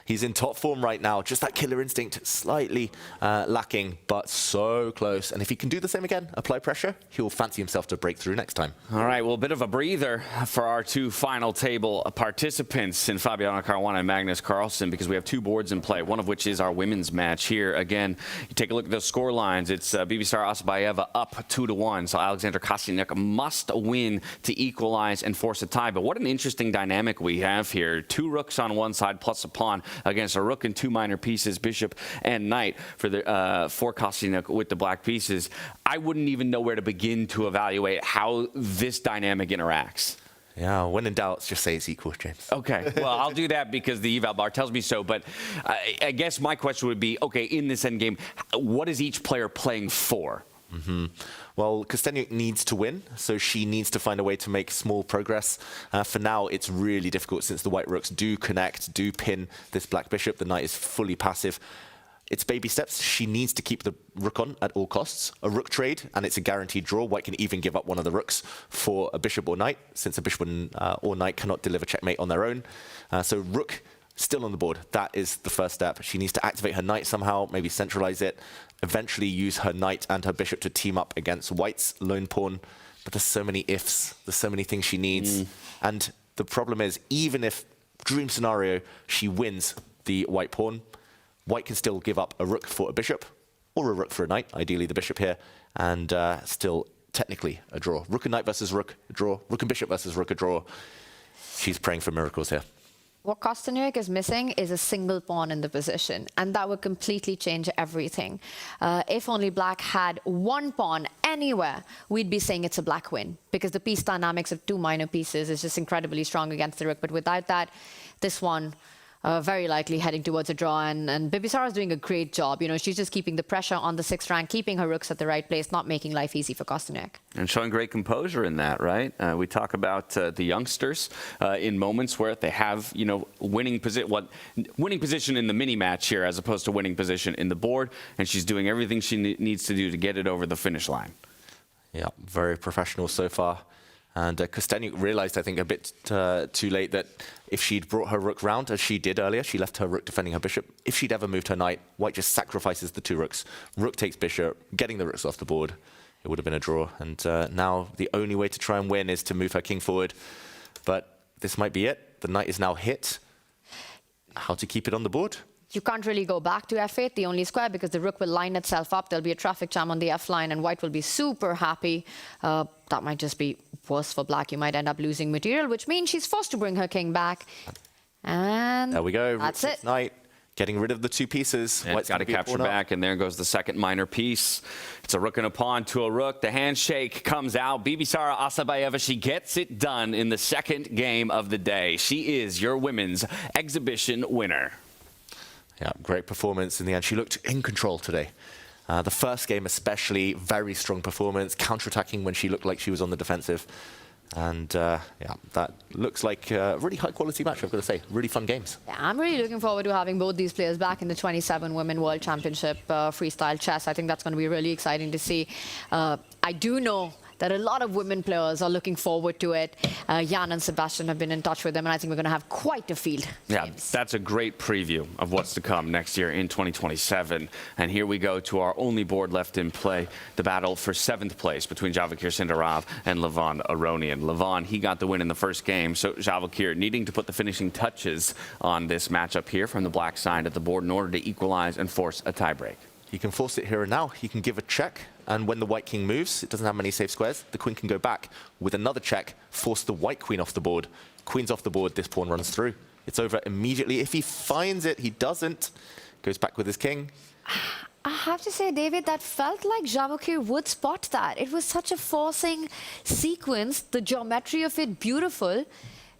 Speaker 10: he's in top form right now. Just that killer instinct slightly lacking, but so close. And if he can do the same again, apply pressure, he'll fancy himself to break through next time.
Speaker 7: All right, well, a bit of a breather for our 2 final table participants in Fabiano Caruana and Magnus Carlsen, because we have 2 boards in play, one of which is our women's match here. Again, you take a look at the score lines. It's Bibisara Asabayeva up 2-1, so Alexander Kasinyuk must win to equalize and force a tie. But what an interesting dynamic we have here. 2 rooks on one side plus a pawn against a rook and 2 minor pieces, bishop and knight for Kasinyuk with the black pieces. I wouldn't even know where to begin to evaluate how this dynamic interacts.
Speaker 10: Yeah, when in doubt, just say it's equal, James.
Speaker 7: Okay, well, I'll do that because the eval bar tells me so, but I guess my question would be, okay, in this endgame, what is each player playing for?
Speaker 10: Well, Kosteniuk needs to win, so she needs to find a way to make small progress. For now, it's really difficult since the white rooks do connect, do pin this black bishop. The knight is fully passive. It's baby steps. She needs to keep the rook on at all costs. A rook trade, and it's a guaranteed draw. White can even give up one of the rooks for a bishop or knight, since a bishop or knight cannot deliver checkmate on their own. So rook still on the board. That is the first step. She needs to activate her knight somehow, maybe centralize it, eventually use her knight and her bishop to team up against white's lone pawn. But there's so many ifs. There's so many things she needs. And the problem is, even if, dream scenario, she wins the white pawn, white can still give up a rook for a bishop, or a rook for a knight, ideally the bishop here, and still technically a draw. Rook and knight versus rook, a draw. Rook and bishop versus rook, a draw. She's praying for miracles here.
Speaker 8: what Kostyuk is missing is a single pawn in the position, and that would completely change everything. If only black had one pawn anywhere, we'd be saying it's a black win, because the piece dynamics of two minor pieces is just incredibly strong against the rook. But without that, this one very likely heading towards a draw, and Bibisara is doing a great job. You know, she's just keeping the pressure on the 6th rank, keeping her rooks at the right place, not making life easy for Kostyuk.
Speaker 7: And showing great composure in that, right? We talk about the youngsters in moments where they have, you know, winning position in the mini match here, as opposed to winning position in the board, and she's doing everything she needs to do to get it over the finish line.
Speaker 10: Yeah, very professional so far. And Kostyuk realized, I think, a bit too late that if she'd brought her rook round, as she did earlier, she left her rook defending her bishop. If she'd ever moved her knight, white just sacrifices the 2 rooks. Rook takes bishop, getting the rooks off the board. It would have been a draw. And now the only way to try and win is to move her king forward. But this might be it. The knight is now hit. How to keep it on the board?
Speaker 8: You can't really go back to f8, the only square, because the rook will line itself up. There'll be a traffic jam on the f line, and white will be super happy. That might just be worse for black. You might end up losing material, which means she's forced to bring her king back. And
Speaker 10: there we go.
Speaker 8: That's it.
Speaker 10: Knight, getting rid of the 2 pieces.
Speaker 7: It's got to capture back, and there goes the second minor piece. It's a rook and a pawn to a rook. The handshake comes out. Bibisara Asabayeva, she gets it done in the second game of the day. She is your women's exhibition winner.
Speaker 10: Yeah, great performance in the end. She looked in control today. The first game especially, very strong performance, counterattacking when she looked like she was on the defensive. And yeah, that looks like a really high-quality match, I've got to say. Really fun games.
Speaker 8: Yeah, I'm really looking forward to having both these players back in the 27 Women World Championship freestyle chess. I think that's going to be really exciting to see. I do know that a lot of women players are looking forward to it. Jan and Sebastian have been in touch with them, and I think we're going to have quite a field.
Speaker 7: Yeah, that's a great preview of what's to come next year in 2027. And here we go to our only board left in play, the battle for 7th place between Javokhir Sindarov and Levon Aronian. Levon, he got the win in the first game, so Javokhir needing to put the finishing touches on this matchup here from the black side of the board in order to equalize and force a tiebreak.
Speaker 10: He can force it here and now. He can give a check, and when the white king moves, it doesn't have many safe squares, the queen can go back with another check, force the white queen off the board. Queen's off the board, this pawn runs through. It's over immediately. If he finds it, he doesn't. Goes back with his king.
Speaker 8: I have to say, David, that felt like Javokhir would spot that. It was such a forcing sequence, the geometry of it beautiful,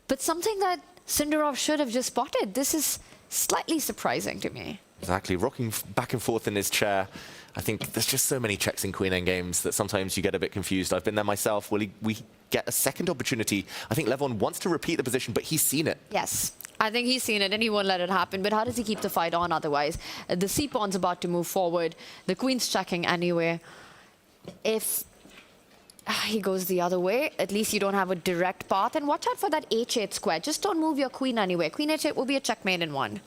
Speaker 8: but something that Sindarov should have just spotted. This is slightly surprising to me.
Speaker 10: Exactly, rocking back and forth in his chair. I think there's just so many checks in Queen End games that sometimes you get a bit confused. I've been there myself. Will we get a second opportunity? I think Levon wants to repeat the position, but he's seen it.
Speaker 8: Yes, I think he's seen it and he won't let it happen. But how does he keep the fight on otherwise? The c-pawn's about to move forward. The queen's checking anyway. If he goes the other way, at least you don't have a direct path. And watch out for that h8 square. Just don't move your queen anywhere. Queen h8 will be a checkmate in 1.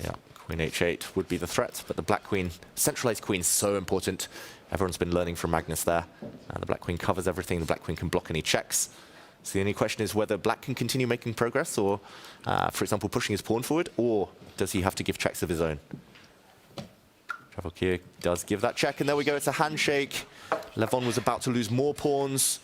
Speaker 10: Yeah. Queen h8 would be the threat, but the black queen, centralized queen, is so important. Everyone's been learning from Magnus there. The black queen covers everything. The black queen can block any checks. So the only question is whether black can continue making progress, or, for example, pushing his pawn forward, or does he have to give checks of his own? Javokhir does give that check, and there we go. It's a handshake. Levon was about to lose more pawns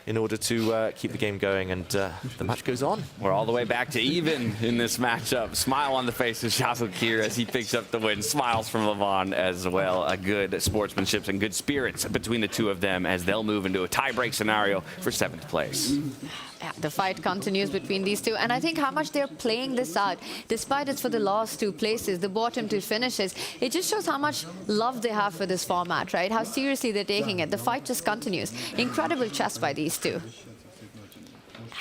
Speaker 10: in order to keep the game going, and the match goes on.
Speaker 7: We're all the way back to even in this matchup. Smile on the face of Javokhir as he picks up the win. Smiles from Levon as well. A good sportsmanship and good spirits between the two of them as they'll move into a tie-break scenario for 7th place.
Speaker 8: Yeah, the fight continues between these two, and I think how much they're playing this out, despite it's for the last 2 places, the bottom 2 finishes, it just shows how much love they have for this format, right? How seriously they're taking it. The fight just continues. Incredible chess by these two.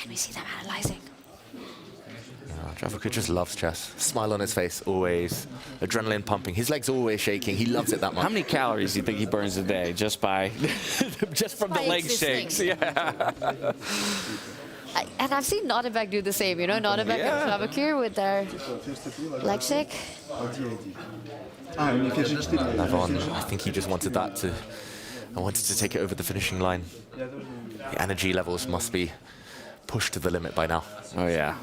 Speaker 8: And we see them analyzing.
Speaker 10: Javokhir just loves chess. Smile on his face, always. Adrenaline pumping. His legs always shaking. He loves it that much.
Speaker 7: How many calories do you think he burns a day just by, just from the leg shakes? Yeah.
Speaker 8: And I've seen Nodirbek do the same, you know, Nodirbek and Javokhir with their leg shake.
Speaker 10: Levon, I think he just wanted that to, I wanted to take it over the finishing line. The energy levels must be pushed to the limit by now.
Speaker 7: Oh, yeah.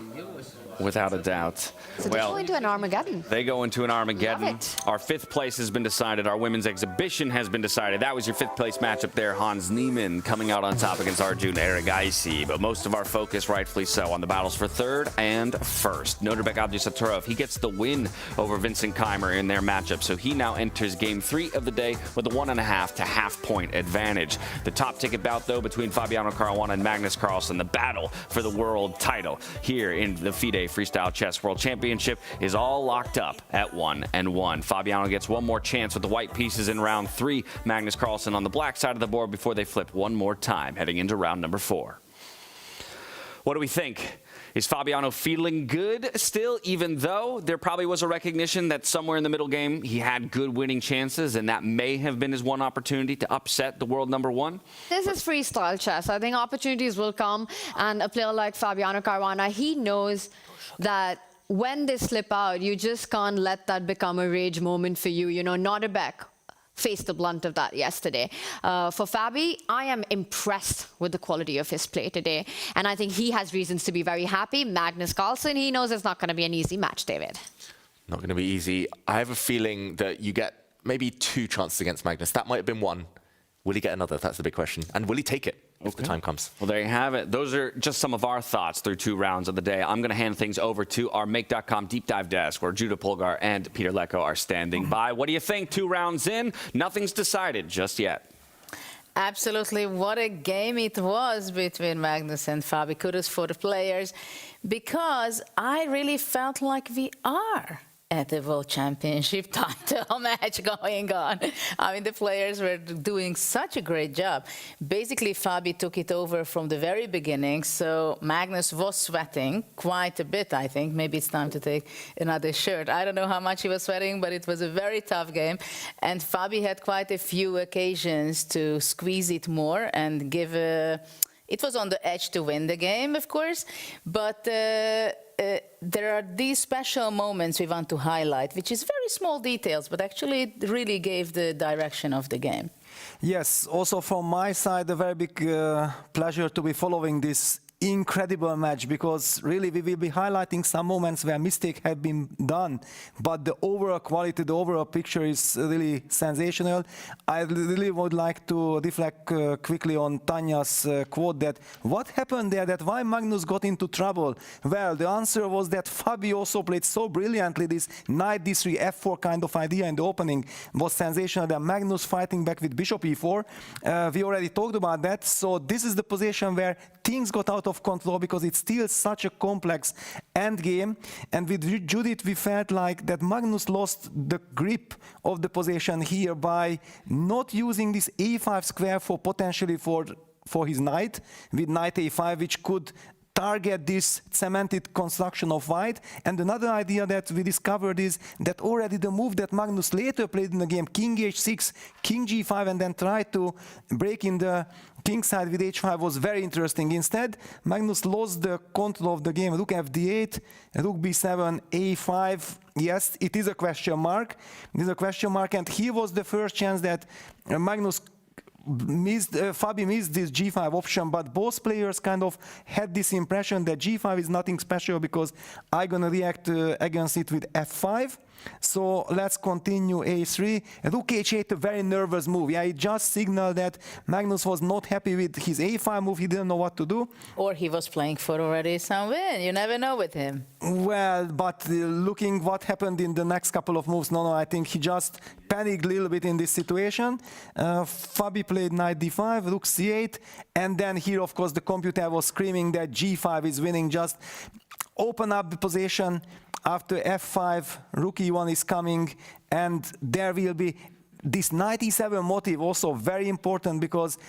Speaker 7: Without a doubt.
Speaker 9: So they go into an Armageddon.
Speaker 7: They go into an Armageddon. Our 5th place has been decided. Our women's exhibition has been decided. That was your 5th place matchup there. Hans Niemann coming out on top against Arjun Erigais. But most of our focus, rightfully so, on the battles for 3rd and 1st. Nodirbek Abdusattorov, he gets the win over Vincent Keymer in their matchup. So he now enters game 3 of the day with a 1.5 to half-point advantage. The top ticket bout, though, between Fabiano Caruana and Magnus Carlsen, the battle for the world title here in the FIDE Freestyle Chess World Championship is all locked up at 1-1. Fabiano gets one more chance with the white pieces in round 3. Magnus Carlsen on the black side of the board before they flip one more time, heading into round number 4. What do we think? Is Fabiano feeling good still, even though there probably was a recognition that somewhere in the middle game he had good winning chances, and that may have been his one opportunity to upset the world number 1?
Speaker 8: This is freestyle chess. I think opportunities will come, and a player like Fabiano Caruana, he knows that when they slip out, you just can't let that become a rage moment for you. You know, Nodirbek faced the blunt of that yesterday. For Fabi, I am impressed with the quality of his play today, and I think he has reasons to be very happy. Magnus Carlsen, he knows it's not going to be an easy match, David.
Speaker 10: Not going to be easy. I have a feeling that you get maybe 2 chances against Magnus. That might have been 1. Will he get another? That's the big question. And will he take it if the time comes?
Speaker 7: Well, there you have it. Those are just some of our thoughts through 2 rounds of the day. I'm going to hand things over to our Make.com deep dive desk, where Judah Polgar and Peter Lecko are standing by. What do you think? 2 rounds in, nothing's decided just yet.
Speaker 11: Absolutely. What a game it was between Magnus and Fabi. Kudos for the players, because I really felt like we are at the World Championship title match going on. I mean, the players were doing such a great job. Basically, Fabi took it over from the very beginning, so Magnus was sweating quite a bit, I think. Maybe it's time to take another shirt. I don't know how much he was sweating, but it was a very tough game. And Fabi had quite a few occasions to squeeze it more and give a... It was on the edge to win the game, of course, but there are these special moments we want to highlight, which is very small details, but actually it really gave the direction of the game.
Speaker 12: Yes, also from my side, a very big pleasure to be following this incredible match, because really we will be highlighting some moments where mistakes have been done, but the overall quality, the overall picture is really sensational. I really would like to reflect quickly on Tanya's quote that what happened there, that why Magnus got into trouble? Well, the answer was that Fabi also played so brilliantly. This knight d3 f4 kind of idea in the opening was sensational. Then Magnus fighting back with bishop e4. We already talked about that. So this is the position where things got out of control, because it's still such a complex endgame. And with Judith, we felt like that Magnus lost the grip of the position here by not using this a5 square for potentially for his knight, with knight a5, which could target this cemented construction of white. And another idea that we discovered is that already the move that Magnus later played in the game, king h6, king g5, and then tried to break in the king side with h5, was very interesting. Instead, Magnus lost the control of the game. Rook fd8, rook b7, a5. Yes, it is a question mark. It is a question mark, and here was the first chance that Magnus Fabi missed this g5 option, but both players kind of had this impression that g5 is nothing special because I'm gonna react against it with f5. So let's continue a3. Rook h8, a very nervous move. Yeah, it just signaled that Magnus was not happy with his a5 move. He didn't know what to do.
Speaker 11: Or he was playing for already some win. You never know with him.
Speaker 12: Well, but looking what happened in the next couple of moves, no, I think he just panicked a little bit in this situation. Fabi played knight d5, rook c8, and then here, of course, the computer was screaming that g5 is winning. Just open up the position. After f5, rook e1 is coming, and there will be this knight e7 motive, also very important, because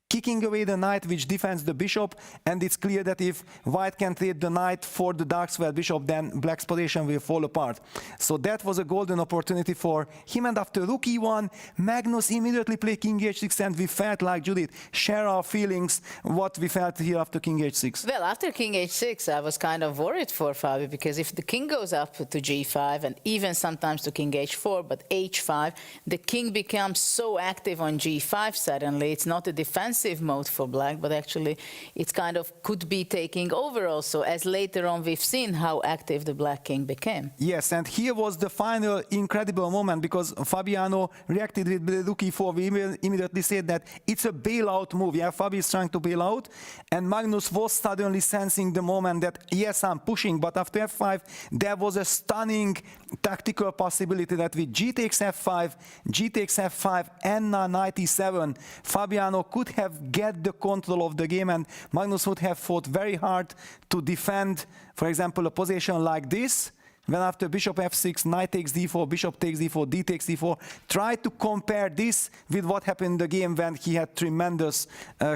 Speaker 12: kicking away the knight which defends the bishop, and it's clear that if white can trade the knight for the dark square bishop, then black's position will fall apart. So that was a golden opportunity for him, and after rook e1, Magnus immediately played king h6, and we felt like, Judith, share our feelings, what we felt here after king h6.
Speaker 11: Well, after king h6, I was kind of worried for Fabi, because if the king goes up to g5, and even sometimes to king h4, but h5, the king becomes so active on g5 suddenly. It's not a defensive defensive mode for black, but actually it's kind of could be taking over also, as later on we've seen how active the black king became.
Speaker 12: Yes, and here was the final incredible moment, because Fabiano reacted with the rook e4. We immediately said that it's a bailout move. Yeah, Fabi is trying to bail out, and Magnus was suddenly sensing the moment that, yes, I'm pushing, but after f5, there was a stunning tactical possibility that with g takes f5, g takes f5, and knight e7, Fabiano could have get the control of the game, and Magnus would have fought very hard to defend, for example, a position like this. Then after bishop f6, knight takes d4, bishop takes d4, d takes d4. Try to compare this with what happened in the game when he had tremendous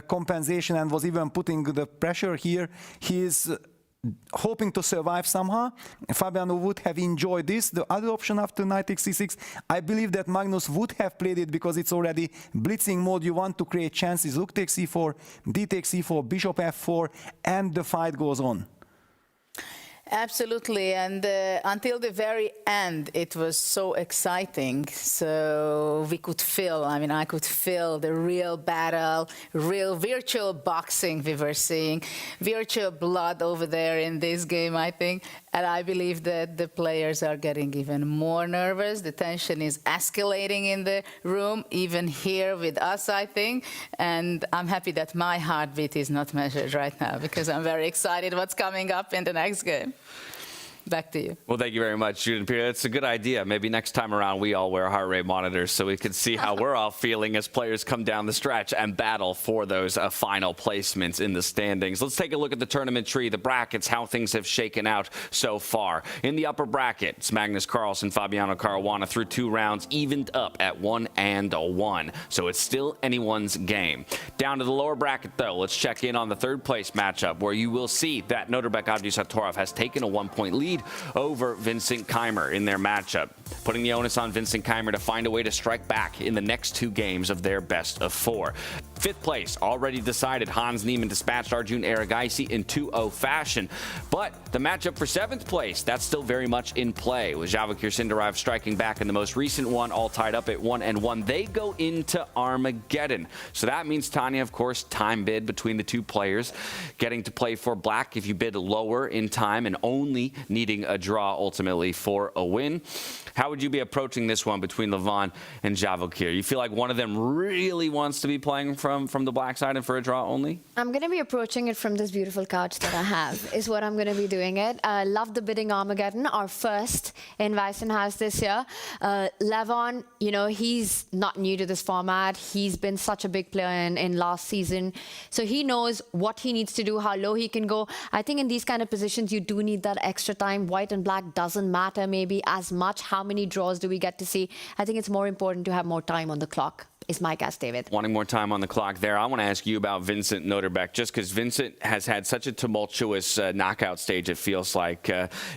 Speaker 12: compensation and was even putting the pressure here. He is hoping to survive somehow. Fabiano would have enjoyed this. The other option after knight takes c6, I believe that Magnus would have played it because it's already blitzing mode. You want to create chances. Rook takes c4, d takes c4, bishop f4, and the fight goes on.
Speaker 11: Absolutely, and until the very end, it was so exciting. So we could feel, I mean, I could feel the real battle, real virtual boxing we were seeing, virtual blood over there in this game, I think. And I believe that the players are getting even more nervous. The tension is escalating in the room, even here with us, I think. And I'm happy that my heartbeat is not measured right now, because I'm very excited what's coming up in the next game. Back to you.
Speaker 7: Well, thank you very much, Judith Peter. That's a good idea. Maybe next time around we all wear heart rate monitors so we can see how we're all feeling as players come down the stretch and battle for those final placements in the standings. Let's take a look at the tournament tree, the brackets, how things have shaken out so far. In the upper bracket, it's Magnus Carlsen, Fabiano Caruana through 2 rounds, evened up at 1-1. So it's still anyone's game. Down to the lower bracket, though, let's check in on the 3rd place matchup, where you will see that Nodirbek Abdusattorov has taken a 1-point lead over Vincent Keymer in their matchup, putting the onus on Vincent Keymer to find a way to strike back in the next 2 games of their best of 4. 5th place, already decided. Hans Niemann dispatched Arjun Erigais in 2-0 fashion. But the matchup for 7th place, that's still very much in play, with Javokhir Sindarov striking back in the most recent one, all tied up at 1-1. They go into Armageddon. So that means, Tanya, of course, time bid between the 2 players, getting to play for black if you bid lower in time and only needing a draw ultimately for a win. How would you be approaching this one between Levon and Javokhir? You feel like one of them really wants to be playing from the black side and for a draw only?
Speaker 8: I'm going to be approaching it from this beautiful couch that I have, is what I'm going to be doing it. I love the bidding Armageddon, our first in Weissenhaus this year. Levon, you know, he's not new to this format. He's been such a big player in last season. So he knows what he needs to do, how low he can go. I think in these kind of positions, you do need that extra time. White and black doesn't matter maybe as much. How many draws do we get to see? I think it's more important to have more time on the clock, is my guess, David.
Speaker 7: Wanting more time on the clock there, I want to ask you about Vincent Nodirbek, just because Vincent has had such a tumultuous knockout stage. It feels like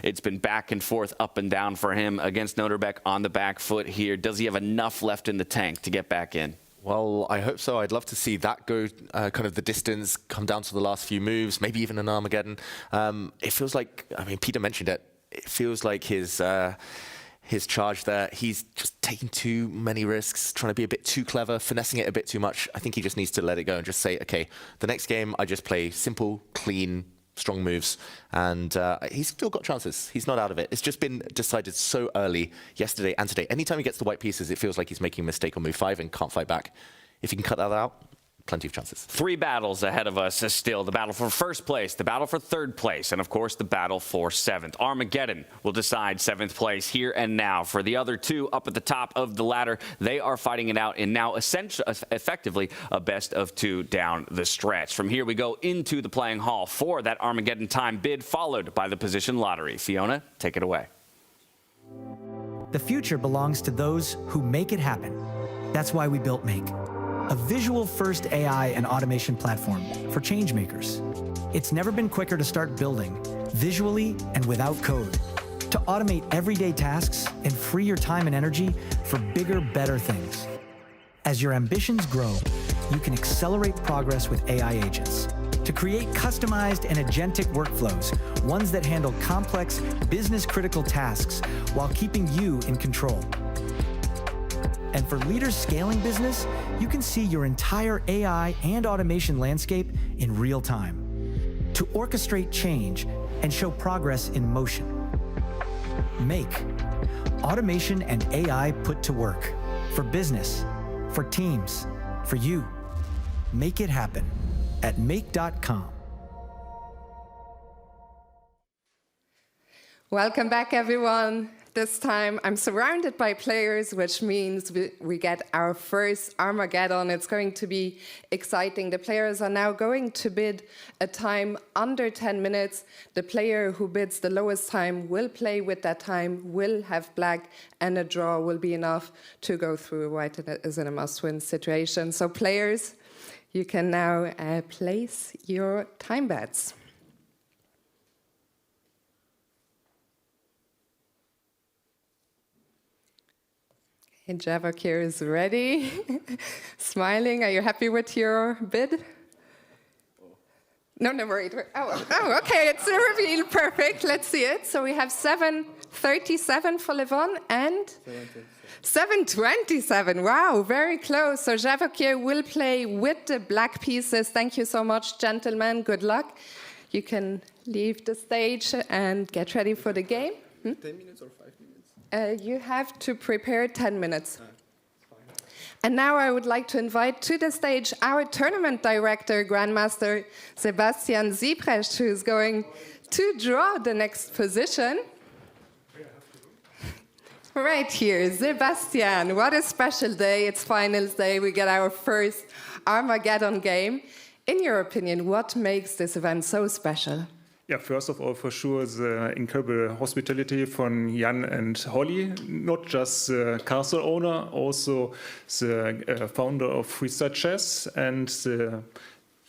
Speaker 7: it's been back and forth, up and down for him against Nodirbek on the back foot here. Does he have enough left in the tank to get back in?
Speaker 10: Well, I hope so. I'd love to see that go kind of the distance, come down to the last few moves, maybe even an Armageddon. It feels like, I mean, Peter mentioned it, it feels like his charge there, he's just taking too many risks, trying to be a bit too clever, finessing it a bit too much. I think he just needs to let it go and just say, okay, the next game I just play simple, clean, strong moves, and he's still got chances. He's not out of it. It's just been decided so early yesterday and today. Anytime he gets the white pieces, it feels like he's making a mistake on move 5 and can't fight back. If he can cut that out, plenty of chances.
Speaker 7: 3 battles ahead of us still. The battle for 1st place, the battle for 3rd place, and of course the battle for 7th. Armageddon will decide 7th place here and now. For the other 2 up at the top of the ladder, they are fighting it out in now effectively a best of 2 down the stretch. From here we go into the playing hall for that Armageddon time bid, followed by the position lottery. Fiona, take it away.
Speaker 4: The future belongs to those who make it happen. That's why we built Make, a visual-first AI and automation platform for change makers. It's never been quicker to start building, visually and without code, to automate everyday tasks and free your time and energy for bigger, better things. As your ambitions grow, you can accelerate progress with AI agents to create customized and agentic workflows, ones that handle complex, business-critical tasks while keeping you in control. And for leaders scaling business, you can see your entire AI and automation landscape in real time to orchestrate change and show progress in motion. Make automation and AI put to work for business, for teams, for you. Make it happen at make.com.
Speaker 13: Welcome back, everyone. This time I'm surrounded by players, which means we get our first Armageddon. It's going to be exciting. The players are now going to bid a time under 10 minutes. The player who bids the lowest time will play with that time, will have black, and a draw will be enough to go through. White is in a must-win situation. So players, you can now place your time bets. Javokhir is ready, smiling. Are you happy with your bid? No, wait. Oh, okay, it's a reveal. Perfect. Let's see it. So we have 7.37 for Levon and 7.27. Wow, very close. So Javokhir will play with the black pieces. Thank you so much, gentlemen. Good luck. You can leave the stage and get ready for the game.
Speaker 21: 10 minutes or 5 minutes?
Speaker 13: You have to prepare 10 minutes. And now I would like to invite to the stage our tournament director, Grandmaster Sebastian Siebrecht, who is going to draw the next position. Right here, Sebastian, what a special day. It's finals day. We get our first Armageddon game. In your opinion, what makes this event so special?
Speaker 3: Yeah, first of all, for sure, the incredible hospitality from Jan and Holly, not just the castle owner, also the founder of Freestyle Chess, and the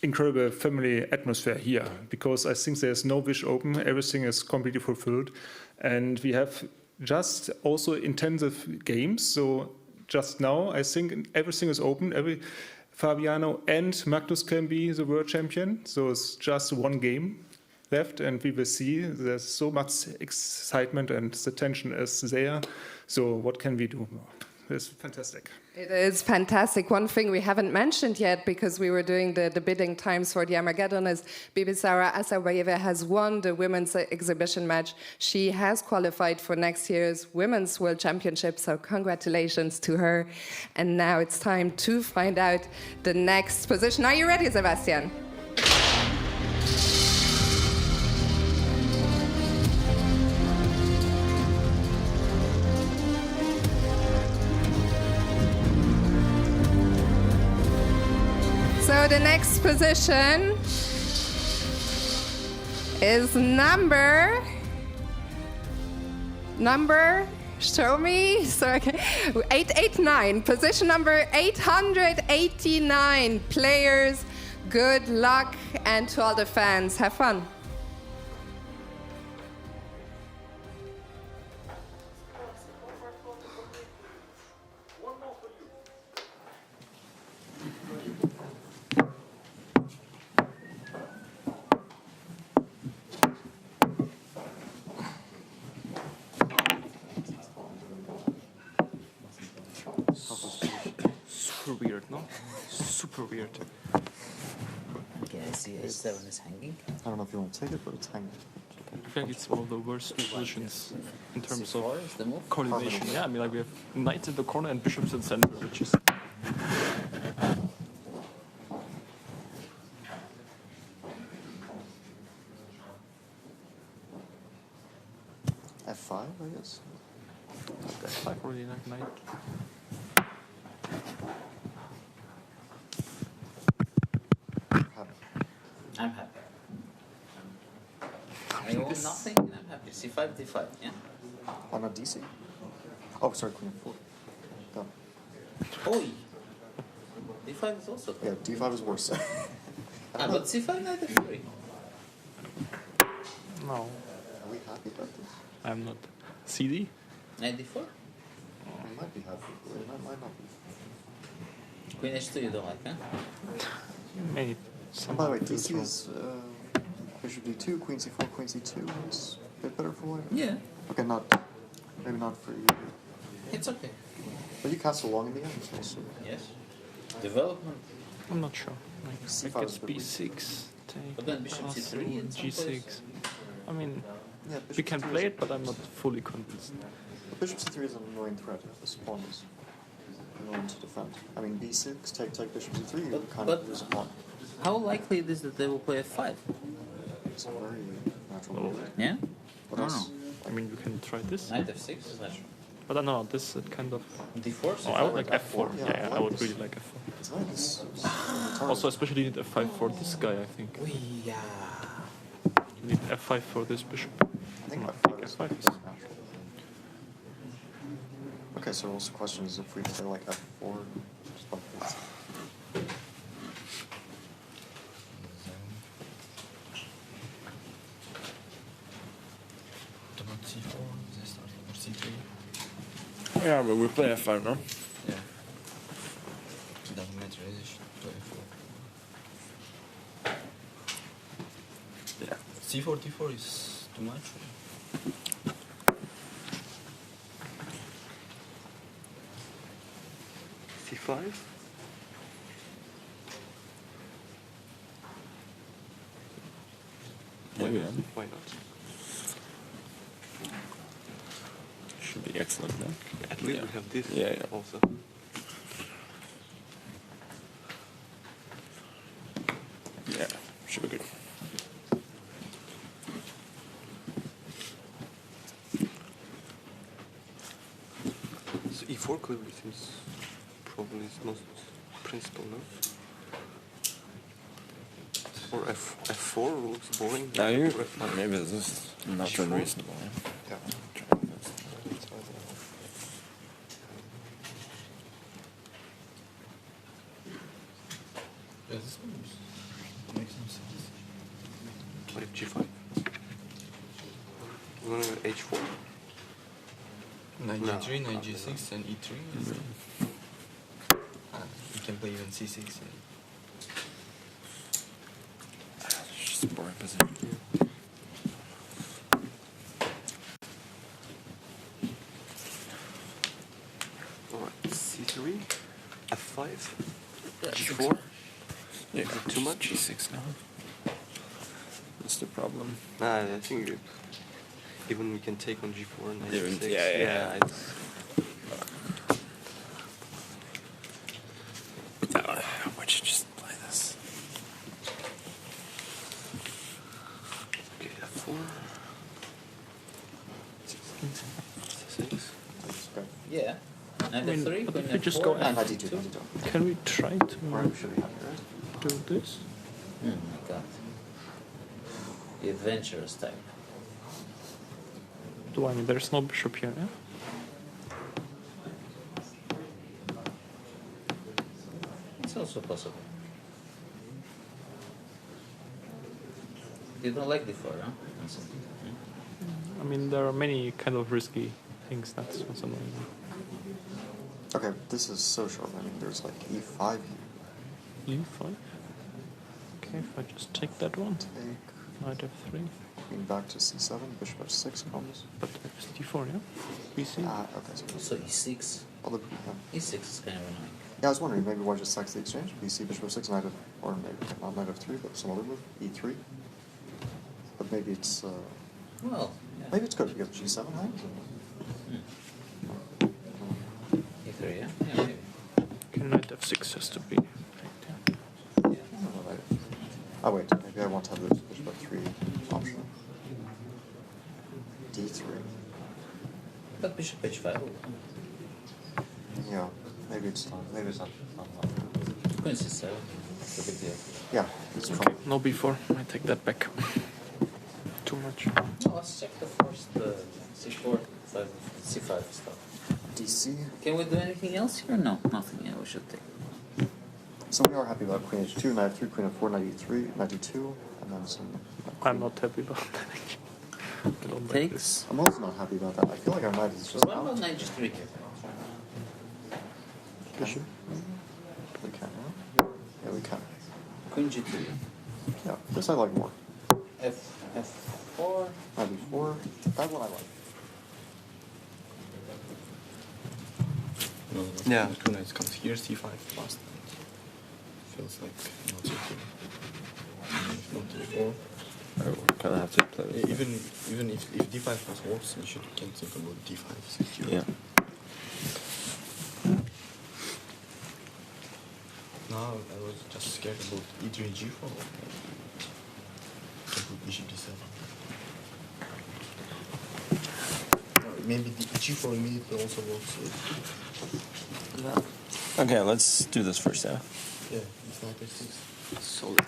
Speaker 3: incredible family atmosphere here, because I think there's no wish open, everything is completely fulfilled, and we have just also intensive games, so just now I think everything is open, Fabiano and Magnus can be the world champion, so it's just one game left, and we will see there's so much excitement and the tension is there. So what can we do more? It's fantastic.
Speaker 13: It is fantastic. One thing we haven't mentioned yet, because we were doing the bidding times for the Armageddon, is Bibisara Asabayeva has won the women's exhibition match. She has qualified for next year's Women's World Championship, so congratulations to her. And now it's time to find out the next position. Are you ready, Sebastian? So the next position is number, show me, sorry, 889, position number 889. Players, good luck, and to all the fans, have fun.
Speaker 2: Super weird, no? Super weird.
Speaker 18: Okay, I see A7 is hanging.
Speaker 21: I don't know if you want to take it, but it's hanging.
Speaker 2: I think it's one of the worst positions in terms of
Speaker 18: C4 is the move?
Speaker 2: coordination. Yeah, I mean, like we have knights in the corner and bishops in center, which is...
Speaker 21: F5, I guess.
Speaker 2: F5 already, like knight.
Speaker 18: I'm happy. I own nothing, and I'm happy. C5, D5, yeah?
Speaker 21: Why not DC? Oh, sorry, Queen F4. Done.
Speaker 18: Oi! D5 is also
Speaker 21: Yeah, D5 is worse.
Speaker 18: but C5, knight F3.
Speaker 2: No.
Speaker 21: Are we happy about this?
Speaker 2: I'm not. CD?
Speaker 18: Knight D4?
Speaker 21: We might be happy. We might not be.
Speaker 18: Queen H2 you don't like, huh?
Speaker 2: Maybe.
Speaker 21: By the way, DC is Bishop D2, Queen C4, Queen C2. It's a bit better for white.
Speaker 18: Yeah.
Speaker 21: Okay, maybe not for you.
Speaker 18: It's okay.
Speaker 16: But you castle long in the end, also.
Speaker 18: Yes. Development.
Speaker 2: I'm not sure. Like,
Speaker 16: C5
Speaker 2: I
Speaker 16: is
Speaker 2: guess
Speaker 16: a bit weak.
Speaker 2: B6, take
Speaker 18: But then bishop
Speaker 2: castle,
Speaker 18: C3 in some
Speaker 2: G6.
Speaker 18: place.
Speaker 2: I mean,
Speaker 16: Yeah,
Speaker 2: we
Speaker 16: bishop
Speaker 2: can
Speaker 16: C3
Speaker 2: play
Speaker 16: is-
Speaker 2: it, but I'm not fully convinced.
Speaker 16: But bishop c3 is an annoying threat if this pawn is annoying to defend. I mean, b6, take bishop c3, you kind
Speaker 18: but-
Speaker 16: of lose a pawn.
Speaker 18: How likely it is that they will play F5?
Speaker 16: It's a very natural move.
Speaker 18: Yeah?
Speaker 16: What
Speaker 18: I
Speaker 16: else?
Speaker 18: don't know.
Speaker 2: I mean, you can try this.
Speaker 18: Knight F6 is natural.
Speaker 2: But I don't know, this kind of...
Speaker 18: D4?
Speaker 2: Oh, I would like
Speaker 16: like
Speaker 2: F4.
Speaker 16: F4.
Speaker 2: Yeah,
Speaker 16: Yeah, I
Speaker 2: I would
Speaker 16: like
Speaker 2: really
Speaker 16: this.
Speaker 2: like F4.
Speaker 16: It's nice.
Speaker 2: Also, especially you need F5 for this guy, I think.
Speaker 18: Yeah.
Speaker 2: You need F5 for this bishop.
Speaker 16: I think
Speaker 2: No,
Speaker 16: F5 is
Speaker 2: F5 is...
Speaker 16: natural. Okay, so also the question is if we play like F4, just like this.
Speaker 20: Yeah, but we play F5 now.
Speaker 21: Yeah. It doesn't matter, is it? Play F4.
Speaker 20: Yeah.
Speaker 21: C4, D4 is too much.
Speaker 2: C5?
Speaker 20: Maybe.
Speaker 2: Why not?
Speaker 20: Should be excellent, no?
Speaker 2: At least we have this
Speaker 20: Yeah.
Speaker 2: also.
Speaker 20: Yeah, should be good.
Speaker 2: So E4 clearly seems probably is most principal, no? Or F4 looks boring.
Speaker 20: Now you,
Speaker 2: Or F5.
Speaker 20: maybe this is not
Speaker 2: G4?
Speaker 20: unreasonable.
Speaker 16: Yeah.
Speaker 21: Yeah, this one makes no sense.
Speaker 2: What if G5? You want to go H4?
Speaker 21: Knight
Speaker 2: No.
Speaker 21: G3, Knight G6, and E3. You can play even C6. Yeah.
Speaker 20: It's just a boring position.
Speaker 2: Alright, C3, F5, G4.
Speaker 20: Yeah,
Speaker 2: Is it too much?
Speaker 20: G6 now. That's the problem.
Speaker 2: Nah, I think even we can take on G4 and Knight
Speaker 20: Even-
Speaker 2: F6.
Speaker 20: yeah.
Speaker 2: It's,
Speaker 20: Why don't you just play this?
Speaker 2: okay, F4. C6.
Speaker 18: Yeah. Knight
Speaker 2: I mean,
Speaker 18: F3,
Speaker 2: but
Speaker 18: Queen
Speaker 2: if we just go
Speaker 18: F4,
Speaker 16: And
Speaker 18: and
Speaker 16: Knight D2, Knight D2.
Speaker 2: Can we try to
Speaker 16: Or should be happy, right?
Speaker 2: do this?
Speaker 18: Oh my god. The adventurous type.
Speaker 2: Do I mean there's no bishop here, yeah?
Speaker 18: It's also possible. You don't like D4, huh?
Speaker 2: I mean there are many kind of risky things, that's what's annoying.
Speaker 16: Okay, this is so short. I mean, there's like E5 here.
Speaker 2: E5? Okay, if I just take that one.
Speaker 16: Take.
Speaker 2: Knight F3.
Speaker 16: Queen back to C7, bishop F6 comes.
Speaker 2: But it's D4, yeah? BC?
Speaker 16: Okay, so
Speaker 18: Also E6.
Speaker 16: other,
Speaker 18: E6 is kind of annoying.
Speaker 16: yeah, I was wondering maybe why just sax the exchange? BC, bishop F6, knight F, or maybe not knight F3, but some other move, E3. But maybe it's
Speaker 18: Well,
Speaker 16: maybe it's good because G7 hangs.
Speaker 18: E3, yeah? Yeah, maybe.
Speaker 2: Okay, Knight F6 has to be.
Speaker 16: Oh wait, maybe I want to have this bishop F3 option. D3.
Speaker 18: But bishop H5.
Speaker 16: Yeah, maybe it's not. Maybe it's not.
Speaker 18: Queen C7. It's a big deal.
Speaker 16: Yeah, it's
Speaker 2: Okay, no B4. I take that back. Too much.
Speaker 18: No, let's check the first C4, C5 stuff.
Speaker 16: DC.
Speaker 18: Can we do anything else here? No, nothing. Yeah, we should take.
Speaker 16: So we are happy about Queen H2, Knight F3, Queen F4, Knight E3, Knight E2, and then some.
Speaker 2: I'm not happy about that. I don't like
Speaker 18: Takes.
Speaker 2: this.
Speaker 16: I'm also not happy about that. I feel like our knight is
Speaker 18: So
Speaker 16: just
Speaker 18: what
Speaker 16: out.
Speaker 18: about Knight G3 here?
Speaker 16: Bishop. We can, yeah? Yeah, we can.
Speaker 18: Queen G3.
Speaker 16: Yeah, this I like more.
Speaker 18: F4.
Speaker 16: Knight E4, that one I like.
Speaker 21: No.
Speaker 2: Yeah.
Speaker 21: Queen knight comes here, c5 fast. Feels like not so keen. Not d4.
Speaker 20: I kind of have to play with
Speaker 21: Even if d5 plus works, you can think about d5 secure.
Speaker 20: Yeah.
Speaker 21: No, I was just scared about e3 and g4. Can put bishop d7. Maybe the g4 immediately also works.
Speaker 20: Okay, let's do this first, yeah.
Speaker 21: Yeah, it's not a 6.
Speaker 2: Solid.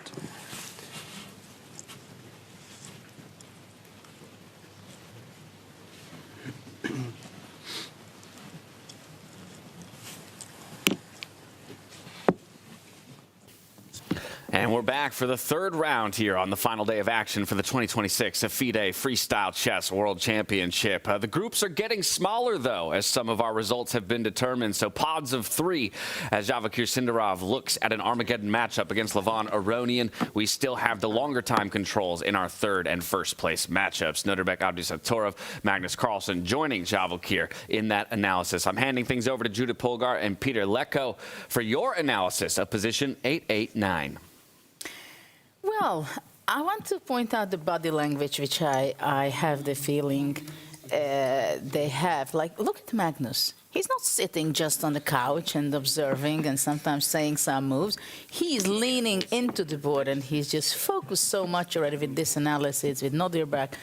Speaker 7: And we're back for the third round here on the final day of action for the 2026 FIDE Freestyle Chess World Championship. The groups are getting smaller, though, as some of our results have been determined. So pods of 3 as Javokhir Sindarov looks at an Armageddon matchup against Levon Aronian. We still have the longer time controls in our third and first place matchups. Nodirbek Abdusattorov, Magnus Carlsen joining Javokhir in that analysis. I'm handing things over to Judith Polgar and Peter Lecko for your analysis of position 889.
Speaker 11: Well, I want to point out the body language, which I have the feeling they have. Like, look at Magnus. He's not sitting just on the couch and observing and sometimes saying some moves. He's leaning into the board, and he's just focused so much already with this analysis, with Nodirbek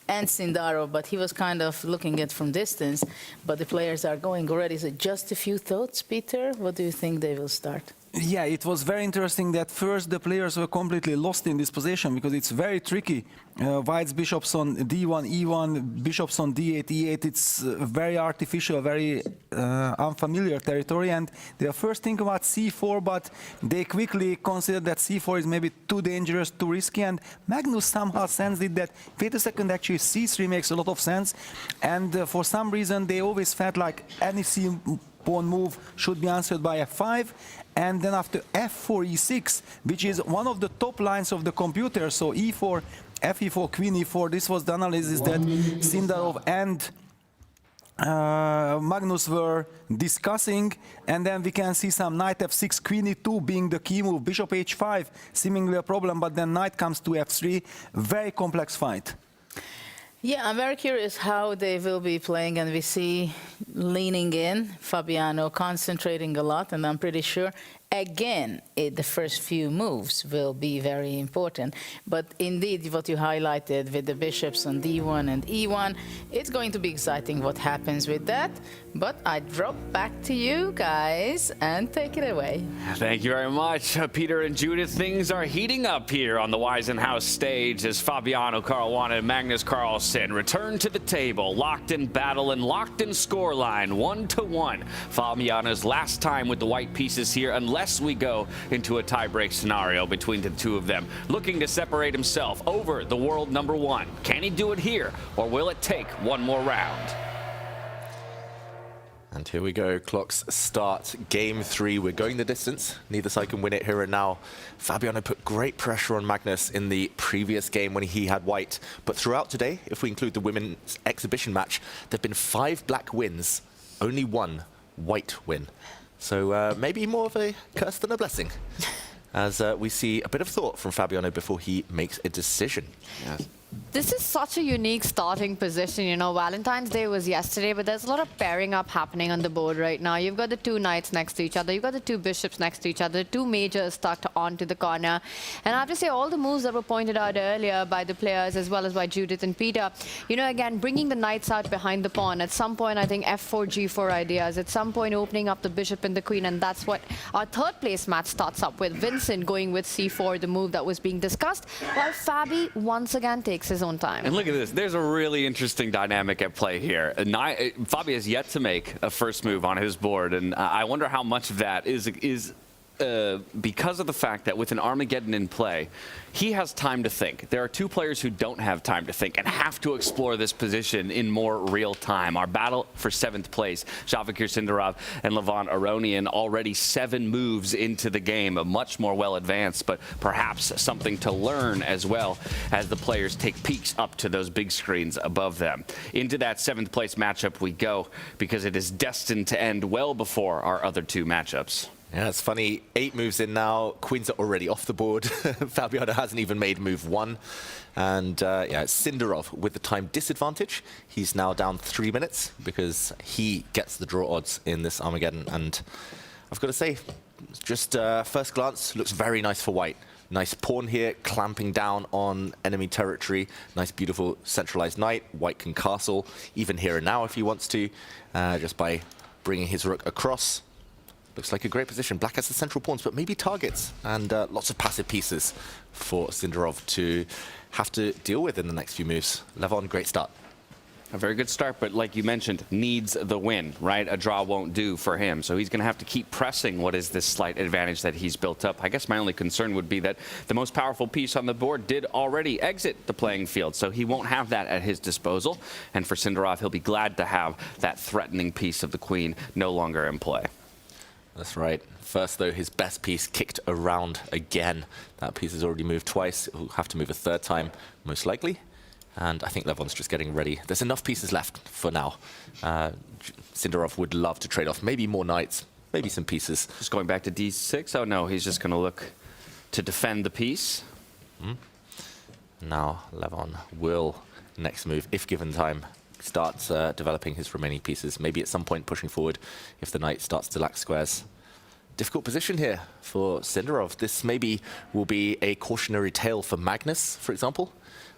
Speaker 11: and Sindarov, but he was kind of looking at from distance. But the players are going already. So just a few thoughts, Peter? What do you think they will start?
Speaker 12: Yeah, it was very interesting that first the players were completely lost in this position because it's very tricky. White's bishops on d1, e1, bishops on d8, e8. It's very artificial, very unfamiliar territory. And they are first thinking about c4, but they quickly considered that c4 is maybe too dangerous, too risky. And Magnus somehow sensed it that, wait a second, actually c3 makes a lot of sense. And for some reason, they always felt like any pawn move should be answered by f5, and then after f4, e6, which is one of the top lines of the computer, so e4, fe4, queen e4, this was the analysis that Sindarov and Magnus were discussing, and then we can see some knight f6, queen e2 being the key move, bishop h5, seemingly a problem, but then knight comes to f3, very complex fight.
Speaker 11: Yeah, I'm very curious how they will be playing, and we see leaning in, Fabiano concentrating a lot, and I'm pretty sure, again, the first few moves will be very important. But indeed, what you highlighted with the bishops on d1 and e1, it's going to be exciting what happens with that. But I drop back to you guys and take it away.
Speaker 7: Thank you very much, Peter and Judith. Things are heating up here on the Weissenhaus stage as Fabiano Caruana and Magnus Carlsen return to the table, locked in battle and locked in scoreline, 1-1. Fabiano's last time with the white pieces here, unless we go into a tie-break scenario between the two of them, looking to separate himself over the world #1. Can he do it here, or will it take one more round?
Speaker 10: And here we go, clocks start, game 3. We're going the distance. Neither side can win it here and now. Fabiano put great pressure on Magnus in the previous game when he had white. But throughout today, if we include the women's exhibition match, there have been 5 black wins, only 1 white win. So maybe more of a curse than a blessing, as we see a bit of thought from Fabiano before he makes a decision.
Speaker 2: Yes.
Speaker 8: This is such a unique starting position. You know, Valentine's Day was yesterday, but there's a lot of pairing up happening on the board right now. You've got the 2 knights next to each other. You've got the 2 bishops next to each other, 2 majors tucked onto the corner. And I have to say, all the moves that were pointed out earlier by the players, as well as by Judith and Peter, you know, again, bringing the knights out behind the pawn. At some point, I think f4, g4 ideas. At some point, opening up the bishop and the queen. And that's what our third place match starts up with. Vincent going with c4, the move that was being discussed, while Fabi once again takes his own time.
Speaker 7: And look at this. There's a really interesting dynamic at play here. Fabi has yet to make a first move on his board, and I wonder how much of that is because of the fact that with an Armageddon in play, he has time to think. There are two players who don't have time to think and have to explore this position in more real time. Our battle for 7th place, Javokhir, Sindarov, and Levon, Aronian, already 7 moves into the game, much more well advanced, but perhaps something to learn as well as the players take peeks up to those big screens above them. Into that 7th place matchup we go, because it is destined to end well before our other 2 matchups.
Speaker 10: Yeah, it's funny. 8 moves in now. Queens are already off the board. Fabiano hasn't even made move 1. And yeah, it's Sindarov with the time disadvantage. He's now down 3 minutes because he gets the draw odds in this Armageddon. And I've got to say, just first glance, looks very nice for white. Nice pawn here, clamping down on enemy territory. Nice, beautiful centralized knight. White can castle, even here and now if he wants to, just by bringing his rook across. Looks like a great position. Black has the central pawns, but maybe targets and lots of passive pieces for Sindarov to have to deal with in the next few moves. Levon, great start.
Speaker 7: A very good start, but like you mentioned, needs the win, right? A draw won't do for him, so he's going to have to keep pressing what is this slight advantage that he's built up. I guess my only concern would be that the most powerful piece on the board did already exit the playing field, so he won't have that at his disposal. And for Sindarov, he'll be glad to have that threatening piece of the queen no longer in play.
Speaker 10: That's right. First, though, his best piece kicked around again. That piece has already moved twice. He'll have to move a 3rd time, most likely. And I think Levon's just getting ready. There's enough pieces left for now. Sindarov would love to trade off maybe more knights, maybe some pieces.
Speaker 7: Just going back to d6? Oh, no, he's just going to look to defend the piece.
Speaker 10: Now, Levon will, next move, if given time, starts developing his remaining pieces, maybe at some point pushing forward if the knight starts to lack squares. Difficult position here for Sindarov. This maybe will be a cautionary tale for Magnus, for example,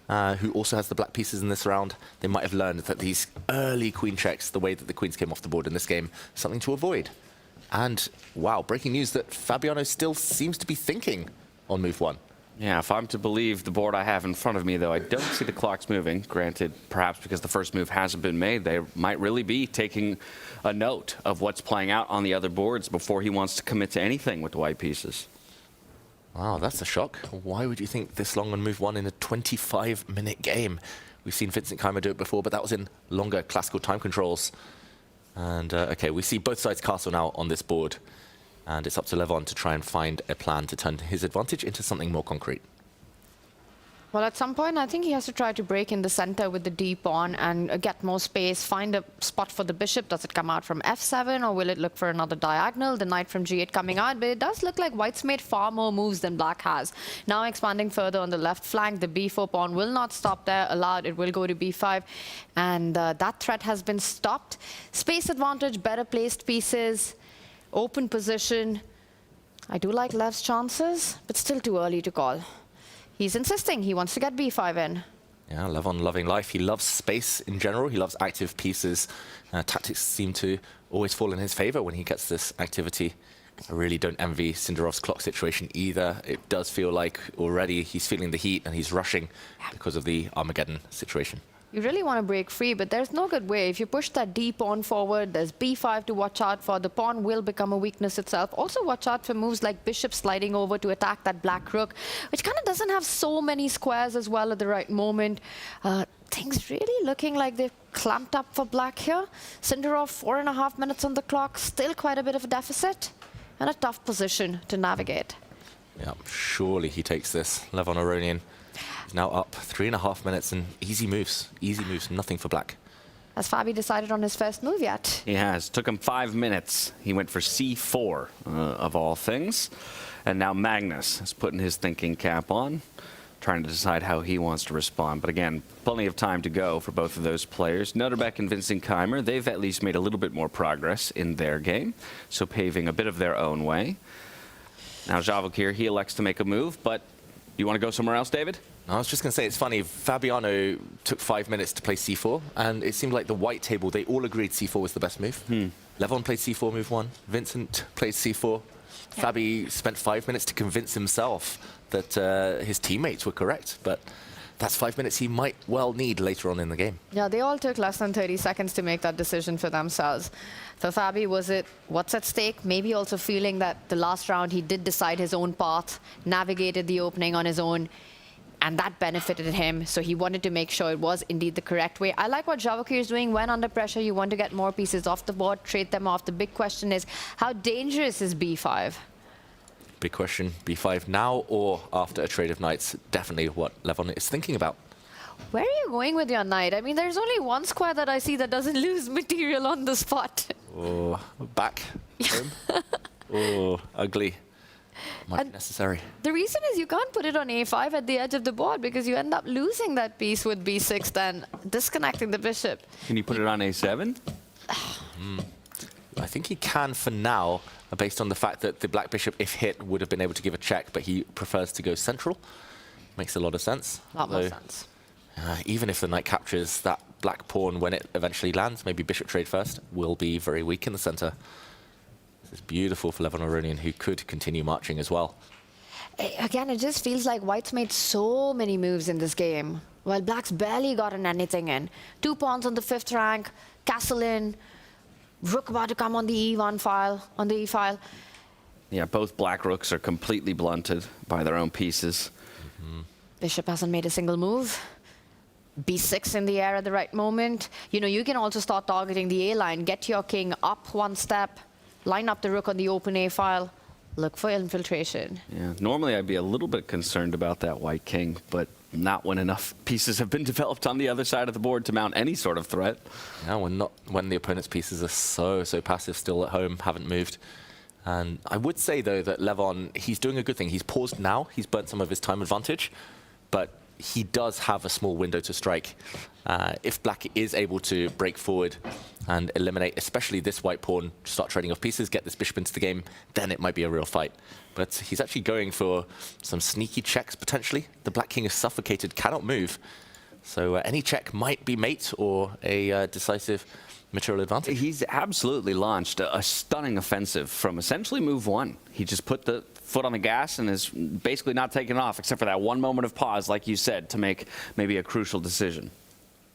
Speaker 10: who also has the black pieces in this round. They might have learned that these early queen checks, the way that the queens came off the board in this game, something to avoid. And wow, breaking news that Fabiano still seems to be thinking on move 1.
Speaker 7: Yeah, if I'm to believe the board I have in front of me, though, I don't see the clocks moving. Granted, perhaps because the first move hasn't been made, they might really be taking a note of what's playing out on the other boards before he wants to commit to anything with the white pieces.
Speaker 10: Wow, that's a shock. Why would you think this long on move 1 in a 25-minute game? We've seen Vincent Keymer do it before, but that was in longer classical time controls. And okay, we see both sides castle now on this board. And it's up to Levon to try and find a plan to turn his advantage into something more concrete.
Speaker 8: Well, at some point, I think he has to try to break in the center with the D pawn and get more space, find a spot for the bishop. Does it come out from f7, or will it look for another diagonal? The knight from g8 coming out, but it does look like white's made far more moves than black has. Now expanding further on the left flank, the b4 pawn will not stop there. Allowed, it will go to b5, and that threat has been stopped. Space advantage, better placed pieces. Open position. I do like Lev's chances, but still too early to call. He's insisting. He wants to get b5 in.
Speaker 10: Yeah, Levon loving life. He loves space in general. He loves active pieces. Tactics seem to always fall in his favor when he gets this activity. I really don't envy Sindarov's clock situation either. It does feel like already he's feeling the heat and he's rushing because of the Armageddon situation.
Speaker 8: You really want to break free, but there's no good way. If you push that d pawn forward, there's b5 to watch out for. The pawn will become a weakness itself. Also watch out for moves like bishop sliding over to attack that black rook, which kind of doesn't have so many squares as well at the right moment. Things really looking like they've clamped up for black here. Sindarov, 4.5 minutes on the clock, still quite a bit of a deficit, and a tough position to navigate.
Speaker 10: Yeah, surely he takes this. Levon Aronian. Now up 3.5 minutes and easy moves, nothing for black.
Speaker 8: Has Fabi decided on his first move yet?
Speaker 7: He has. Took him 5 minutes. He went for c4 of all things. And now Magnus is putting his thinking cap on, trying to decide how he wants to respond. But again, plenty of time to go for both of those players. Nodirbek and Vincent Keymer, they've at least made a little bit more progress in their game, so paving a bit of their own way. Now Javokhir, he elects to make a move, but you want to go somewhere else, David?
Speaker 10: I was just going to say, it's funny, Fabiano took 5 minutes to play c4, and it seemed like the white table, they all agreed c4 was the best move. Levon played c4 move 1, Vincent played c4. Yeah. Fabi spent 5 minutes to convince himself that his teammates were correct, but that's 5 minutes he might well need later on in the game.
Speaker 8: Yeah, they all took less than 30 seconds to make that decision for themselves. For Fabi, was it what's at stake? Maybe also feeling that the last round he did decide his own path, navigated the opening on his own, and that benefited him. So he wanted to make sure it was indeed the correct way. I like what Javokhir is doing. When under pressure, you want to get more pieces off the board, trade them off. The big question is, how dangerous is B5?
Speaker 10: Big question, B5 now or after a trade of knights? Definitely what Levon is thinking about.
Speaker 8: Where are you going with your knight? I mean, there's only one square that I see that doesn't lose material on the spot.
Speaker 10: Oh, back home. Oh, ugly. Might be necessary.
Speaker 8: The reason is you can't put it on A5 at the edge of the board because you end up losing that piece with B6, then disconnecting the bishop.
Speaker 7: Can you put it on A7?
Speaker 10: I think he can for now, based on the fact that the black bishop, if hit, would have been able to give a check, but he prefers to go central. Makes a lot of sense.
Speaker 8: A lot more sense.
Speaker 10: Even if the knight captures, that black pawn, when it eventually lands, maybe bishop trade first, will be very weak in the center. This is beautiful for Levon Aronian, who could continue marching as well.
Speaker 8: Again, it just feels like White's made so many moves in this game, while Black's barely gotten anything in. 2 pawns on the 5th rank, castle in, rook about to come on the E1 file, on the E file.
Speaker 7: Yeah, both black rooks are completely blunted by their own pieces.
Speaker 8: Bishop hasn't made a single move. B6 in the air at the right moment. You know, you can also start targeting the A line, get your king up 1 step, line up the rook on the open A file, look for infiltration.
Speaker 7: Yeah, normally I'd be a little bit concerned about that white king, but not when enough pieces have been developed on the other side of the board to mount any sort of threat.
Speaker 10: Yeah, when the opponent's pieces are so passive, still at home, haven't moved. And I would say, though, that Levon, he's doing a good thing. He's paused now. He's burnt some of his time advantage, but he does have a small window to strike. If black is able to break forward and eliminate, especially this white pawn, start trading off pieces, get this bishop into the game, then it might be a real fight. But he's actually going for some sneaky checks, potentially. The black king is suffocated, cannot move. So any check might be mate or a decisive material advantage.
Speaker 7: He's absolutely launched a stunning offensive from essentially move 1. He just put the foot on the gas and is basically not taking off, except for that one moment of pause, like you said, to make maybe a crucial decision.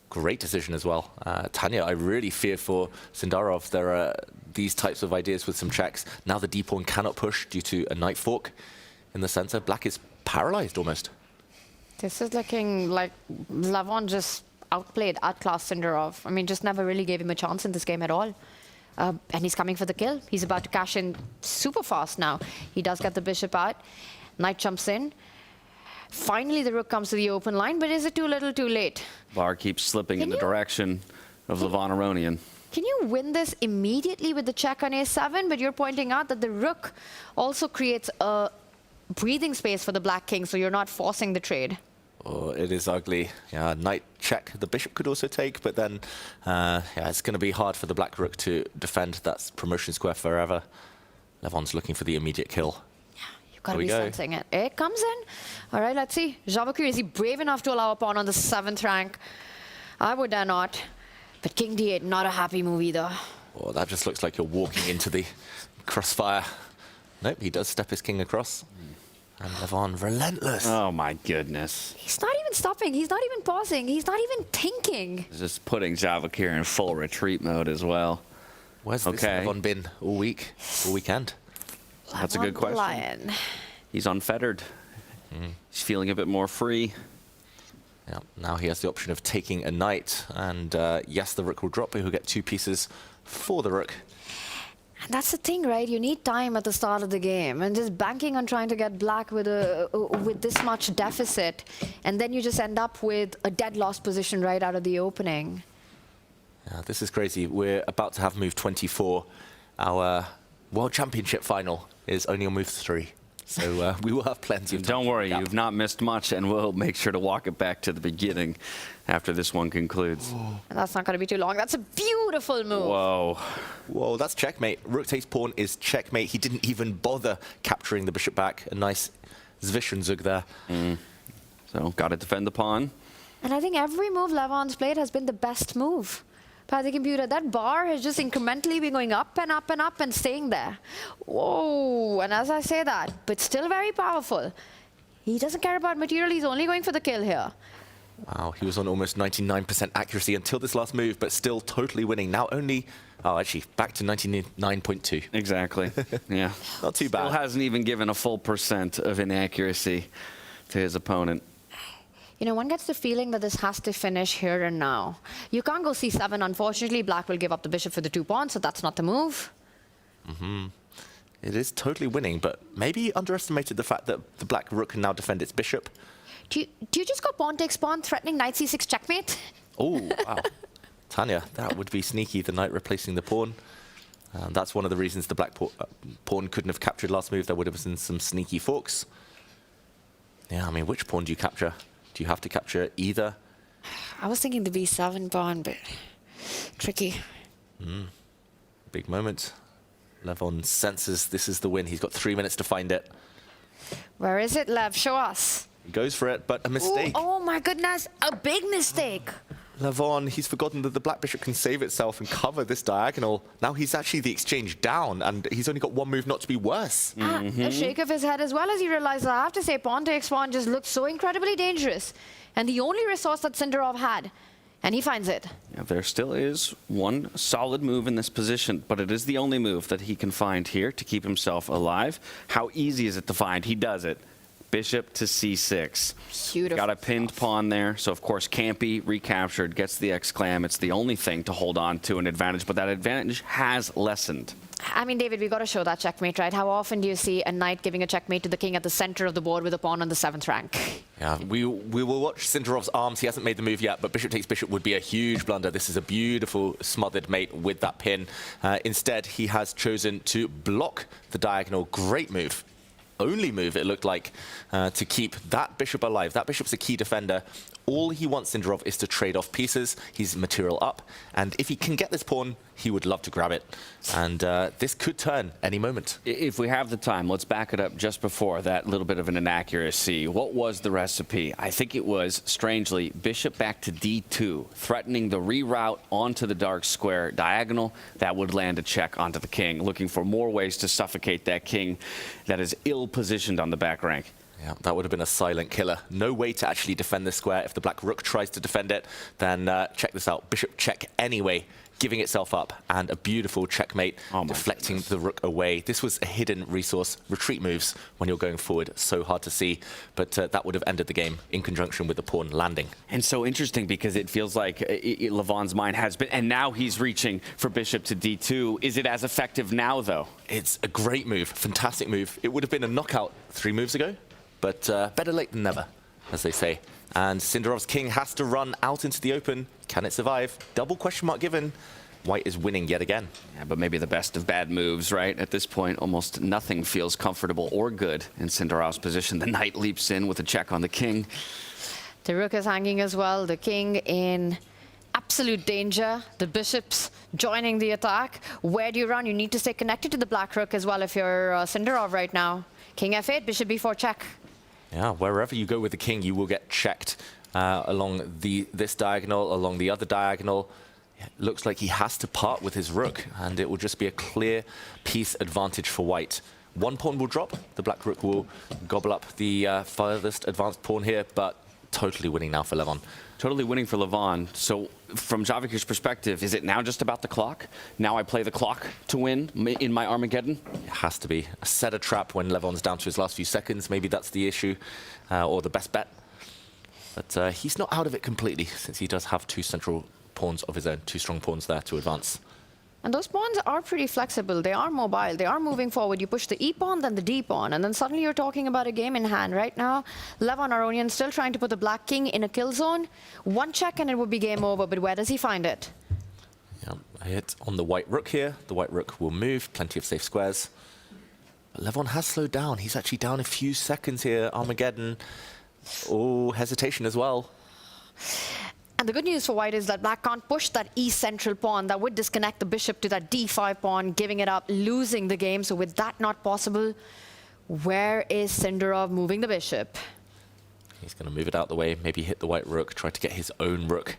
Speaker 10: Great decision as well. Tanya, I really fear for Sindarov. There are these types of ideas with some checks. Now the d-pawn cannot push due to a knight fork in the center. Black is paralyzed almost.
Speaker 8: This is looking like Levon just outplayed, outclassed Sindarov. I mean, just never really gave him a chance in this game at all. And he's coming for the kill. He's about to cash in super fast now. He does get the bishop out. Knight jumps in. Finally, the rook comes to the open line, but is it too little, too late?
Speaker 7: Bar keeps slipping in the direction of Levon Aronian.
Speaker 8: Can you win this immediately with the check on A7? But you're pointing out that the rook also creates a breathing space for the black king, so you're not forcing the trade.
Speaker 10: Oh, it is ugly. Yeah, knight check. The bishop could also take, but then yeah, it's going to be hard for the black rook to defend that promotion square forever. Levon's looking for the immediate kill.
Speaker 8: You've got to be sensing it. It comes in. All right, let's see. Javokhir, is he brave enough to allow a pawn on the 7th rank? I would dare not. But king d8, not a happy move either.
Speaker 10: Oh, that just looks like you're walking into the crossfire. Nope, he does step his king across. And Levon, relentless.
Speaker 7: Oh, my goodness.
Speaker 8: He's not even stopping. He's not even pausing. He's not even thinking.
Speaker 7: Just putting Javokhir in full retreat mode as well.
Speaker 10: Where's this Levon been all week, all weekend?
Speaker 7: That's a good question.
Speaker 8: Lion.
Speaker 7: He's unfettered. He's feeling a bit more free.
Speaker 10: Yeah, now he has the option of taking a knight. And yes, the rook will drop, but he'll get 2 pieces for the rook.
Speaker 8: And that's the thing, right? You need time at the start of the game, and just banking on trying to get black with this much deficit, and then you just end up with a dead lost position right out of the opening.
Speaker 10: Yeah, this is crazy. We're about to have move 24. Our World Championship final is only on move 3. So we will have plenty of time.
Speaker 7: Don't worry, you've not missed much, and we'll make sure to walk it back to the beginning after this one concludes.
Speaker 8: And that's not going to be too long. That's a beautiful move.
Speaker 7: Whoa.
Speaker 10: Whoa, that's checkmate. Rook takes pawn is checkmate. He didn't even bother capturing the bishop back. A nice Zwischenzug there.
Speaker 7: So, got to defend the pawn.
Speaker 8: And I think every move Levon's played has been the best move by the computer. That bar has just incrementally been going up and up and up and staying there. Whoa, and as I say that, but still very powerful. He doesn't care about material, he's only going for the kill here.
Speaker 10: Wow, he was on almost 99% accuracy until this last move, but still totally winning. Now only, oh, actually, back to 99.2.
Speaker 7: Exactly. Yeah.
Speaker 10: Not too bad.
Speaker 7: Still hasn't even given a full % of inaccuracy to his opponent.
Speaker 8: You know, one gets the feeling that this has to finish here and now. You can't go c7, unfortunately. Black will give up the bishop for the 2 pawns, so that's not the move.
Speaker 10: It is totally winning, but maybe he underestimated the fact that the black rook can now defend its bishop.
Speaker 8: Do you just go pawn takes pawn, threatening knight c6 checkmate?
Speaker 10: Oh, wow. Tanya, that would be sneaky, the knight replacing the pawn. That's one of the reasons the black pawn couldn't have captured last move. There would have been some sneaky forks. Yeah, I mean, which pawn do you capture? Do you have to capture either?
Speaker 8: I was thinking the b7 pawn, but tricky.
Speaker 10: Big moment. Levon senses this is the win. He's got 3 minutes to find it.
Speaker 8: Where is it, Lev? Show us.
Speaker 10: He goes for it, but a mistake.
Speaker 8: Ooh, oh my goodness, a big mistake.
Speaker 10: Levon, he's forgotten that the black bishop can save itself and cover this diagonal. Now he's actually the exchange down, and he's only got one move not to be worse.
Speaker 8: A shake of his head as well as he realized, I have to say, pawn takes pawn just looked so incredibly dangerous. And the only resource that Sindarov had, and he finds it.
Speaker 7: Yeah, there still is one solid move in this position, but it is the only move that he can find here to keep himself alive. How easy is it to find? He does it. Bishop to c6.
Speaker 8: Beautiful.
Speaker 7: Got a pinned pawn there, so of course can't be recaptured, gets the exclam. It's the only thing to hold on to an advantage, but that advantage has lessened.
Speaker 8: I mean, David, we got to show that checkmate, right? How often do you see a knight giving a checkmate to the king at the center of the board with a pawn on the 7th rank?
Speaker 10: Yeah, we will watch Sindarov's arms. He hasn't made the move yet, but bishop takes bishop would be a huge blunder. This is a beautiful smothered mate with that pin. Instead, he has chosen to block the diagonal. Great move. Only move, it looked like, to keep that bishop alive. That bishop's a key defender. All he wants Sindarov is to trade off pieces. He's material up. And if he can get this pawn, he would love to grab it. And this could turn any moment.
Speaker 7: If we have the time, let's back it up just before that little bit of an inaccuracy. What was the recipe? I think it was, strangely, bishop back to d2, threatening the reroute onto the dark square diagonal. That would land a check onto the king, looking for more ways to suffocate that king that is ill-positioned on the back rank.
Speaker 10: Yeah, that would have been a silent killer. No way to actually defend this square. If the black rook tries to defend it, then check this out. Bishop check anyway, giving itself up, and a beautiful checkmate, deflecting the rook away. This was a hidden resource. Retreat moves when you're going forward, so hard to see, but that would have ended the game in conjunction with the pawn landing.
Speaker 7: And so interesting because it feels like Levon's mind has been, and now he's reaching for bishop to d2. Is it as effective now, though?
Speaker 10: It's a great move, fantastic move. It would have been a knockout 3 moves ago, but better late than never, as they say. And Sindarov's king has to run out into the open. Can it survive? Double question mark given. White is winning yet again.
Speaker 7: Yeah, but maybe the best of bad moves, right? At this point, almost nothing feels comfortable or good in Sindarov's position. The knight leaps in with a check on the king.
Speaker 8: The rook is hanging as well. The king in absolute danger. The bishop's joining the attack. Where do you run? You need to stay connected to the black rook as well if you're Sindarov right now. King f8, bishop b4 check.
Speaker 10: Yeah, wherever you go with the king, you will get checked along this diagonal, along the other diagonal. It looks like he has to part with his rook, and it will just be a clear piece advantage for white. One pawn will drop. The black rook will gobble up the farthest advanced pawn here, but totally winning now for Levon.
Speaker 7: Totally winning for Levon. So from Javokhir's perspective, is it now just about the clock? Now I play the clock to win in my Armageddon?
Speaker 10: It has to be. Set a trap when Levon's down to his last few seconds. Maybe that's the issue, or the best bet. But he's not out of it completely, since he does have 2 central pawns of his own, 2 strong pawns there to advance.
Speaker 8: And those pawns are pretty flexible. They are mobile. They are moving forward. You push the E pawn, then the D pawn, and then suddenly you're talking about a game in hand. Right now, Levon Aronian still trying to put the black king in a kill zone. One check and it will be game over, but where does he find it?
Speaker 10: Yeah, a hit on the white rook here. The white rook will move, plenty of safe squares. But Levon has slowed down. He's actually down a few seconds here. Armageddon. Oh, hesitation as well.
Speaker 8: And the good news for white is that black can't push that E central pawn. That would disconnect the bishop to that D5 pawn, giving it up, losing the game. So with that not possible, where is Sindarov moving the bishop?
Speaker 10: He's going to move it out the way, maybe hit the white rook, try to get his own rook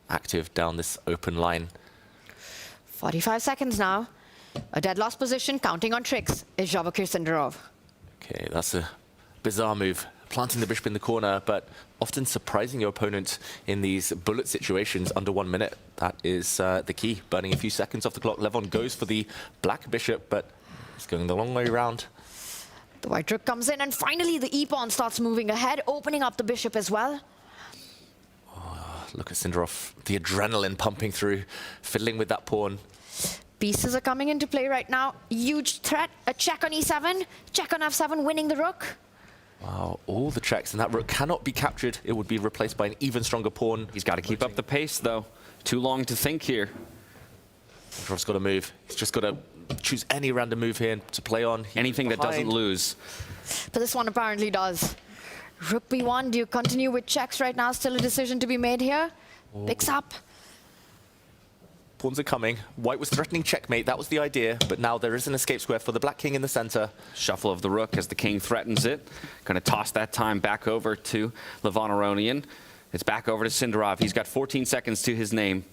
Speaker 10: active down this open line.
Speaker 8: 45 seconds now. A dead last position, counting on tricks, is Javokhir Sindarov.
Speaker 10: Okay, that's a bizarre move. planting the bishop in the corner, but often surprising your opponent in these bullet situations under 1 minute. That is the key. Burning a few seconds off the clock. Levon goes for the black bishop, but it's going the long way around.
Speaker 8: The white rook comes in, and finally the e-pawn starts moving ahead, opening up the bishop as well.
Speaker 10: Oh, look at Sindarov, the adrenaline pumping through, fiddling with that pawn.
Speaker 8: Pieces are coming into play right now. Huge threat. A check on e7, check on f7, winning the rook.
Speaker 10: Wow, all the checks, and that rook cannot be captured. It would be replaced by an even stronger pawn.
Speaker 7: He's got to keep up the pace, though. Too long to think here.
Speaker 10: Sindarov's got to move. He's just got to choose any random move here to play on.
Speaker 7: Anything that doesn't lose.
Speaker 8: But this one apparently does. Rook b1, do you continue with checks right now? Still a decision to be made here. Picks up.
Speaker 10: Pawns are coming. White was threatening checkmate. That was the idea. But now there is an escape square for the black king in the center.
Speaker 7: Shuffle of the rook as the king threatens it. Going to toss that time back over to Levon Aronian. It's back over to Sindarov. He's got 14 seconds to his name.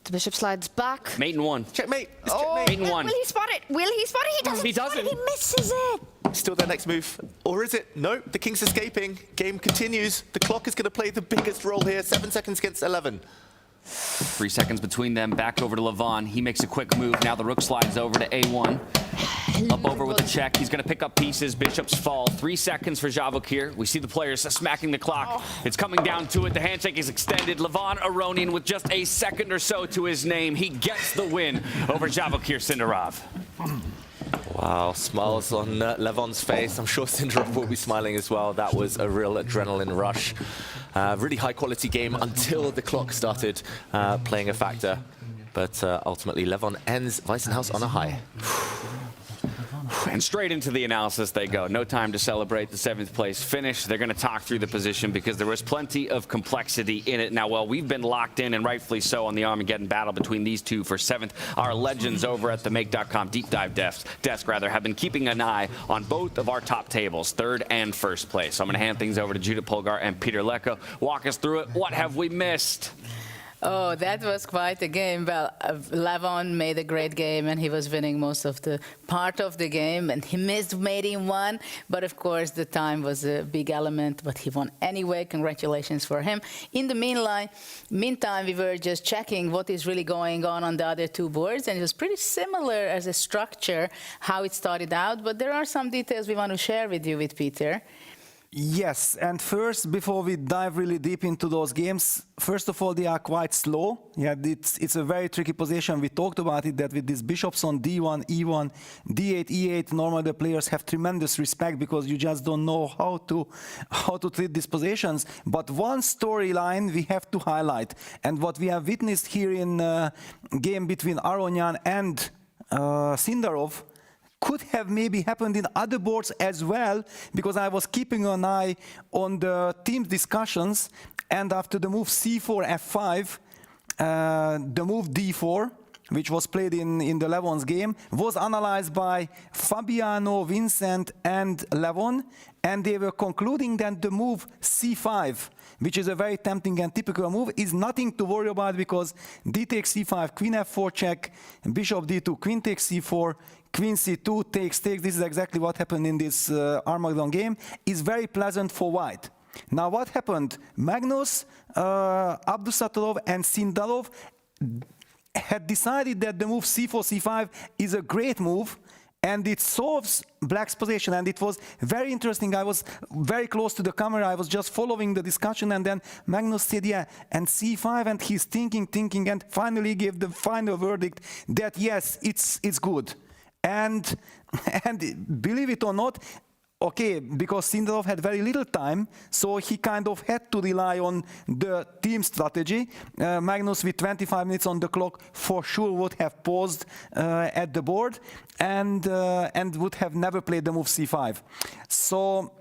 Speaker 8: The bishop slides back.
Speaker 7: Mate in one.
Speaker 10: Checkmate.
Speaker 8: Oh,
Speaker 7: Mate in one.
Speaker 8: will he spot it? Will he spot it? He doesn't. He misses it.
Speaker 10: Still their next move. Or is it? No, the king's escaping. Game continues. The clock is going to play the biggest role here. 7 seconds against 11.
Speaker 7: 3 seconds between them. Back over to Levon. He makes a quick move. Now the rook slides over to a1. Up over with a check. He's going to pick up pieces. Bishops fall. 3 seconds for Javokhir. We see the players smacking the clock. It's coming down to it. The handshake is extended. Levon Aronian with just a second or so to his name. He gets the win over Javokhir Sindarov.
Speaker 10: Wow, smiles on Levon's face. I'm sure Sindarov will be smiling as well. That was a real adrenaline rush. Really high quality game until the clock started playing a factor. But ultimately, Levon ends Weissenhaus on a high.
Speaker 7: And straight into the analysis they go. No time to celebrate the 7th place finish. They're going to talk through the position because there was plenty of complexity in it. Now, while we've been locked in, and rightfully so, on the Armageddon battle between these two for 7th, our legends over at the Make.com Deep Dive desk have been keeping an eye on both of our top tables, 3rd and 1st place. So I'm going to hand things over to Judith Polgar and Peter Lecko. Walk us through it. What have we missed?
Speaker 11: Oh, that was quite a game. Well, Levon made a great game, and he was winning most of the part of the game, and he missed mate in one. But of course, the time was a big element, but he won anyway. Congratulations for him. In the meantime, we were just checking what is really going on the other two boards, and it was pretty similar as a structure, how it started out. But there are some details we want to share with you, with Peter.
Speaker 12: Yes, and first, before we dive really deep into those games, first of all, they are quite slow. Yeah, it's a very tricky position. We talked about it, that with these bishops on d1, e1, d8, e8, normally the players have tremendous respect because you just don't know how to treat these positions. But one storyline we have to highlight, and what we have witnessed here in game between Aronian and Sindarov, could have maybe happened in other boards as well, because I was keeping an eye on the team discussions, and after the move c4, f5, the move d4, which was played in the Levon's game, was analyzed by Fabiano, Vincent, and Levon, and they were concluding that the move c5, which is a very tempting and typical move, is nothing to worry about, because d takes c5, queen f4 check, bishop d2, queen takes c4, queen c2 takes. This is exactly what happened in this Armageddon game. Is very pleasant for white. Now what happened? Magnus Abdusattorov and Sindarov had decided that the move c4, c5 is a great move, and it solves black's position. And it was very interesting. I was very close to the camera. I was just following the discussion, and then Magnus said, yeah, and c5, and he's thinking, and finally gave the final verdict that yes, it's good. And believe it or not, okay, because Sindarov had very little time, so he kind of had to rely on the team strategy. Magnus, with 25 minutes on the clock, for sure would have paused at the board and would have never played the move c5. So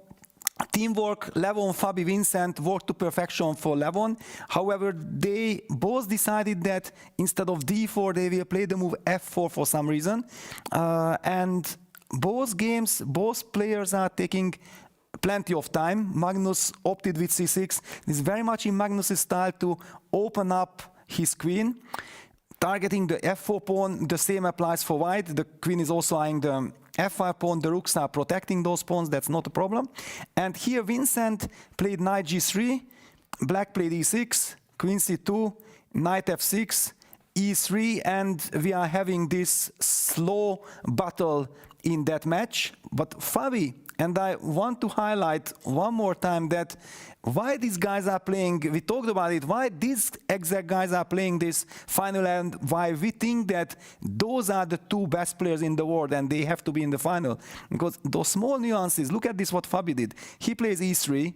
Speaker 12: teamwork, Levon, Fabi, Vincent worked to perfection for Levon. However, they both decided that instead of d4, they will play the move f4 for some reason. And both games, both players are taking plenty of time. Magnus opted with c6. It's very much in Magnus's style to open up his queen. Targeting the f4 pawn, the same applies for white. The queen is also eyeing the F5 pawn, the rooks are protecting those pawns, that's not a problem. And here Vincent played knight g3, black played e6, queen c2, knight f6, e3, and we are having this slow battle in that match. But Fabi, and I want to highlight one more time that why these guys are playing, we talked about it, why these exact guys are playing this final, and why we think that those are the two best players in the world and they have to be in the final. Because those small nuances, look at this what Fabi did. He plays e3,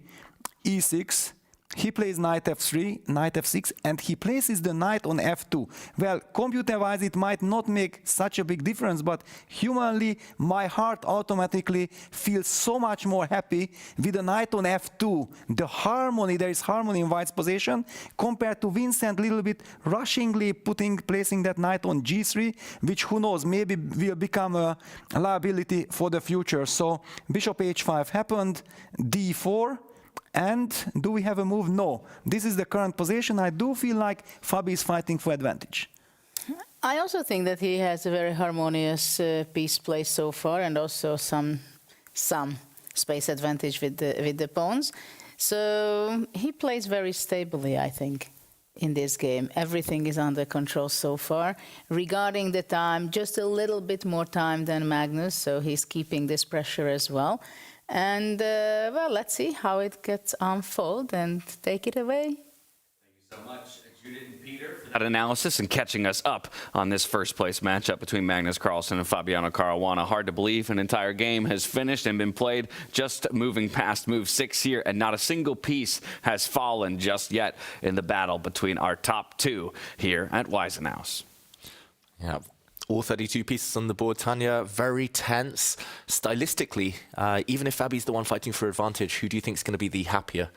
Speaker 12: e6, he plays knight f3, knight f6, and he places the knight on f2. Well, computer-wise, it might not make such a big difference, but humanly, my heart automatically feels so much more happy with the knight on f2. The harmony, there is harmony in White's position, compared to Vincent a little bit rushingly placing that knight on g3, which, who knows, maybe will become a liability for the future. So bishop h5 happened, d4, and do we have a move? No. This is the current position. I do feel like Fabi is fighting for advantage.
Speaker 11: I also think that he has a very harmonious piece play so far, and also some space advantage with the pawns. So he plays very stably, I think, in this game. Everything is under control so far. Regarding the time, just a little bit more time than Magnus, so he's keeping this pressure as well. And, well, let's see how it gets unfold and take it away.
Speaker 7: Thank you so much, Judith and Peter, for that analysis and catching us up on this first-place matchup between Magnus Carlsen and Fabiano Caruana. Hard to believe an entire game has finished and been played, just moving past move 6 here, and not a single piece has fallen just yet in the battle between our top two here at Weissenhaus.
Speaker 10: Yeah. All 32 pieces on the board, Tanya, very tense. Stylistically, even if Fabi's the one fighting for advantage, who do you think is going to be the happier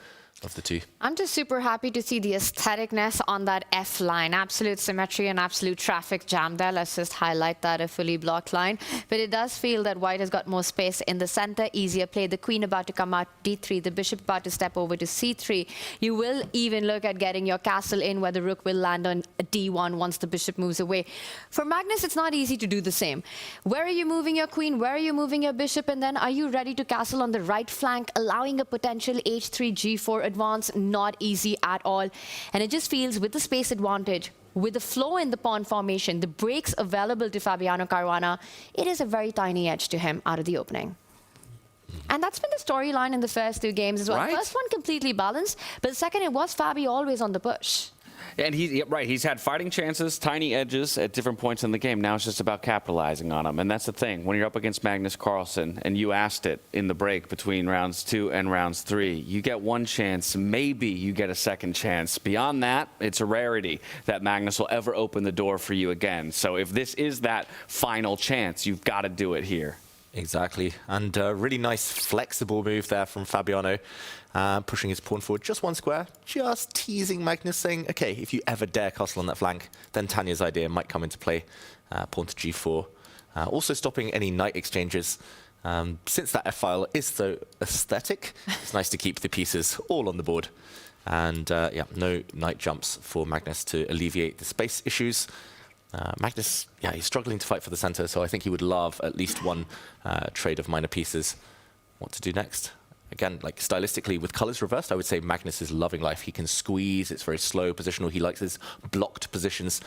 Speaker 10: of the two?
Speaker 8: I'm just super happy to see the aestheticness on that F line. Absolute symmetry and absolute traffic jam there. Let's just highlight that, a fully blocked line. But it does feel that White has got more space in the center, easier play. The queen about to come out d3, the bishop about to step over to c3. You will even look at getting your castle in where the rook will land on d1 once the bishop moves away. For Magnus, it's not easy to do the same. Where are you moving your queen? Where are you moving your bishop? And then are you ready to castle on the right flank, allowing a potential h3, g4 advance? Not easy at all. And it just feels with the space advantage, with the flow in the pawn formation, the breaks available to Fabiano Caruana, it is a very tiny edge to him out of the opening. And that's been the storyline in the first two games as well.
Speaker 7: Right.
Speaker 8: First one completely balanced, but the second it was Fabi always on the push.
Speaker 7: And he's had fighting chances, tiny edges at different points in the game. Now it's just about capitalizing on them. And that's the thing. When you're up against Magnus Carlsen, and you asked it in the break between rounds 2 and rounds 3, you get one chance, maybe you get a second chance. Beyond that, it's a rarity that Magnus will ever open the door for you again. So if this is that final chance, you've got to do it here.
Speaker 10: Exactly. And a really nice flexible move there from Fabiano, pushing his pawn forward just one square, just teasing Magnus, saying, okay, if you ever dare castle on that flank, then Tanya's idea might come into play, pawn to g4. Also stopping any knight exchanges. Since that f-file is so aesthetic, it's nice to keep the pieces all on the board. And yeah, no knight jumps for Magnus to alleviate the space issues. Magnus, yeah, he's struggling to fight for the center, so I think he would love at least one trade of minor pieces. What to do next? Again, like stylistically, with colors reversed, I would say Magnus is loving life. He can squeeze, it's very slow positional. He likes his blocked positions.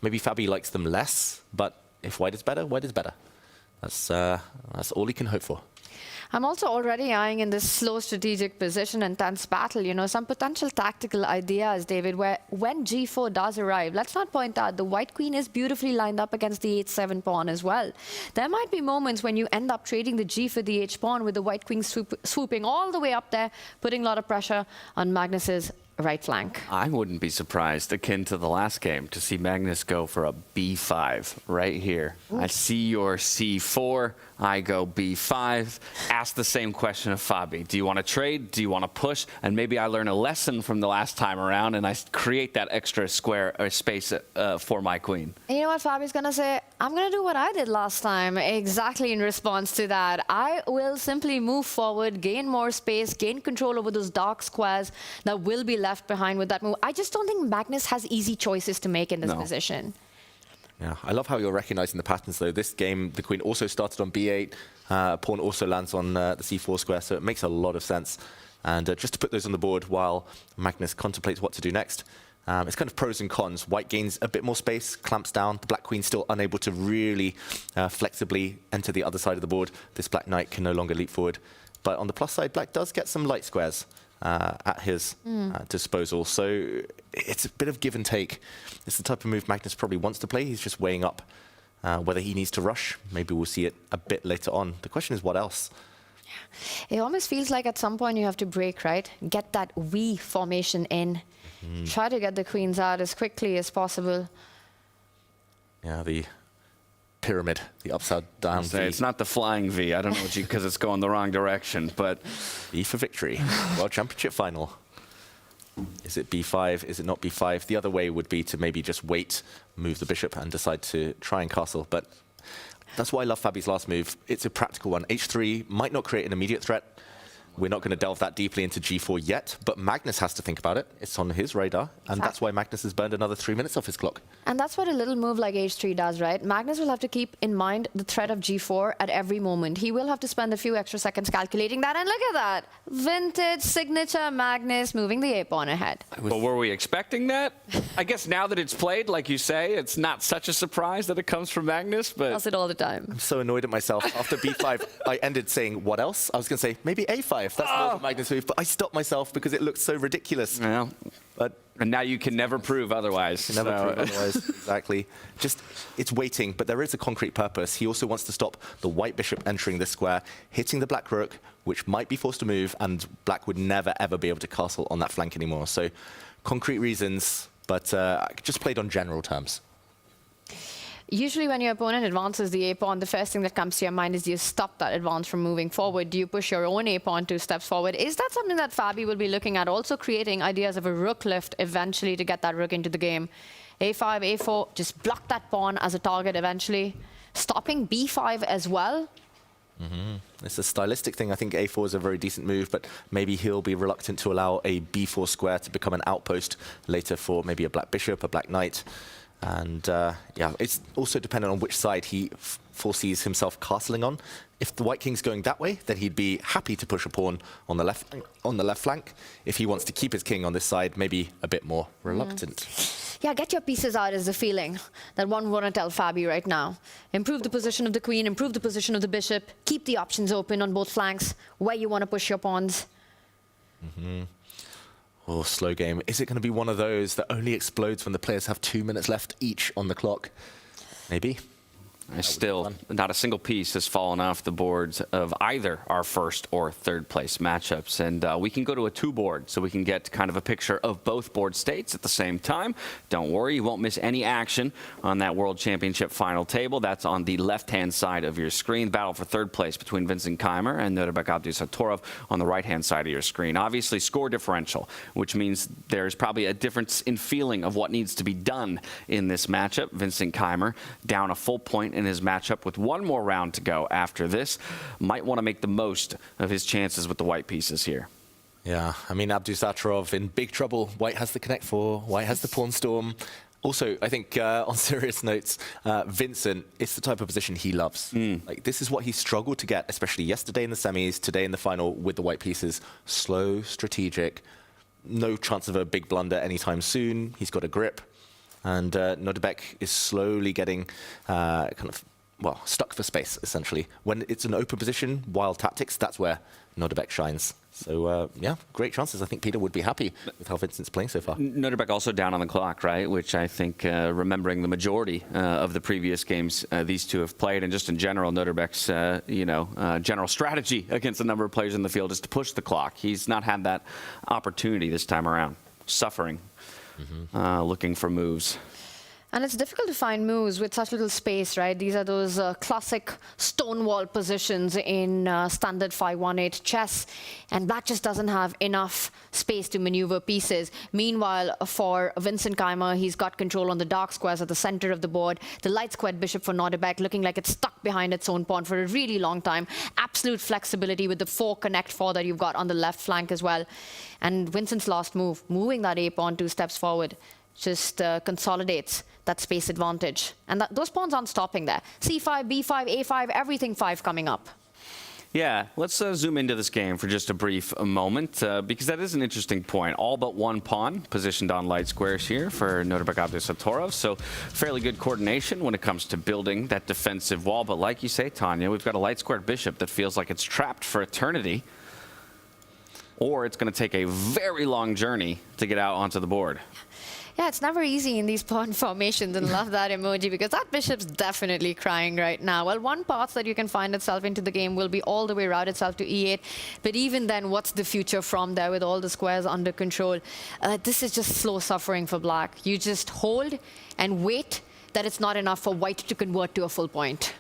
Speaker 10: Maybe Fabi likes them less, but if White is better, White is better. That's all he can hope for.
Speaker 8: I'm also already eyeing in this slow strategic position and tense battle, you know, some potential tactical ideas, David, where when g4 does arrive, let's not point out the white queen is beautifully lined up against the h7 pawn as well. There might be moments when you end up trading the g for the h pawn with the white queen swooping all the way up there, putting a lot of pressure on Magnus's right flank.
Speaker 7: I wouldn't be surprised, akin to the last game, to see Magnus go for a b5 right here. Ooh. I see your c4, I go b5. Ask the same question of Fabi. Do you want to trade? Do you want to push? And maybe I learn a lesson from the last time around and I create that extra square or space for my queen.
Speaker 8: And you know what Fabi's going to say? I'm going to do what I did last time, exactly in response to that. I will simply move forward, gain more space, gain control over those dark squares that will be left behind with that move. I just don't think Magnus has easy choices to make in this position.
Speaker 10: Yeah, I love how you're recognizing the patterns, though. This game, the queen also started on b8. Pawn also lands on the c4 square, so it makes a lot of sense. And just to put those on the board while Magnus contemplates what to do next, it's kind of pros and cons. White gains a bit more space, clamps down. The black queen's still unable to really flexibly enter the other side of the board. This black knight can no longer leap forward. But on the plus side, black does get some light squares at his disposal. So it's a bit of give and take. It's the type of move Magnus probably wants to play. He's just weighing up whether he needs to rush. Maybe we'll see it a bit later on. The question is, what else?
Speaker 8: It almost feels like at some point you have to break, right? Get that V formation in. Try to get the queens out as quickly as possible.
Speaker 10: Yeah, the pyramid, the upside down V.
Speaker 7: It's not the flying V. I don't know what you, because it's going the wrong direction, but
Speaker 10: V for victory. World Championship final. Is it b5? Is it not b5? The other way would be to maybe just wait, move the bishop, and decide to try and castle. But that's why I love Fabi's last move. It's a practical one. h3 might not create an immediate threat. We're not going to delve that deeply into g4 yet, but Magnus has to think about it. It's on his radar, and that's why Magnus has burned another 3 minutes off his clock.
Speaker 8: And that's what a little move like h3 does, right? Magnus will have to keep in mind the threat of g4 at every moment. He will have to spend a few extra seconds calculating that, and look at that. Vintage signature Magnus moving the a-pawn ahead.
Speaker 7: But were we expecting that? I guess now that it's played, like you say, it's not such a surprise that it comes from Magnus, but...
Speaker 8: Does it all the time.
Speaker 10: I'm so annoyed at myself. After b5, I ended saying, what else? I was going to say, maybe a5. That's more of a Magnus move, but I stopped myself because it looked so ridiculous.
Speaker 7: Yeah.
Speaker 10: But
Speaker 7: and now you can never prove otherwise.
Speaker 10: Never prove otherwise, exactly. Just, it's waiting, but there is a concrete purpose. He also wants to stop the white bishop entering this square, hitting the black rook, which might be forced to move, and black would never, ever be able to castle on that flank anymore. So, concrete reasons, but just played on general terms.
Speaker 8: Usually when your opponent advances the a-pawn, the first thing that comes to your mind is, do you stop that advance from moving forward? Do you push your own a-pawn 2 steps forward? Is that something that Fabi will be looking at? Also creating ideas of a rook lift eventually to get that rook into the game. a5, a4, just block that pawn as a target eventually. Stopping b5 as well.
Speaker 10: It's a stylistic thing. I think a4 is a very decent move, but maybe he'll be reluctant to allow a b4 square to become an outpost later for maybe a black bishop, a black knight. And yeah, it's also dependent on which side he foresees himself castling on. If the white king's going that way, then he'd be happy to push a pawn on the left flank. If he wants to keep his king on this side, maybe a bit more reluctant.
Speaker 8: Yeah, get your pieces out is the feeling that one want to tell Fabi right now. Improve the position of the queen, improve the position of the bishop, keep the options open on both flanks, where you want to push your pawns.
Speaker 10: Oh, slow game. Is it going to be one of those that only explodes when the players have 2 minutes left each on the clock? Maybe.
Speaker 7: Still, not a single piece has fallen off the boards of either our first or third place matchups. And we can go to a 2-board so we can get kind of a picture of both board states at the same time. Don't worry, you won't miss any action on that World Championship final table. That's on the left-hand side of your screen. Battle for third place between Vincent Keymer and Nodirbek Abdusattorov on the right-hand side of your screen. Obviously, score differential, which means there's probably a difference in feeling of what needs to be done in this matchup. Vincent Keymer down a full point in his matchup with one more round to go after this. Might want to make the most of his chances with the white pieces here.
Speaker 10: Yeah, I mean, Abdusattorov in big trouble. White has the connect 4, white has the pawn storm. Also, I think on serious notes, Vincent, it's the type of position he loves. Like, this is what he struggled to get, especially yesterday in the semis, today in the final with the white pieces. Slow, strategic, no chance of a big blunder anytime soon. He's got a grip. And Nodirbek is slowly getting stuck for space, essentially. When it's an open position, wild tactics, that's where Nodirbek shines. So, yeah, great chances. I think Peter would be happy with how Vincent's playing so far.
Speaker 7: Nodirbek also down on the clock, right? Which I think, remembering the majority of the previous games these two have played, and just in general, Nodirbek's, general strategy against a number of players in the field is to push the clock. He's not had that opportunity this time around. Suffering. Looking for moves.
Speaker 8: And it's difficult to find moves with such little space, right? These are those classic stonewall positions in standard 5-1-8 chess, and black just doesn't have enough space to maneuver pieces. Meanwhile, for Vincent Keymer, he's got control on the dark squares at the center of the board. The light squared bishop for Nodirbek looking like it's stuck behind its own pawn for a really long time. Absolute flexibility with the 4 connect 4 that you've got on the left flank as well. And Vincent's last move, moving that a-pawn 2 steps forward. just consolidates that space advantage. And those pawns aren't stopping there. C5, B5, A5, everything 5 coming up.
Speaker 7: Yeah, let's zoom into this game for just a brief moment, because that is an interesting point. All but one pawn positioned on light squares here for Nodirbek Abdusattorov, so fairly good coordination when it comes to building that defensive wall. But like you say, Tanya, we've got a light squared bishop that feels like it's trapped for eternity, or it's going to take a very long journey to get out onto the board.
Speaker 8: Yeah, it's never easy in these pawn formations, and love that emoji because that bishop's definitely crying right now. Well, one path that you can find itself into the game will be all the way route itself to E8, but even then, what's the future from there with all the squares under control? This is just slow suffering for black. You just hold and wait that it's not enough for white to convert to a full point.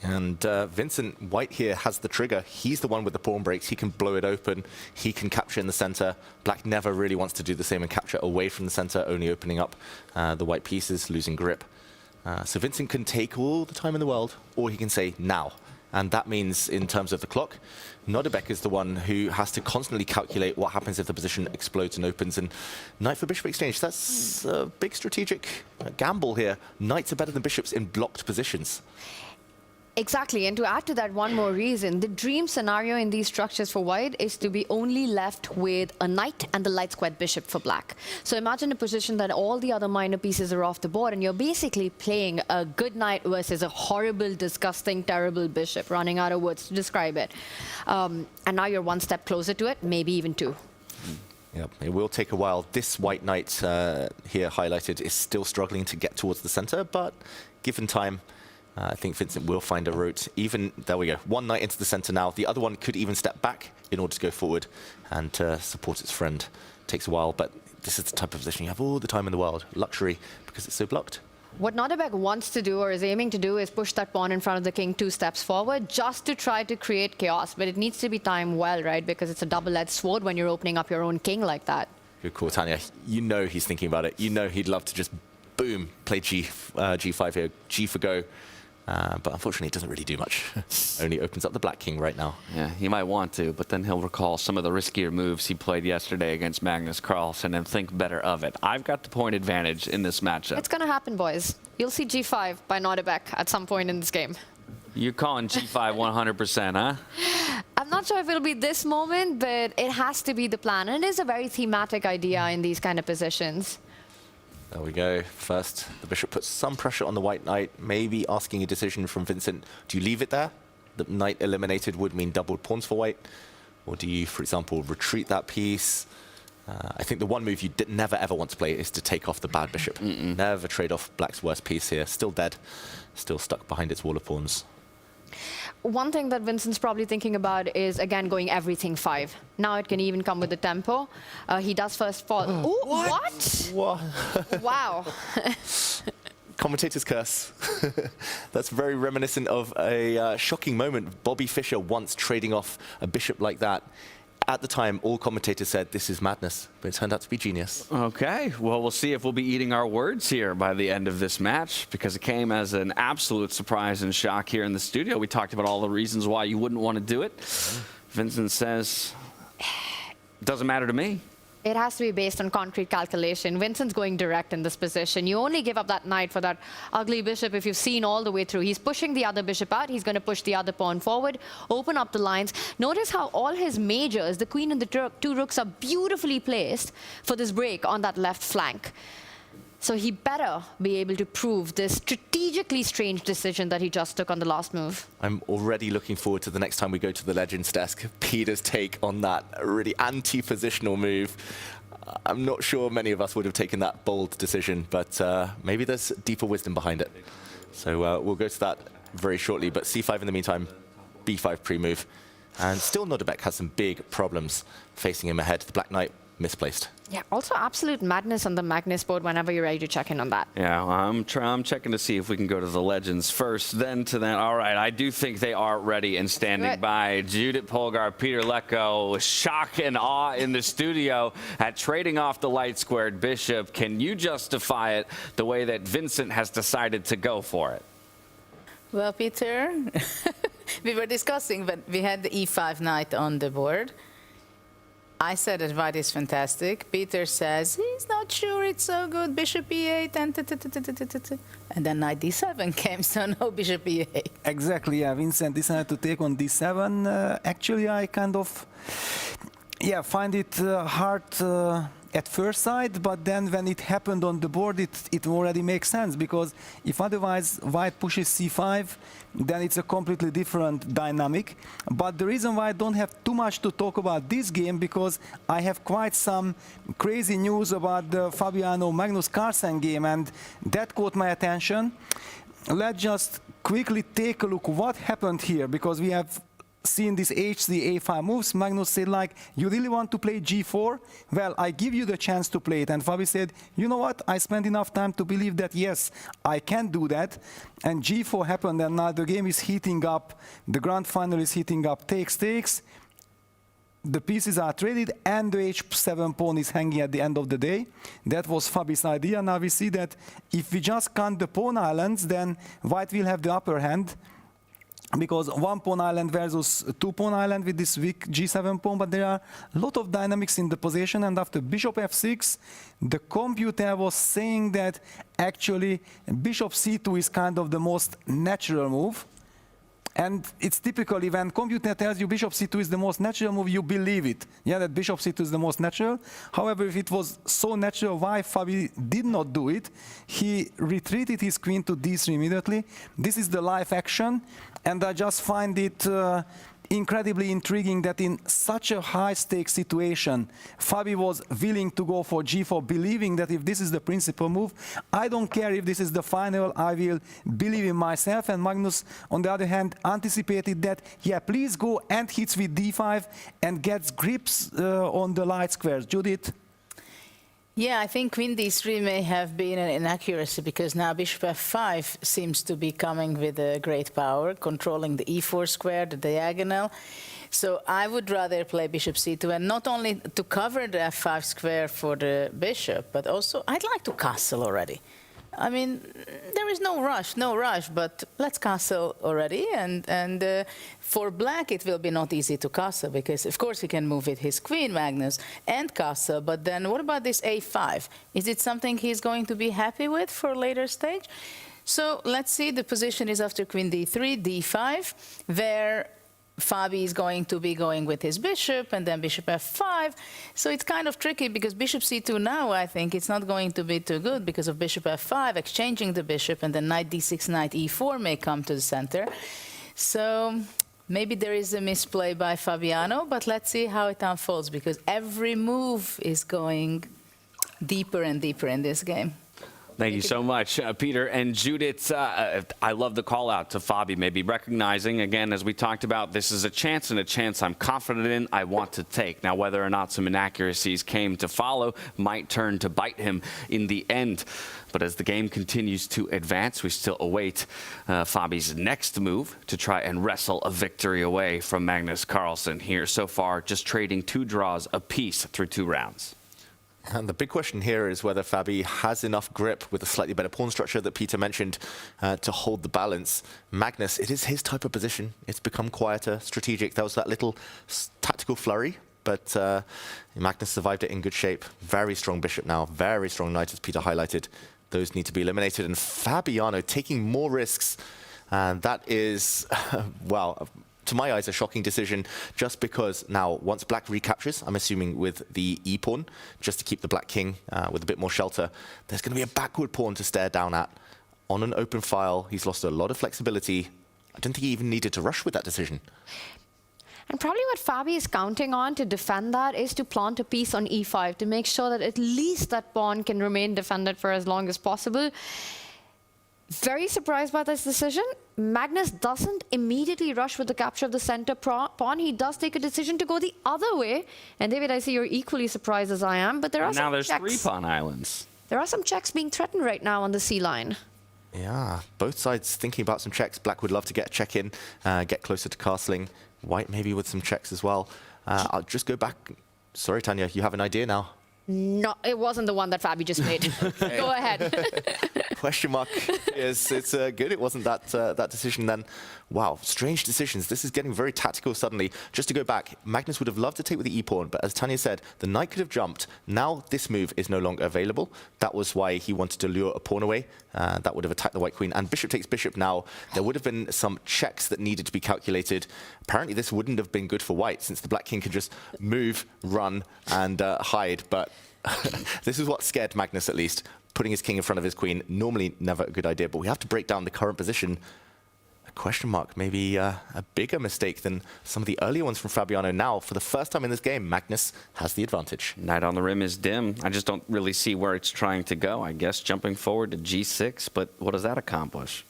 Speaker 10: And Vincent, white here has the trigger. He's the one with the pawn breaks. He can blow it open. He can capture in the center. Black never really wants to do the same and capture away from the center, only opening up the white pieces, losing grip. So Vincent can take all the time in the world, or he can say now. And that means, in terms of the clock, Nodirbek is the one who has to constantly calculate what happens if the position explodes and opens. And knight for bishop exchange, that's a big strategic gamble here. Knights are better than bishops in blocked positions.
Speaker 8: Exactly, and to add to that one more reason, the dream scenario in these structures for white is to be only left with a knight and the light squared bishop for black. So imagine a position that all the other minor pieces are off the board and you're basically playing a good knight versus a horrible, disgusting, terrible bishop, running out of words to describe it. And now you're one step closer to it, maybe even two.
Speaker 10: Yep, it will take a while. This white knight here highlighted is still struggling to get towards the center, but given time, I think Vincent will find a route. Even, there we go, one knight into the center now. The other one could even step back in order to go forward and support its friend. Takes a while, but this is the type of position you have all the time in the world. Luxury, because it's so blocked.
Speaker 8: What Nodirbek wants to do or is aiming to do is push that pawn in front of the king 2 steps forward just to try to create chaos. But it needs to be timed well, right? Because it's a double-edged sword when you're opening up your own king like that.
Speaker 10: Good call, Tanya. You know he's thinking about it. You know he'd love to just, boom, play G5 here, G for go. But unfortunately, it doesn't really do much. Only opens up the black king right now.
Speaker 7: Yeah, he might want to, but then he'll recall some of the riskier moves he played yesterday against Magnus Carlsen and think better of it. I've got the point advantage in this matchup.
Speaker 8: It's going to happen, boys. You'll see G5 by Nodirbek at some point in this game.
Speaker 7: You're calling G5 100%, huh?
Speaker 8: I'm not sure if it'll be this moment, but it has to be the plan. And it is a very thematic idea in these kind of positions.
Speaker 10: There we go. First, the bishop puts some pressure on the white knight, maybe asking a decision from Vincent. Do you leave it there? The knight eliminated would mean doubled pawns for white. Or do you, for example, retreat that piece? I think the one move you never, ever want to play is to take off the bad bishop. Never trade off black's worst piece here. Still dead. Still stuck behind its wall of pawns.
Speaker 8: One thing that Vincent's probably thinking about is, again, going everything 5. Now it can even come with the tempo. He does first fall. Ooh, what? Wow.
Speaker 10: Commentator's curse. That's very reminiscent of a shocking moment. Bobby Fischer once trading off a bishop like that. At the time, all commentators said this is madness, but it turned out to be genius.
Speaker 7: Okay, well, we'll see if we'll be eating our words here by the end of this match, because it came as an absolute surprise and shock here in the studio. We talked about all the reasons why you wouldn't want to do it. Vincent says, doesn't matter to me.
Speaker 8: It has to be based on concrete calculation. Vincent's going direct in this position. You only give up that knight for that ugly bishop if you've seen all the way through. He's pushing the other bishop out. He's going to push the other pawn forward, open up the lines. Notice how all his majors, the queen and the 2 rooks, are beautifully placed for this break on that left flank. So he better be able to prove this strategically strange decision that he just took on the last move.
Speaker 10: I'm already looking forward to the next time we go to the Legends desk. Peter's take on that really anti-positional move. I'm not sure many of us would have taken that bold decision, but maybe there's deeper wisdom behind it. So we'll go to that very shortly, but C5 in the meantime, B5 pre-move. And still Nodirbek has some big problems facing him ahead. The Black Knight misplaced.
Speaker 8: Yeah, also absolute madness on the Magnus board whenever you're ready to check in on that.
Speaker 7: Yeah, I'm checking to see if we can go to the Legends first, then to that. All right, I do think they are ready and standing by. Judith Polgar, Peter Lecko, shock and awe in the studio at trading off the light squared bishop. Can you justify it the way that Vincent has decided to go for it?
Speaker 11: Well, Peter, we were discussing, but we had the E5 knight on the board. I said that white is fantastic. Peter says he's not sure it's so good. Bishop e8 and then knight d7 came, so no bishop e8.
Speaker 12: Exactly, yeah. Vincent decided to take on d7. Actually, I kind of find it hard at first sight, but then when it happened on the board, it already makes sense, because if otherwise white pushes c5, then it's a completely different dynamic. But the reason why I don't have too much to talk about this game, because I have quite some crazy news about the Fabiano Magnus Carlsen game, and that caught my attention. Let's just quickly take a look what happened here, because we have seen this HC A5 moves. Magnus said, like, you really want to play G4? Well, I give you the chance to play it. And Fabi said, you know what? I spent enough time to believe that, yes, I can do that. And G4 happened, and now the game is heating up. The grand final is heating up. Takes. The pieces are traded, and the H7 pawn is hanging at the end of the day. That was Fabi's idea. Now we see that if we just count the pawn islands, then white will have the upper hand, because one pawn island versus two pawn island with this weak G7 pawn, but there are a lot of dynamics in the position, and after bishop f6, the computer was saying that actually bishop c2 is kind of the most natural move. And it's typically when computer tells you bishop c2 is the most natural move, you believe it. Yeah, that bishop c2 is the most natural. However, if it was so natural, why Fabi did not do it? He retreated his queen to d3 immediately. This is the live action, and I just find it incredibly intriguing that in such a high-stakes situation, Fabi was willing to go for g4, believing that if this is the principal move, I don't care if this is the final, I will believe in myself. And Magnus, on the other hand, anticipated that, yeah, please go, and hits with d5 and gets grips on the light squares. Judith?
Speaker 11: Yeah, I think queen d3 may have been an inaccuracy, because now bishop f5 seems to be coming with a great power, controlling the e4 square, the diagonal. So I would rather play bishop c2, and not only to cover the f5 square for the bishop, but also I'd like to castle already. I mean, there is no rush, but let's castle already. And for black, it will be not easy to castle, because, of course, he can move with his queen, Magnus, and castle. But then what about this a5? Is it something he's going to be happy with for a later stage? So let's see. The position is after queen d3, d5, where Fabi is going to be going with his bishop, and then bishop f5. So it's kind of tricky, because bishop c2 now, I think it's not going to be too good because of bishop f5, exchanging the bishop, and then knight d6, knight e4 may come to the center. So maybe there is a misplay by Fabiano, but let's see how it unfolds, because every move is going deeper and deeper in this game.
Speaker 7: Thank you so much, Peter. And Judith, I love the call out to Fabi, maybe recognizing, again, as we talked about, this is a chance, and a chance I'm confident in, I want to take. Now, whether or not some inaccuracies came to follow might turn to bite him in the end. But as the game continues to advance, we still await Fabi's next move to try and wrestle a victory away from Magnus Carlsen here. So far, just trading 2 draws apiece through 2 rounds.
Speaker 10: And the big question here is whether Fabi has enough grip with a slightly better pawn structure that Peter mentioned to hold the balance. Magnus, it is his type of position. It's become quieter, strategic. There was that little tactical flurry, but Magnus survived it in good shape. Very strong bishop now, very strong knight, as Peter highlighted. Those need to be eliminated. And Fabiano taking more risks. And that is, well, to my eyes, a shocking decision, just because now, once black recaptures, I'm assuming with the e-pawn, just to keep the black king with a bit more shelter, there's going to be a backward pawn to stare down at. On an open file, he's lost a lot of flexibility. I don't think he even needed to rush with that decision.
Speaker 8: And probably what Fabi is counting on to defend that is to plant a piece on e5 to make sure that at least that pawn can remain defended for as long as possible. Very surprised by this decision. Magnus doesn't immediately rush with the capture of the center pawn. He does take a decision to go the other way. And David, I see you're equally surprised as I am, but there are some checks.
Speaker 7: Now there's 3 pawn islands.
Speaker 8: There are some checks being threatened right now on the C line.
Speaker 10: Yeah, both sides thinking about some checks. Black would love to get a check in, get closer to castling. White maybe with some checks as well. I'll just go back. Sorry, Tanya, you have an idea now.
Speaker 8: No, it wasn't the one that Fabi just made. Go ahead.
Speaker 10: Question mark is it's good. It wasn't that decision then. Wow, strange decisions. This is getting very tactical suddenly. Just to go back, Magnus would have loved to take with the e-pawn, but as Tanya said, the knight could have jumped. Now this move is no longer available. That was why he wanted to lure a pawn away. That would have attacked the white queen. And bishop takes bishop now. There would have been some checks that needed to be calculated. Apparently this wouldn't have been good for white, since the black king could just move, run, and hide. But this is what scared Magnus, at least. Putting his king in front of his queen, normally never a good idea, but we have to break down the current position. A question mark, maybe a bigger mistake than some of the earlier ones from Fabiano. Now, for the first time in this game, Magnus has the advantage.
Speaker 7: Knight on the rim is dim. I just don't really see where it's trying to go. I guess jumping forward to g6, but what does that accomplish?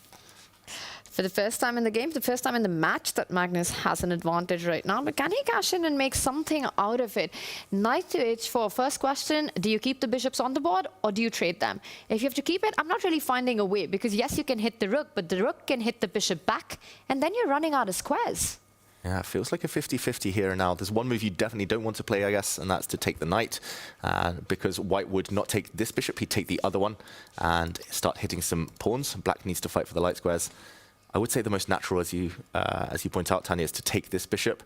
Speaker 8: For the first time in the game, the first time in the match that Magnus has an advantage right now. But can he cash in and make something out of it? Knight to h4. First question, do you keep the bishops on the board or do you trade them? If you have to keep it, I'm not really finding a way, because yes, you can hit the rook, but the rook can hit the bishop back, and then you're running out of squares.
Speaker 10: Yeah, it feels like a 50-50 here and now. There's one move you definitely don't want to play, I guess, and that's to take the knight, because white would not take this bishop, he'd take the other one and start hitting some pawns. Black needs to fight for the light squares. I would say the most natural, as you point out, Tanya, is to take this bishop.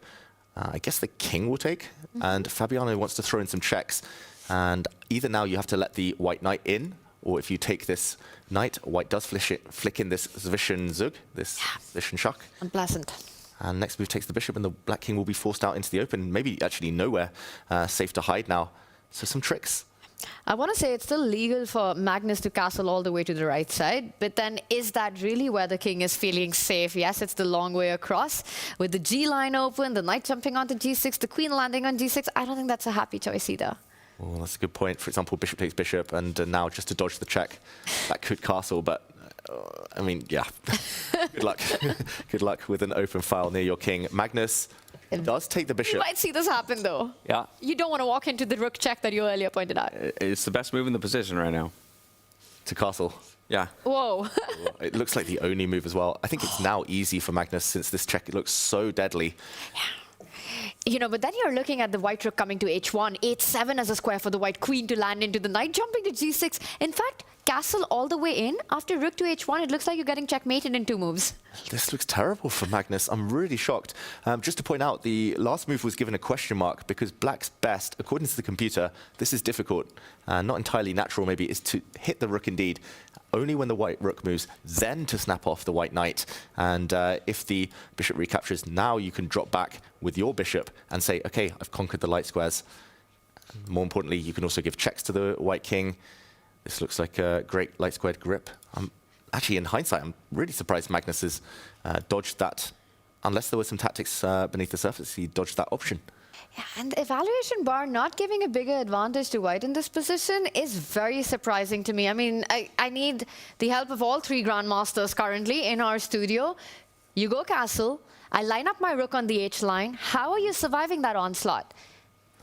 Speaker 10: I guess the king will take, and Fabiano wants to throw in some checks. And either now you have to let the white knight in, or if you take this knight, white does flick in this Zwischen Zug, this Zwischen Schach.
Speaker 8: Unpleasant.
Speaker 10: And next move takes the bishop, and the black king will be forced out into the open, maybe actually nowhere safe to hide now. So some tricks.
Speaker 8: I want to say it's still legal for Magnus to castle all the way to the right side, but then is that really where the king is feeling safe? Yes, it's the long way across. With the G line open, the knight jumping onto G6, the queen landing on G6, I don't think that's a happy choice either.
Speaker 10: Well, that's a good point. For example, bishop takes bishop, and now just to dodge the check, that could castle, but I mean, yeah. Good luck. Good luck with an open file near your king. Magnus does take the bishop.
Speaker 8: You might see this happen, though.
Speaker 7: Yeah.
Speaker 8: You don't want to walk into the rook check that you earlier pointed out.
Speaker 7: It's the best move in the position right now.
Speaker 10: To castle.
Speaker 7: Yeah.
Speaker 8: Whoa.
Speaker 10: It looks like the only move as well. I think it's now easy for Magnus, since this check, it looks so deadly.
Speaker 8: Yeah. You know, but then you're looking at the white rook coming to h1, h7 as a square for the white queen to land into the knight, jumping to g6. In fact, castle all the way in. After rook to h1, it looks like you're getting checkmated in 2 moves.
Speaker 10: This looks terrible for Magnus. I'm really shocked. Just to point out, the last move was given a question mark because black's best, according to the computer, this is difficult, not entirely natural maybe, is to hit the rook indeed, only when the white rook moves, then to snap off the white knight. And if the bishop recaptures, now you can drop back with your bishop and say, okay, I've conquered the light squares. More importantly, you can also give checks to the white king. This looks like a great light squared grip. Actually, in hindsight, I'm really surprised Magnus has dodged that. Unless there were some tactics beneath the surface, he dodged that option.
Speaker 8: Yeah, and the evaluation bar not giving a bigger advantage to white in this position is very surprising to me. I mean, I need the help of all 3 grandmasters currently in our studio. You go castle, I line up my rook on the H line. How are you surviving that onslaught?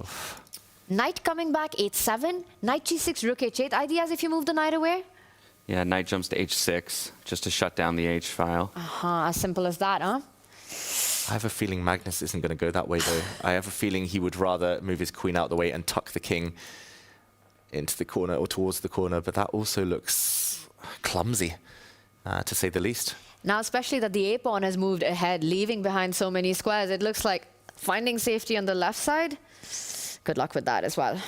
Speaker 10: Oof.
Speaker 8: Knight coming back, h7, knight g6, rook h8. Ideas if you move the knight away?
Speaker 7: Yeah, knight jumps to h6 just to shut down the h file.
Speaker 8: As simple as that, huh?
Speaker 10: I have a feeling Magnus isn't going to go that way, though. I have a feeling he would rather move his queen out the way and tuck the king into the corner or towards the corner, but that also looks clumsy, to say the least.
Speaker 8: Now, especially that the a-pawn has moved ahead, leaving behind so many squares, it looks like finding safety on the left side. Good luck with that as well.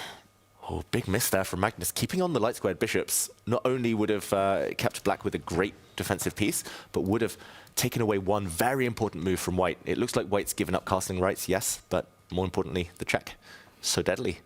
Speaker 10: Oh, big miss there from Magnus. Keeping on the light squared bishops not only would have kept black with a great defensive piece, but would have taken away one very important move from white. It looks like white's given up castling rights, yes, but more importantly, the check. So deadly.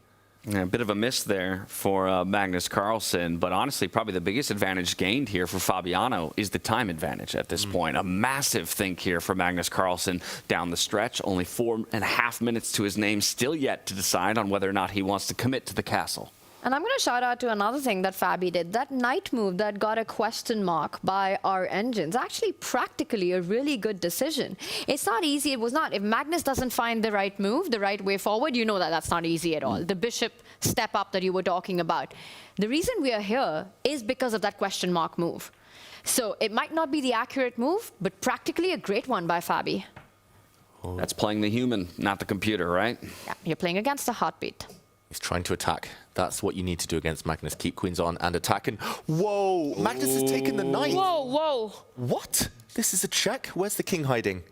Speaker 7: Yeah, a bit of a miss there for Magnus Carlsen, but honestly, probably the biggest advantage gained here for Fabiano is the time advantage at this point. A massive think here for Magnus Carlsen down the stretch. Only 4.5 minutes to his name, still yet to decide on whether or not he wants to commit to the castle.
Speaker 8: And I'm going to shout out to another thing that Fabi did. That knight move that got a question mark by our engines. Actually, practically a really good decision. It's not easy. It was not. If Magnus doesn't find the right move, the right way forward, you know that that's not easy at all. The bishop step up that you were talking about. The reason we are here is because of that question mark move. So it might not be the accurate move, but practically a great one by Fabi.
Speaker 7: That's playing the human, not the computer, right?
Speaker 8: Yeah, you're playing against a heartbeat.
Speaker 10: He's trying to attack That's what you need to do against Magnus. Keep queens on and attack. And whoa, Magnus has taken the knight.
Speaker 8: Whoa, whoa.
Speaker 10: What? This is a check? Where's the king hiding?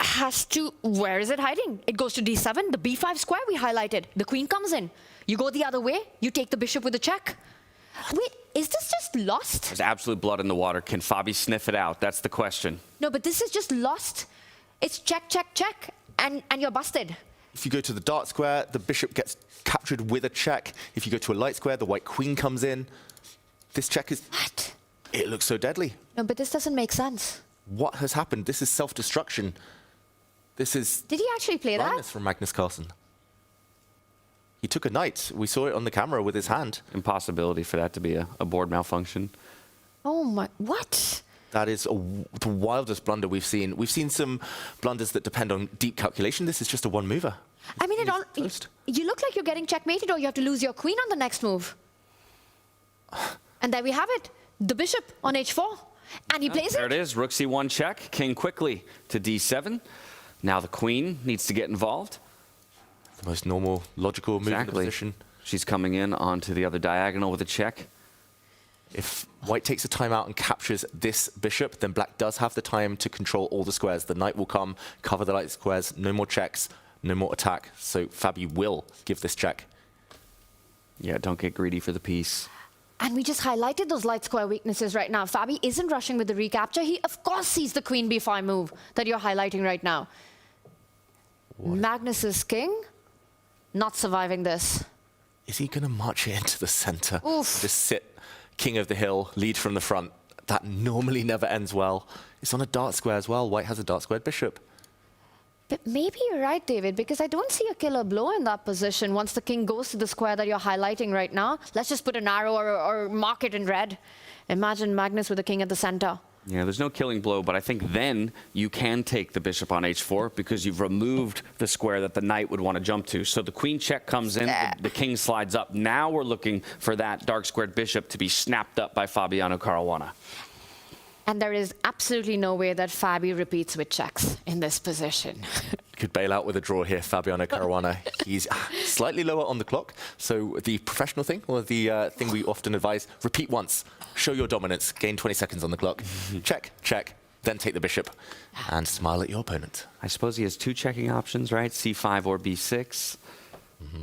Speaker 8: Has to, where is it hiding? It goes to d7, the b5 square we highlighted. The queen comes in. You go the other way, you take the bishop with a check. Wait, is this just lost?
Speaker 7: There's absolute blood in the water. Can Fabi sniff it out? That's the question.
Speaker 8: No, but this is just lost. It's check, check, check, and you're busted.
Speaker 10: If you go to the dark square, the bishop gets captured with a check. If you go to a light square, the white queen comes in. This check is...
Speaker 8: What?
Speaker 10: It looks so deadly.
Speaker 8: No, but this doesn't make sense.
Speaker 10: What has happened? This is self-destruction. This is...
Speaker 8: Did he actually play that?
Speaker 10: From Magnus Carlsen. He took a knight. We saw it on the camera with his hand.
Speaker 7: Impossibility for that to be a board malfunction.
Speaker 8: Oh my, what?
Speaker 10: That is the wildest blunder we've seen. We've seen some blunders that depend on deep calculation. This is just a one mover.
Speaker 8: I mean, you look like you're getting checkmated or you have to lose your queen on the next move. And there we have it. The bishop on h4. And he plays
Speaker 7: There it is. Rook c1 check. King quickly to d7. Now the queen needs to get involved.
Speaker 10: The most normal, logical move in the position.
Speaker 7: She's coming in onto the other diagonal with a check.
Speaker 10: If white takes a timeout and captures this bishop, then black does have the time to control all the squares. The knight will come, cover the light squares, no more checks, no more attack. So Fabi will give this check.
Speaker 7: Yeah, don't get greedy for the piece.
Speaker 8: And we just highlighted those light square weaknesses right now. Fabi isn't rushing with the recapture. He, of course, sees the queen b5 move that you're highlighting right now. Magnus's king, not surviving this.
Speaker 10: Is he going to march it into the center?
Speaker 8: Oof.
Speaker 10: Just sit, king of the hill, lead from the front. That normally never ends well. It's on a dark square as well. White has a dark squared bishop.
Speaker 8: But maybe you're right, David, because I don't see a killer blow in that position once the king goes to the square that you're highlighting right now. Let's just put an arrow or mark it in red. Imagine Magnus with the king at the center.
Speaker 7: Yeah, there's no killing blow, but I think then you can take the bishop on h4 because you've removed the square that the knight would want to jump to. So the queen check comes in, the king slides up. Now we're looking for that dark squared bishop to be snapped up by Fabiano Caruana.
Speaker 8: And there is absolutely no way that Fabi repeats with checks in this position.
Speaker 10: Could bail out with a draw here, Fabiano Caruana. He's slightly lower on the clock. So the professional thing, or the thing we often advise, repeat once. Show your dominance. Gain 20 seconds on the clock. Check, check, then take the bishop and smile at your opponent.
Speaker 7: I suppose he has two checking options, right? c5 or b6.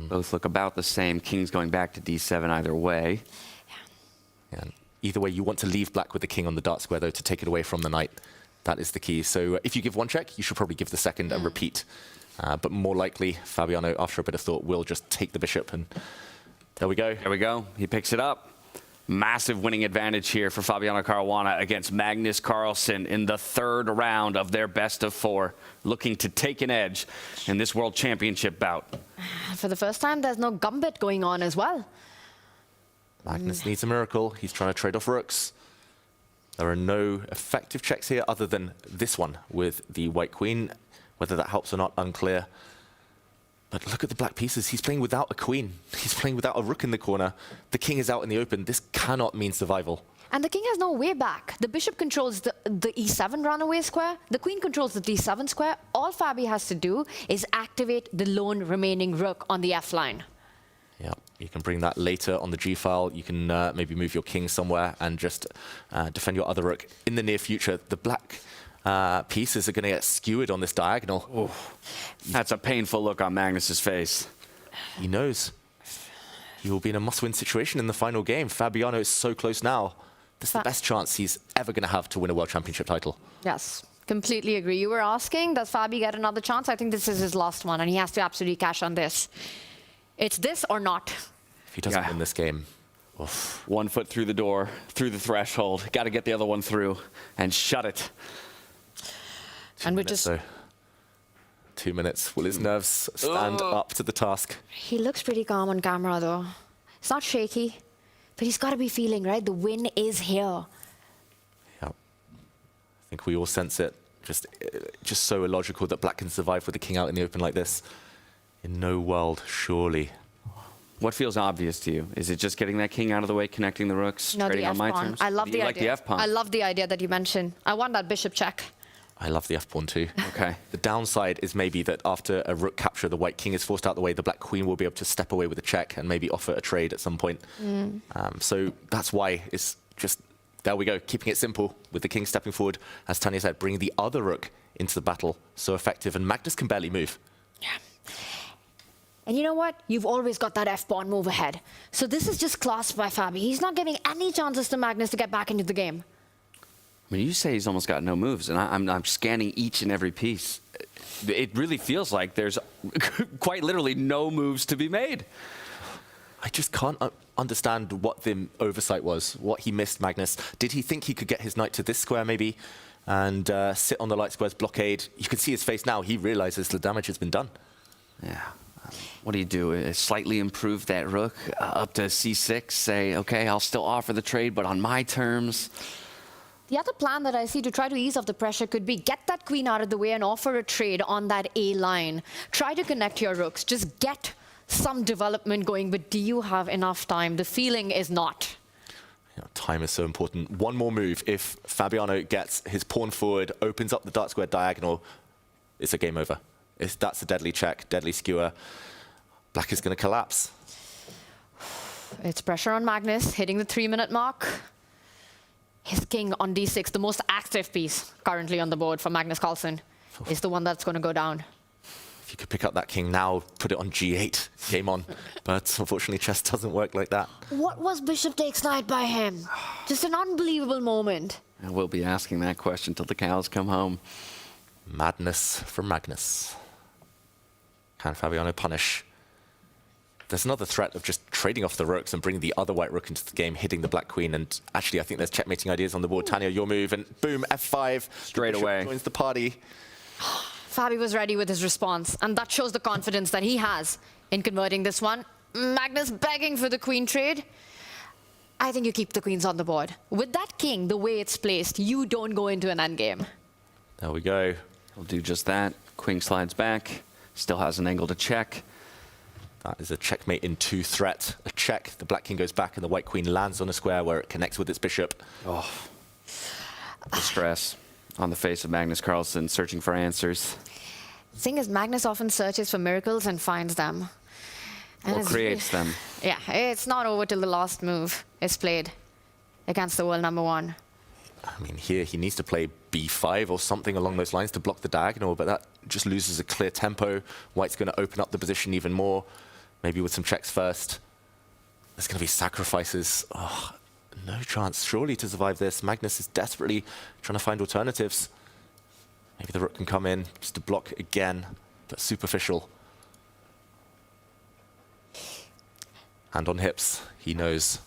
Speaker 7: Both look about the same. King's going back to d7 either way.
Speaker 10: Yeah. Either way, you want to leave black with the king on the dark square, though, to take it away from the knight. That is the key. So if you give one check, you should probably give the second and repeat. But more likely, Fabiano, after a bit of thought, will just take the bishop. And there we go.
Speaker 7: There we go. He picks it up. Massive winning advantage here for Fabiano Caruana against Magnus Carlsen in the third round of their best of four, looking to take an edge in this World Championship bout.
Speaker 8: For the first time, there's no gambit going on as well.
Speaker 10: Magnus needs a miracle. He's trying to trade off rooks. There are no effective checks here other than this one with the white queen. Whether that helps or not, unclear. But look at the black pieces. He's playing without a queen. He's playing without a rook in the corner. The king is out in the open. This cannot mean survival.
Speaker 8: And the king has no way back. The bishop controls the e7 runaway square. The queen controls the d7 square. All Fabi has to do is activate the lone remaining rook on the f line.
Speaker 10: Yeah, you can bring that later on the G file. You can maybe move your king somewhere and just defend your other rook. In the near future, the black pieces are going to get skewered on this diagonal.
Speaker 7: Oh, that's a painful look on Magnus's face.
Speaker 10: He knows. He will be in a must-win situation in the final game. Fabiano is so close now. This is the best chance he's ever going to have to win a World Championship title.
Speaker 8: Yes, completely agree. You were asking, does Fabi get another chance? I think this is his last one, and he has to absolutely cash on this. It's this or not.
Speaker 10: If he doesn't win this game. Oof.
Speaker 7: 1 foot through the door, through the threshold. Got to get the other one through and shut it.
Speaker 8: And we're just...
Speaker 10: 2 minutes. Will his nerves stand up to the task?
Speaker 8: He looks pretty calm on camera, though. It's not shaky, but he's got to be feeling, right? The win is here.
Speaker 10: Yeah. I think we all sense it. Just so illogical that black can survive with the king out in the open like this. In no world, surely.
Speaker 7: What feels obvious to you? Is it just getting that king out of the way, connecting the rooks,
Speaker 8: No,
Speaker 7: trading
Speaker 8: the
Speaker 7: on my
Speaker 8: F-pawn.
Speaker 7: terms?
Speaker 8: I love the idea.
Speaker 7: Like the F-pawn.
Speaker 8: I love the idea that you mentioned. I want that bishop check.
Speaker 10: I love the f-pawn too.
Speaker 7: Okay.
Speaker 10: The downside is maybe that after a rook capture, the white king is forced out the way, the black queen will be able to step away with a check and maybe offer a trade at some point. So that's why it's just, there we go, keeping it simple with the king stepping forward, as Tanya said, bringing the other rook into the battle. So effective, and Magnus can barely move.
Speaker 9: And you know what? You've always got that f-pawn move ahead. So this is just classed by Fabi. He's not giving any chances to Magnus to get back into the game.
Speaker 7: I mean, you say he's almost got no moves, and I'm scanning each and every piece. It really feels like there's quite literally no moves to be made.
Speaker 10: I just can't understand what the oversight was, what he missed, Magnus. Did he think he could get his knight to this square, maybe, and sit on the light square's blockade? You can see his face now. He realizes the damage has been done.
Speaker 7: Yeah. What do you do? Slightly improve that rook up to c6, say, okay, I'll still offer the trade, but on my terms.
Speaker 9: The other plan that I see to try to ease off the pressure could be get that queen out of the way and offer a trade on that A line. Try to connect your rooks. Just get some development going, but do you have enough time? The feeling is not.
Speaker 10: Yeah, time is so important. One more move. If Fabiano gets his pawn forward, opens up the dark square diagonal, it's a game over. That's a deadly check, deadly skewer. Black is going to collapse.
Speaker 9: It's pressure on Magnus, hitting the 3-minute mark. His king on d6, the most active piece currently on the board for Magnus Carlsen, is the one that's going to go down.
Speaker 10: If you could pick up that king now, put it on g8, game on. But unfortunately, chess doesn't work like that.
Speaker 9: What was bishop takes knight by him? Just an unbelievable moment.
Speaker 7: And we'll be asking that question till the cows come home.
Speaker 10: Madness from Magnus. Can Fabiano punish? There's another threat of just trading off the rooks and bringing the other white rook into the game, hitting the black queen. And actually, I think there's checkmating ideas on the board. Tanya, your move, and boom, f5.
Speaker 7: Straight away.
Speaker 10: Joins the party.
Speaker 9: Fabi was ready with his response, and that shows the confidence that he has in converting this one. Magnus begging for the queen trade. I think you keep the queens on the board. With that king, the way it's placed, you don't go into an endgame.
Speaker 10: There we go.
Speaker 7: He'll do just that. Queen slides back. Still has an angle to check.
Speaker 10: That is a checkmate in 2 threat. A check, the black king goes back, and the white queen lands on a square where it connects with its bishop.
Speaker 7: Oh, the stress on the face of Magnus Carlsen, searching for answers.
Speaker 9: The thing is, Magnus often searches for miracles and finds them. And
Speaker 7: Or creates them.
Speaker 9: Yeah, it's not over till the last move is played against the world #1.
Speaker 10: I mean, here he needs to play b5 or something along those lines to block the diagonal, but that just loses a clear tempo. White's going to open up the position even more, maybe with some checks first. There's going to be sacrifices. Oh, no chance, surely, to survive this. Magnus is desperately trying to find alternatives. Maybe the rook can come in just to block again, but superficial. Hand on hips, he knows.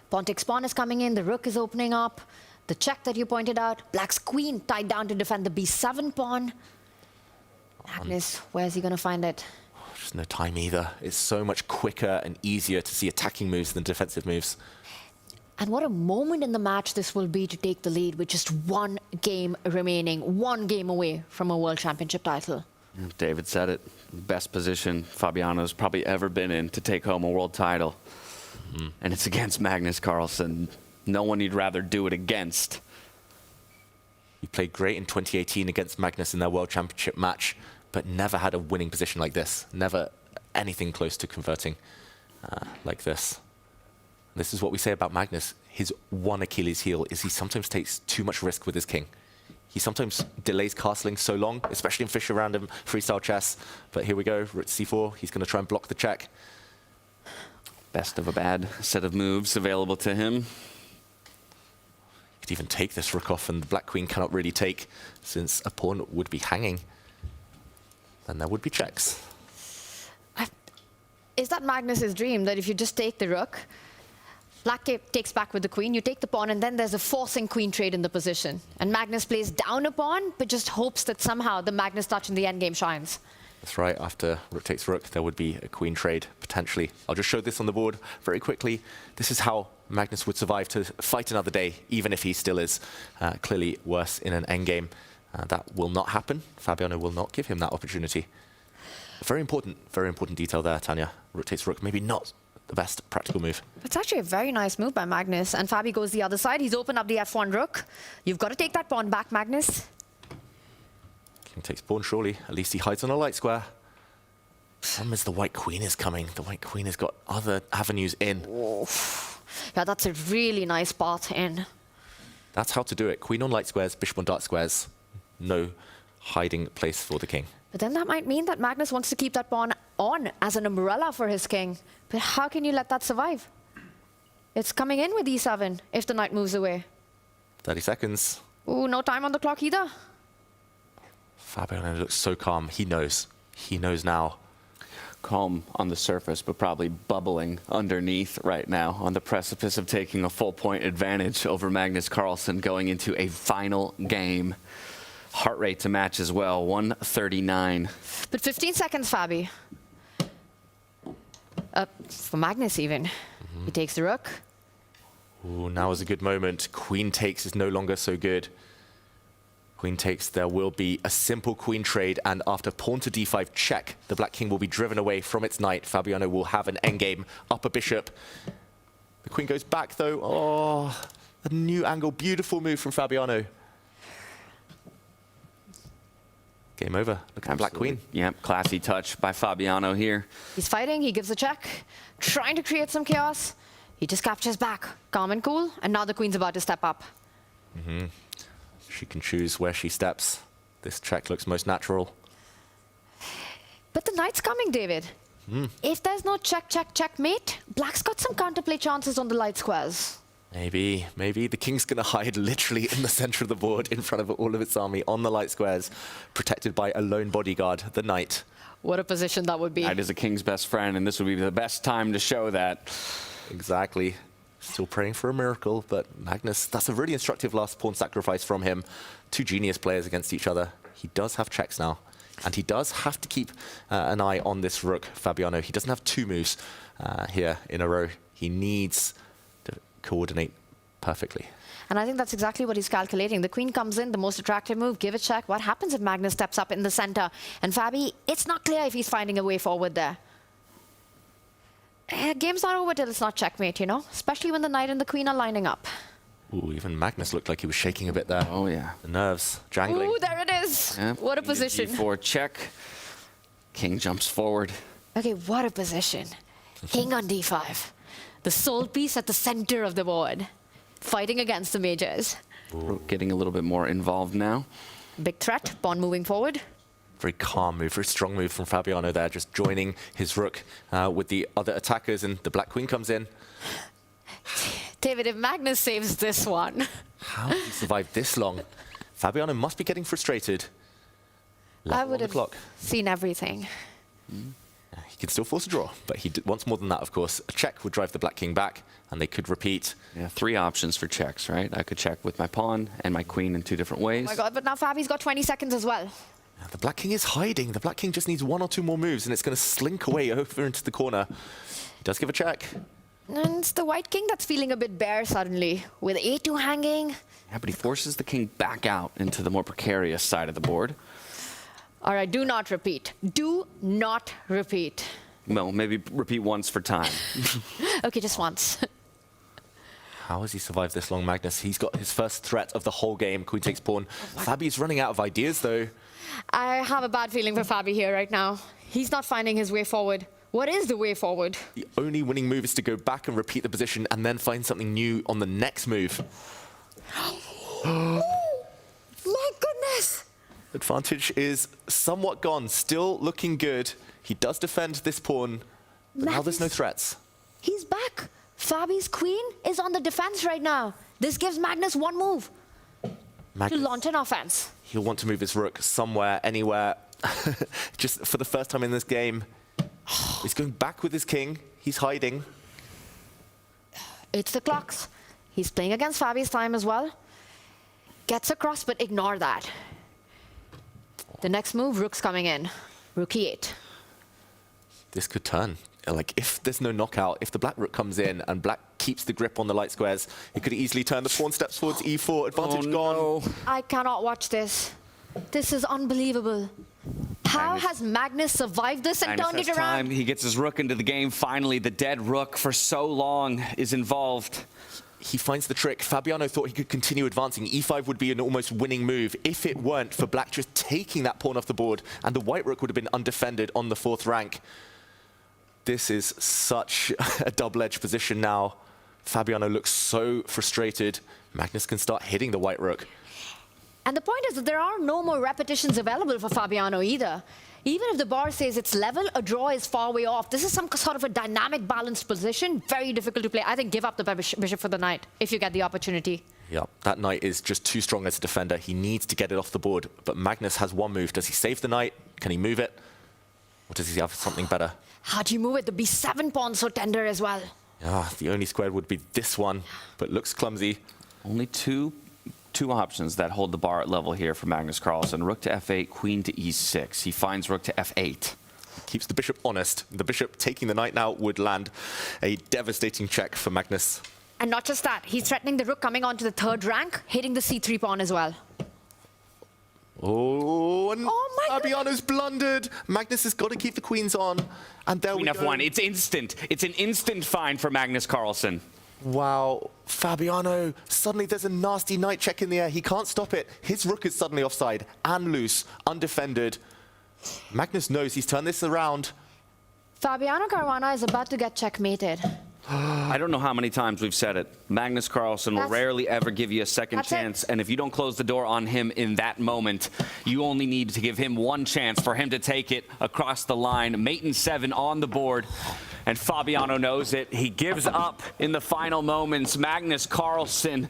Speaker 9: Pawn takes pawn is coming in, the rook is opening up. The check that you pointed out, black's queen tied down to defend the b7 pawn. Magnus, where's he going to find it?
Speaker 10: Just no time either. It's so much quicker and easier to see attacking moves than defensive moves.
Speaker 9: And what a moment in the match this will be to take the lead with just 1 game remaining, 1 game away from a World Championship title.
Speaker 7: David said it. Best position Fabiano's probably ever been in to take home a world title. And it's against Magnus Carlsen. No one you'd rather do it against.
Speaker 10: He played great in 2018 against Magnus in their World Championship match, but never had a winning position like this. Never anything close to converting like this. This is what we say about Magnus. His one Achilles heel is he sometimes takes too much risk with his king. He sometimes delays castling so long, especially in Fischer random freestyle chess. But here we go, rook c4. He's going to try and block the check.
Speaker 7: Best of a bad set of moves available to him.
Speaker 10: He could even take this rook off, and the black queen cannot really take, since a pawn would be hanging. And there would be checks.
Speaker 9: Is that Magnus's dream, that if you just take the rook, black takes back with the queen, you take the pawn, and then there's a forcing queen trade in the position. And Magnus plays down a pawn, but just hopes that somehow the Magnus touch in the endgame shines.
Speaker 10: That's right, after rook takes rook, there would be a queen trade, potentially. I'll just show this on the board very quickly. This is how Magnus would survive to fight another day, even if he still is clearly worse in an endgame. That will not happen. Fabiano will not give him that opportunity. Very important detail there, Tanya. Rook takes rook, maybe not the best practical move.
Speaker 8: It's actually a very nice move by Magnus. And Fabi goes the other side. He's opened up the f1 rook. You've got to take that pawn back, Magnus.
Speaker 10: King takes pawn, surely. At least he hides on a light square. Problem is the white queen is coming. The white queen has got other avenues in.
Speaker 8: Oof. Yeah, that's a really nice path in.
Speaker 10: That's how to do it. Queen on light squares, bishop on dark squares. No hiding place for the king.
Speaker 8: But then that might mean that Magnus wants to keep that pawn on as an umbrella for his king. But how can you let that survive? It's coming in with e7 if the knight moves away.
Speaker 10: 30 seconds.
Speaker 8: Ooh, no time on the clock either.
Speaker 10: Fabiano looks so calm. He knows. He knows now.
Speaker 7: Calm on the surface, but probably bubbling underneath right now on the precipice of taking a full point advantage over Magnus Carlsen going into a final game. Heart rate to match as well, 139.
Speaker 8: But 15 seconds, Fabi. For Magnus even. He takes the rook.
Speaker 10: Ooh, now is a good moment. Queen takes is no longer so good. Queen takes, there will be a simple queen trade, and after pawn to d5 check, the black king will be driven away from its knight. Fabiano will have an endgame, up a bishop. The queen goes back though. Oh, a new angle, beautiful move from Fabiano. Game over. Look at the black queen.
Speaker 7: Yep, classy touch by Fabiano here.
Speaker 8: He's fighting, he gives a check, trying to create some chaos. He just captures back, calm and cool, and now the queen's about to step up.
Speaker 10: She can choose where she steps. This check looks most natural.
Speaker 8: But the knight's coming, David. If there's no check, check, checkmate, black's got some counterplay chances on the light squares.
Speaker 10: Maybe the king's gonna hide literally in the center of the board in front of all of its army on the light squares, protected by a lone bodyguard, the knight.
Speaker 8: What a position that would be.
Speaker 7: Knight is a king's best friend, and this would be the best time to show that.
Speaker 10: Exactly. Still praying for a miracle, but Magnus, that's a really instructive last pawn sacrifice from him. Two genius players against each other. He does have checks now, and he does have to keep an eye on this rook, Fabiano. He doesn't have two moves here in a row. He needs to coordinate perfectly.
Speaker 8: And I think that's exactly what he's calculating. The queen comes in, the most attractive move, give a check. What happens if Magnus steps up in the center? And Fabi, it's not clear if he's finding a way forward there. Game's not over till it's not checkmate, you know? Especially when the knight and the queen are lining up.
Speaker 10: Ooh, even Magnus looked like he was shaking a bit there.
Speaker 7: Oh, yeah.
Speaker 10: The nerves jangling.
Speaker 8: Ooh, there it is.
Speaker 7: Yep.
Speaker 8: What a position.
Speaker 7: D4 check. King jumps forward.
Speaker 8: Okay, what a position. King on d5. The sole piece at the center of the board. Fighting against the majors.
Speaker 7: Ooh. Getting a little bit more involved now.
Speaker 8: Big threat, pawn moving forward.
Speaker 10: Very calm move, very strong move from Fabiano there, just joining his rook with the other attackers, and the black queen comes in.
Speaker 8: David, if Magnus saves this one.
Speaker 10: How did he survive this long? Fabiano must be getting frustrated.
Speaker 8: I would have seen everything.
Speaker 10: He can still force a draw, but he wants more than that, of course. A check would drive the black king back, and they could repeat.
Speaker 7: Yeah, 3 options for checks, right? I could check with my pawn and my queen in 2 different ways.
Speaker 8: Oh my God, but now Fabi's got 20 seconds as well.
Speaker 10: The black king is hiding. The black king just needs 1 or 2 more moves, and it's going to slink away over into the corner. He does give a check.
Speaker 8: And it's the white king that's feeling a bit bare suddenly, with a2 hanging.
Speaker 7: Yeah, but he forces the king back out into the more precarious side of the board.
Speaker 8: All right, do not repeat. Do not repeat.
Speaker 7: Well, maybe repeat once for time.
Speaker 8: Okay, just once.
Speaker 10: How has he survived this long, Magnus? He's got his first threat of the whole game. Queen takes pawn. Fabi's running out of ideas, though.
Speaker 8: I have a bad feeling for Fabi here right now. He's not finding his way forward. What is the way forward?
Speaker 10: The only winning move is to go back and repeat the position and then find something new on the next move.
Speaker 8: My goodness!
Speaker 10: Advantage is somewhat gone. Still looking good. He does defend this pawn, but now there's no threats.
Speaker 8: He's back. Fabi's queen is on the defense right now. This gives Magnus 1 move to launch an offense.
Speaker 10: He'll want to move his rook somewhere, anywhere. Just for the first time in this game. He's going back with his king. He's hiding.
Speaker 8: It's the clocks. He's playing against Fabi's time as well. Gets across, but ignore that. The next move, rook's coming in. Rook e8.
Speaker 10: This could turn. Like, if there's no knockout, if the black rook comes in and black keeps the grip on the light squares, it could easily turn. The pawn steps towards e4. Advantage gone.
Speaker 8: I cannot watch this. This is unbelievable. How has Magnus survived this and turned it around?
Speaker 7: He gets his rook into the game. Finally, the dead rook for so long is involved.
Speaker 10: He finds the trick. Fabiano thought he could continue advancing. E5 would be an almost winning move if it weren't for black just taking that pawn off the board, and the white rook would have been undefended on the 4th rank. This is such a double-edged position now. Fabiano looks so frustrated. Magnus can start hitting the white rook.
Speaker 8: And the point is that there are no more repetitions available for Fabiano either. Even if the bar says it's level, a draw is far way off. This is some sort of a dynamic, balanced position. Very difficult to play. I think give up the bishop for the knight if you get the opportunity.
Speaker 10: Yeah, that knight is just too strong as a defender. He needs to get it off the board. But Magnus has one move. Does he save the knight? Can he move it? Or does he have something better?
Speaker 8: How do you move it? The b7 pawn so tender as well.
Speaker 10: Ah, the only square would be this one, but looks clumsy.
Speaker 7: Only two options that hold the bar at level here for Magnus Carlsen. Rook to f8, queen to e6. He finds rook to f8.
Speaker 10: Keeps the bishop honest. The bishop taking the knight now would land a devastating check for Magnus.
Speaker 8: And not just that, he's threatening the rook coming onto the 3rd rank, hitting the c3 pawn as well.
Speaker 10: Oh, and Fabiano's blundered. Magnus has got to keep the queens on. And there we go.
Speaker 7: Queen f1. It's instant. It's an instant find for Magnus Carlsen.
Speaker 10: Wow, Fabiano, suddenly there's a nasty knight check in the air. He can't stop it. His rook is suddenly offside and loose, undefended. Magnus knows he's turned this around.
Speaker 8: Fabiano Caruana is about to get checkmated.
Speaker 7: I don't know how many times we've said it. Magnus Carlsen will rarely ever give you a second chance. And if you don't close the door on him in that moment, you only need to give him one chance for him to take it across the line. Mate and 7 on the board. And Fabiano knows it. He gives up in the final moments. Magnus Carlsen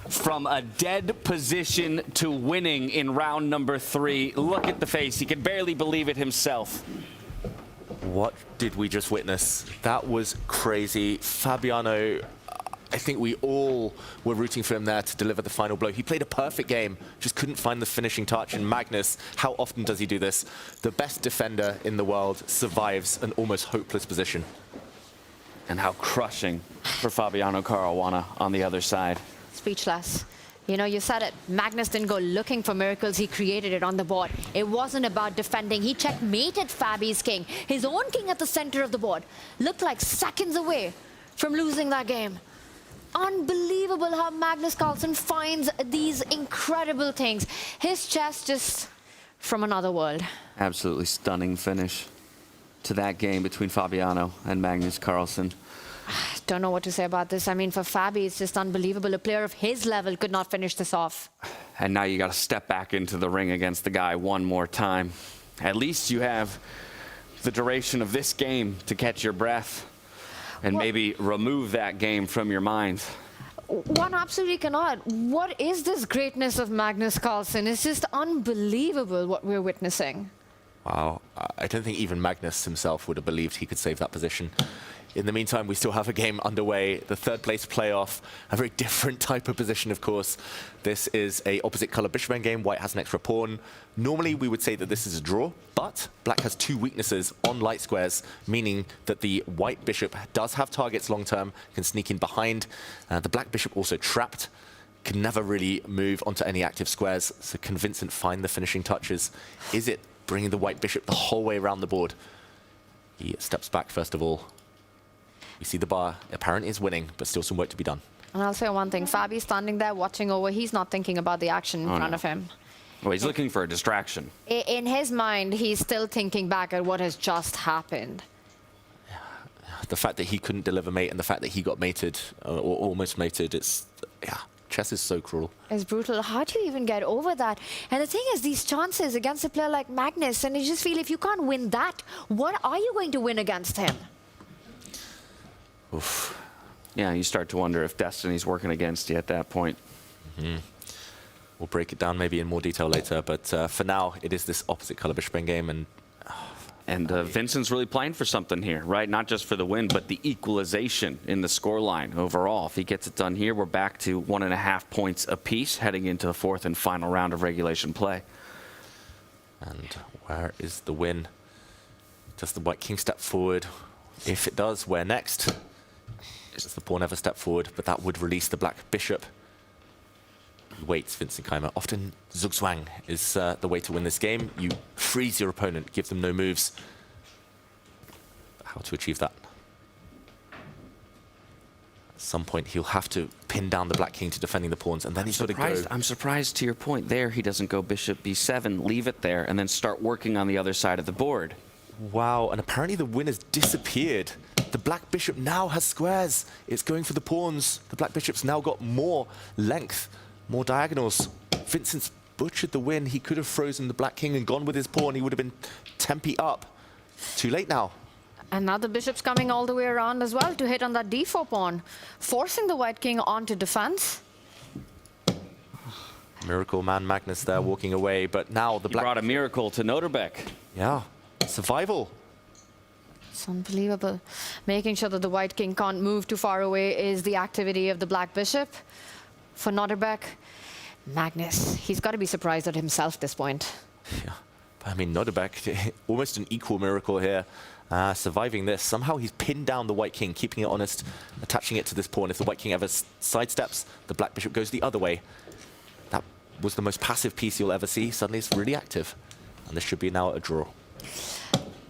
Speaker 7: from a dead position to winning in round number 3. Look at the face. He can barely believe it himself.
Speaker 10: What did we just witness? That was crazy. Fabiano, I think we all were rooting for him there to deliver the final blow. He played a perfect game, just couldn't find the finishing touch. And Magnus, how often does he do this? The best defender in the world survives an almost hopeless position.
Speaker 7: And how crushing for Fabiano Caruana on the other side.
Speaker 8: Speechless. You know, you said it. Magnus didn't go looking for miracles. He created it on the board. It wasn't about defending. He checkmated Fabi's king. His own king at the center of the board. Looked like seconds away from losing that game. Unbelievable how Magnus Carlsen finds these incredible things. His chess just from another world.
Speaker 7: Absolutely stunning finish to that game between Fabiano and Magnus Carlsen.
Speaker 8: Don't know what to say about this. I mean, for Fabi, it's just unbelievable. A player of his level could not finish this off.
Speaker 7: And now you got to step back into the ring against the guy one more time. At least you have the duration of this game to catch your breath and maybe remove that game from your mind.
Speaker 8: One absolutely cannot. What is this greatness of Magnus Carlsen? It's just unbelievable what we're witnessing.
Speaker 10: Wow, I don't think even Magnus himself would have believed he could save that position. In the meantime, we still have a game underway, the 3rd place playoff, a very different type of position, of course. This is a opposite color bishop endgame. White has an extra pawn. Normally, we would say that this is a draw, but black has 2 weaknesses on light squares, meaning that the white bishop does have targets long-term, can sneak in behind. The black bishop also trapped, can never really move onto any active squares. So can Vincent find the finishing touches? Is it bringing the white bishop the whole way around the board? He steps back, first of all. We see the bar apparently is winning, but still some work to be done.
Speaker 8: And I'll say one thing. Fabi's standing there watching over. He's not thinking about the action in front of him.
Speaker 7: Well, he's looking for a distraction.
Speaker 8: In his mind, he's still thinking back at what has just happened.
Speaker 10: The fact that he couldn't deliver mate and the fact that he got mated, or almost mated, it's, yeah, chess is so cruel.
Speaker 8: It's brutal. How do you even get over that? And the thing is, these chances against a player like Magnus, and you just feel if you can't win that, what are you going to win against him?
Speaker 10: Oof.
Speaker 7: Yeah, you start to wonder if destiny's working against you at that point.
Speaker 10: Mm-hmm. We'll break it down maybe in more detail later, but for now, it is this opposite color bishop endgame, and
Speaker 7: Vincent's really playing for something here, right? Not just for the win, but the equalization in the scoreline overall. If he gets it done here, we're back to 1.5 points apiece, heading into the 4th and final round of regulation play.
Speaker 10: And where is the win? Does the white king step forward? If it does, where next? Does the pawn ever step forward? But that would release the black bishop. He waits, Vincent Keymer. Often Zugzwang is the way to win this game. You freeze your opponent, give them no moves. How to achieve that? At some point, he'll have to pin down the Black King to defending the pawns, and then he's got to go.
Speaker 7: I'm surprised, to your point there, he doesn't go bishop b7, leave it there, and then start working on the other side of the board.
Speaker 10: Wow, and apparently the win has disappeared. The Black Bishop now has squares. It's going for the pawns. The Black Bishop's now got more length, more diagonals. Vincent's butchered the win. He could have frozen the Black King and gone with his pawn. He would have been tempi up. Too late now.
Speaker 8: And now the bishop's coming all the way around as well to hit on that d4 pawn, forcing the White King onto defense.
Speaker 10: Miracle Man Magnus there walking away, but now the Black...
Speaker 7: brought a miracle to Nodirbek.
Speaker 10: Yeah, survival.
Speaker 8: It's unbelievable. Making sure that the White King can't move too far away is the activity of the Black Bishop. For Nodirbek, Magnus, he's got to be surprised at himself at this point.
Speaker 10: Yeah, I mean, Nodirbek, almost an equal miracle here. Surviving this. Somehow he's pinned down the White King, keeping it honest, attaching it to this pawn. If the White King ever sidesteps, the Black Bishop goes the other way. That was the most passive piece you'll ever see. Suddenly it's really active. And this should be now a draw.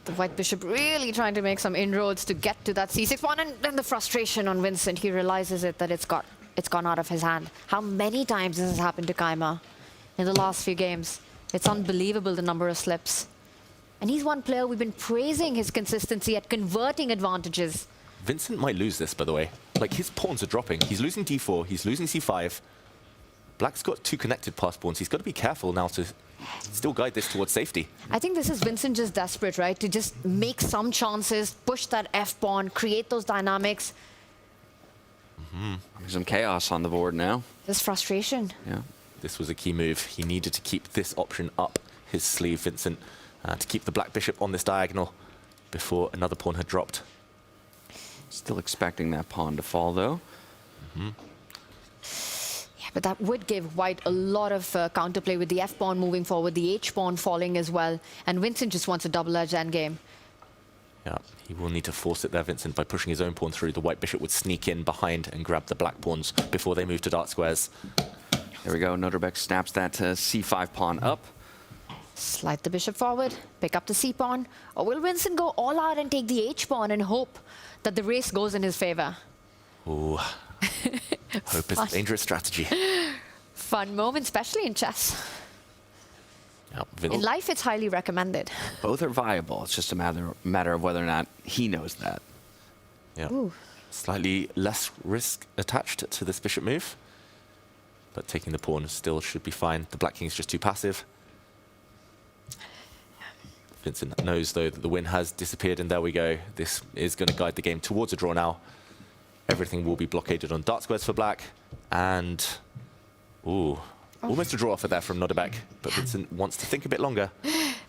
Speaker 8: The White Bishop really trying to make some inroads to get to that c6 pawn, and then the frustration on Vincent. He realizes that it's gone out of his hand. How many times this has happened to Keymer in the last few games? It's unbelievable, the number of slips. And he's one player we've been praising his consistency at converting advantages.
Speaker 10: Vincent might lose this, by the way. Like, his pawns are dropping. He's losing d4, he's losing c5. Black's got two connected pass pawns. He's got to be careful now to still guide this towards safety.
Speaker 8: I think this is Vincent just desperate, right? To just make some chances, push that f-pawn, create those dynamics.
Speaker 7: There's some chaos on the board now.
Speaker 8: This frustration.
Speaker 7: Yeah.
Speaker 10: This was a key move. He needed to keep this option up his sleeve, Vincent, to keep the Black Bishop on this diagonal before another pawn had dropped.
Speaker 7: Still expecting that pawn to fall, though.
Speaker 8: Yeah, but that would give White a lot of counterplay with the f-pawn moving forward, the h-pawn falling as well, and Vincent just wants a double-edged endgame.
Speaker 10: Yeah, he will need to force it there, Vincent, by pushing his own pawn through. The White Bishop would sneak in behind and grab the black pawns before they move to dark squares.
Speaker 7: There we go. Nodirbek snaps that c5 pawn up.
Speaker 8: Slide the bishop forward, pick up the c-pawn, or will Vincent go all out and take the h-pawn and hope that the race goes in his favor?
Speaker 10: Ooh. Hope is a dangerous strategy.
Speaker 8: Fun moment, especially in chess.
Speaker 10: Yeah,
Speaker 8: in life, it's highly recommended.
Speaker 7: Both are viable. It's just a matter of whether or not he knows that.
Speaker 10: Yeah.
Speaker 8: Ooh.
Speaker 10: Slightly less risk attached to this bishop move, but taking the pawn still should be fine. The Black King's just too passive. Vincent knows, though, that the win has disappeared, and there we go. This is going to guide the game towards a draw now. Everything will be blockaded on dark squares for Black, and ooh, almost a draw offer there from Nodirbek, but Vincent wants to think a bit longer.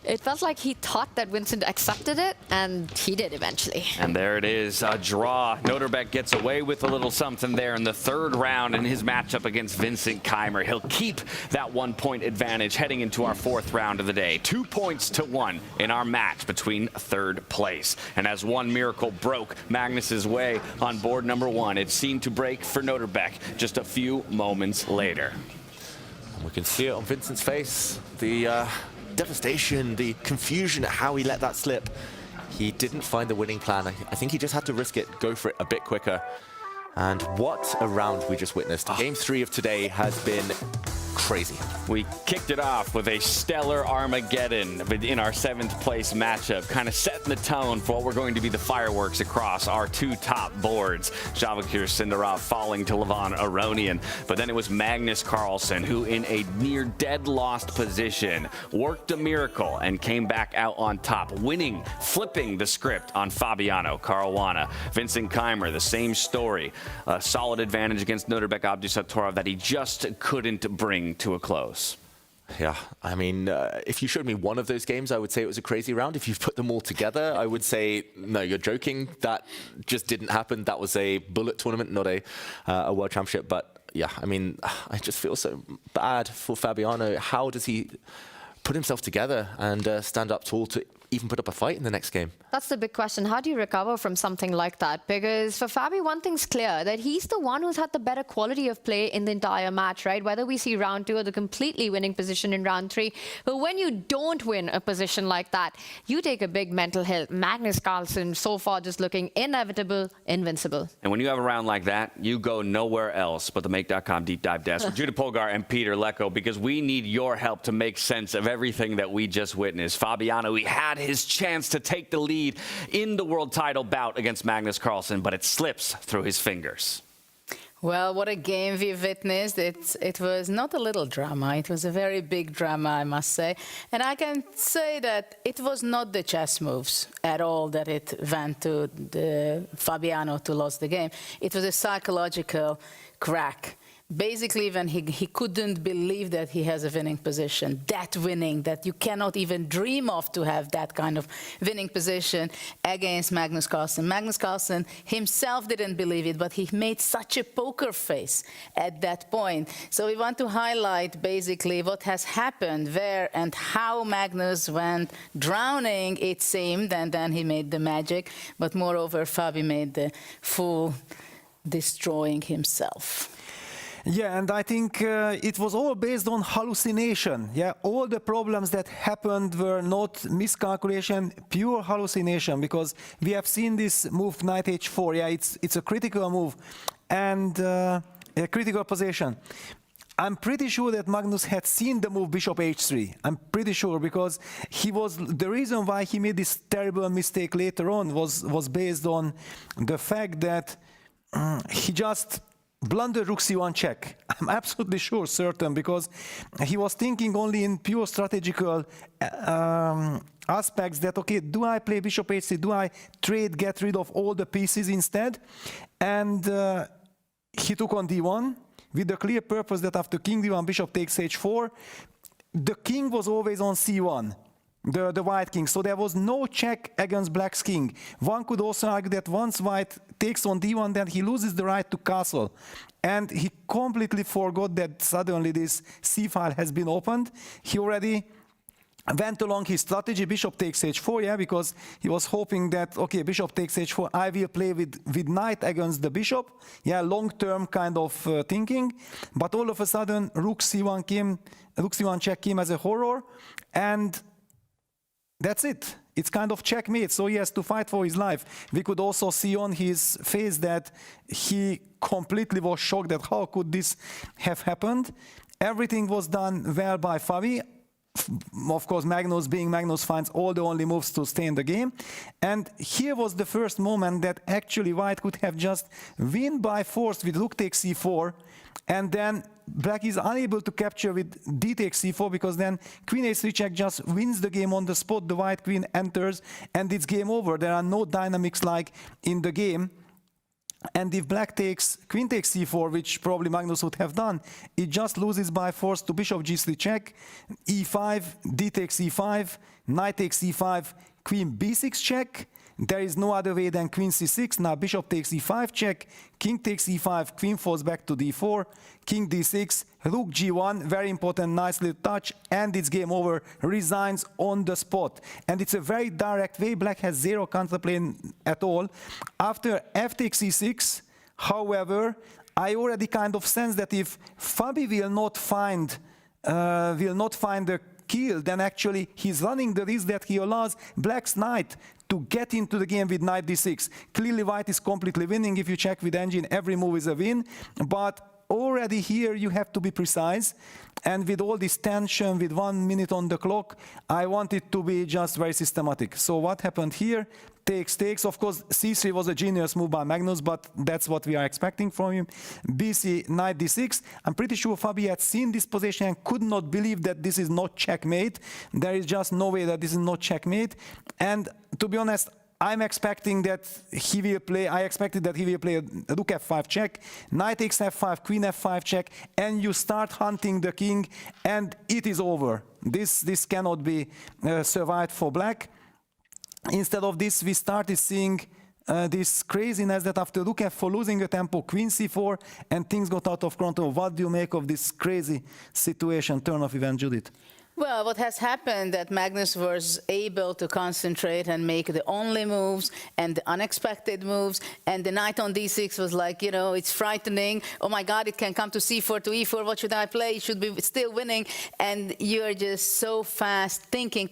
Speaker 8: It felt like he thought that Vincent accepted it, and he did eventually.
Speaker 7: And there it is, a draw. Nodirbek gets away with a little something there in the third round in his matchup against Vincent Keymer. He'll keep that 1 point advantage heading into our fourth round of the day. 2 points to 1 in our match between third place. And as one miracle broke Magnus's way on board number 1, it seemed to break for Nodirbek just a few moments later.
Speaker 10: And we can see it on Vincent's face. The devastation, the confusion at how he let that slip. He didn't find the winning plan. I think he just had to risk it, go for it a bit quicker. And what a round we just witnessed. Game 3 of today has been crazy.
Speaker 7: We kicked it off with a stellar Armageddon in our 7th place matchup, kind of setting the tone for what we're going to be the fireworks across our 2 top boards. Javokhir Sindarov falling to Levon Aronian. But then it was Magnus Carlsen, who in a near dead lost position worked a miracle and came back out on top, winning, flipping the script on Fabiano Caruana. Vincent Keymer, the same story. A solid advantage against Nodirbek Abdusattorov that he just couldn't bring to a close.
Speaker 10: Yeah, I mean, if you showed me one of those games, I would say it was a crazy round. If you've put them all together, I would say, no, you're joking. That just didn't happen. That was a bullet tournament, not a world championship. But yeah, I mean, I just feel so bad for Fabiano. How does he put himself together and stand up tall to even put up a fight in the next game?
Speaker 8: That's the big question. How do you recover from something like that? Because for Fabi, one thing's clear, that he's the one who's had the better quality of play in the entire match, right? Whether we see round 2 or the completely winning position in round 3. But when you don't win a position like that, you take a big mental hit. Magnus Carlsen, so far, just looking inevitable, invincible.
Speaker 7: And when you have a round like that, you go nowhere else but the Make.com Deep Dive desk with Judah Polgar and Peter Lecko, because we need your help to make sense of everything that we just witnessed. Fabiano, he had his chance to take the lead in the world title bout against Magnus Carlsen, but it slips through his fingers.
Speaker 11: Well, what a game we witnessed. It was not a little drama. It was a very big drama, I must say. And I can say that it was not the chess moves at all that it went to Fabiano to lose the game. It was a psychological crack. Basically, when he couldn't believe that he has a winning position, that winning, that you cannot even dream of to have that kind of winning position against Magnus Carlsen. Magnus Carlsen himself didn't believe it, but he made such a poker face at that point. So we want to highlight basically what has happened, where and how Magnus went drowning, it seemed, and then he made the magic. But moreover, Fabi made the fool, destroying himself.
Speaker 12: Yeah, and I think it was all based on hallucination. Yeah, all the problems that happened were not miscalculation, pure hallucination, because we have seen this move knight h4. Yeah, it's a critical move and a critical position. I'm pretty sure that Magnus had seen the move bishop h3. I'm pretty sure, because the reason why he made this terrible mistake later on was based on the fact that he just blundered rook c1 check. I'm absolutely sure, certain, because he was thinking only in pure strategical aspects that, okay, do I play bishop h3? Do I get rid of all the pieces instead? And he took on d1 with the clear purpose that after king d1, bishop takes h4, the king was always on c1. The white king, so there was no check against black's king. One could also argue that once white takes on d1, then he loses the right to castle. And he completely forgot that suddenly this c file has been opened. He already went along his strategy, bishop takes h4, yeah, because he was hoping that, okay, bishop takes h4, I will play with knight against the bishop. Yeah, long-term kind of thinking. But all of a sudden, rook c1 check came as a horror, and that's it. It's kind of checkmate, so he has to fight for his life. We could also see on his face that he completely was shocked that how could this have happened. Everything was done well by Fabi. Of course, Magnus, being Magnus, finds all the only moves to stay in the game. And here was the first moment that actually white could have just win by force with rook takes c4, and then black is unable to capture with d takes c4, because then queen h3 check just wins the game on the spot. The white queen enters and it's game over. There are no dynamics like in the game. And if black takes queen takes c4, which probably Magnus would have done, it just loses by force to bishop g3 check, e5, d takes e5, knight takes e5, queen b6 check. There is no other way than queen c6. Now bishop takes e5 check, king takes e5, queen falls back to d4, king d6, rook g1, very important, nice little touch, and it's game over, resigns on the spot. And it's a very direct way. Black has zero counterplay at all. After f takes e6, however, I already kind of sense that if Fabi will not find the kill, then actually he's running the risk that he allows black's knight to get into the game with knight d6. Clearly white is completely winning. If you check with engine, every move is a win. But already here you have to be precise. And with all this tension, with 1 minute on the clock, I want it to be just very systematic. So what happened here? Takes. Of course, c3 was a genius move by Magnus, but that's what we are expecting from him. bc, knight d6. I'm pretty sure Fabi had seen this position and could not believe that this is not checkmate. There is just no way that this is not checkmate. And to be honest, I'm expecting that he will play, I expected that he will play a rook f5 check, knight takes f5, queen f5 check, and you start hunting the king, and it is over. This cannot be survived for black. Instead of this, we started seeing this craziness that after rook f4, losing a tempo, queen c4, and things got out of control. What do you make of this crazy situation? Turn of event, Judith.
Speaker 11: Well, what has happened that Magnus was able to concentrate and make the only moves and the unexpected moves, and the knight on d6 was like, you know, it's frightening. Oh my God, it can come to c4 to e4. What should I play? It should be still winning. And you're just so fast thinking,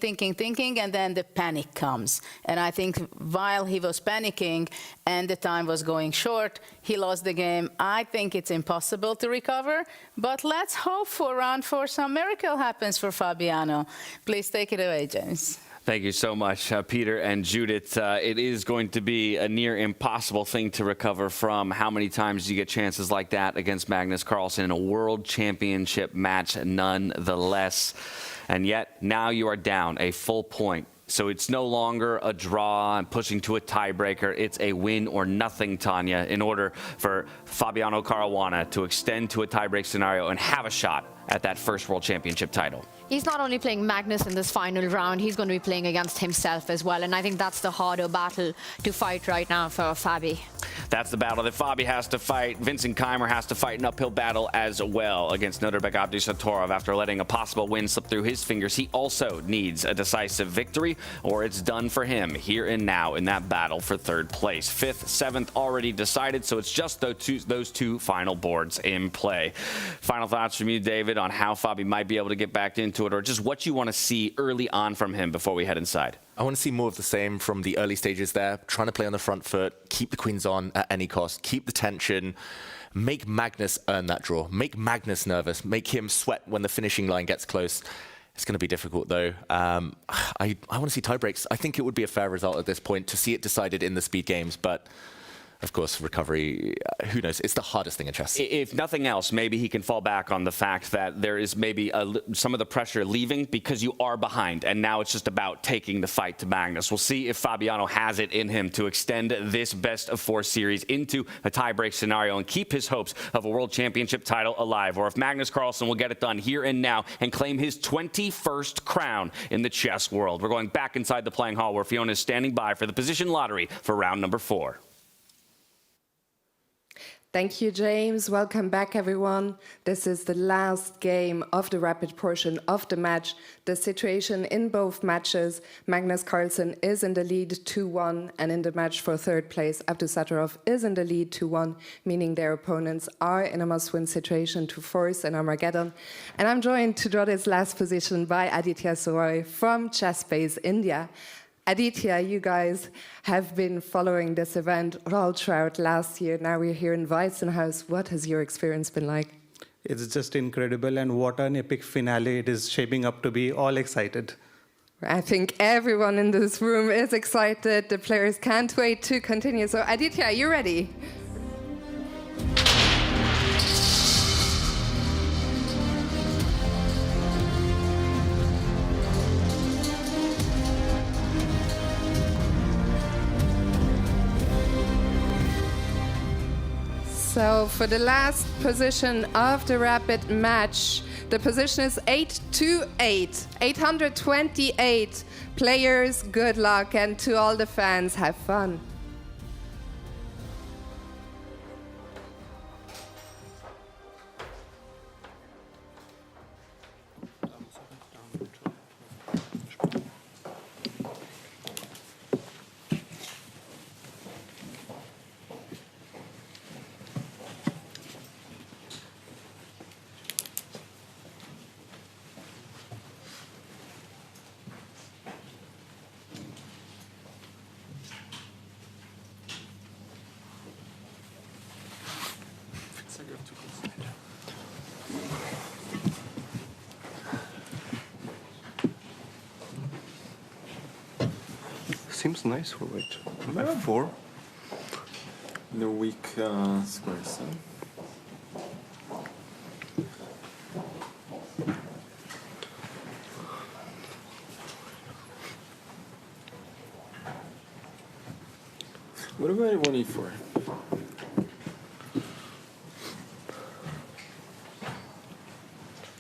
Speaker 11: and then the panic comes. And I think while he was panicking and the time was going short, he lost the game. I think it's impossible to recover, but let's hope for round 4 some miracle happens for Fabiano. Please take it away, James.
Speaker 7: Thank you so much, Peter and Judith. It is going to be a near impossible thing to recover from. How many times do you get chances like that against Magnus Carlsen in a world championship match nonetheless? And yet, now you are down a full point. So it's no longer a draw and pushing to a tiebreaker. It's a win or nothing, Tanya, in order for Fabiano Caruana to extend to a tiebreak scenario and have a shot at that first world championship title.
Speaker 8: He's not only playing Magnus in this final round, he's going to be playing against himself as well. And I think that's the harder battle to fight right now for Fabi.
Speaker 7: That's the battle that Fabi has to fight. Vincent Keymer has to fight an uphill battle as well against Nodirbek Abdusattorov after letting a possible win slip through his fingers. He also needs a decisive victory, or it's done for him here and now in that battle for third place. 5th, 7th already decided, so it's just those two final boards in play. Final thoughts from you, David, on how Fabi might be able to get back into it, or just what you want to see early on from him before we head inside?
Speaker 10: I want to see more of the same from the early stages there, trying to play on the front foot, keep the queens on at any cost, keep the tension, make Magnus earn that draw, make Magnus nervous, make him sweat when the finishing line gets close. It's going to be difficult, though. I want to see tie breaks. I think it would be a fair result at this point to see it decided in the speed games, but of course, recovery, who knows? It's the hardest thing in chess.
Speaker 7: If nothing else, maybe he can fall back on the fact that there is maybe some of the pressure leaving because you are behind, and now it's just about taking the fight to Magnus. We'll see if Fabiano has it in him to extend this best-of-4 series into a tie-break scenario and keep his hopes of a world championship title alive, or if Magnus Carlsen will get it done here and now and claim his 21st crown in the chess world. We're going back inside the playing hall where Fiona is standing by for the position lottery for round number 4.
Speaker 13: Thank you, James. Welcome back, everyone. This is the last game of the rapid portion of the match. The situation in both matches, Magnus Carlsen is in the lead 2-1, and in the match for third place, Abdusattorov is in the lead 2-1, meaning their opponents are in a must-win situation to force an Armageddon. And I'm joined to draw this last position by Aditya Soroy from ChessBase India. Aditya, you guys have been following this event all throughout last year. Now we're here in Weissenhaus. What has your experience been like?
Speaker 6: It's just incredible, and what an epic finale it is shaping up to be. All excited.
Speaker 13: I think everyone in this room is excited. The players can't wait to continue. So Aditya, you ready? So for the last position of the rapid match, the position is 828, 828. Players, good luck, and to all the fans, have fun.
Speaker 2: Seems nice for white. F4.
Speaker 20: The weak squares. What about 1e4?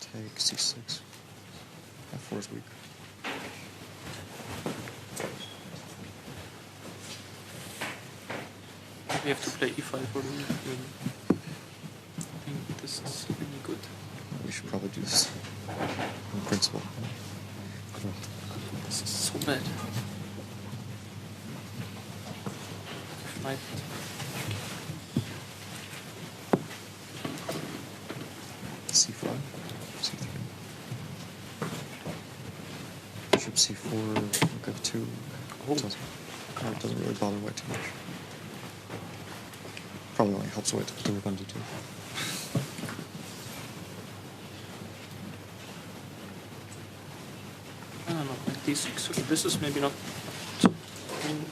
Speaker 2: Take c6. F4 is weak. We have to play e5 or I think this is really good. should probably do this in principle.
Speaker 20: This is so bad. Right.
Speaker 2: C5, C3. Bishop C4, rook F2. Doesn't really bother white too much. Probably only helps white to rook on D2.
Speaker 20: I don't know, like D6. Okay, this is maybe not. I mean,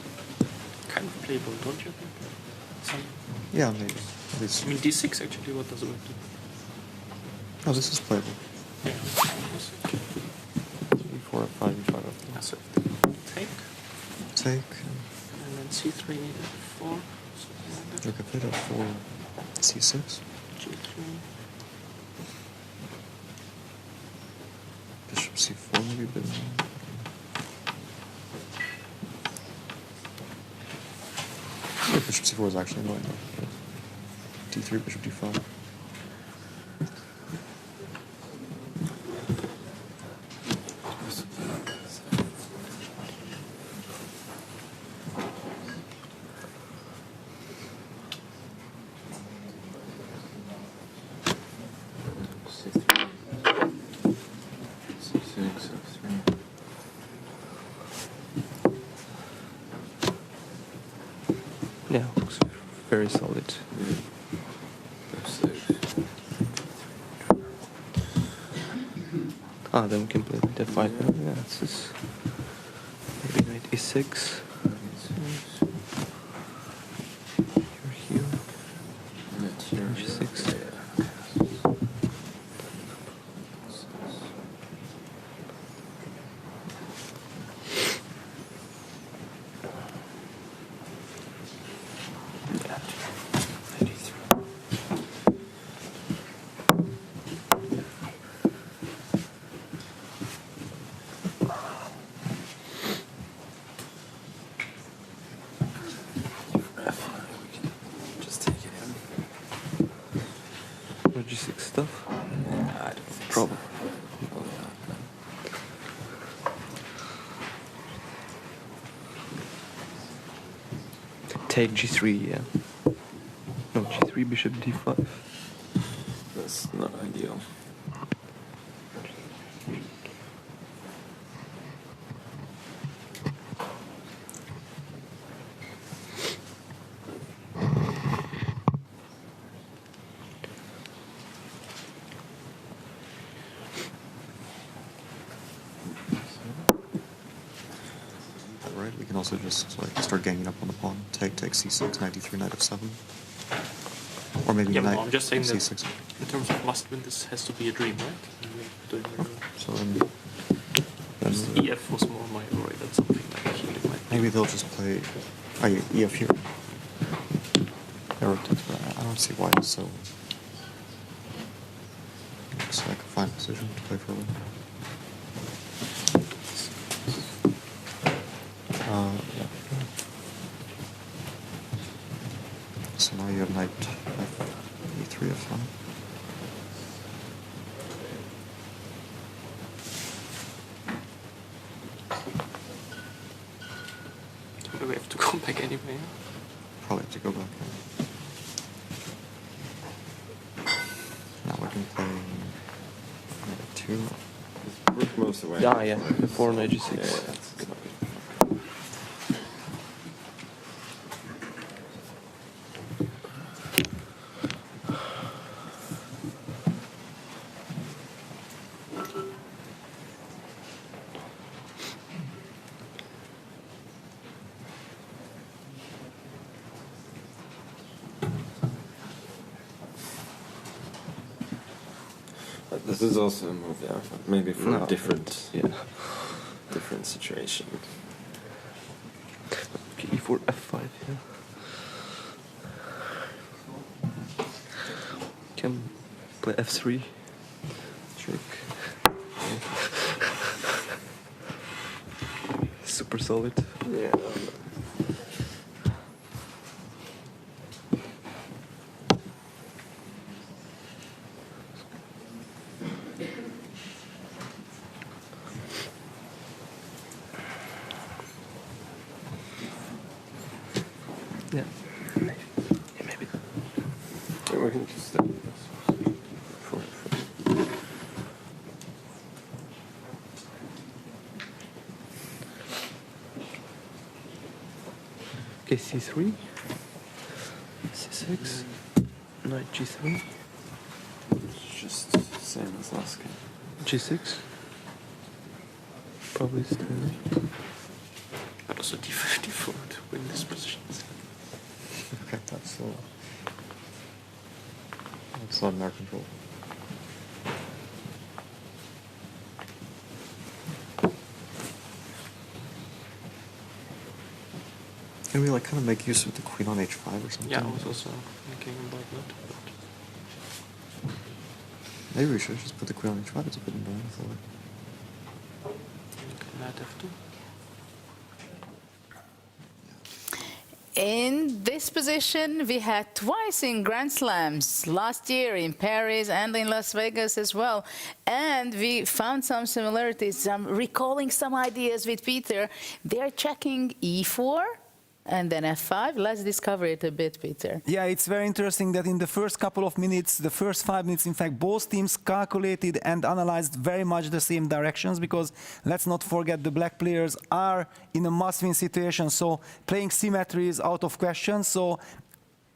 Speaker 20: kind of playable, don't you think? Some.
Speaker 2: Yeah, maybe. At least.
Speaker 20: I mean, D6 actually. What does it do?
Speaker 2: Oh, this is playable.
Speaker 20: Yeah.
Speaker 2: E4, F5, E5, F4.
Speaker 20: So take.
Speaker 2: Take.
Speaker 20: And then C3, F4.
Speaker 2: Rook F8, F4, C6.
Speaker 20: G3.
Speaker 2: Bishop C4 maybe a bit more. Yeah, Bishop C4 is actually annoying though. D3, Bishop D5.
Speaker 20: Yeah, looks very solid. Ah, then we can play with F5. Yeah, this is maybe knight E6. You're here. H6. G6 stuff?
Speaker 21: Yeah, I don't think
Speaker 20: Probably. Take G3, yeah. No, G3, Bishop D5.
Speaker 21: That's not ideal.
Speaker 2: Right, we can also just like start ganging up on the pawn. Take C6, knight D3, knight F7. Or maybe
Speaker 20: Yeah,
Speaker 2: knight
Speaker 20: but I'm just saying that
Speaker 2: C6.
Speaker 20: in terms of must win, this has to be a dream, right? Doing very well.
Speaker 2: So then
Speaker 20: EF was more my worry. That's something that actually might be.
Speaker 2: maybe they'll just play EF here. I don't see why it's so. Looks like a fine position to play for a win. Yeah. So now you have knight E3, F1.
Speaker 20: Do we have to go back anyway?
Speaker 2: Probably have to go back. Now we can play knight 2.
Speaker 21: Rook moves away.
Speaker 20: Yeah, before knight G6.
Speaker 21: Yeah, that's good. This is also a move, yeah, but maybe for a different situation.
Speaker 20: Okay, E4, F5, yeah. Can play F3. Trick. Super solid. Yeah. Yeah. Maybe. We can just stay with this. Okay, c3, c6, knight g3. It's just the same as last game. g6. Probably still. But also d5, d4 to win this position.
Speaker 2: Okay, that's not in our control. Can we like kind of make use of the queen on h5 or something?
Speaker 20: Yeah, I was also thinking about that. But
Speaker 2: maybe we should just put the queen on h5. It's a bit annoying for it.
Speaker 20: Okay, knight f2.
Speaker 11: In this position, we had twice in Grand Slams, last year in Paris and in Las Vegas as well. And we found some similarities. I'm recalling some ideas with Peter. They're checking e4 and then f5. Let's discover it a bit, Peter.
Speaker 12: Yeah, it's very interesting that in the first couple of minutes, the first 5 minutes, in fact, both teams calculated and analyzed very much the same directions, because let's not forget the black players are in a must-win situation, so playing symmetry is out of question. So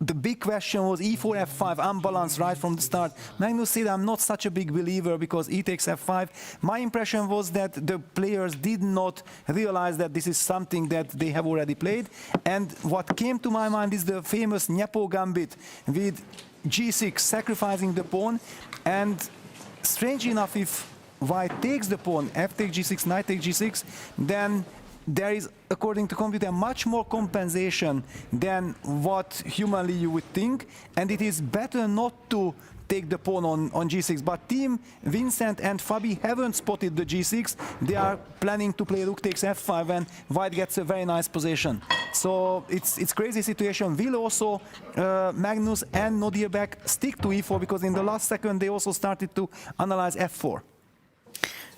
Speaker 12: the big question was e4, f5, unbalanced right from the start. Magnus said, I'm not such a big believer because e takes f5. My impression was that the players did not realize that this is something that they have already played. And what came to my mind is the famous Nepo gambit with g6 sacrificing the pawn. And strange enough, if white takes the pawn, f takes g6, knight takes g6, then there is, according to computer, much more compensation than what humanly you would think, and it is better not to take the pawn on g6. But team Vincent and Fabi haven't spotted the g6. They are planning to play rook takes f5, and white gets a very nice position. So it's crazy situation. Will also Magnus and Nodirbek stick to e4, because in the last second they also started to analyze f4.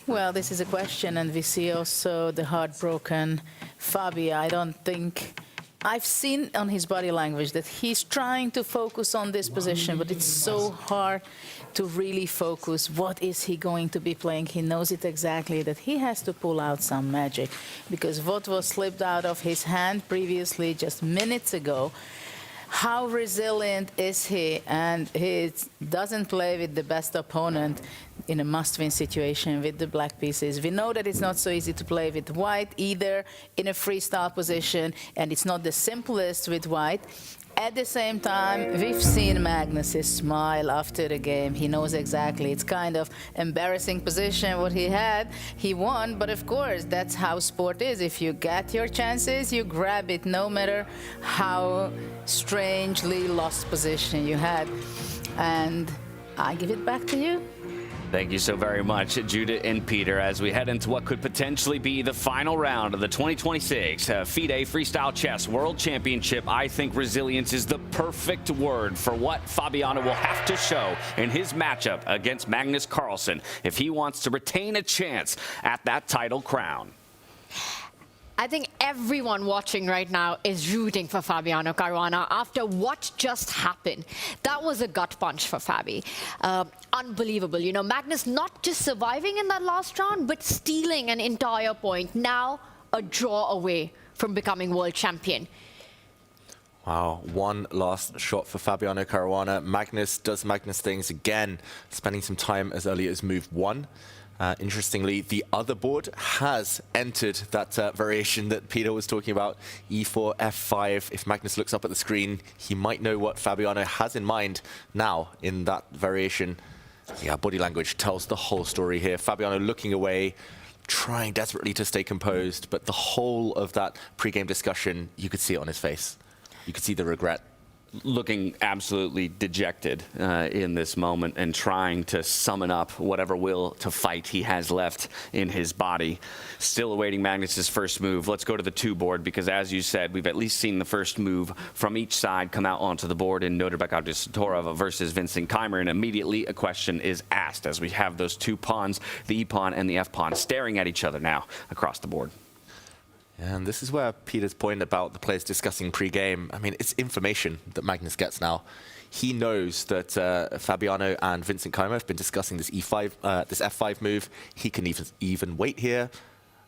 Speaker 11: Well, this is a question, and we see also the heartbroken Fabi. I don't think I've seen on his body language that he's trying to focus on this position, but it's so hard to really focus. What is he going to be playing? He knows it exactly, that he has to pull out some magic, because what was slipped out of his hand previously, just minutes ago, how resilient is he? And he doesn't play with the best opponent in a must-win situation with the black pieces. We know that it's not so easy to play with white either in a freestyle position, and it's not the simplest with white. At the same time, we've seen Magnus' smile after the game. He knows exactly. It's kind of embarrassing position what he had. He won, but of course, that's how sport is. If you get your chances, you grab it, no matter how strangely lost position you had. And I give it back to you.
Speaker 7: Thank you so very much, Judith and Peter, as we head into what could potentially be the final round of the 2026 FIDE Freestyle Chess World Championship. I think resilience is the perfect word for what Fabiano will have to show in his matchup against Magnus Carlsen if he wants to retain a chance at that title crown.
Speaker 8: I think everyone watching right now is rooting for Fabiano Caruana after what just happened. That was a gut punch for Fabi. Unbelievable. You know, Magnus not just surviving in that last round, but stealing an entire point. Now a draw away from becoming world champion.
Speaker 10: Wow, one last shot for Fabiano Caruana. Magnus does Magnus things again, spending some time as early as move 1. Interestingly, the other board has entered that variation that Peter was talking about, e4, f5. If Magnus looks up at the screen, he might know what Fabiano has in mind now in that variation. Yeah, body language tells the whole story here. Fabiano looking away, trying desperately to stay composed, but the whole of that pre-game discussion, you could see it on his face. You could see the regret.
Speaker 7: Looking absolutely dejected in this moment and trying to summon up whatever will to fight he has left in his body. Still awaiting Magnus's first move. Let's go to the 2 board, because as you said, we've at least seen the first move from each side come out onto the board in Nodirbek Abdusattorov versus Vincent Keymer, and immediately a question is asked as we have those 2 pawns, the e-pawn and the f-pawn, staring at each other now across the board.
Speaker 10: And this is where Peter's point about the players discussing pre-game, I mean, it's information that Magnus gets now. He knows that Fabiano and Vincent Keymer have been discussing this this F5 move. He can even wait here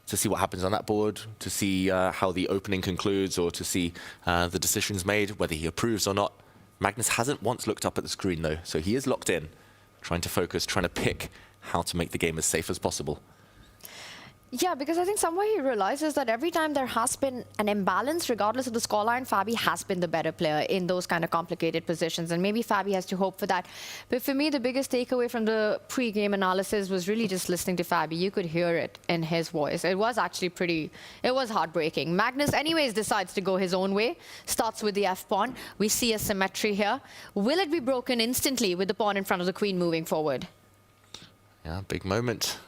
Speaker 10: to see what happens on that board, to see how the opening concludes, or to see the decisions made, whether he approves or not. Magnus hasn't once looked up at the screen, though, so he is locked in, trying to focus, trying to pick how to make the game as safe as possible.
Speaker 8: Yeah, because I think somewhere he realizes that every time there has been an imbalance, regardless of the scoreline, Fabi has been the better player in those kind of complicated positions. And maybe Fabi has to hope for that. But for me, the biggest takeaway from the pre-game analysis was really just listening to Fabi. You could hear it in his voice. It was actually it was heartbreaking. Magnus anyways decides to go his own way, starts with the F-pawn. We see a symmetry here. Will it be broken instantly with the pawn in front of the queen moving forward?
Speaker 10: Yeah, big moment.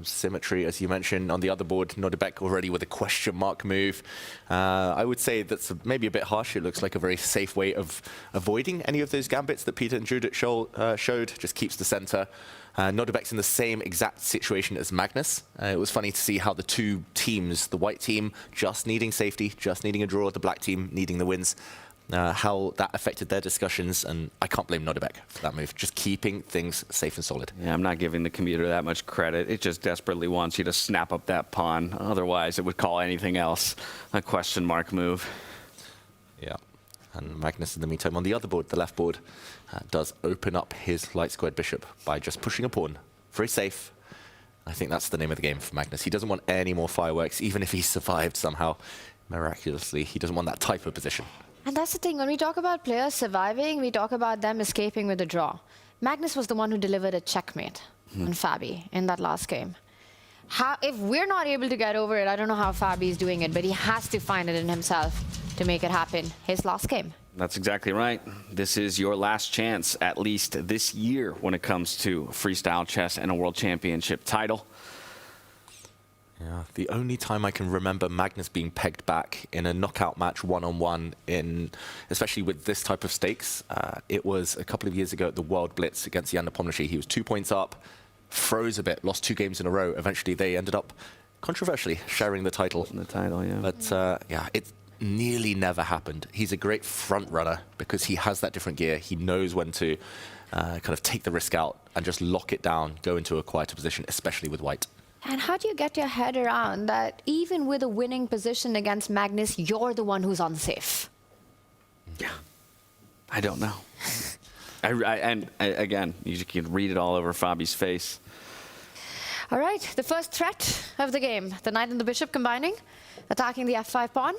Speaker 10: Symmetry, as you mentioned, on the other board, Nodirbek already with a question mark move. I would say that's maybe a bit harsh. It looks like a very safe way of avoiding any of those gambits that Peter and Judith showed. Just keeps the center. Nodirbek's in the same exact situation as Magnus. It was funny to see how the two teams, the white team just needing safety, just needing a draw, the black team needing the wins, how that affected their discussions, and I can't blame Nodirbek for that move, just keeping things safe and solid.
Speaker 7: Yeah, I'm not giving the computer that much credit. It just desperately wants you to snap up that pawn. Otherwise, it would call anything else a question mark move.
Speaker 10: Yeah, and Magnus, in the meantime, on the other board, the left board, does open up his light squared bishop by just pushing a pawn. Very safe. I think that's the name of the game for Magnus. He doesn't want any more fireworks, even if he survived somehow miraculously. He doesn't want that type of position.
Speaker 8: And that's the thing, when we talk about players surviving, we talk about them escaping with a draw. Magnus was the one who delivered a checkmate on Fabi in that last game. If we're not able to get over it, I don't know how Fabi is doing it, but he has to find it in himself to make it happen. His last game.
Speaker 7: That's exactly right. This is your last chance, at least this year, when it comes to freestyle chess and a world championship title.
Speaker 10: Yeah, the only time I can remember Magnus being pegged back in a knockout match one-on-one, especially with this type of stakes, it was a couple of years ago at the World Blitz against Jan Nepomniachtchi. He was 2 points up, froze a bit, lost 2 games in a row. Eventually, they ended up controversially sharing the title.
Speaker 7: Yeah.
Speaker 10: But yeah, it nearly never happened. He's a great front runner because he has that different gear. He knows when to kind of take the risk out and just lock it down, go into a quieter position, especially with white.
Speaker 8: And how do you get your head around that even with a winning position against Magnus, you're the one who's unsafe?
Speaker 7: Yeah, I don't know. Again, you can read it all over Fabi's face.
Speaker 8: All right, the first threat of the game, the knight and the bishop combining, attacking the f5 pawn.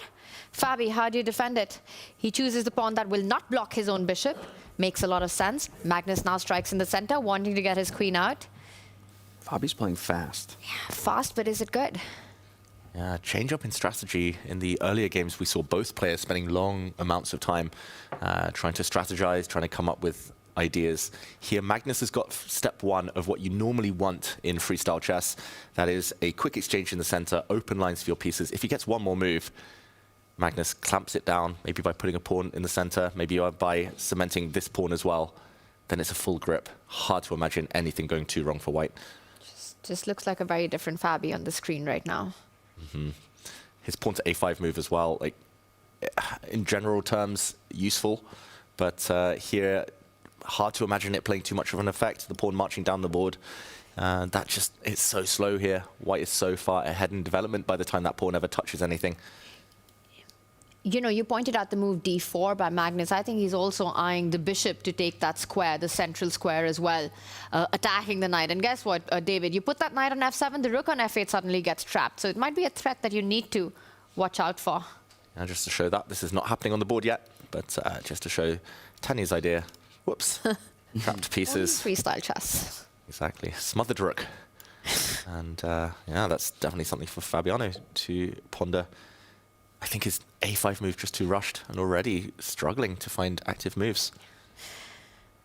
Speaker 8: Fabi, how do you defend it? He chooses the pawn that will not block his own bishop. Makes a lot of sense. Magnus now strikes in the center, wanting to get his queen out.
Speaker 7: Fabi's playing fast.
Speaker 8: Yeah, fast, but is it good?
Speaker 10: Yeah, change up in strategy. In the earlier games, we saw both players spending long amounts of time trying to strategize, trying to come up with ideas. Here, Magnus has got step one of what you normally want in freestyle chess. That is a quick exchange in the center, open lines for your pieces. If he gets one more move, Magnus clamps it down, maybe by putting a pawn in the center, maybe by cementing this pawn as well. Then it's a full grip. Hard to imagine anything going too wrong for white.
Speaker 8: Just looks like a very different Fabi on the screen right now.
Speaker 10: Mm-hmm. His pawn to a5 move as well, like in general terms, useful, but here, hard to imagine it playing too much of an effect. The pawn marching down the board, it's so slow here. White is so far ahead in development by the time that pawn ever touches anything.
Speaker 8: You know, you pointed out the move d4 by Magnus. I think he's also eyeing the bishop to take that square, the central square as well, attacking the knight. And guess what, David? You put that knight on f7, the rook on f8 suddenly gets trapped. So it might be a threat that you need to watch out for.
Speaker 10: And just to show that, this is not happening on the board yet, but just to show Tanya's idea. Whoops. Trapped pieces.
Speaker 8: Freestyle chess.
Speaker 10: Exactly. Smothered rook. And yeah, that's definitely something for Fabiano to ponder. I think his a5 move just too rushed and already struggling to find active moves.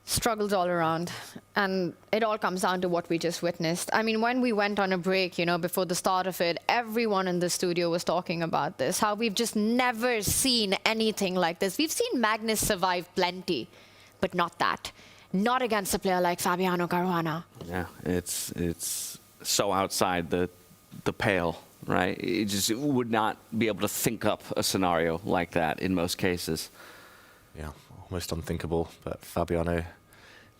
Speaker 8: Struggles all around. And it all comes down to what we just witnessed. I mean, when we went on a break, you know, before the start of it, everyone in the studio was talking about this, how we've just never seen anything like this. We've seen Magnus survive plenty, but not that. Not against a player like Fabiano Caruana.
Speaker 7: Yeah, it's so outside the pale right? It just would not be able to think up a scenario like that in most cases.
Speaker 10: Yeah, almost unthinkable, but Fabiano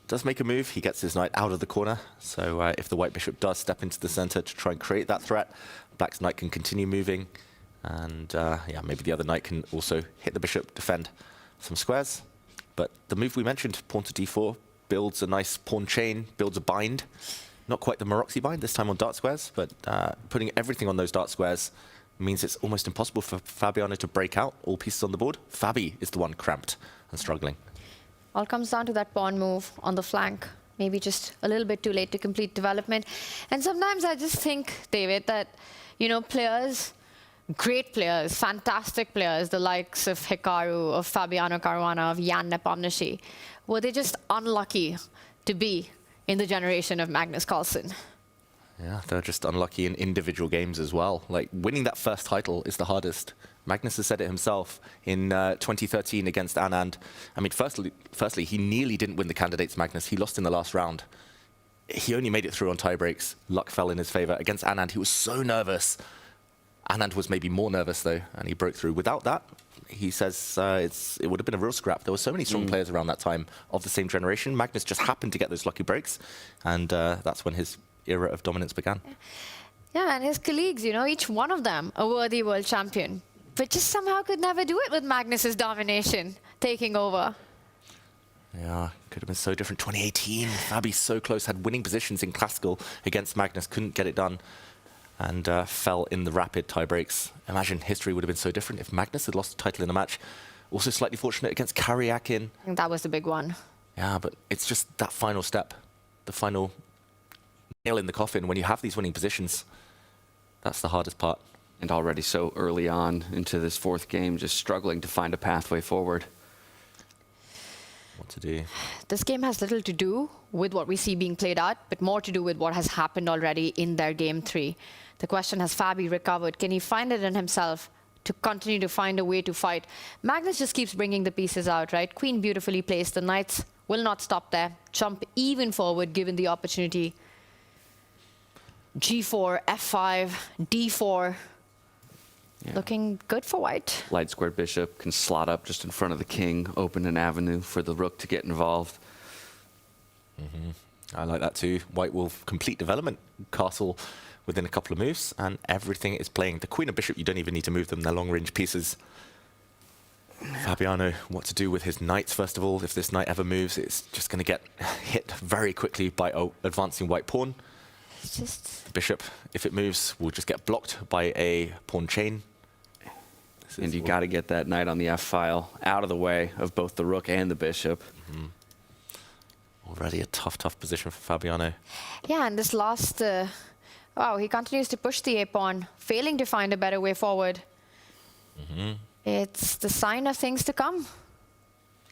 Speaker 10: does make a move. He gets his knight out of the corner, so if the white bishop does step into the center to try and create that threat, black's knight can continue moving, and yeah, maybe the other knight can also hit the bishop, defend some squares. But the move we mentioned, pawn to d4, builds a nice pawn chain, builds a bind. Not quite the Maroczy bind, this time on dart squares, but putting everything on those dart squares means it's almost impossible for Fabiano to break out all pieces on the board. Fabi is the one cramped and struggling.
Speaker 8: All comes down to that pawn move on the flank. Maybe just a little bit too late to complete development. And sometimes I just think, David, that, you know, players, great players, fantastic players, the likes of Hikaru, of Fabiano Caruana, of Jan Nepomniachtchi, were they just unlucky to be in the generation of Magnus Carlsen?
Speaker 10: Yeah, they're just unlucky in individual games as well. Like, winning that first title is the hardest. Magnus has said it himself in 2013 against Anand. I mean, firstly, he nearly didn't win the Candidates Magnus. He lost in the last round. He only made it through on tie breaks. Luck fell in his favor. Against Anand, he was so nervous. Anand was maybe more nervous, though, and he broke through. Without that, he says it would have been a real scrap. There were so many strong players around that time of the same generation. Magnus just happened to get those lucky breaks, and that's when his era of dominance began.
Speaker 8: Yeah, and his colleagues, you know, each one of them a worthy world champion, but just somehow could never do it with Magnus's domination taking over.
Speaker 10: Yeah, could have been so different. 2018, Fabi so close, had winning positions in classical against Magnus, couldn't get it done, and fell in the rapid tie breaks. Imagine history would have been so different if Magnus had lost the title in a match. Also slightly fortunate against Karyakin.
Speaker 8: I think that was the big one.
Speaker 10: Yeah, but it's just that final step, the final nail in the coffin. When you have these winning positions, that's the hardest part.
Speaker 7: And already so early on into this fourth game, just struggling to find a pathway forward.
Speaker 10: What to do?
Speaker 8: This game has little to do with what we see being played out, but more to do with what has happened already in their game 3. The question, has Fabi recovered? Can he find it in himself to continue to find a way to fight? Magnus just keeps bringing the pieces out, right? Queen beautifully placed. The knights will not stop there. Jump even forward given the opportunity. G4, F5, D4. Yeah. Looking good for white.
Speaker 7: Light squared bishop can slot up just in front of the king, open an avenue for the rook to get involved.
Speaker 10: I like that too. White will complete development. Castle within a couple of moves, and everything is playing. The queen and bishop, you don't even need to move them. They're long-range pieces. Fabiano, what to do with his knights, first of all. If this knight ever moves, it's just going to get hit very quickly by advancing white pawn.
Speaker 8: It's just...
Speaker 10: The bishop, if it moves, will just get blocked by a pawn chain.
Speaker 7: And you got to get that knight on the f-file out of the way of both the rook and the bishop.
Speaker 10: Already a tough, tough position for Fabiano.
Speaker 8: Yeah, and this last... wow, he continues to push the a-pawn, failing to find a better way forward. It's the sign of things to come.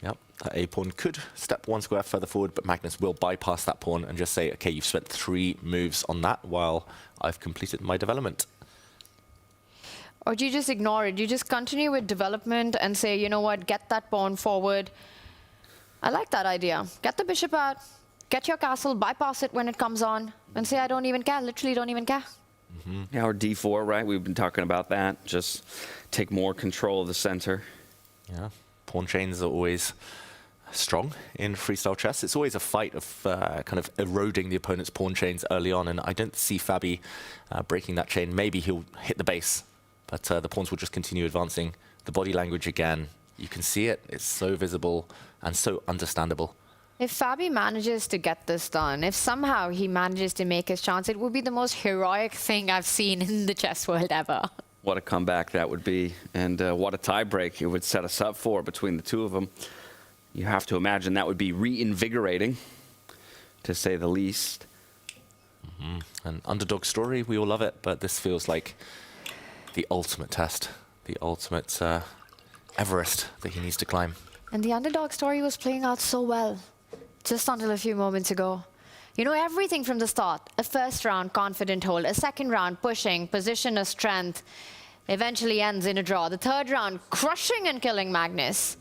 Speaker 10: Yep, that a-pawn could step one square further forward, but Magnus will bypass that pawn and just say, okay, you've spent 3 moves on that while I've completed my development.
Speaker 8: Or do you just ignore it? You just continue with development and say, you know what, get that pawn forward. I like that idea. Get the bishop out, get your castle, bypass it when it comes on, and say, I don't even care, literally don't even care.
Speaker 7: Yeah, or d4, right? We've been talking about that. Just take more control of the center.
Speaker 10: Yeah, pawn chains are always strong in freestyle chess. It's always a fight of kind of eroding the opponent's pawn chains early on, and I don't see Fabi breaking that chain. Maybe he'll hit the base, but the pawns will just continue advancing. The body language again, you can see it. It's so visible and so understandable.
Speaker 8: If Fabi manages to get this done, if somehow he manages to make his chance, it would be the most heroic thing I've seen in the chess world ever.
Speaker 7: What a comeback that would be, and what a tiebreak it would set us up for between the two of them. You have to imagine that would be reinvigorating, to say the least.
Speaker 10: An underdog story, we all love it, but this feels like the ultimate test, the ultimate Everest that he needs to climb.
Speaker 8: And the underdog story was playing out so well, just until a few moments ago. You know, everything from the start. A first round confident hold, a second round pushing, position of strength, eventually ends in a draw. The third round crushing and killing Magnus.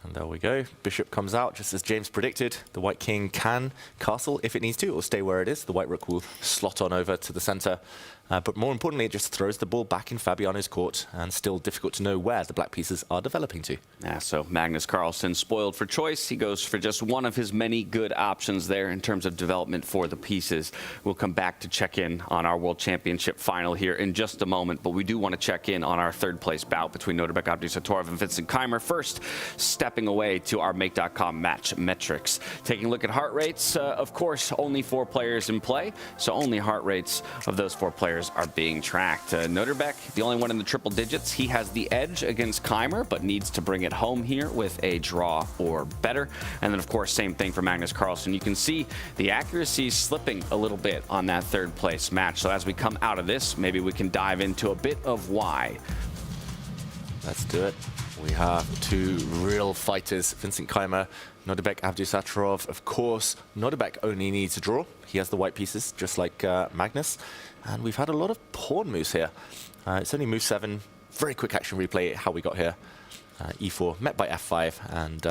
Speaker 10: And there we go. Bishop comes out, just as James predicted. The white king can castle if it needs to, or stay where it is. The white rook will slot on over to the center. But more importantly, it just throws the ball back in Fabiano's court, and still difficult to know where the black pieces are developing to.
Speaker 7: Yeah, so Magnus Carlsen spoiled for choice. He goes for just one of his many good options there in terms of development for the pieces. We'll come back to check in on our World Championship final here in just a moment, but we do want to check in on our third place bout between Nodirbek Abdusattorov and Vincent Keymer. First, stepping away to our Make.com match metrics. Taking a look at heart rates, of course, only 4 players in play, so only heart rates of those 4 players are being tracked. Nodirbek, the only one in the triple digits. He has the edge against Keymer, but needs to bring it home here with a draw or better. And then, of course, same thing for Magnus Carlsen. You can see the accuracy slipping a little bit on that third place match. So as we come out of this, maybe we can dive into a bit of why.
Speaker 10: Let's do it. We have 2 real fighters, Vincent Keymer, Nodirbek Abdusattorov. Of course, Nodirbek only needs a draw. He has the white pieces, just like Magnus. And we've had a lot of pawn moves here. It's only move 7. Very quick action replay, how we got here. E4 met by F5, and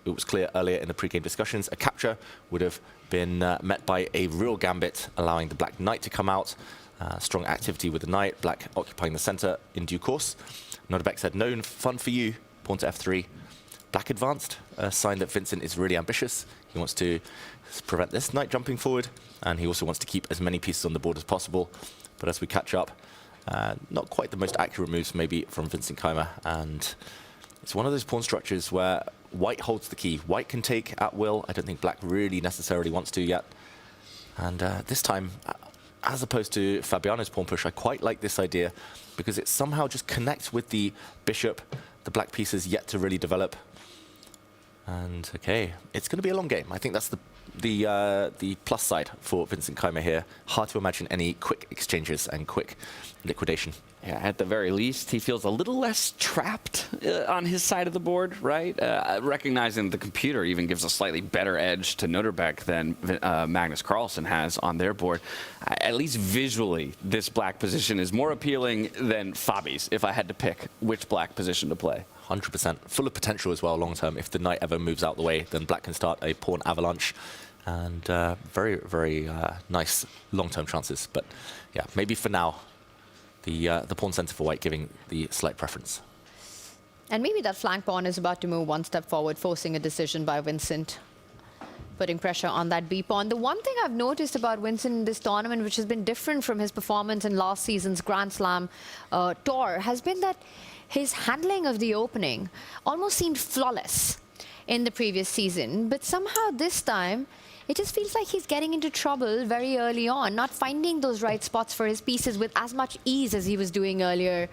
Speaker 10: it was clear earlier in the pre-game discussions, a capture would have been met by a real gambit, allowing the black knight to come out. Strong activity with the knight, black occupying the center in due course. Nodirbek said, no fun for you, pawn to F3. Black advanced, a sign that Vincent is really ambitious. He wants to prevent this knight jumping forward, and he also wants to keep as many pieces on the board as possible. But as we catch up, not quite the most accurate moves maybe from Vincent Keymer, and it's one of those pawn structures where white holds the key. White can take at will. I don't think black really necessarily wants to yet. And this time, as opposed to Fabiano's pawn push, I quite like this idea because it somehow just connects with the bishop. The black piece is yet to really develop. And okay, it's going to be a long game. I think that's the plus side for Vincent Keymer here. Hard to imagine any quick exchanges and quick liquidation.
Speaker 7: Yeah, at the very least, he feels a little less trapped on his side of the board, right? Recognizing the computer even gives a slightly better edge to Nodirbek than Magnus Carlsen has on their board. At least visually, this black position is more appealing than Fabi's, if I had to pick which black position to play.
Speaker 10: 100%. Full of potential as well long term. If the knight ever moves out the way, then black can start a pawn avalanche. And very, very nice long-term chances. But yeah, maybe for now, the pawn center for white giving the slight preference.
Speaker 8: And maybe that flank pawn is about to move one step forward, forcing a decision by Vincent, putting pressure on that B pawn. The one thing I've noticed about Vincent in this tournament, which has been different from his performance in last season's Grand Slam tour, has been that his handling of the opening almost seemed flawless in the previous season. But somehow this time, it just feels like he's getting into trouble very early on, not finding those right spots for his pieces with as much ease as he was doing earlier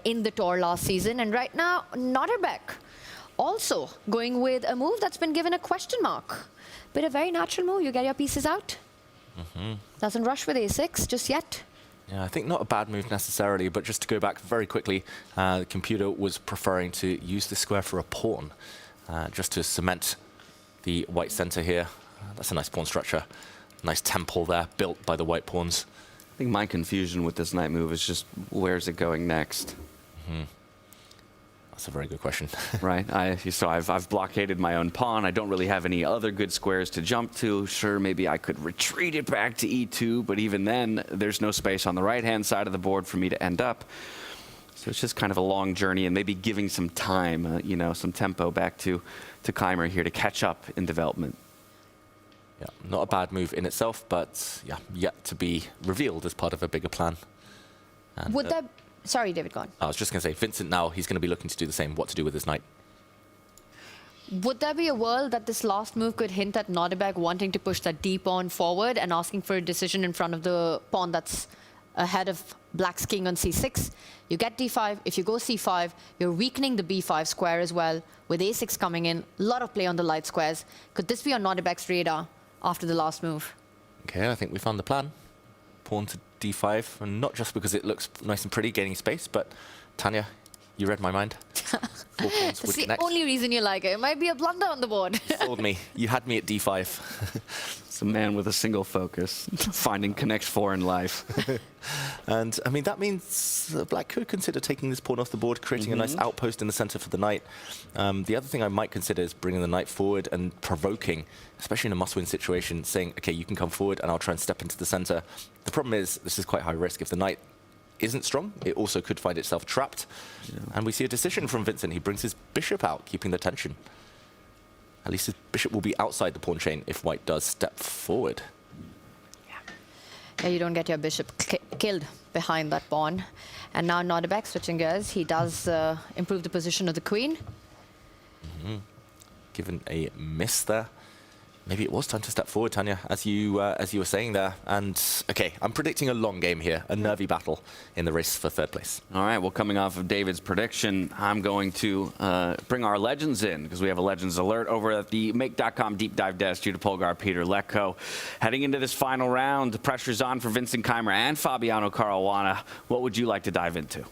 Speaker 8: in the tour last season. And right now, Nodirbek also going with a move that's been given a question mark. But a very natural move. You get your pieces out. Doesn't rush with A6 just yet.
Speaker 10: Yeah, I think not a bad move necessarily, but just to go back very quickly, the computer was preferring to use the square for a pawn, just to cement the white center here. That's a nice pawn structure. Nice temple there, built by the white pawns.
Speaker 7: I think my confusion with this knight move is just, where's it going next?
Speaker 10: That's a very good question.
Speaker 7: Right. So I've blockaded my own pawn. I don't really have any other good squares to jump to. Sure, maybe I could retreat it back to E2, but even then, there's no space on the right-hand side of the board for me to end up. So it's just kind of a long journey, and maybe giving some time, you know, some tempo back to Keymer here to catch up in development.
Speaker 10: Yeah, not a bad move in itself, but yeah, yet to be revealed as part of a bigger plan. And,
Speaker 8: Would that... Sorry, David, go on.
Speaker 10: I was just going to say, Vincent now, he's going to be looking to do the same, what to do with his knight.
Speaker 8: Would there be a world that this last move could hint at Nodirbek wanting to push that D pawn forward and asking for a decision in front of the pawn that's ahead of black's king on C6? You get D5. If you go C5, you're weakening the B5 square as well, with A6 coming in. A lot of play on the light squares. Could this be on Nodirbek's radar after the last move?
Speaker 10: Okay, I think we found the plan. Pawn to D5, and not just because it looks nice and pretty, gaining space, but Tanya, you read my mind.
Speaker 8: That's the only reason you like it. It might be a blunder on the board.
Speaker 10: You fooled me. You had me at D5.
Speaker 7: It's a man with a single focus, finding connect 4 in life.
Speaker 10: And, I mean, that means Black could consider taking this pawn off the board, creating a nice outpost in the center for the knight. The other thing I might consider is bringing the knight forward and provoking, especially in a must-win situation, saying, OK, you can come forward and I'll try and step into the center. The problem is, this is quite high risk. If the knight isn't strong, it also could find itself trapped. Yeah. And we see a decision from Vincent. He brings his bishop out, keeping the tension. At least his bishop will be outside the pawn chain if white does step forward.
Speaker 8: Yeah, you don't get your bishop killed behind that pawn. And now Nodirbek switching gears. He does improve the position of the queen.
Speaker 10: Given a miss there. Maybe it was time to step forward, Tanya, as you were saying there. And, OK, I'm predicting a long game here, a nervy battle in the race for third place.
Speaker 7: All right, well, coming off of David's prediction, I'm going to bring our legends in, because we have a Legends Alert over at the Make.com Deep Dive Desk. Judah Polgar, Peter Letko. Heading into this final round, the pressure's on for Vincent Keymer and Fabiano Caruana. What would you like to dive into?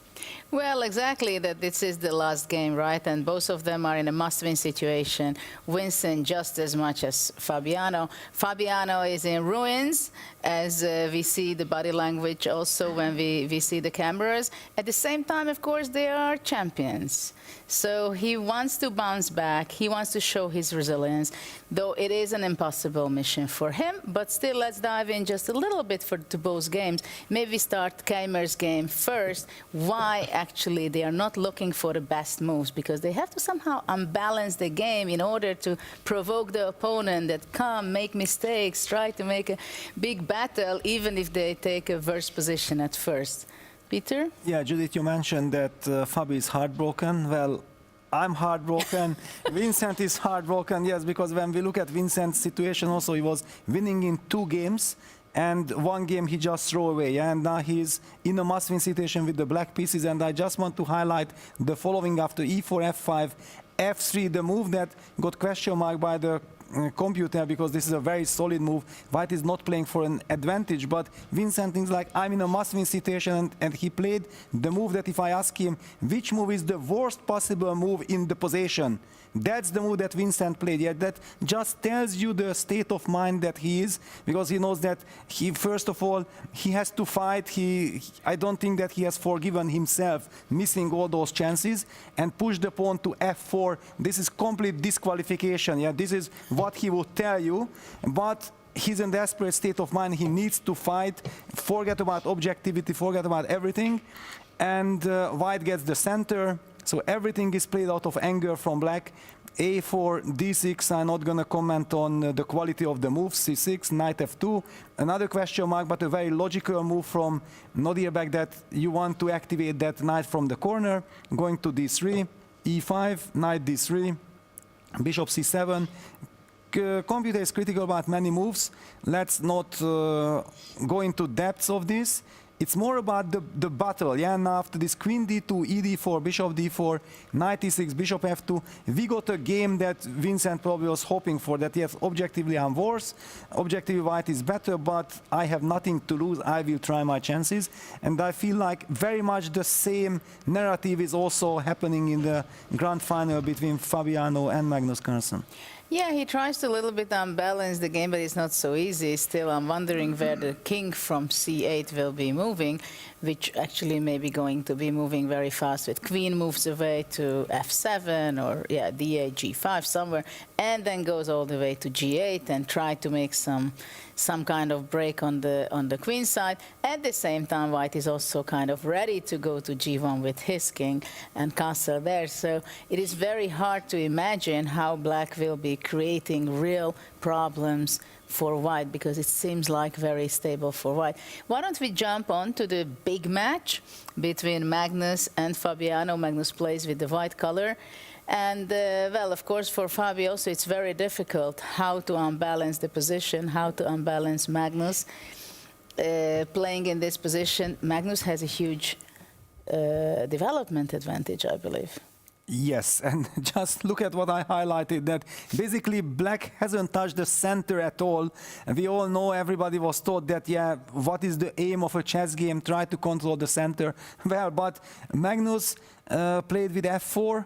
Speaker 11: Well, exactly, that this is the last game, right? And both of them are in a must-win situation. Vincent just as much as Fabiano. Fabiano is in ruins, as we see the body language also when we see the cameras. At the same time, of course, they are champions. So he wants to bounce back. He wants to show his resilience, though it is an impossible mission for him. But still, let's dive in just a little bit to both games. Maybe start Keymer's game first. Why actually they are not looking for the best moves? Because they have to somehow unbalance the game in order to provoke the opponent that come, make mistakes, try to make a big battle, even if they take a worse position at first. Peter?
Speaker 12: Yeah, Judith, you mentioned that Fabi is heartbroken. Well, I'm heartbroken. Vincent is heartbroken, yes, because when we look at Vincent's situation also, he was winning in 2 games, and 1 game he just threw away. And now he's in a must-win situation with the black pieces, and I just want to highlight the following after e4, f5, f3, the move that got question mark by the computer, because this is a very solid move. White is not playing for an advantage, but Vincent thinks like, I'm in a must-win situation, and he played the move that if I ask him which move is the worst possible move in the position, that's the move that Vincent played. Yeah, that just tells you the state of mind that he is, because he knows that he, first of all, he has to fight. I don't think that he has forgiven himself missing all those chances, and push the pawn to f4. This is complete disqualification. Yeah, this is what he will tell you, but he's in desperate state of mind. He needs to fight, forget about objectivity, forget about everything, and white gets the center. So everything is played out of anger from black. a4, d6, I'm not going to comment on the quality of the moves. c6, knight f2. Another question mark, but a very logical move from Nodirbek, that you want to activate that knight from the corner. Going to d3, e5, knight d3, bishop c7. Computer is critical about many moves. Let's not go into depths of this. It's more about the battle, yeah, and after this queen d2, e d4, bishop d4, knight e6, bishop f2, we got a game that Vincent probably was hoping for, that yes, objectively I'm worse, objectively white is better, but I have nothing to lose, I will try my chances. And I feel like very much the same narrative is also happening in the grand final between Fabiano and Magnus Carlsen.
Speaker 11: Yeah, he tries to a little bit unbalance the game, but it's not so easy. Still, I'm wondering where the king from c8 will be moving, which actually may be going to be moving very fast with queen moves away to f7 or, yeah, d8, g5 somewhere, and then goes all the way to g8 and try to make some kind of break on the queen side. At the same time, white is also kind of ready to go to g1 with his king and castle there. So it is very hard to imagine how black will be creating real problems for white, because it seems like very stable for white. Why don't we jump on to the big match between Magnus and Fabiano. Magnus plays with the white color. And, well, of course, for Fabio also, it's very difficult how to unbalance the position, how to unbalance Magnus. Playing in this position, Magnus has a huge development advantage, I believe.
Speaker 12: Yes, and just look at what I highlighted, that basically black hasn't touched the center at all. And we all know, everybody was taught that, yeah, what is the aim of a chess game? Try to control the center. Well, but Magnus played with f4,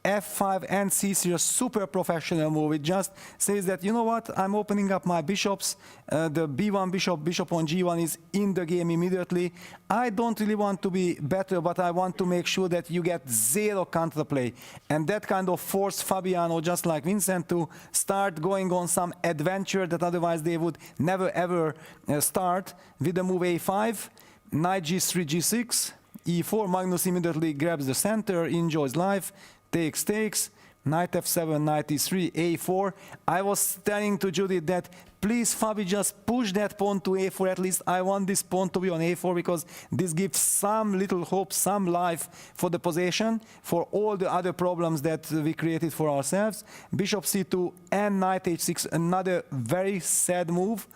Speaker 12: F5 and C3, a super professional move. It just says that, you know what, I'm opening up my bishops. The B1 bishop on G1 is in the game immediately. I don't really want to be better, but I want to make sure that you get zero counterplay. And that kind of forced Fabiano, just like Vincent, to start going on some adventure that otherwise they would never ever start with the move A5, knight G3, G6, E4. Magnus immediately grabs the center, enjoys life, takes, knight F7, knight E3, A4. I was telling to Judith that please, Fabi, just push that pawn to A4. At least I want this pawn to be on A4 because this gives some little hope, some life for the position, for all the other problems that we created for ourselves. Bishop C2 and knight H6, another very sad move.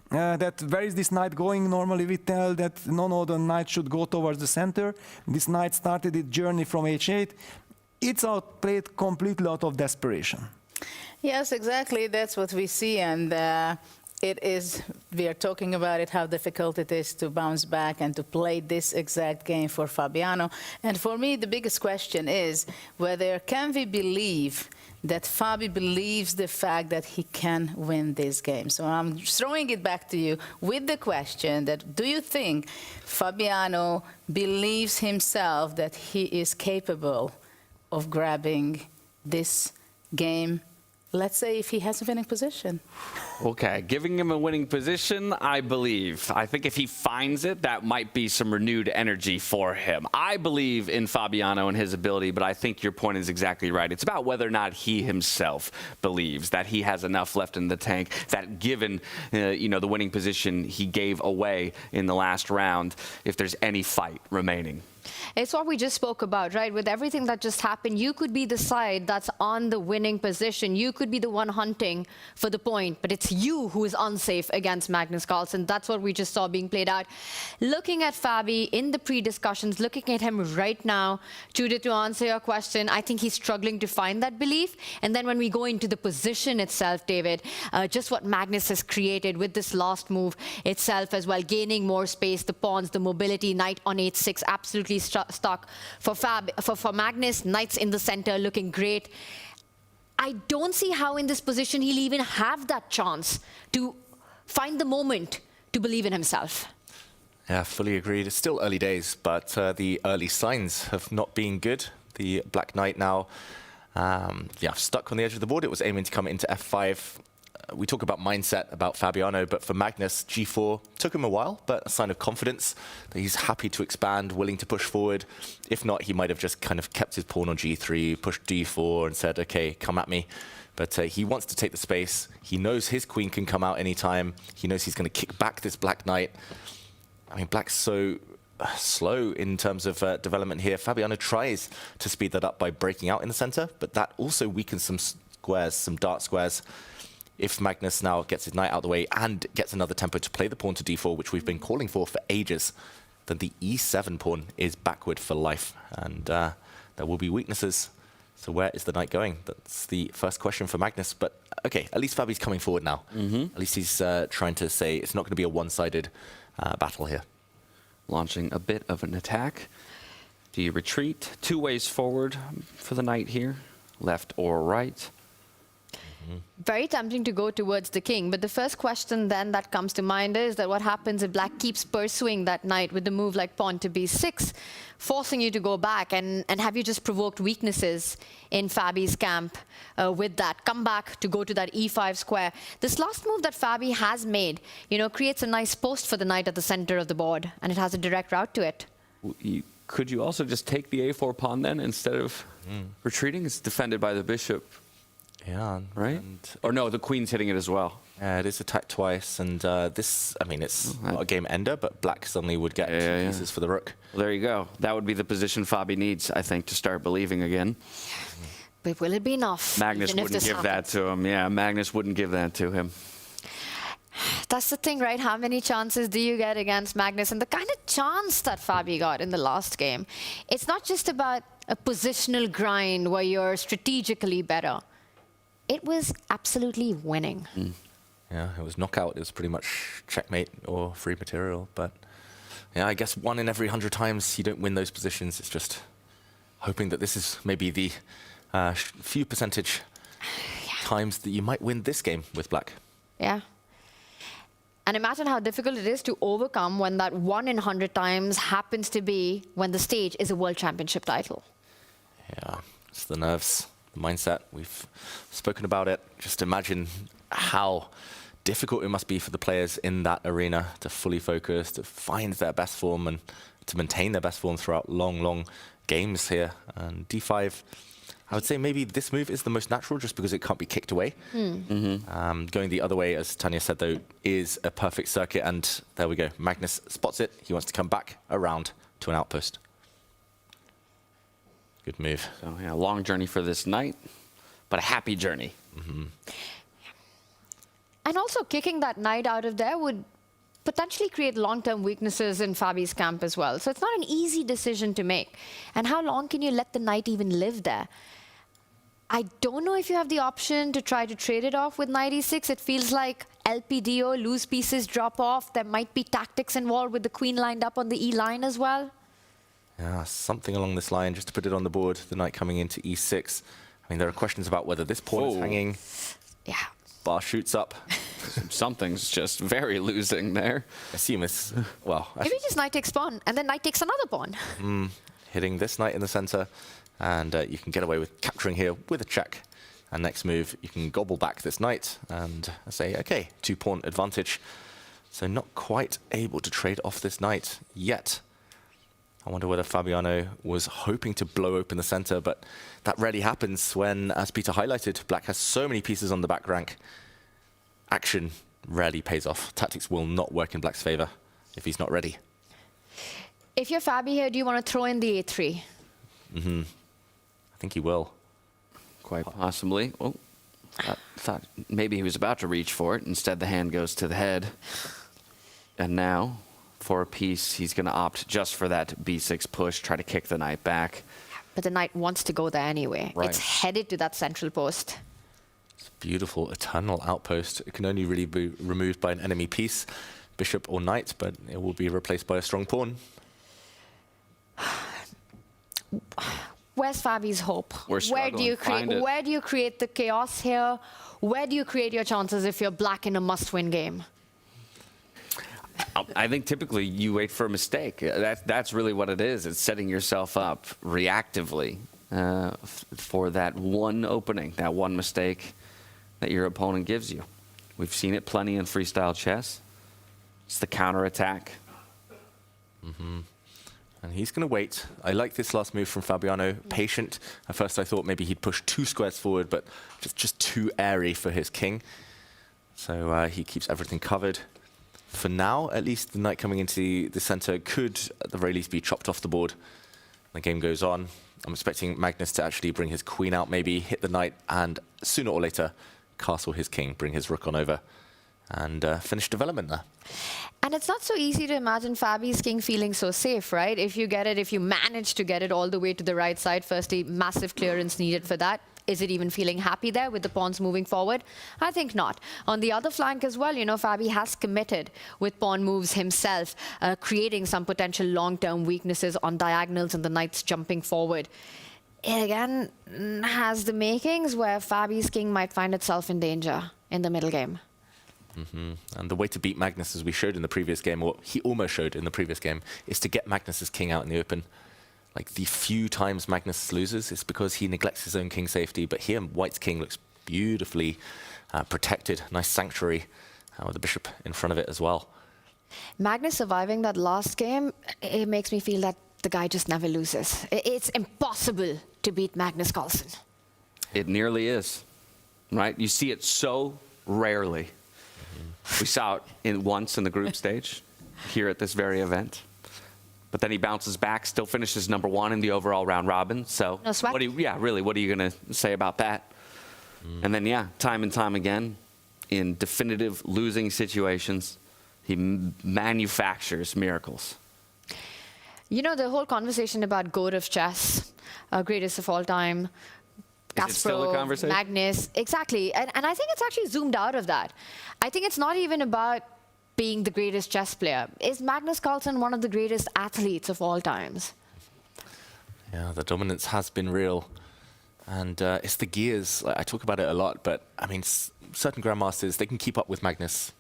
Speaker 12: That where is this knight going? Normally we tell that no, the knight should go towards the center. This knight started its journey from H8. It's outplayed completely out of desperation.
Speaker 11: Yes, exactly. That's what we see, and we are talking about it, how difficult it is to bounce back and to play this exact game for Fabiano. And for me, the biggest question is whether can we believe that Fabi believes the fact that he can win this game. So I'm throwing it back to you with the question that do you think Fabiano believes himself that he is capable of grabbing this game, let's say if he has a winning position?
Speaker 7: Okay, giving him a winning position, I believe. I think if he finds it, that might be some renewed energy for him. I believe in Fabiano and his ability, but I think your point is exactly right. It's about whether or not he himself believes that he has enough left in the tank, that given the winning position he gave away in the last round, if there's any fight remaining.
Speaker 8: It's what we just spoke about, right? With everything that just happened, you could be the side that's on the winning position. You could be the one hunting for the point, but it's you who is unsafe against Magnus Carlsen. That's what we just saw being played out. Looking at Fabi in the pre-discussions, looking at him right now, Judith, to answer your question, I think he's struggling to find that belief. And then when we go into the position itself, David, just what Magnus has created with this last move itself as well, gaining more space, the pawns, the mobility, knight on H6, absolutely stuck for Magnus. Knights in the center looking great. I don't see how in this position he'll even have that chance to find the moment to believe in himself.
Speaker 10: Yeah, fully agreed. It's still early days, but the early signs have not been good. The Black Knight now, stuck on the edge of the board. It was aiming to come into F5. We talk about mindset, about Fabiano, but for Magnus, G4 took him a while, but a sign of confidence that he's happy to expand, willing to push forward. If not, he might have just kind of kept his pawn on G3, pushed D4 and said, okay, come at me. But he wants to take the space. He knows his queen can come out anytime. He knows he's going to kick back this Black Knight. I mean, Black's so slow in terms of development here. Fabiano tries to speed that up by breaking out in the center, but that also weakens some squares, some dark squares. If Magnus now gets his knight out of the way and gets another tempo to play the pawn to D4, which we've been calling for ages, then the E7 pawn is backward for life. And there will be weaknesses. So where is the knight going? That's the first question for Magnus. But okay, at least Fabi's coming forward now. At least he's trying to say it's not going to be a one-sided battle here.
Speaker 7: Launching a bit of an attack. Do you retreat? Two ways forward for the knight here, left or right.
Speaker 8: Very tempting to go towards the king, but the first question then that comes to mind is that what happens if Black keeps pursuing that knight with the move like pawn to B6, forcing you to go back, and have you just provoked weaknesses in Fabi's camp with that? Come back to go to that E5 square. This last move that Fabi has made, creates a nice post for the knight at the center of the board, and it has a direct route to it.
Speaker 7: Could you also just take the A4 pawn then instead of retreating? It's defended by the bishop.
Speaker 10: Yeah.
Speaker 7: Right? Or no, the queen's hitting it as well.
Speaker 10: Yeah, it is attacked twice, and this, I mean, it's not a game ender, but Black suddenly would get two pieces for the rook.
Speaker 7: Well, there you go. That would be the position Fabi needs, I think, to start believing again.
Speaker 8: But will it be enough?
Speaker 7: Magnus wouldn't give that to him. Yeah, Magnus wouldn't give that to him.
Speaker 8: That's the thing, right? How many chances do you get against Magnus? And the kind of chance that Fabi got in the last game, it's not just about a positional grind where you're strategically better. It was absolutely winning.
Speaker 10: Yeah, it was knockout. It was pretty much checkmate or free material. But yeah, I guess 1 in every 100 times you don't win those positions. It's just hoping that this is maybe the few percentage times that you might win this game with black.
Speaker 8: Yeah. And imagine how difficult it is to overcome when that 1 in 100 times happens to be when the stage is a world championship title.
Speaker 10: Yeah, it's the nerves, the mindset. We've spoken about it. Just imagine how difficult it must be for the players in that arena to fully focus, to find their best form and to maintain their best form throughout long, long games here. And D5, I would say maybe this move is the most natural just because it can't be kicked away. Going the other way, as Tanya said, though, is a perfect circuit. And there we go. Magnus spots it. He wants to come back around to an outpost. Good move.
Speaker 7: So, yeah, a long journey for this knight, but a happy journey.
Speaker 8: And also kicking that knight out of there would potentially create long-term weaknesses in Fabi's camp as well. So it's not an easy decision to make. And how long can you let the knight even live there? I don't know if you have the option to try to trade it off with knight e6. It feels like LPDO, loose pieces drop off. There might be tactics involved with the queen lined up on the E line as well.
Speaker 10: Yeah, something along this line, just to put it on the board, the knight coming into e6. I mean, there are questions about whether this pawn is hanging.
Speaker 8: Yeah.
Speaker 10: Bar shoots up.
Speaker 7: Something's just very losing there.
Speaker 10: Assume it's, well...
Speaker 8: Maybe just knight takes pawn, and then knight takes another pawn.
Speaker 10: Hitting this knight in the center, and you can get away with capturing here with a check. And next move, you can gobble back this knight and say, okay, 2-pawn advantage. So not quite able to trade off this knight yet. I wonder whether Fabiano was hoping to blow open the center, but that rarely happens when, as Peter highlighted, black has so many pieces on the back rank. Action rarely pays off. Tactics will not work in black's favor if he's not ready.
Speaker 8: If you're Fabi here, do you want to throw in the a3?
Speaker 10: I think he will.
Speaker 7: Quite possibly. Oh, I thought maybe he was about to reach for it. Instead, the hand goes to the head. And now, for a piece, he's going to opt just for that b6 push, try to kick the knight back.
Speaker 8: But the knight wants to go there anyway.
Speaker 7: Right.
Speaker 8: It's headed to that central post.
Speaker 10: It's a beautiful eternal outpost. It can only really be removed by an enemy piece, bishop or knight, but it will be replaced by a strong pawn.
Speaker 8: Where's Fabi's hope?
Speaker 7: We're
Speaker 8: Where do you create the chaos here? Where do you create your chances if you're black in a must-win game?
Speaker 7: I think typically you wait for a mistake. That's really what it is. It's setting yourself up reactively for that one opening, that one mistake that your opponent gives you. We've seen it plenty in freestyle chess. It's the counterattack.
Speaker 10: And he's going to wait. I like this last move from Fabiano. Patient. At first I thought maybe he'd push 2 squares forward, but just too airy for his king. So he keeps everything covered. For now, at least the knight coming into the center could, at the very least, be chopped off the board. The game goes on. I'm expecting Magnus to actually bring his queen out, maybe hit the knight, and sooner or later, castle his king, bring his rook on over, and finish development there.
Speaker 8: And it's not so easy to imagine Fabi's king feeling so safe, right? If you manage to get it all the way to the right side, firstly, massive clearance needed for that. Is it even feeling happy there with the pawns moving forward? I think not. On the other flank as well, Fabi has committed with pawn moves himself, creating some potential long-term weaknesses on diagonals and the knights jumping forward. It again has the makings where Fabi's king might find itself in danger in the middle game.
Speaker 10: And the way to beat Magnus, as we showed in the previous game, or he almost showed in the previous game, is to get Magnus's king out in the open. Like the few times Magnus loses, it's because he neglects his own king safety. But here, White's king looks beautifully protected. Nice sanctuary with the bishop in front of it as well.
Speaker 8: Magnus surviving that last game, it makes me feel that the guy just never loses. It's impossible to beat Magnus Carlsen.
Speaker 7: It nearly is, right? You see it so rarely. We saw it once in the group stage here at this very event. But then he bounces back, still finishes #1 in the overall round robin. So,
Speaker 8: no sweat.
Speaker 7: what are you going to say about that? And then, time and time again, in definitive losing situations, he manufactures miracles.
Speaker 8: The whole conversation about GOAT of chess, greatest of all time,
Speaker 7: Is it still a conversation?
Speaker 8: Magnus, exactly. And I think it's actually zoomed out of that. I think it's not even about being the greatest chess player. Is Magnus Carlsen one of the greatest athletes of all times?
Speaker 10: Yeah, the dominance has been real. And it's the gears. I talk about it a lot, but I mean, certain grandmasters, they can keep up with Magnus.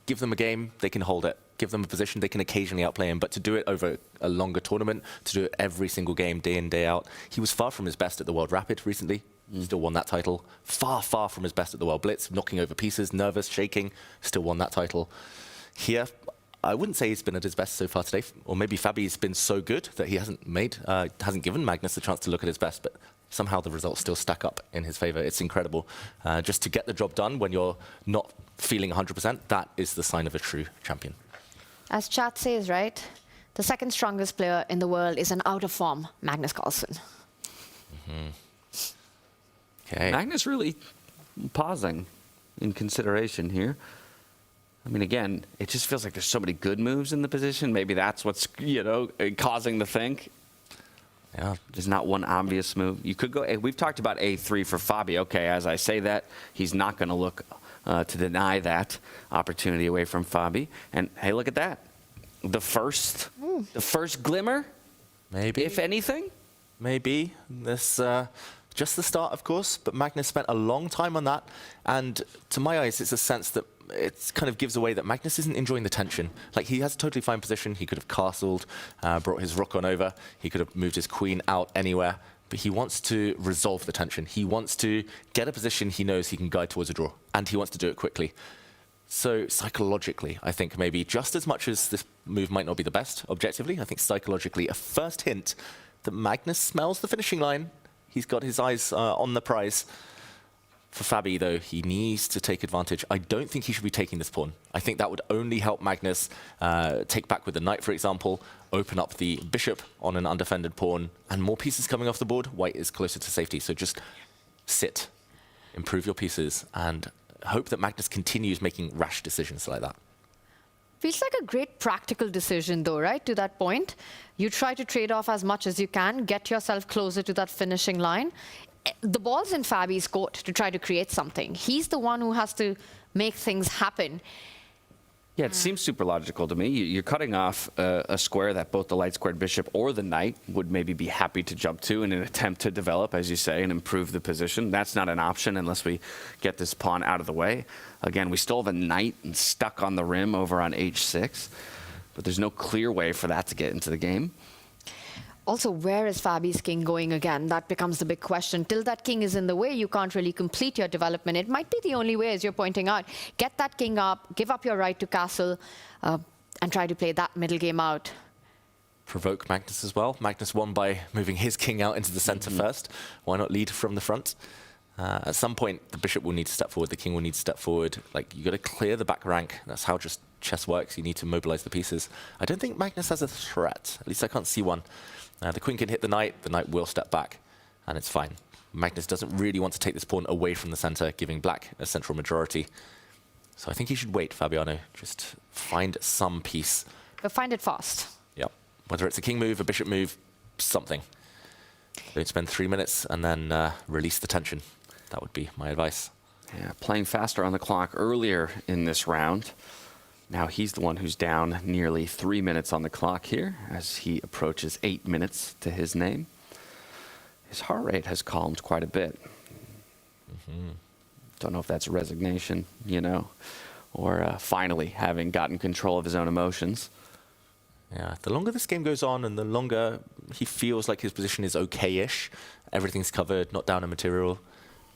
Speaker 10: Give them a game, they can hold it. Give them a position, they can occasionally outplay him. But to do it over a longer tournament, to do it every single game, day in, day out, he was far from his best at the World Rapid recently. Still won that title. Far, far from his best at the World Blitz, knocking over pieces, nervous, shaking, still won that title. Here, I wouldn't say he's been at his best so far today. Or maybe Fabi's been so good that he hasn't given Magnus the chance to look at his best. But somehow the results still stack up in his favor. It's incredible. Just to get the job done when you're not feeling 100%, that is the sign of a true champion.
Speaker 8: As chat says, right? The second strongest player in the world is an out-of-form Magnus Carlsen.
Speaker 10: Okay.
Speaker 7: Magnus really pausing in consideration here. I mean, again, it just feels like there's so many good moves in the position. Maybe that's what's, causing the think.
Speaker 10: Yeah.
Speaker 7: There's not one obvious move. You could go, we've talked about A3 for Fabi. Okay, as I say that, he's not going to look to deny that opportunity away from Fabi. And hey, look at that. The first glimmer,
Speaker 10: maybe,
Speaker 7: if anything.
Speaker 10: Maybe. This just the start, of course, but Magnus spent a long time on that. And to my eyes, it's a sense that it kind of gives away that Magnus isn't enjoying the tension. Like, he has a totally fine position. He could have castled, brought his rook on over. He could have moved his queen out anywhere. But he wants to resolve the tension. He wants to get a position he knows he can guide towards a draw. And he wants to do it quickly. So psychologically, I think maybe just as much as this move might not be the best objectively, I think psychologically a first hint that Magnus smells the finishing line. He's got his eyes on the prize. For Fabi, though, he needs to take advantage. I don't think he should be taking this pawn. I think that would only help Magnus take back with the knight, for example, open up the bishop on an undefended pawn, and more pieces coming off the board. White is closer to safety, so just sit, improve your pieces, and hope that Magnus continues making rash decisions like that.
Speaker 8: Feels like a great practical decision, though, right? To that point, you try to trade off as much as you can, get yourself closer to that finishing line. The ball's in Fabi's court to try to create something. He's the one who has to make things happen.
Speaker 7: Yeah, it seems super logical to me. You're cutting off a square that both the light-squared bishop or the knight would maybe be happy to jump to in an attempt to develop, as you say, and improve the position. That's not an option unless we get this pawn out of the way. Again, we still have a knight and stuck on the rim over on h6, but there's no clear way for that to get into the game.
Speaker 8: Also, where is Fabi's king going again? That becomes the big question. Till that king is in the way, you can't really complete your development. It might be the only way, as you're pointing out. Get that king up, give up your right to castle, and try to play that middle game out.
Speaker 10: Provoke Magnus as well. Magnus won by moving his king out into the center first. Why not lead from the front? At some point, the bishop will need to step forward, the king will need to step forward. Like, you got to clear the back rank. That's how just chess works. You need to mobilize the pieces. I don't think Magnus has a threat. At least I can't see one. The queen can hit the knight will step back, and it's fine. Magnus doesn't really want to take this pawn away from the center, giving black a central majority. So I think he should wait, Fabiano. Just find some piece.
Speaker 8: But find it fast.
Speaker 10: Yep. Whether it's a king move, a bishop move, something. Don't spend 3 minutes and then release the tension. That would be my advice.
Speaker 7: Yeah, playing faster on the clock earlier in this round. Now he's the one who's down nearly 3 minutes on the clock here as he approaches 8 minutes to his name. His heart rate has calmed quite a bit. Don't know if that's resignation, or finally having gotten control of his own emotions.
Speaker 10: Yeah, the longer this game goes on and the longer he feels like his position is okay-ish, everything's covered, not down in material,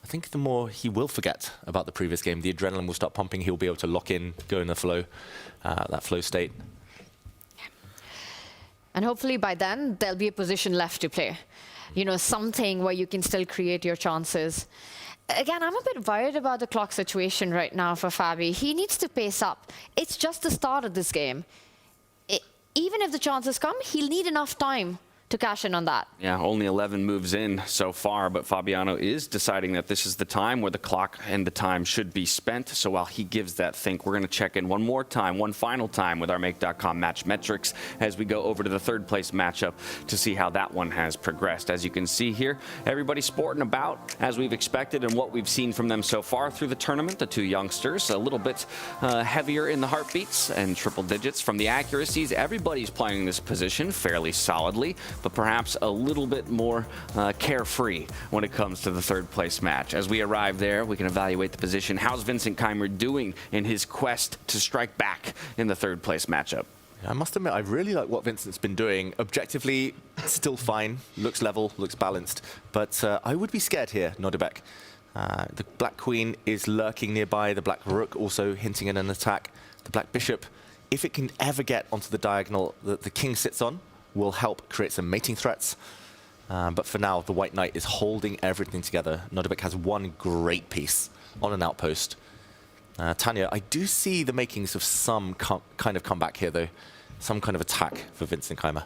Speaker 10: I think the more he will forget about the previous game. The adrenaline will start pumping. He'll be able to lock in, go in the flow, that flow state.
Speaker 8: And hopefully by then, there'll be a position left to play. Something where you can still create your chances. Again, I'm a bit worried about the clock situation right now for Fabi. He needs to pace up. It's just the start of this game. Even if the chances come, he'll need enough time to cash in on that.
Speaker 7: Yeah, only 11 moves in so far, but Fabiano is deciding that this is the time where the clock and the time should be spent. So while he gives that think, we're going to check in one more time, one final time with our Make.com match metrics as we go over to the third place matchup to see how that one has progressed. As you can see here, everybody's sporting about as we've expected and what we've seen from them so far through the tournament. The two youngsters, a little bit heavier in the heartbeats and triple digits from the accuracies. Everybody's playing this position fairly solidly. but perhaps a little bit more carefree when it comes to the third place match. As we arrive there, we can evaluate the position. How's Vincent Keymer doing in his quest to strike back in the third place matchup?
Speaker 10: I must admit, I really like what Vincent's been doing. Objectively, still fine, looks level, looks balanced, but I would be scared here, Nodirbek. The black queen is lurking nearby, the black rook also hinting at an attack. The black bishop, if it can ever get onto the diagonal that the king sits on, will help create some mating threats. But for now, the white knight is holding everything together. Nodirbek has one great piece on an outpost. Tanya, I do see the makings of some kind of comeback here, though. Some kind of attack for Vincent Keymer.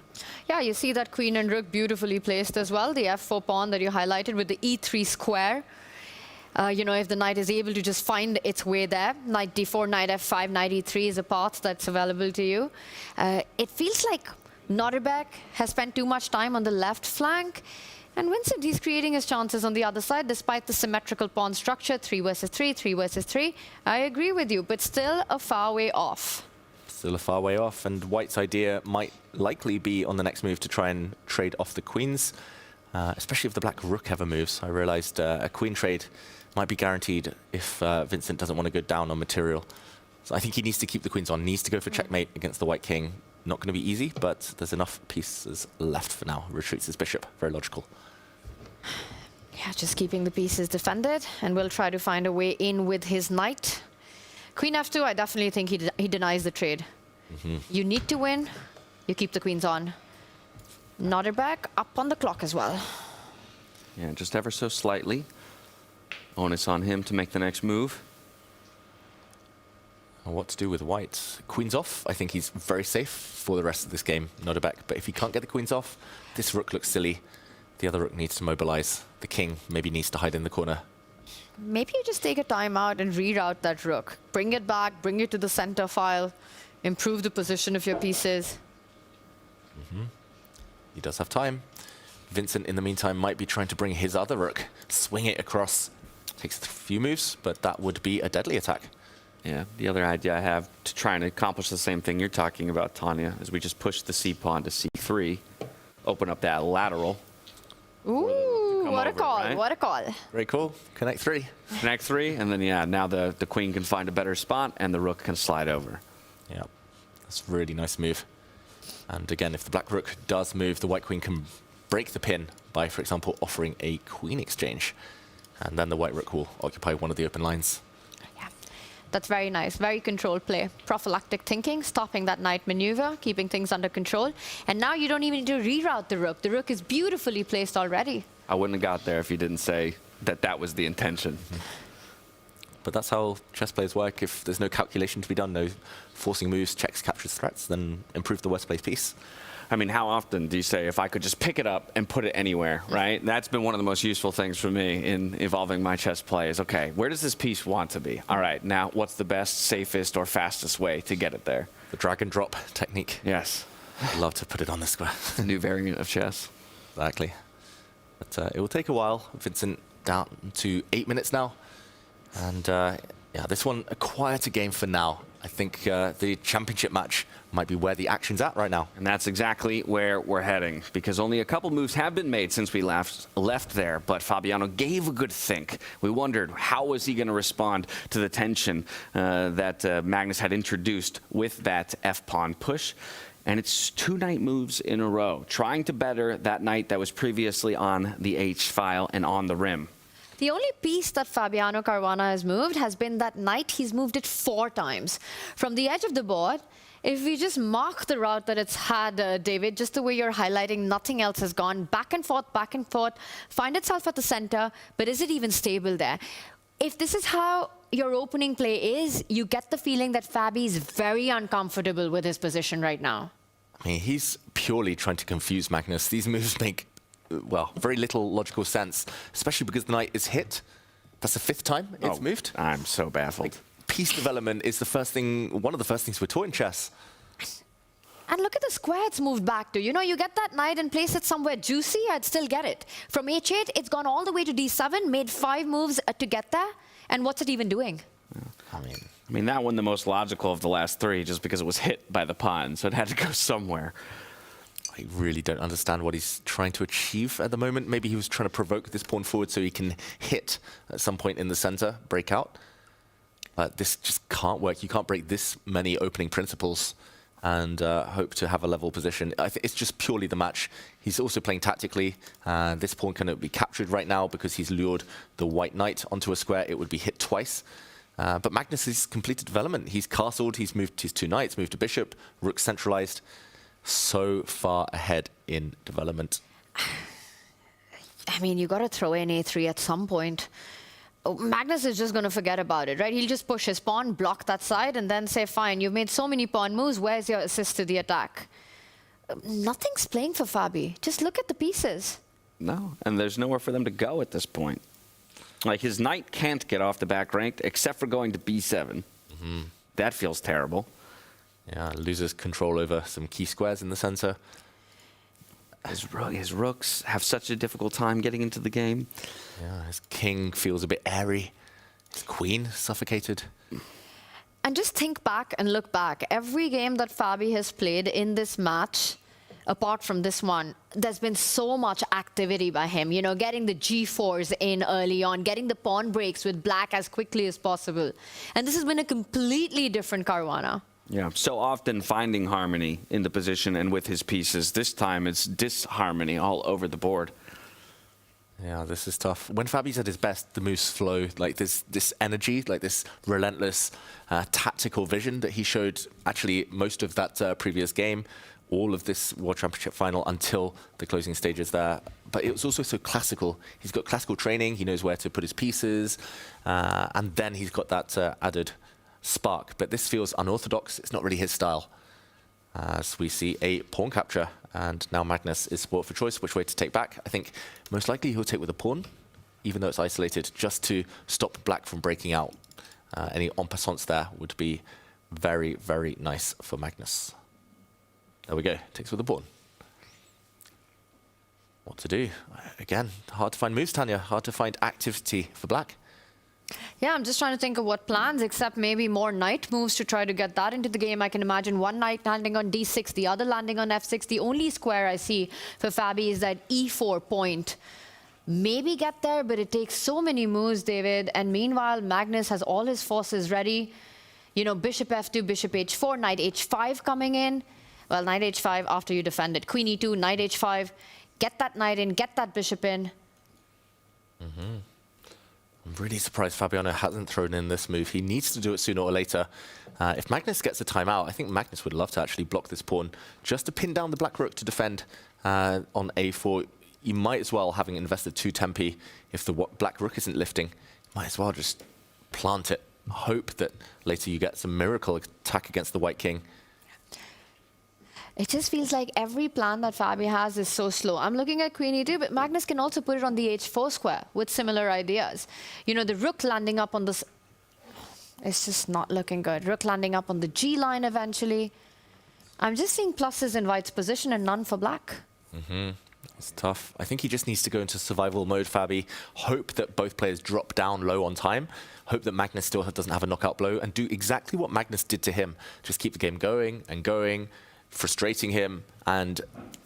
Speaker 8: Yeah, you see that queen and rook beautifully placed as well. The f4 pawn that you highlighted with the e3 square. You know, if the knight is able to just find its way there, knight d4, knight f5, knight e3 is a path that's available to you. It feels like Nodirbek has spent too much time on the left flank. And Vincent, he's creating his chances on the other side, despite the symmetrical pawn structure, 3 versus 3, 3 versus 3. I agree with you, but still a far way off.
Speaker 10: Still a far way off, and White's idea might likely be on the next move to try and trade off the queens, especially if the black rook ever moves. I realized a queen trade might be guaranteed if Vincent doesn't want to go down on material. So I think he needs to keep the queens on, needs to go for checkmate against the white king. Not going to be easy, but there's enough pieces left for now. Retreats his bishop, very logical.
Speaker 8: Yeah, just keeping the pieces defended, and we'll try to find a way in with his knight. Queen f2, I definitely think he denies the trade. You need to win, you keep the queens on. Nodirbek up on the clock as well.
Speaker 7: Yeah, just ever so slightly. Onus on him to make the next move.
Speaker 10: What to do with white? Queens off, I think he's very safe for the rest of this game, Nodirbek. But if he can't get the queens off, this rook looks silly. The other rook needs to mobilize. The king maybe needs to hide in the corner.
Speaker 8: Maybe you just take a timeout and reroute that rook. Bring it back, bring it to the center file, improve the position of your pieces.
Speaker 10: He does have time. Vincent, in the meantime, might be trying to bring his other rook, swing it across. Takes a few moves, but that would be a deadly attack.
Speaker 7: Yeah, the other idea I have to try and accomplish the same thing you're talking about, Tanya, is we just push the c pawn to c3, open up that lateral.
Speaker 8: Ooh, what a call,
Speaker 7: right?
Speaker 8: what a call.
Speaker 10: Very cool. Connect 3.
Speaker 7: Connect 3, and then, yeah, now the queen can find a better spot, and the rook can slide over.
Speaker 10: Yeah, that's a really nice move. And again, if the black rook does move, the white queen can break the pin by, for example, offering a queen exchange. And then the white rook will occupy one of the open lines.
Speaker 8: Yeah, that's very nice. Very controlled play. Prophylactic thinking, stopping that knight maneuver, keeping things under control. And now you don't even need to reroute the rook. The rook is beautifully placed already.
Speaker 7: I wouldn't have got there if you didn't say that that was the intention.
Speaker 10: But that's how chess players work. If there's no calculation to be done, no forcing moves, checks, captures, threats, then improve the worst place piece.
Speaker 7: I mean, how often do you say, if I could just pick it up and put it anywhere, right? That's been one of the most useful things for me in evolving my chess play is, okay, where does this piece want to be? All right, now what's the best, safest, or fastest way to get it there?
Speaker 10: The drag and drop technique.
Speaker 7: Yes.
Speaker 10: I'd love to put it on the square.
Speaker 7: It's a new variant of chess.
Speaker 10: Exactly. But it will take a while. Vincent down to 8 minutes now. And yeah, this one, a quieter game for now. I think the championship match might be where the action's at right now.
Speaker 7: And that's exactly where we're heading, because only a couple moves have been made since we left there, but Fabiano gave a good think. We wondered, how was he going to respond to the tension that Magnus had introduced with that f-pawn push? And it's 2 knight moves in a row, trying to better that knight that was previously on the h-file and on the rim.
Speaker 8: The only piece that Fabiano Caruana has moved has been that knight. He's moved it 4 times. From the edge of the board, if we just mark the route that it's had, David, just the way you're highlighting, nothing else has gone back and forth, find itself at the center, but is it even stable there? If this is how your opening play is, you get the feeling that Fabi is very uncomfortable with his position right now.
Speaker 10: I mean, he's purely trying to confuse Magnus. These moves make, well, very little logical sense, especially because the knight is hit. That's the 5th time it's moved.
Speaker 7: I'm so baffled.
Speaker 10: Like, piece development is the first thing, one of the first things we're taught in chess.
Speaker 8: And look at the square it's moved back to. You know, you get that knight and place it somewhere juicy, I'd still get it. From h8, it's gone all the way to d7, made 5 moves to get there. And what's it even doing?
Speaker 10: I
Speaker 7: mean, that one the most logical of the last 3, just because it was hit by the pawn, so it had to go somewhere.
Speaker 10: I really don't understand what he's trying to achieve at the moment. Maybe he was trying to provoke this pawn forward so he can hit at some point in the center, break out. But this just can't work. You can't break this many opening principles and hope to have a level position. I think it's just purely the match. He's also playing tactically. This pawn cannot be captured right now because he's lured the white knight onto a square. It would be hit twice. But Magnus has completed development. He's castled, he's moved his 2 knights, moved to bishop, rook centralized. So far ahead in development.
Speaker 8: I mean, you got to throw in a3 at some point. Magnus is just going to forget about it, right? He'll just push his pawn, block that side, and then say, fine, you've made so many pawn moves, where's your assist to the attack? Nothing's playing for Fabi. Just look at the pieces.
Speaker 7: No, and there's nowhere for them to go at this point. Like, his knight can't get off the back rank except for going to b7. That feels terrible.
Speaker 10: Yeah, loses control over some key squares in the center.
Speaker 7: His rooks have such a difficult time getting into the game.
Speaker 10: Yeah, his king feels a bit airy. His queen suffocated.
Speaker 8: And just think back and look back. Every game that Fabi has played in this match, apart from this one, there's been so much activity by him. You know, getting the g4s in early on, getting the pawn breaks with black as quickly as possible. And this has been a completely different Caruana.
Speaker 7: Yeah, so often finding harmony in the position and with his pieces. This time it's disharmony all over the board.
Speaker 10: Yeah, this is tough. When Fabi's at his best, the moves flow. Like this energy, like this relentless tactical vision that he showed actually most of that previous game, all of this World Championship final until the closing stages there. But it was also so classical. He's got classical training. He knows where to put his pieces. And then he's got that added spark, but this feels unorthodox. It's not really his style. As we see a pawn capture, and now Magnus is sport for choice, which way to take back. I think most likely he'll take with a pawn, even though it's isolated, just to stop black from breaking out. Any en passants there would be very, very nice for Magnus. There we go, takes with a pawn. What to do? Again, hard to find moves, Tanya, hard to find activity for black.
Speaker 8: Yeah, I'm just trying to think of what plans, except maybe more knight moves to try to get that into the game. I can imagine one knight landing on d6, the other landing on f6. The only square I see for Fabi is that e4 point. Maybe get there, but it takes so many moves, David. And meanwhile, Magnus has all his forces ready. You know, bishop f2, bishop h4, knight h5 coming in. Well, knight h5 after you defend it. Queen e2, knight h5. Get that knight in, get that bishop in.
Speaker 10: I'm really surprised Fabiano hasn't thrown in this move. He needs to do it sooner or later. If Magnus gets a timeout, I think Magnus would love to actually block this pawn just to pin down the black rook to defend on a4. You might as well, having invested 2 tempi, if the black rook isn't lifting, might as well just plant it. Hope that later you get some miracle attack against the white king.
Speaker 8: It just feels like every plan that Fabi has is so slow. I'm looking at queen e2, but Magnus can also put it on the h4 square with similar ideas. You know, the rook landing up on this... It's just not looking good. Rook landing up on the g line eventually. I'm just seeing pluses in white's position and none for black.
Speaker 10: It's tough. I think he just needs to go into survival mode, Fabi. Hope that both players drop down low on time. Hope that Magnus still doesn't have a knockout blow. And do exactly what Magnus did to him. Just keep the game going and going, frustrating him, and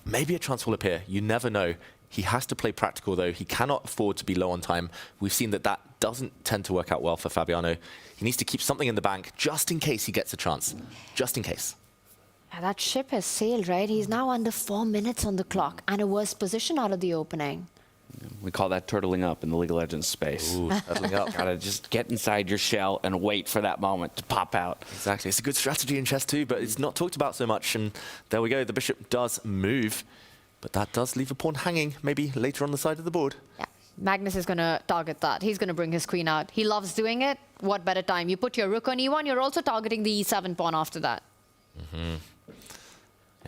Speaker 10: maybe a chance will appear. You never know. He has to play practical, though. He cannot afford to be low on time. We've seen that that doesn't tend to work out well for Fabiano. He needs to keep something in the bank just in case he gets a chance. Just in case.
Speaker 8: That ship has sailed, right? He's now under 4 minutes on the clock and a worse position out of the opening.
Speaker 7: We call that turtling up in the League of Legends space.
Speaker 10: Ooh, turtling up.
Speaker 7: Gotta just get inside your shell and wait for that moment to pop out.
Speaker 10: Exactly. It's a good strategy in chess too, but it's not talked about so much. And there we go. The bishop does move, but that does leave a pawn hanging, maybe later on the side of the board.
Speaker 8: Yeah. Magnus is going to target that. He's going to bring his queen out. He loves doing it. What better time? You put your rook on e1, you're also targeting the e7 pawn after that.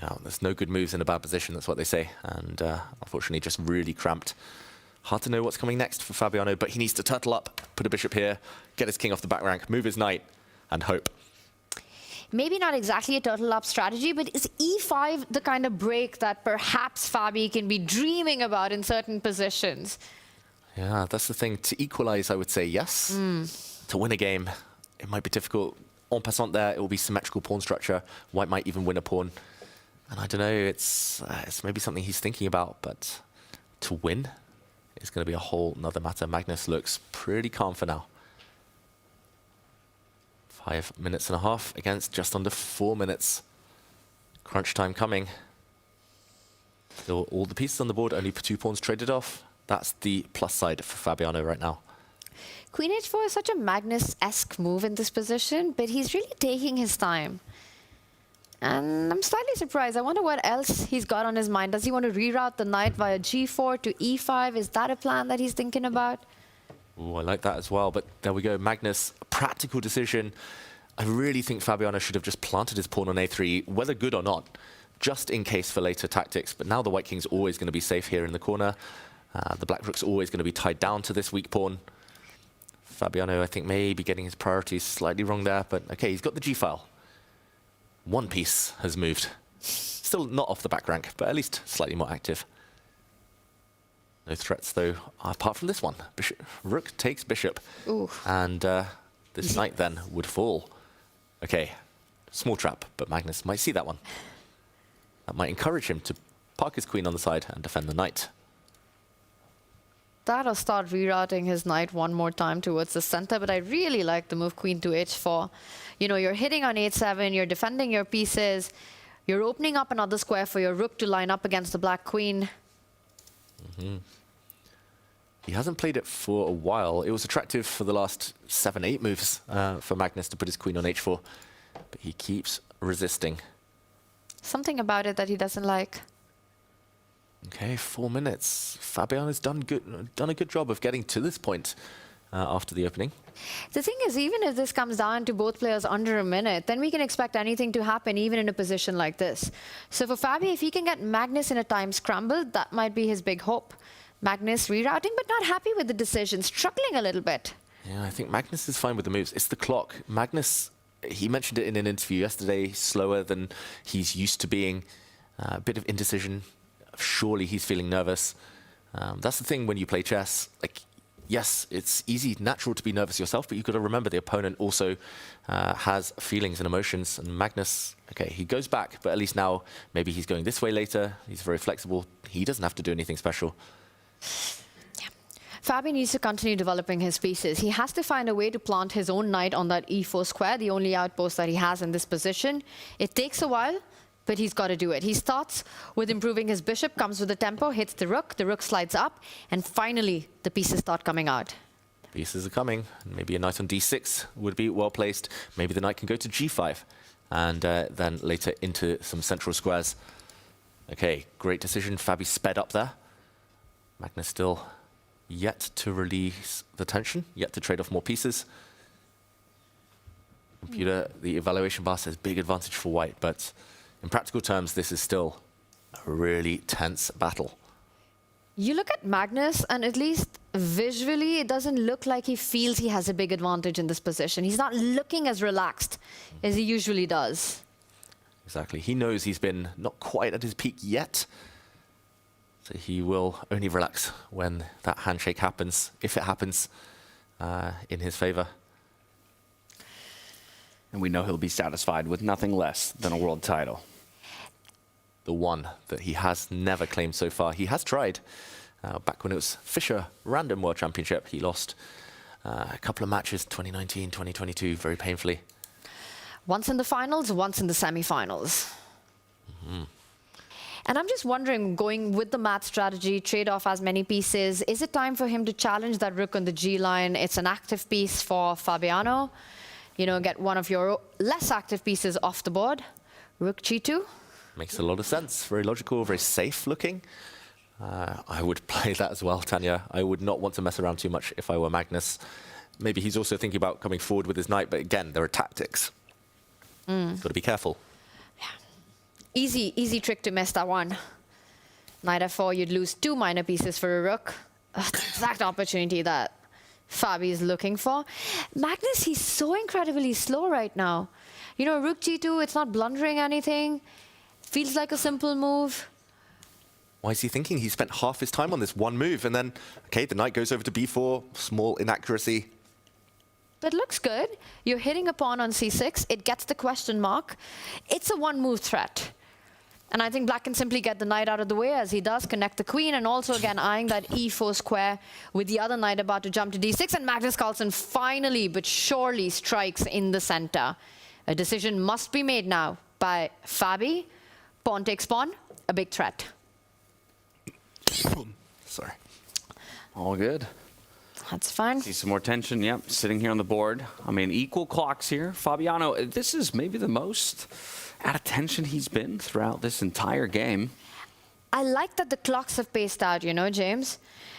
Speaker 10: Yeah, there's no good moves in a bad position, that's what they say. And unfortunately, just really cramped. Hard to know what's coming next for Fabiano, but he needs to turtle up, put a bishop here, get his king off the back rank, move his knight, and hope.
Speaker 8: Maybe not exactly a turtle up strategy, but is e5 the kind of break that perhaps Fabi can be dreaming about in certain positions?
Speaker 10: Yeah, that's the thing. To equalize, I would say yes. To win a game, it might be difficult. En passant there, it will be symmetrical pawn structure. White might even win a pawn. And I don't know, it's maybe something he's thinking about, but to win is going to be a whole nother matter. Magnus looks pretty calm for now. 5 minutes and a half against just under 4 minutes. Crunch time coming. Still all the pieces on the board, only 2 pawns traded off. That's the plus side for Fabiano right now.
Speaker 8: Queen h4 is such a Magnus-esque move in this position, but he's really taking his time. And I'm slightly surprised. I wonder what else he's got on his mind. Does he want to reroute the knight via g4 to e5? Is that a plan that he's thinking about?
Speaker 10: Ooh, I like that as well, but there we go. Magnus, a practical decision. I really think Fabiano should have just planted his pawn on a3, whether good or not, just in case for later tactics. But now the white king's always going to be safe here in the corner. The black rook's always going to be tied down to this weak pawn. Fabiano, I think, may be getting his priorities slightly wrong there, but okay, he's got the g-file. One piece has moved. Still not off the back rank, but at least slightly more active. No threats, though, apart from this one. Rook takes bishop.
Speaker 8: Ooh.
Speaker 10: And this knight then would fall. Okay, small trap, but Magnus might see that one. That might encourage him to park his queen on the side and defend the knight.
Speaker 8: That or start rerouting his knight one more time towards the center, but I really like the move queen to h4. You know, you're hitting on h7, you're defending your pieces, you're opening up another square for your rook to line up against the black queen.
Speaker 10: Mm-hmm. He hasn't played it for a while. It was attractive for the last 7-8 moves for Magnus to put his queen on h4, but he keeps resisting.
Speaker 8: Something about it that he doesn't like.
Speaker 10: Okay, 4 minutes. Fabiano's done a good job of getting to this point after the opening.
Speaker 8: The thing is, even if this comes down to both players under a minute, then we can expect anything to happen even in a position like this. So for Fabi, if he can get Magnus in a time scramble, that might be his big hope. Magnus rerouting, but not happy with the decision, struggling a little bit.
Speaker 10: Yeah, I think Magnus is fine with the moves. It's the clock. Magnus, he mentioned it in an interview yesterday, slower than he's used to being. A bit of indecision. Surely he's feeling nervous. That's the thing when you play chess. Like, yes, it's easy, natural to be nervous yourself, but you've got to remember the opponent also has feelings and emotions. And Magnus, okay, he goes back, but at least now maybe he's going this way later. He's very flexible. He doesn't have to do anything special.
Speaker 8: Yeah. Fabi needs to continue developing his pieces. He has to find a way to plant his own knight on that e4 square, the only outpost that he has in this position. It takes a while, but he's got to do it. He starts with improving his bishop, comes with the tempo, hits the rook slides up, and finally the pieces start coming out.
Speaker 10: Pieces are coming. Maybe a knight on d6 would be well placed. Maybe the knight can go to g5, and then later into some central squares. Okay, great decision. Fabi sped up there. Magnus still yet to release the tension, yet to trade off more pieces. Computer, the evaluation bar says big advantage for white, but in practical terms, this is still a really tense battle.
Speaker 8: You look at Magnus, and at least visually, it doesn't look like he feels he has a big advantage in this position. He's not looking as relaxed as he usually does.
Speaker 10: Exactly. He knows he's been not quite at his peak yet. So he will only relax when that handshake happens, if it happens, in his favor.
Speaker 7: And we know he'll be satisfied with nothing less than a world title.
Speaker 10: The one that he has never claimed so far. He has tried. Back when it was Fischer Random World Championship, he lost a couple of matches, 2019, 2022, very painfully.
Speaker 8: Once in the finals, once in the semi-finals.
Speaker 10: Mm-hmm.
Speaker 8: And I'm just wondering, going with the mat strategy, trade off as many pieces, is it time for him to challenge that rook on the G line? It's an active piece for Fabiano. You know, get one of your less active pieces off the board. Rook G2.
Speaker 10: Makes a lot of sense. Very logical, very safe looking. I would play that as well, Tanya. I would not want to mess around too much if I were Magnus. Maybe he's also thinking about coming forward with his knight, but again, there are tactics. Got to be careful.
Speaker 8: Easy trick to miss that one. Knight f4, you'd lose 2 minor pieces for a rook. That's the exact opportunity that Fabi is looking for. Magnus, he's so incredibly slow right now. You know, rook g2, it's not blundering anything. Feels like a simple move.
Speaker 10: Why is he thinking? He spent half his time on this one move, and then, okay, the knight goes over to b4, small inaccuracy.
Speaker 8: But looks good. You're hitting a pawn on c6. It gets the question mark. It's a one-move threat. And I think black can simply get the knight out of the way, as he does connect the queen, and also again eyeing that e4 square with the other knight about to jump to d6. And Magnus Carlsen finally but surely strikes in the center. A decision must be made now by Fabi. Pawn takes pawn, a big threat.
Speaker 10: Sorry.
Speaker 7: All good.
Speaker 8: That's fine.
Speaker 7: See some more tension, yep, sitting here on the board. I mean, equal clocks here. Fabiano, this is maybe the most out of tension he's been throughout this entire game.
Speaker 8: I like that the clocks have paced out, you know, James.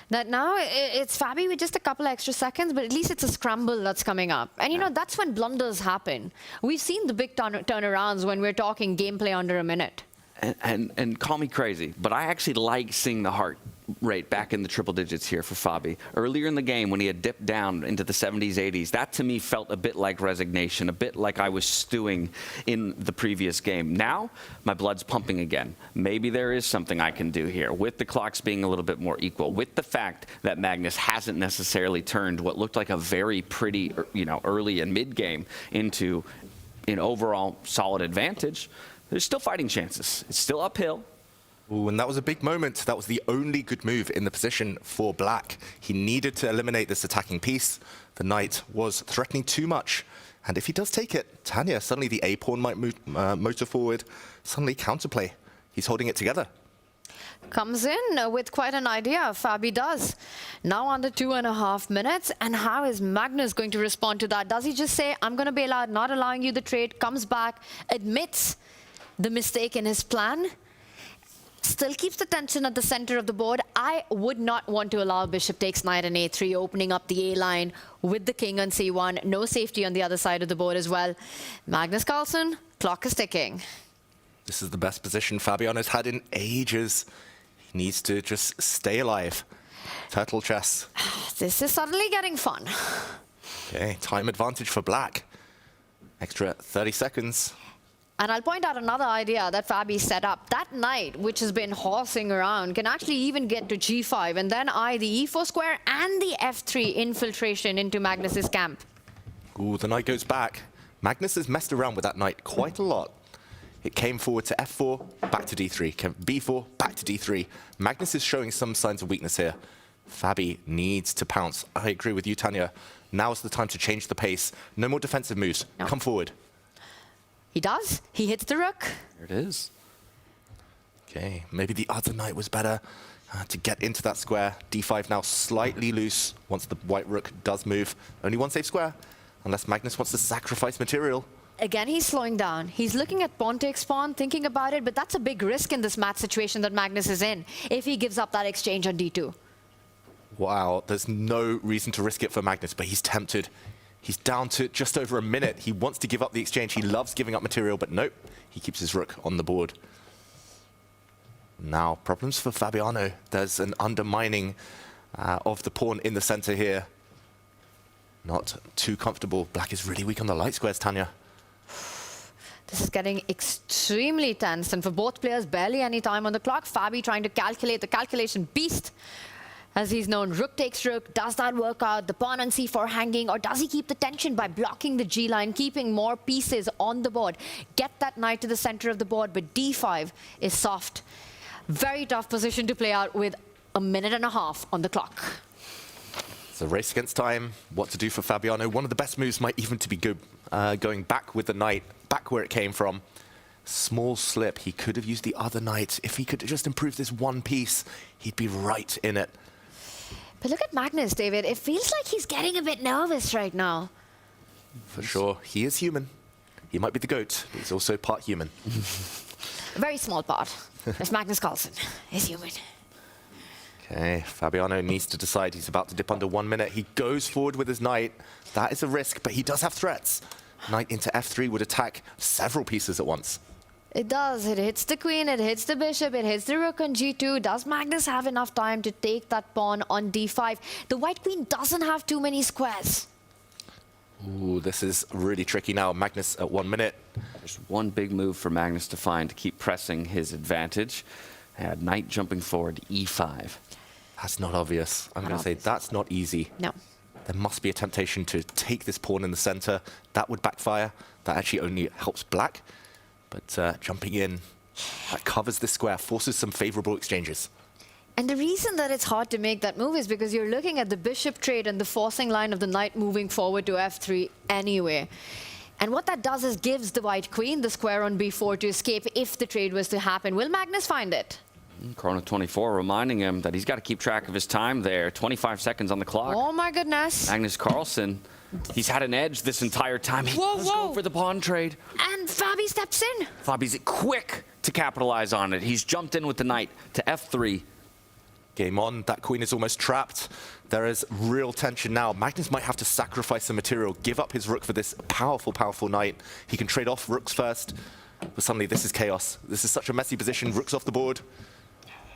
Speaker 8: That now it's Fabi with just a couple of extra seconds, but at least it's a scramble that's coming up. And, you know, that's when blunders happen. We've seen the big turnarounds when we're talking gameplay under a minute.
Speaker 7: And call me crazy, but I actually like seeing the heart rate back in the triple digits here for Fabi. Earlier in the game, when he had dipped down into the 70s, 80s, that to me felt a bit like resignation, a bit like I was stewing in the previous game. Now, my blood's pumping again. Maybe there is something I can do here, with the clocks being a little bit more equal, with the fact that Magnus hasn't necessarily turned what looked like a very pretty, you know, early and mid-game into an overall solid advantage. There's still fighting chances. It's still uphill.
Speaker 10: Ooh, and that was a big moment. That was the only good move in the position for black. He needed to eliminate this attacking piece. The knight was threatening too much. And if he does take it, Tanya, suddenly the A-pawn might motor forward, suddenly counterplay. He's holding it together.
Speaker 8: Comes in with quite an idea, Fabi does. Now under 2.5 minutes, and how is Magnus going to respond to that? Does he just say, I'm going to bail out, not allowing you the trade, comes back, admits the mistake in his plan, still keeps the tension at the center of the board? I would not want to allow bishop takes knight and a3, opening up the A line with the king on c1. No safety on the other side of the board as well. Magnus Carlsen, clock is ticking.
Speaker 10: This is the best position Fabiano's had in ages. He needs to just stay alive. Turtle chess.
Speaker 8: This is suddenly getting fun.
Speaker 10: Okay, time advantage for black. Extra 30 seconds.
Speaker 8: And I'll point out another idea that Fabi set up. That knight, which has been horsing around, can actually even get to g5 and then eye the e4 square and the f3 infiltration into Magnus's camp.
Speaker 10: Ooh, the knight goes back. Magnus has messed around with that knight quite a lot. It came forward to f4, back to d3. Came b4, back to d3. Magnus is showing some signs of weakness here. Fabi needs to pounce. I agree with you, Tanya. Now is the time to change the pace. No more defensive moves. No. Come forward.
Speaker 8: He does. He hits the rook.
Speaker 10: There it is. Okay, maybe the other knight was better to get into that square. d5 now slightly loose once the white rook does move. Only one safe square, unless Magnus wants to sacrifice material.
Speaker 8: Again, he's slowing down. He's looking at pawn takes pawn, thinking about it, but that's a big risk in this match situation that Magnus is in, if he gives up that exchange on d2.
Speaker 10: Wow, there's no reason to risk it for Magnus, but he's tempted. He's down to just over a minute. He wants to give up the exchange. He loves giving up material, but nope. He keeps his rook on the board. Now, problems for Fabiano. There's an undermining of the pawn in the center here. Not too comfortable. Black is really weak on the light squares, Tanya.
Speaker 8: This is getting extremely tense, and for both players, barely any time on the clock. Fabi trying to calculate, the calculation beast, as he's known. Rook takes rook. Does that work out? The pawn on c4 hanging, or does he keep the tension by blocking the g line, keeping more pieces on the board? Get that knight to the center of the board, but d5 is soft. Very tough position to play out with 1.5 minutes on the clock.
Speaker 10: It's a race against time. What to do for Fabiano? One of the best moves might even to be good, going back with the knight, back where it came from. Small slip. He could have used the other knight. If he could just improve this one piece, he'd be right in it.
Speaker 8: But look at Magnus, David. It feels like he's getting a bit nervous right now.
Speaker 10: For sure. He is human. He might be the GOAT, but he's also part human.
Speaker 8: A very small part. As Magnus Carlsen is human.
Speaker 10: Okay, Fabiano needs to decide. He's about to dip under 1 minute. He goes forward with his knight. That is a risk, but he does have threats. Knight into f3 would attack several pieces at once.
Speaker 8: It does. It hits the queen, it hits the bishop, it hits the rook on g2. Does Magnus have enough time to take that pawn on d5? The white queen doesn't have too many squares.
Speaker 10: Ooh, this is really tricky now. Magnus at 1 minute.
Speaker 7: There's one big move for Magnus to find to keep pressing his advantage. Had knight jumping forward, e5.
Speaker 10: That's not obvious. I'm going to say that's not easy.
Speaker 8: No.
Speaker 10: There must be a temptation to take this pawn in the center. That would backfire. That actually only helps black. But jumping in That covers this square, forces some favorable exchanges.
Speaker 8: And the reason that it's hard to make that move is because you're looking at the bishop trade and the forcing line of the knight moving forward to f3 anyway. And what that does is gives the white queen the square on b4 to escape if the trade was to happen. Will Magnus find it?
Speaker 7: Chrono 24 reminding him that he's got to keep track of his time there. 25 seconds on the clock.
Speaker 8: Oh my goodness.
Speaker 7: Magnus Carlsen, he's had an edge this entire time. He does go for the pawn trade.
Speaker 8: And Fabi steps in.
Speaker 7: Fabi's quick to capitalize on it. He's jumped in with the knight to f3.
Speaker 10: Game on, that queen is almost trapped. There is real tension now. Magnus might have to sacrifice some material, give up his rook for this powerful, powerful knight. He can trade off rooks first, but suddenly this is chaos. This is such a messy position. Rook's off the board.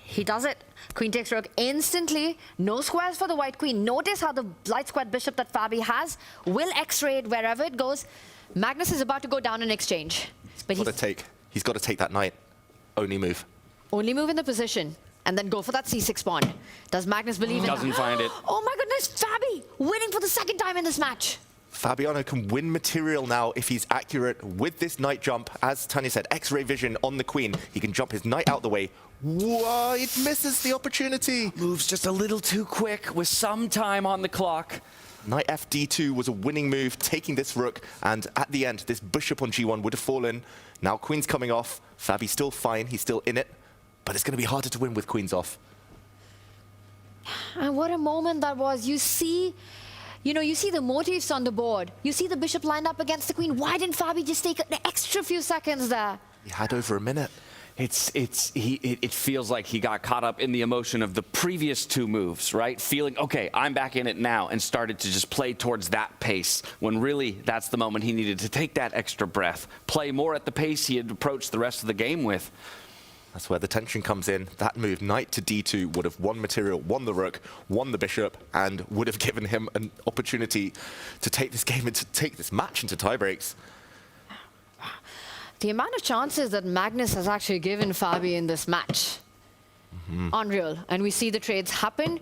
Speaker 8: He does it. Queen takes rook instantly. No squares for the white queen. Notice how the light squared bishop that Fabi has will x-ray it wherever it goes. Magnus is about to go down in exchange. But
Speaker 10: He's got to take that knight. Only move.
Speaker 8: Only move in the position. And then go for that c6 pawn. Does Magnus believe in
Speaker 7: Doesn't find it.
Speaker 8: Oh my goodness, Fabi winning for the second time in this match.
Speaker 10: Fabiano can win material now if he's accurate with this knight jump. As Tanya said, X-ray vision on the queen. He can jump his knight out the way. Whoa, it misses the opportunity.
Speaker 7: Moves just a little too quick with some time on the clock.
Speaker 10: Knight fd2 was a winning move, taking this rook, and at the end, this bishop on g1 would have fallen. Now queen's coming off. Fabi's still fine, he's still in it, but it's going to be harder to win with queens off.
Speaker 8: And what a moment that was. You see the motifs on the board. You see the bishop lined up against the queen. Why didn't Fabi just take an extra few seconds there?
Speaker 10: He had over a minute.
Speaker 7: It feels like he got caught up in the emotion of the previous two moves, right? Feeling, okay, I'm back in it now, and started to just play towards that pace, when really that's the moment he needed to take that extra breath, play more at the pace he had approached the rest of the game with.
Speaker 10: That's where the tension comes in. That move, knight to d2, would have won material, won the rook, won the bishop, and would have given him an opportunity to take this game and to take this match into tiebreaks.
Speaker 8: The amount of chances that Magnus has actually given Fabi in this match, unreal. And we see the trades happen.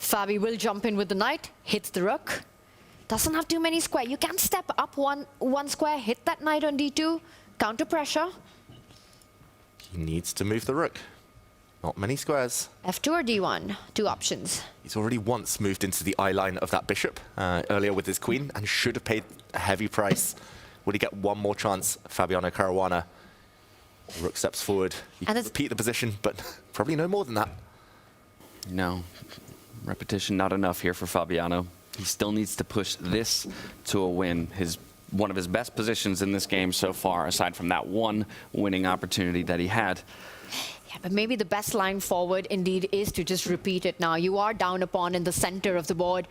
Speaker 8: Fabi will jump in with the knight, hits the rook. Doesn't have too many squares. You can step up one square, hit that knight on d2, counter pressure.
Speaker 10: He needs to move the rook. Not many squares.
Speaker 8: f2 or d1, two options.
Speaker 10: He's already once moved into the eye line of that bishop earlier with his queen, and should have paid a heavy price. Will he get one more chance? Fabiano Caruana. The rook steps forward. He can repeat the position, but probably no more than that.
Speaker 7: No, repetition not enough here for Fabiano. He still needs to push this to a win. One of his best positions in this game so far, aside from that one winning opportunity that he had.
Speaker 8: Yeah, but maybe the best line forward indeed is to just repeat it now. You are down a pawn in the center of the board.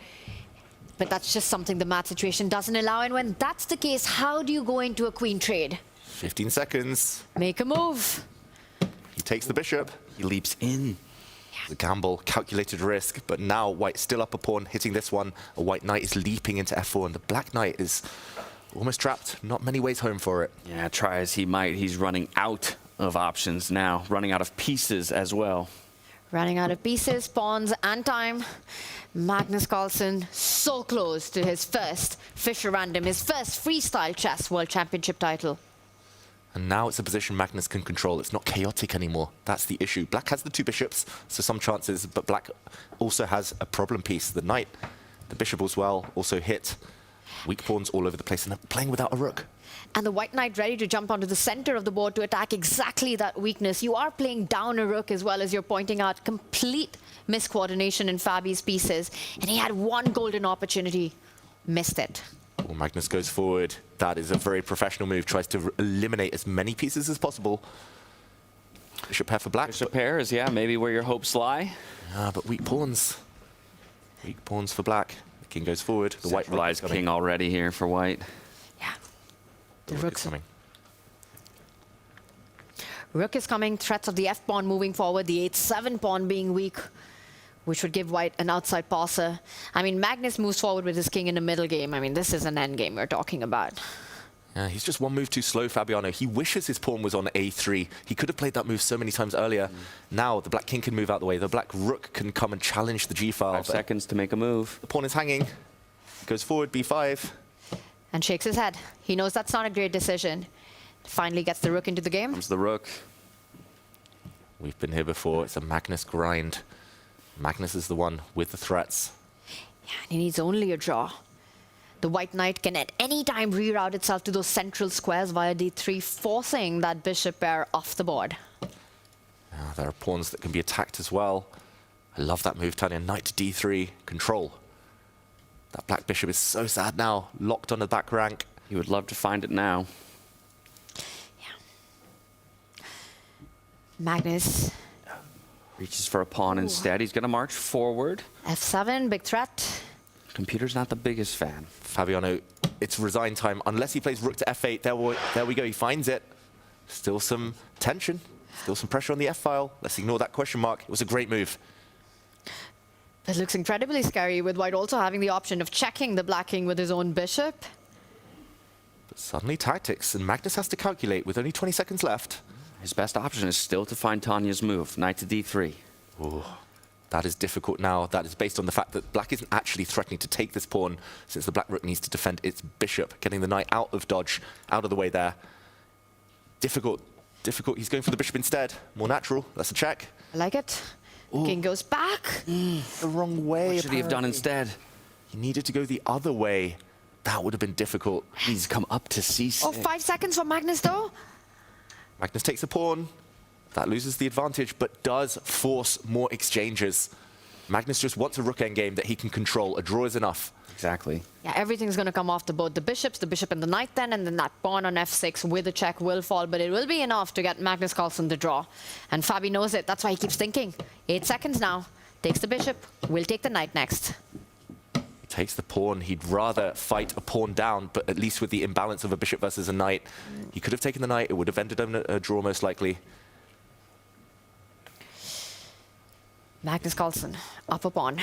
Speaker 8: But that's just something the mat situation doesn't allow. And when that's the case, how do you go into a queen trade?
Speaker 10: 15 seconds.
Speaker 8: Make a move.
Speaker 10: He takes the bishop. He leaps in. The gamble, calculated risk, but now white still up a pawn, hitting this one. A white knight is leaping into f4, and the black knight is almost trapped. Not many ways home for it.
Speaker 7: Yeah, try as he might, he's running out of options now, running out of pieces as well.
Speaker 8: Running out of pieces, pawns, and time. Magnus Carlsen so close to his first Fischer Random, his first freestyle chess world championship title.
Speaker 10: And now it's a position Magnus can control. It's not chaotic anymore. That's the issue. Black has the two bishops, so some chances, but black also has a problem piece. The knight, the bishop as well, also hit. Weak pawns all over the place, and they're playing without a rook.
Speaker 8: And the white knight ready to jump onto the center of the board to attack exactly that weakness. You are playing down a rook as well, as you're pointing out. Complete miscoordination in Fabi's pieces. And he had one golden opportunity. Missed it.
Speaker 10: Well, Magnus goes forward. That is a very professional move. Tries to eliminate as many pieces as possible. Bishop pair for black.
Speaker 7: Bishop pairs, yeah, maybe where your hopes lie.
Speaker 10: But weak pawns. Weak pawns for black. The king goes forward. The white
Speaker 7: lies king already here for white.
Speaker 8: The rook is coming. Rook is coming. Threats of the f-pawn moving forward. The 8-7 pawn being weak, which would give white an outside passer. I mean, Magnus moves forward with his king in the middle game. I mean, this is an end game we're talking about.
Speaker 10: Yeah, he's just one move too slow, Fabiano. He wishes his pawn was on a3. He could have played that move so many times earlier. Now the black king can move out the way. The black rook can come and challenge the g-file.
Speaker 7: 5 seconds to make a move.
Speaker 10: The pawn is hanging. Goes forward, b5.
Speaker 8: And shakes his head. He knows that's not a great decision. Finally gets the rook into the game.
Speaker 7: Comes the rook.
Speaker 10: We've been here before. It's a Magnus grind. Magnus is the one with the threats.
Speaker 8: Yeah, and he needs only a draw. The white knight can at any time reroute itself to those central squares via d3, forcing that bishop pair off the board.
Speaker 10: There are pawns that can be attacked as well. I love that move, Tanya. Knight to d3, control. That black bishop is so sad now, locked on the back rank.
Speaker 7: You would love to find it now.
Speaker 8: Magnus
Speaker 7: reaches for a pawn instead. He's going to march forward.
Speaker 8: f7, big threat.
Speaker 7: Computer's not the biggest fan.
Speaker 10: Fabiano, it's resign time. Unless he plays rook to f8, there we go, he finds it. Still some tension, still some pressure on the f-file. Let's ignore that question mark. It was a great move.
Speaker 8: It looks incredibly scary, with white also having the option of checking the black king with his own bishop.
Speaker 10: But suddenly tactics, and Magnus has to calculate with only 20 seconds left.
Speaker 7: His best option is still to find Tanya's move, knight to d3.
Speaker 10: Ooh, that is difficult now. That is based on the fact that black isn't actually threatening to take this pawn, since the black rook needs to defend its bishop, getting the knight out of dodge, out of the way there. Difficult, difficult. He's going for the bishop instead. More natural. That's a check.
Speaker 8: I like it. King goes back.
Speaker 10: The wrong way.
Speaker 7: What should he have done instead?
Speaker 10: He needed to go the other way. That would have been difficult.
Speaker 7: He's come up to c6.
Speaker 8: Oh, 5 seconds for Magnus, though.
Speaker 10: Magnus takes a pawn. That loses the advantage, but does force more exchanges. Magnus just wants a rook endgame that he can control. A draw is enough.
Speaker 7: Exactly.
Speaker 8: Yeah, everything's going to come off the board. The bishop and the knight then, and then that pawn on f6 with a check will fall, but it will be enough to get Magnus Carlsen to draw. And Fabi knows it. That's why he keeps thinking. 8 seconds now. Takes the bishop. Will take the knight next.
Speaker 10: He takes the pawn. He'd rather fight a pawn down, but at least with the imbalance of a bishop versus a knight. He could have taken the knight. It would have ended in a draw most likely.
Speaker 8: Magnus Carlsen, up a pawn.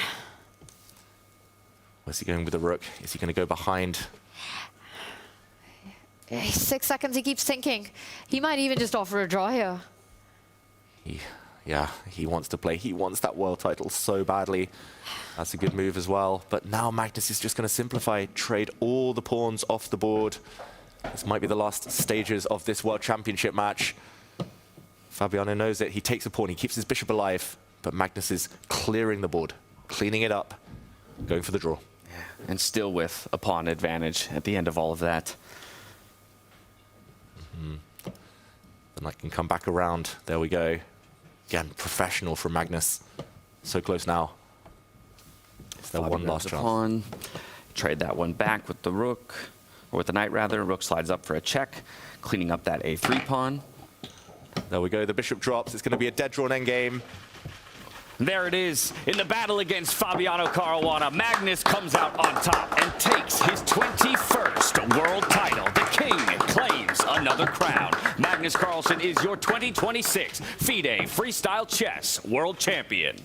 Speaker 10: Where's he going with the rook? Is he going to go behind?
Speaker 8: 6 seconds, he keeps thinking. He might even just offer a draw here.
Speaker 10: Yeah, he wants to play. He wants that world title so badly. That's a good move as well. But now Magnus is just going to simplify, trade all the pawns off the board. This might be the last stages of this World Championship match. Fabiano knows it. He takes a pawn. He keeps his bishop alive. But Magnus is clearing the board, cleaning it up, going for the draw.
Speaker 7: Yeah, and still with a pawn advantage at the end of all of that.
Speaker 10: The knight can come back around. There we go. Again, professional from Magnus. So close now. Is there one last chance?
Speaker 7: Pawn. Trade that one back with the rook, or with the knight rather. Rook slides up for a check, cleaning up that a3 pawn.
Speaker 10: There we go. The bishop drops. It's going to be a dead drawn endgame.
Speaker 7: There it is. In the battle against Fabiano Caruana, Magnus comes out on top and takes his 21st world title. The king claims another crown. Magnus Carlsen is your 2026 FIDE Freestyle Chess World Champion.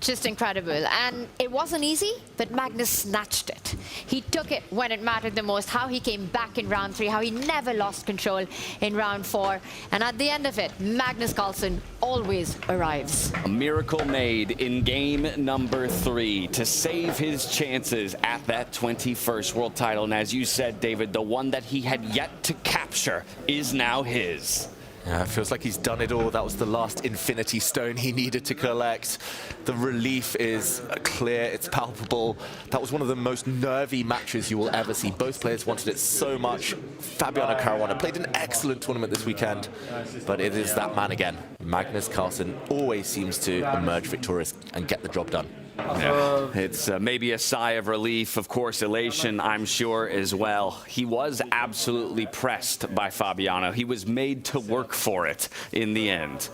Speaker 8: Just incredible. And it wasn't easy, but Magnus snatched it. He took it when it mattered the most, how he came back in round 3, how he never lost control in round 4. And at the end of it, Magnus Carlsen always arrives.
Speaker 7: A miracle made in game number 3 to save his chances at that 21st world title. And as you said, David, the one that he had yet to capture is now his.
Speaker 10: Yeah, it feels like he's done it all. That was the last infinity stone he needed to collect. The relief is clear, it's palpable. That was one of the most nervy matches you will ever see. Both players wanted it so much. Fabiano Caruana played an excellent tournament this weekend, but it is that man again. Magnus Carlsen always seems to emerge victorious and get the job done.
Speaker 7: Yeah. It's maybe a sigh of relief, of course, elation, I'm sure, as well. He was absolutely pressed by Fabiano. He was made to work for it in the end.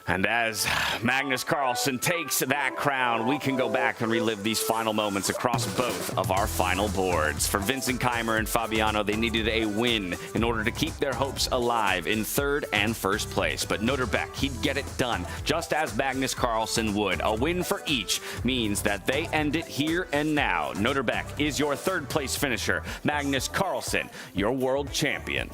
Speaker 7: And as Magnus Carlsen takes that crown, we can go back and relive these final moments across both of our final boards. For Vincent Keymer and Fabiano, they needed a win in order to keep their hopes alive in 3rd and 1st place. But Nodirbek, he'd get it done, just as Magnus Carlsen would. A win for each means that they end it here and now. Nodirbek is your 3rd place finisher. Magnus Carlsen, your world champion.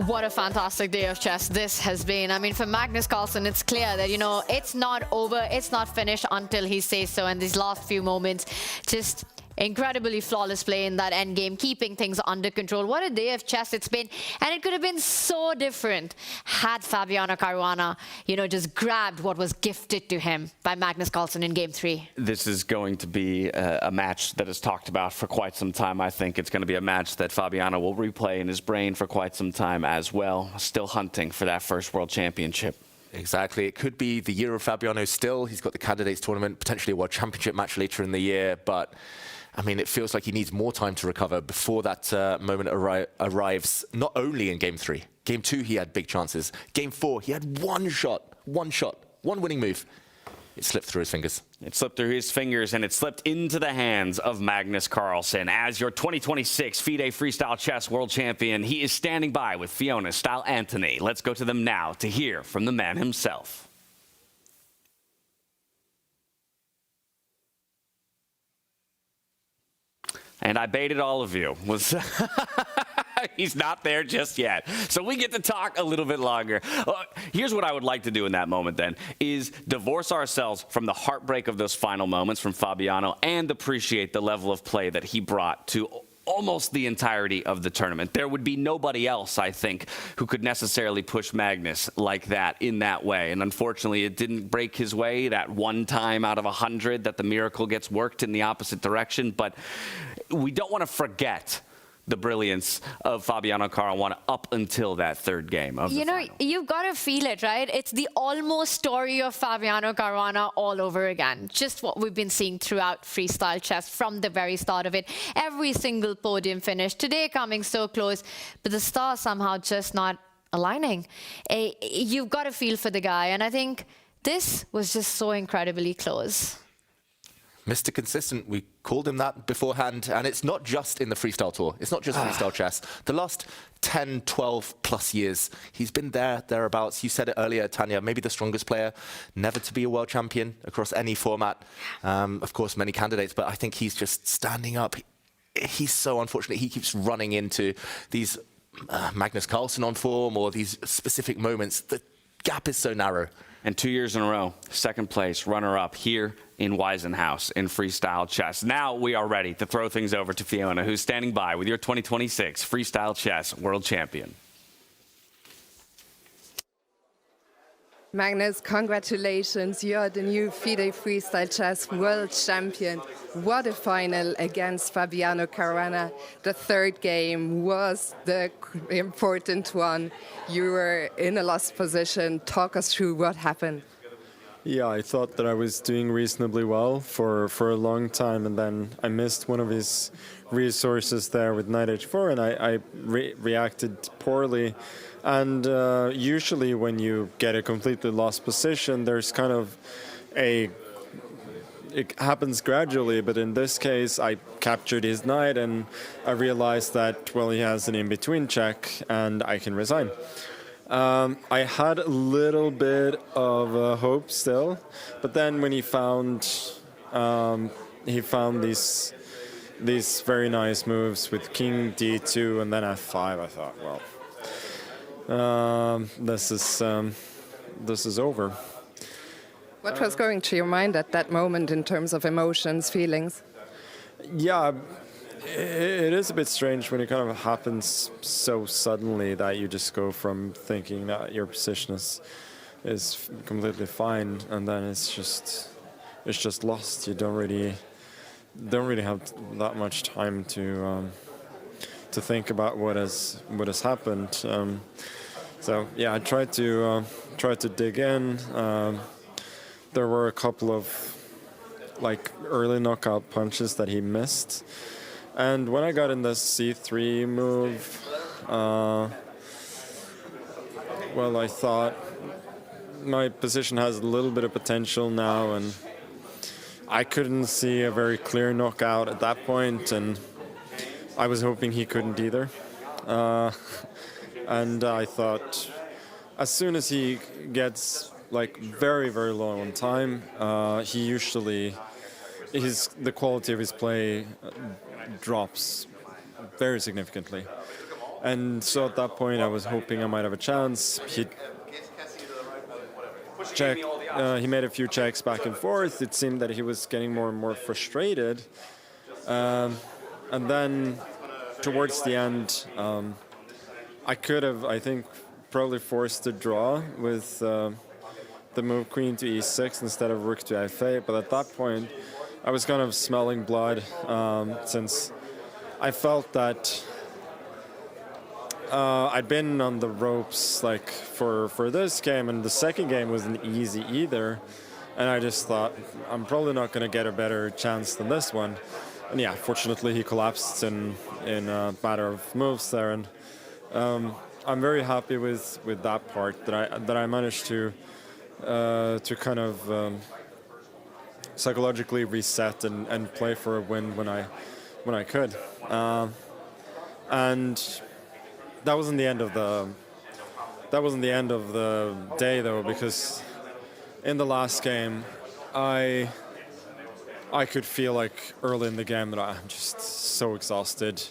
Speaker 8: What a fantastic day of chess this has been. I mean, for Magnus Carlsen, it's clear that, you know, it's not over, it's not finished until he says so. And these last few moments, just incredibly flawless play in that endgame, keeping things under control. What a day of chess it's been, and it could have been so different had Fabiano Caruana, just grabbed what was gifted to him by Magnus Carlsen in Game 3.
Speaker 7: This is going to be a match that is talked about for quite some time. I think it's going to be a match that Fabiano will replay in his brain for quite some time as well, still hunting for that first World Championship.
Speaker 10: Exactly. It could be the year of Fabiano still. He's got the Candidates Tournament, potentially a World Championship match later in the year, but I mean, it feels like he needs more time to recover before that moment arrives, not only in Game 3. Game 2, he had big chances. Game 4, he had one winning move. It slipped through his fingers.
Speaker 7: It slipped through his fingers, and it slipped into the hands of Magnus Carlsen. As your 2026 FIDE Freestyle Chess World Champion, he is standing by with Fiona Style-Antony. Let's go to them now to hear from the man himself. And I baited all of you. He's not there just yet. So we get to talk a little bit longer. Here's what I would like to do in that moment then, is divorce ourselves from the heartbreak of those final moments from Fabiano and appreciate the level of play that he brought to almost the entirety of the tournament. There would be nobody else, I think, who could necessarily push Magnus like that in that way. And unfortunately, it didn't break his way that one time out of 100 that the miracle gets worked in the opposite direction. But we don't want to forget the brilliance of Fabiano Caruana up until that third game of the final.
Speaker 8: You've got to feel it, right? It's the almost story of Fabiano Caruana all over again. Just what we've been seeing throughout freestyle chess from the very start of it. Every single podium finish. Today coming so close, but the stars somehow just not aligning. You've got to feel for the guy, and I think this was just so incredibly close.
Speaker 10: Mr. Consistent, we called him that beforehand, and it's not just in the freestyle tour. It's not just freestyle chess. The last 10, 12 plus years, he's been thereabouts. You said it earlier, Tanya, maybe the strongest player, never to be a world champion across any format. Of course, many candidates, but I think he's just standing up. He's so unfortunate. He keeps running into these Magnus Carlsen on form or these specific moments. The gap is so narrow.
Speaker 7: And 2 years in a row, second place, runner-up here in Weissenhaus in freestyle chess. Now we are ready to throw things over to Fiona, who's standing by with your 2026 Freestyle Chess World Champion.
Speaker 13: Magnus, congratulations. You're the new FIDE Freestyle Chess World Champion. What a final against Fabiano Caruana. The third game was the important one. You were in a lost position. Talk us through what happened.
Speaker 20: Yeah, I thought that I was doing reasonably well for a long time, and then I missed one of his resources there with knight h4, and I reacted poorly. And usually when you get a completely lost position, there's kind of it happens gradually, but in this case I captured his knight and I realized that, well, he has an in-between check and I can resign. I had a little bit of hope still, but then when he found these very nice moves with king d2 and then f5, I thought, well, this is over.
Speaker 13: What was going through your mind at that moment in terms of emotions, feelings?
Speaker 20: Yeah, it is a bit strange when it kind of happens so suddenly that you just go from thinking that your position is completely fine, and then it's just lost. You don't really have that much time to think about what has happened. So yeah, I tried to dig in. There were a couple of early knockout punches that he missed, and when I got in the c3 move, well, I thought my position has a little bit of potential now, and I couldn't see a very clear knockout at that point, and I was hoping he couldn't either. And I thought, as soon as he gets very, very low on time, the quality of his play drops very significantly. And so at that point, I was hoping I might have a chance. He made a few checks back and forth. It seemed that he was getting more and more frustrated. And then towards the end, I could have, I think, probably forced a draw with the move queen to e6 instead of rook to f8. But at that point, I was kind of smelling blood since I felt that I'd been on the ropes like for this game, and the second game wasn't easy either. And I just thought, I'm probably not going to get a better chance than this one. And yeah, fortunately he collapsed in a matter of moves there. And I'm very happy with that part, that I managed to kind of psychologically reset and play for a win when I could. And that wasn't the end of the day though, because in the last game I could feel like early in the game that I'm just so exhausted.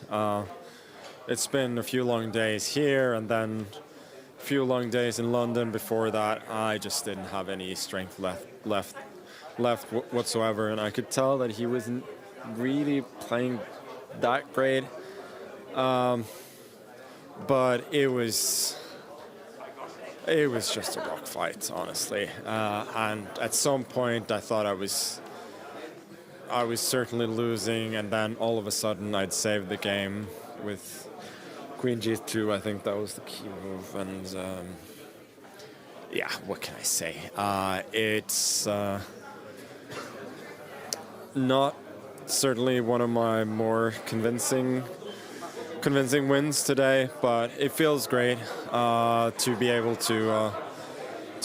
Speaker 20: It's been a few long days here and then a few long days in London before that. I just didn't have any strength left whatsoever, and I could tell that he wasn't really playing that great. But it was just a rock fight, honestly. And at some point, I thought I was certainly losing, and then all of a sudden, I'd saved the game with Queen G2. I think that was the key move, and yeah, what can I say? It's not certainly one of my more convincing wins today, but it feels great to be able to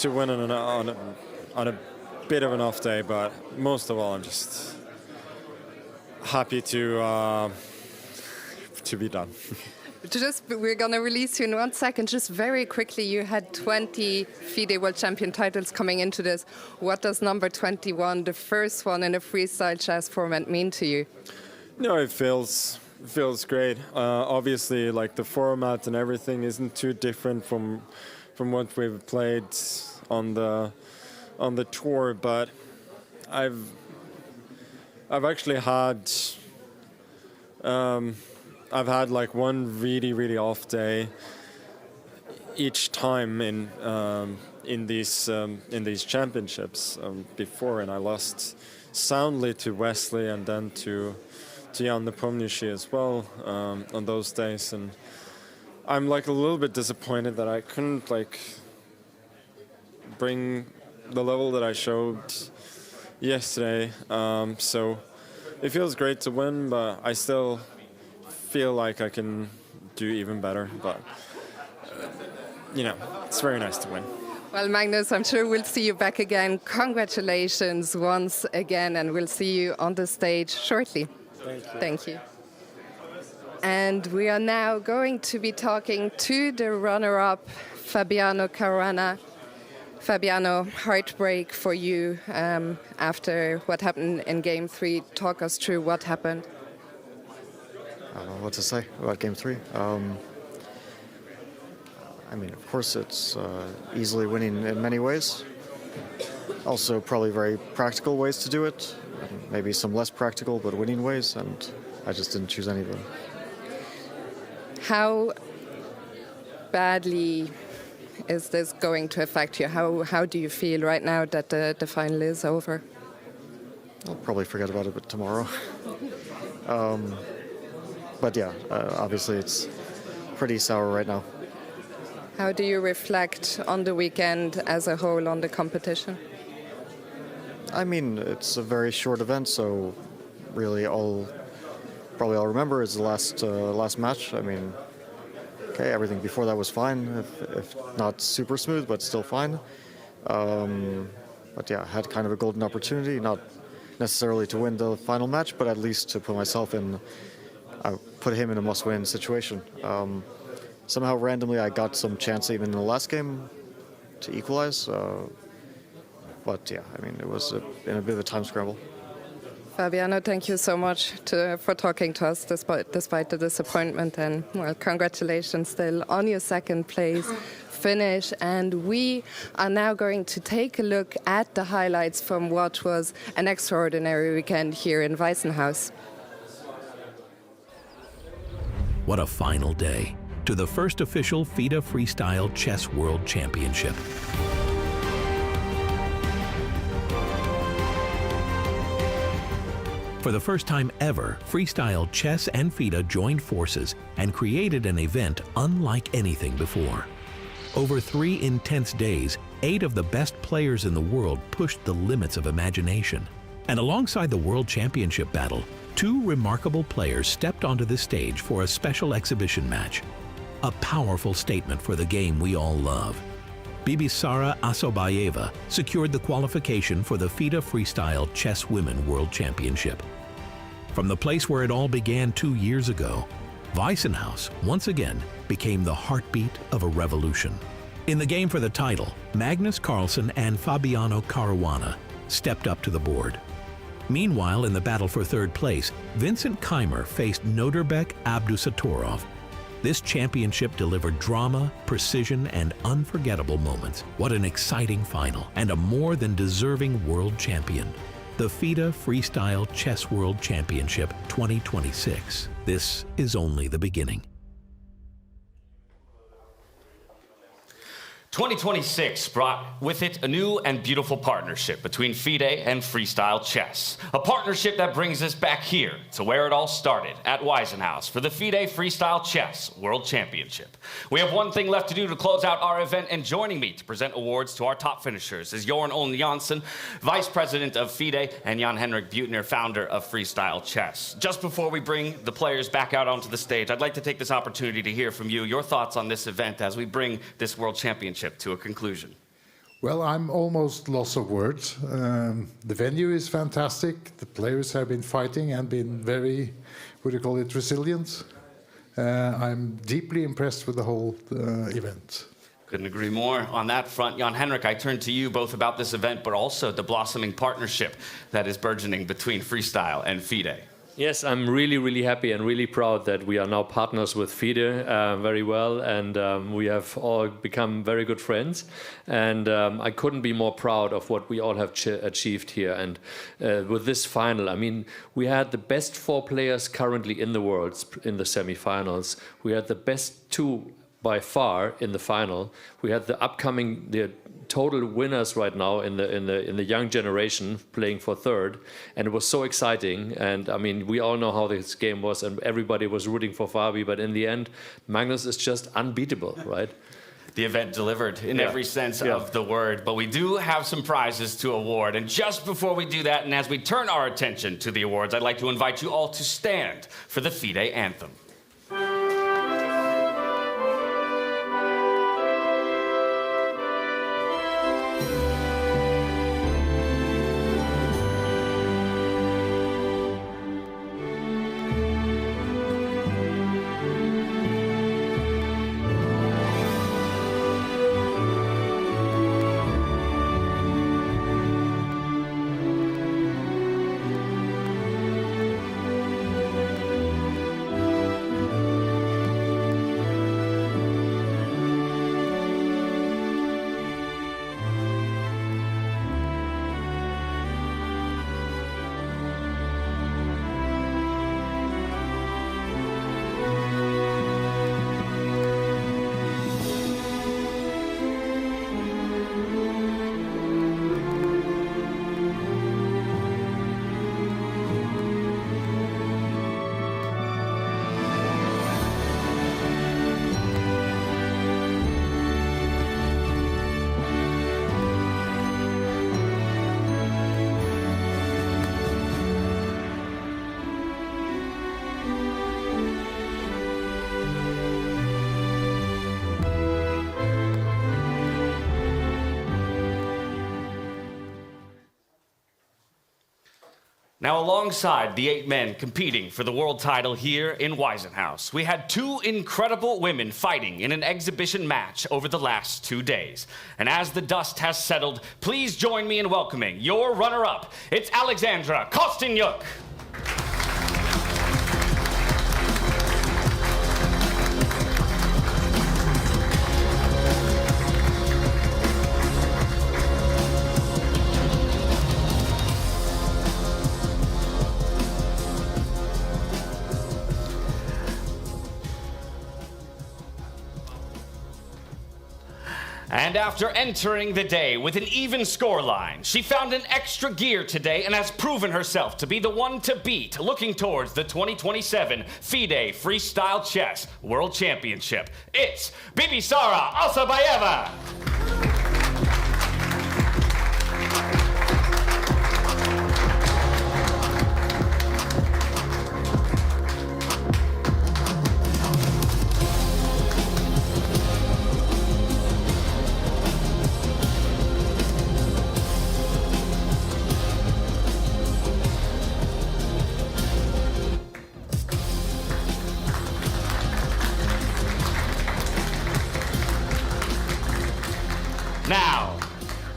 Speaker 20: win on a bit of an off day. But most of all, I'm just happy to be done.
Speaker 13: We're going to release you in 1 second. Just very quickly, you had 20 FIDE World Champion titles coming into this. What does number 21, the first one in a freestyle chess format, mean to you?
Speaker 20: No, it feels great. Obviously, like the format and everything isn't too different from what we've played on the tour, but I've actually had I've had like one really off day each time in these championships before, and I lost soundly to Wesley and then to Jan Nepomniachtchi as well on those days, and I'm like a little bit disappointed that I couldn't like bring the level that I showed yesterday. So it feels great to win, but I still feel like I can do even better. But you know, it's very nice to win.
Speaker 13: Well, Magnus, I'm sure we'll see you back again. Congratulations once again, and we'll see you on the stage shortly.
Speaker 20: Thank you.
Speaker 13: Thank you. And we are now going to be talking to the runner-up, Fabiano Caruana. Fabiano, heartbreak for you after what happened in Game 3. Talk us through what happened.
Speaker 2: I don't know what to say about Game 3. I mean, of course, it's easily winning in many ways. Also, probably very practical ways to do it. Maybe some less practical but winning ways, and I just didn't choose any of them.
Speaker 13: How badly is this going to affect you? How do you feel right now that the final is over?
Speaker 2: I'll probably forget about it tomorrow. But yeah, obviously it's pretty sour right now.
Speaker 13: How do you reflect on the weekend as a whole on the competition?
Speaker 2: I mean, it's a very short event, so really all I'll remember is the last match. I mean, okay, everything before that was fine, if not super smooth, but still fine. But yeah, had kind of a golden opportunity, not necessarily to win the final match, but at least to put him in a must-win situation. Somehow randomly I got some chance even in the last game to equalize. But yeah, I mean, it was in a bit of a time scramble.
Speaker 13: Fabiano, thank you so much for talking to us despite the disappointment, and well, congratulations still on your second place finish. And we are now going to take a look at the highlights from what was an extraordinary weekend here in Weissenhaus.
Speaker 14: What a final day to the first official FIDE Freestyle Chess World Championship. For the first time ever, Freestyle Chess and FIDE joined forces and created an event unlike anything before. Over 3 intense days, 8 of the best players in the world pushed the limits of imagination. And alongside the World Championship battle, 2 remarkable players stepped onto the stage for a special exhibition match. A powerful statement for the game we all love. Bibisara Asobayeva secured the qualification for the FIDE Freestyle Chess Women World Championship. From the place where it all began 2 years ago, Weissenhaus once again became the heartbeat of a revolution. In the game for the title, Magnus Carlsen and Fabiano Caruana stepped up to the board. Meanwhile, in the battle for 3rd place, Vincent Keymer faced Nodirbek Abdusattorov. This championship delivered drama, precision, and unforgettable moments. What an exciting final, and a more than deserving world champion. The FIDE Freestyle Chess World Championship 2026. This is only the beginning.
Speaker 7: 2026 brought with it a new and beautiful partnership between FIDE and Freestyle Chess. A partnership that brings us back here to where it all started, at Weissenhaus, for the FIDE Freestyle Chess World Championship. We have one thing left to do to close out our event, and joining me to present awards to our top finishers is Jorn Oln Janssen, Vice President of FIDE, and Jan-Henrik Butner, founder of Freestyle Chess. Just before we bring the players back out onto the stage, I'd like to take this opportunity to hear from you, your thoughts on this event as we bring this World Championship to a conclusion.
Speaker 15: Well, I'm almost lost of words. The venue is fantastic. The players have been fighting and been very, resilient. I'm deeply impressed with the whole event.
Speaker 7: Couldn't agree more on that front. Jan-Henrik, I turn to you both about this event, but also the blossoming partnership that is burgeoning between Freestyle and FIDE.
Speaker 5: Yes, I'm really, really happy and really proud that we are now partners with FIDE very well, and we have all become very good friends. And I couldn't be more proud of what we all have achieved here. And with this final, I mean, we had the best 4 players currently in the world in the semifinals. We had the best 2 by far in the final. We had the total winners right now in the young generation playing for 3rd, and it was so exciting. And I mean, we all know how this game was, and everybody was rooting for Fabi, but in the end, Magnus is just unbeatable, right?
Speaker 7: The event delivered in every sense of the word, but we do have some prizes to award. And just before we do that, and as we turn our attention to the awards, I'd like to invite you all to stand for the FIDE anthem. Now, alongside the 8 men competing for the world title here in Weissenhaus, we had 2 incredible women fighting in an exhibition match over the last 2 days. And as the dust has settled, please join me in welcoming your runner-up. It's Alexandra Kostyniuk. And after entering the day with an even scoreline, she found an extra gear today and has proven herself to be the one to beat, looking towards the 2027 FIDE Freestyle Chess World Championship. It's Bibisara Alsabayeva! Now,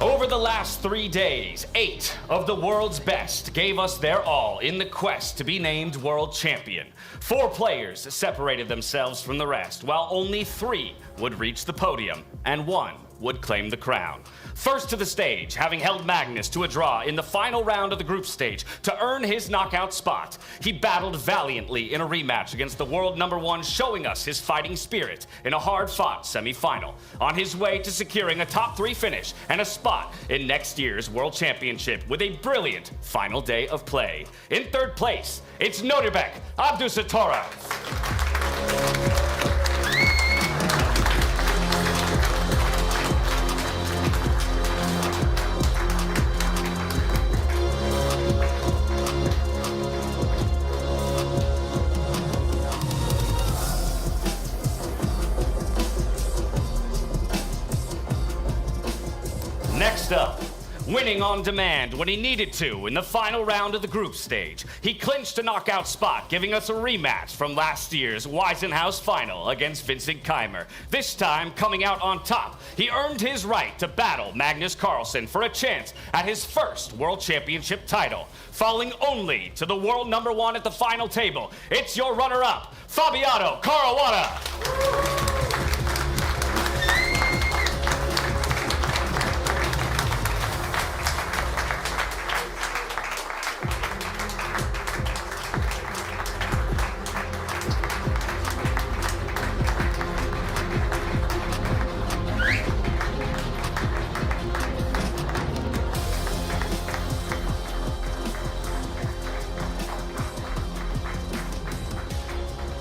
Speaker 7: over the last 3 days, 8 of the world's best gave us their all in the quest to be named world champion. 4 players separated themselves from the rest, while only 3 would reach the podium, and 1 would claim the crown. First to the stage, having held Magnus to a draw in the final round of the group stage to earn his knockout spot, he battled valiantly in a rematch against the world #1, showing us his fighting spirit in a hard-fought semi-final, on his way to securing a top 3 finish and a spot in next year's World Championship with a brilliant final day of play. In 3rd place, it's Nodirbek Abdusattorov. Next up, winning on demand when he needed to in the final round of the group stage, he clinched a knockout spot, giving us a rematch from last year's Weissenhaus final against Vincent Keymer. This time, coming out on top, he earned his right to battle Magnus Carlsen for a chance at his first World Championship title, falling only to the world #1 at the final table. It's your runner-up, Fabiano Caruana.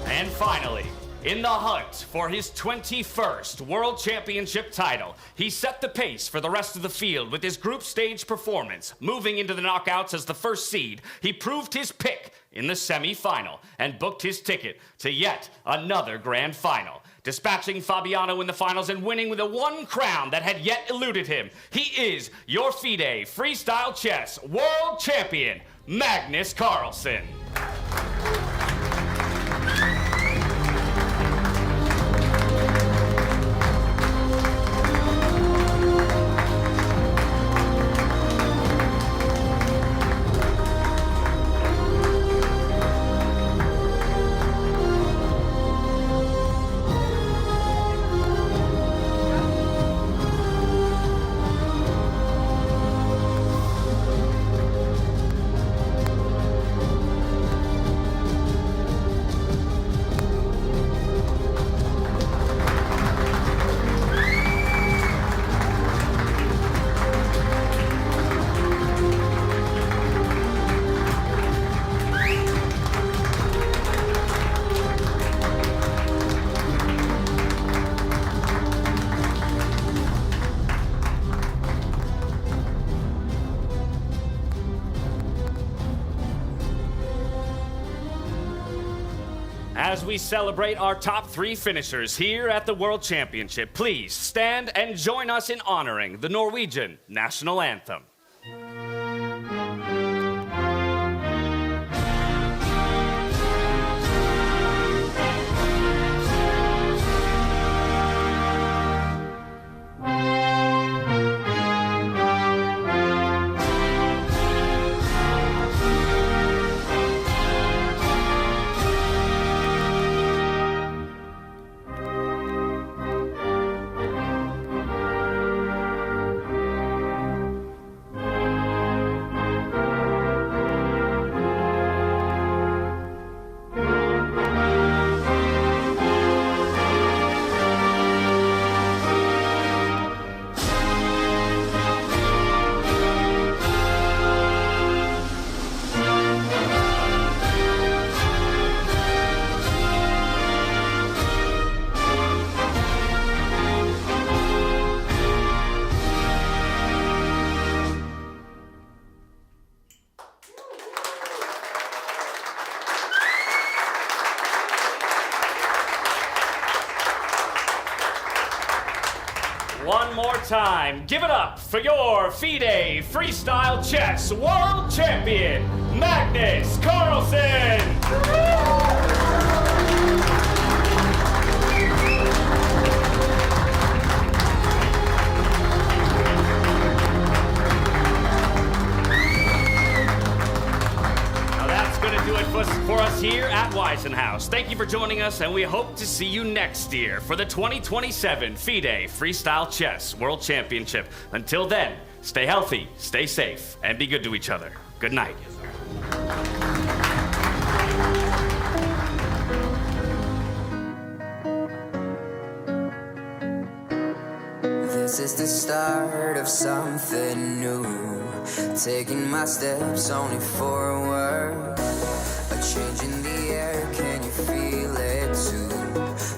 Speaker 7: And finally, in the hunt for his 21st World Championship title, he set the pace for the rest of the field with his group stage performance. Moving into the knockouts as the first seed, he proved his pick in the semi-final and booked his ticket to yet another grand final, dispatching Fabiano in the finals and winning with the one crown that had yet eluded him. He is your FIDE Freestyle Chess World Champion, Magnus Carlsen. As we celebrate our top 3 finishers here at the World Championship, please stand and join us in honoring the Norwegian national anthem. One more time, give it up for your FIDE Freestyle Chess World Champion, Magnus Carlsen! Do it for us here at Weissenhaus. Thank you for joining us, and we hope to see you next year for the 2027 FIDE Freestyle Chess World Championship. Until then, stay healthy, stay safe, and be good to each other. Good night.
Speaker 17: This is the start of something new. Taking my steps only forward. A change in the air, can you feel it too?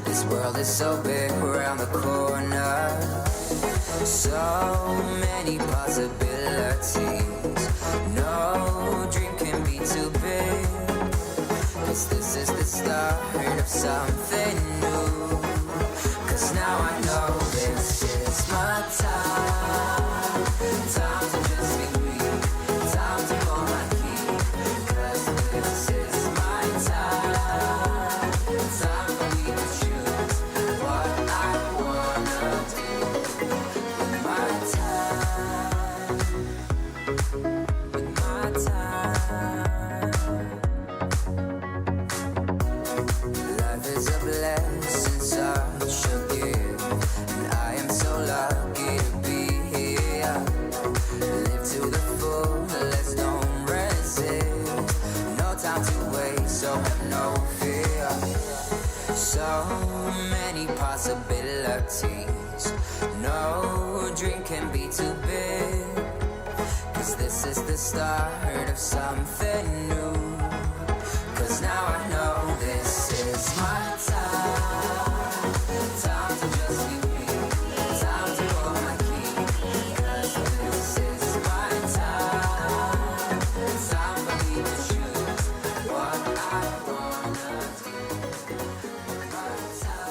Speaker 17: This world is so big around the corner. So many possibilities. No dream can be too big. 'Cause this is the start of something new. 'Cause now I know this is my time. Time to just be me. Time to pull my key. 'Cause this is my time. Time for me to choose what I wanna do with my time. With my time. Life is a blessing, such a gift, and I am so lucky to be here. Live to the fullest, don't resist. No time to waste, so have no fear. So many possibilities. No dream can be too big. 'Cause this is the start of something new. 'Cause now I know this is my time. Time to just be me. Time to pull my key. 'Cause this is my time. Time for me to choose what I wanna do with my time.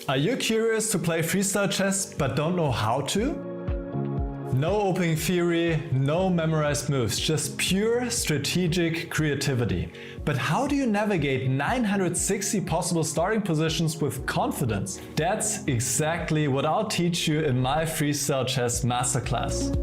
Speaker 22: Are you curious to play freestyle chess but don't know how to? No opening theory, no memorized moves, just pure strategic creativity. But how do you navigate 960 possible starting positions with confidence? That's exactly what I'll teach you in my Freestyle Chess Masterclass.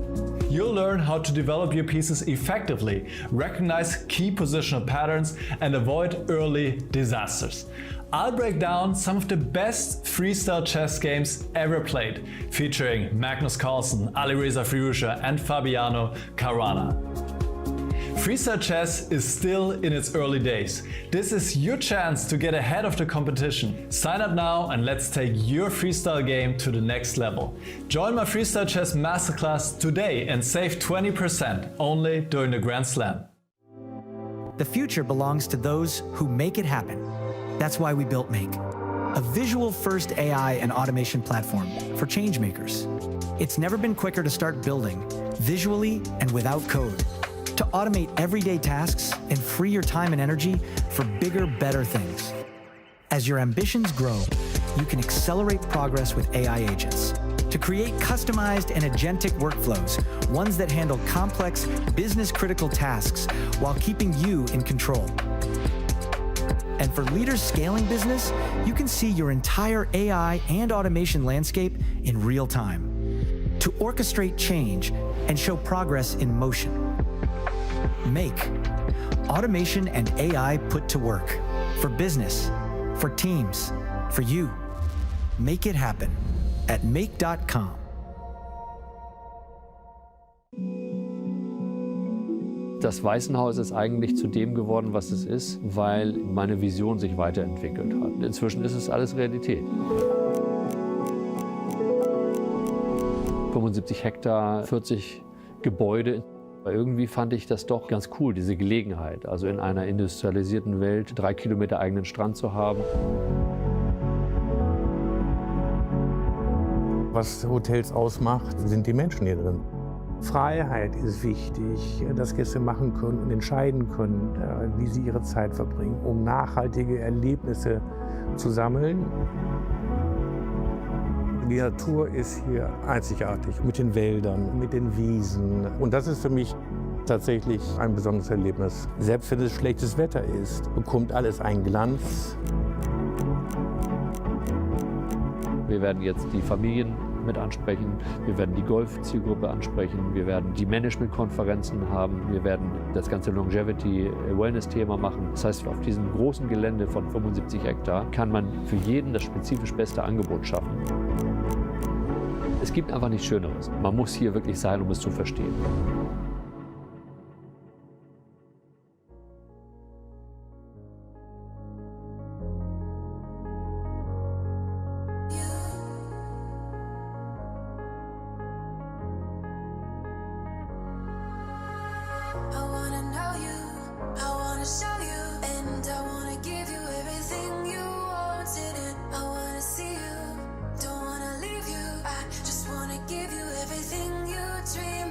Speaker 22: You'll learn how to develop your pieces effectively, recognize key positional patterns, and avoid early disasters. I'll break down some of the best freestyle chess games ever played, featuring Magnus Carlsen, Alireza Firouzja, and Fabiano Caruana. Freestyle chess is still in its early days. This is your chance to get ahead of the competition. Sign up now and let's take your freestyle game to the next level. Join my Freestyle Chess Masterclass today and save 20% only during the Grand Slam.
Speaker 4: The future belongs to those who make it happen. That's why we built Make, a visual-first AI and automation platform for change makers. It's never been quicker to start building, visually and without code, to automate everyday tasks and free your time and energy for bigger, better things. As your ambitions grow, you can accelerate progress with AI agents to create customized and agentic workflows, ones that handle complex, business-critical tasks while keeping you in control. And for leaders scaling business, you can see your entire AI and automation landscape in real time to orchestrate change and show progress in motion. Make automation and AI put to work for business, for teams, for you. Make it happen at make.com.
Speaker 5: Das Weissenhaus ist eigentlich zu dem geworden, was es ist, weil meine Vision sich weiterentwickelt hat. Inzwischen ist es alles Realität. 75 Hektar, 40 Gebäude. Aber irgendwie fand ich das doch ganz cool, diese Gelegenheit, also in einer industrialisierten Welt 3 Kilometer eigenen Strand zu haben.
Speaker 1: Was Hotels ausmacht, sind die Menschen hier drin. Freiheit ist wichtig, dass Gäste machen können und entscheiden können, wie sie ihre Zeit verbringen, um nachhaltige Erlebnisse zu sammeln. Die Natur ist hier einzigartig, mit den Wäldern, mit den Wiesen. Und das ist für mich tatsächlich ein besonderes Erlebnis. Selbst wenn es schlechtes Wetter ist, bekommt alles einen Glanz.
Speaker 5: Wir werden jetzt die Familien mit ansprechen, wir werden die Golf-Zielgruppe ansprechen, wir werden die Management-Konferenzen haben, wir werden das ganze Longevity-Wellness-Thema machen. Das heißt, auf diesem großen Gelände von 75 Hektar kann man für jeden das spezifisch beste Angebot schaffen. Es gibt einfach nichts Schöneres. Man muss hier wirklich sein, um es zu verstehen.
Speaker 17: Give you everything you dream.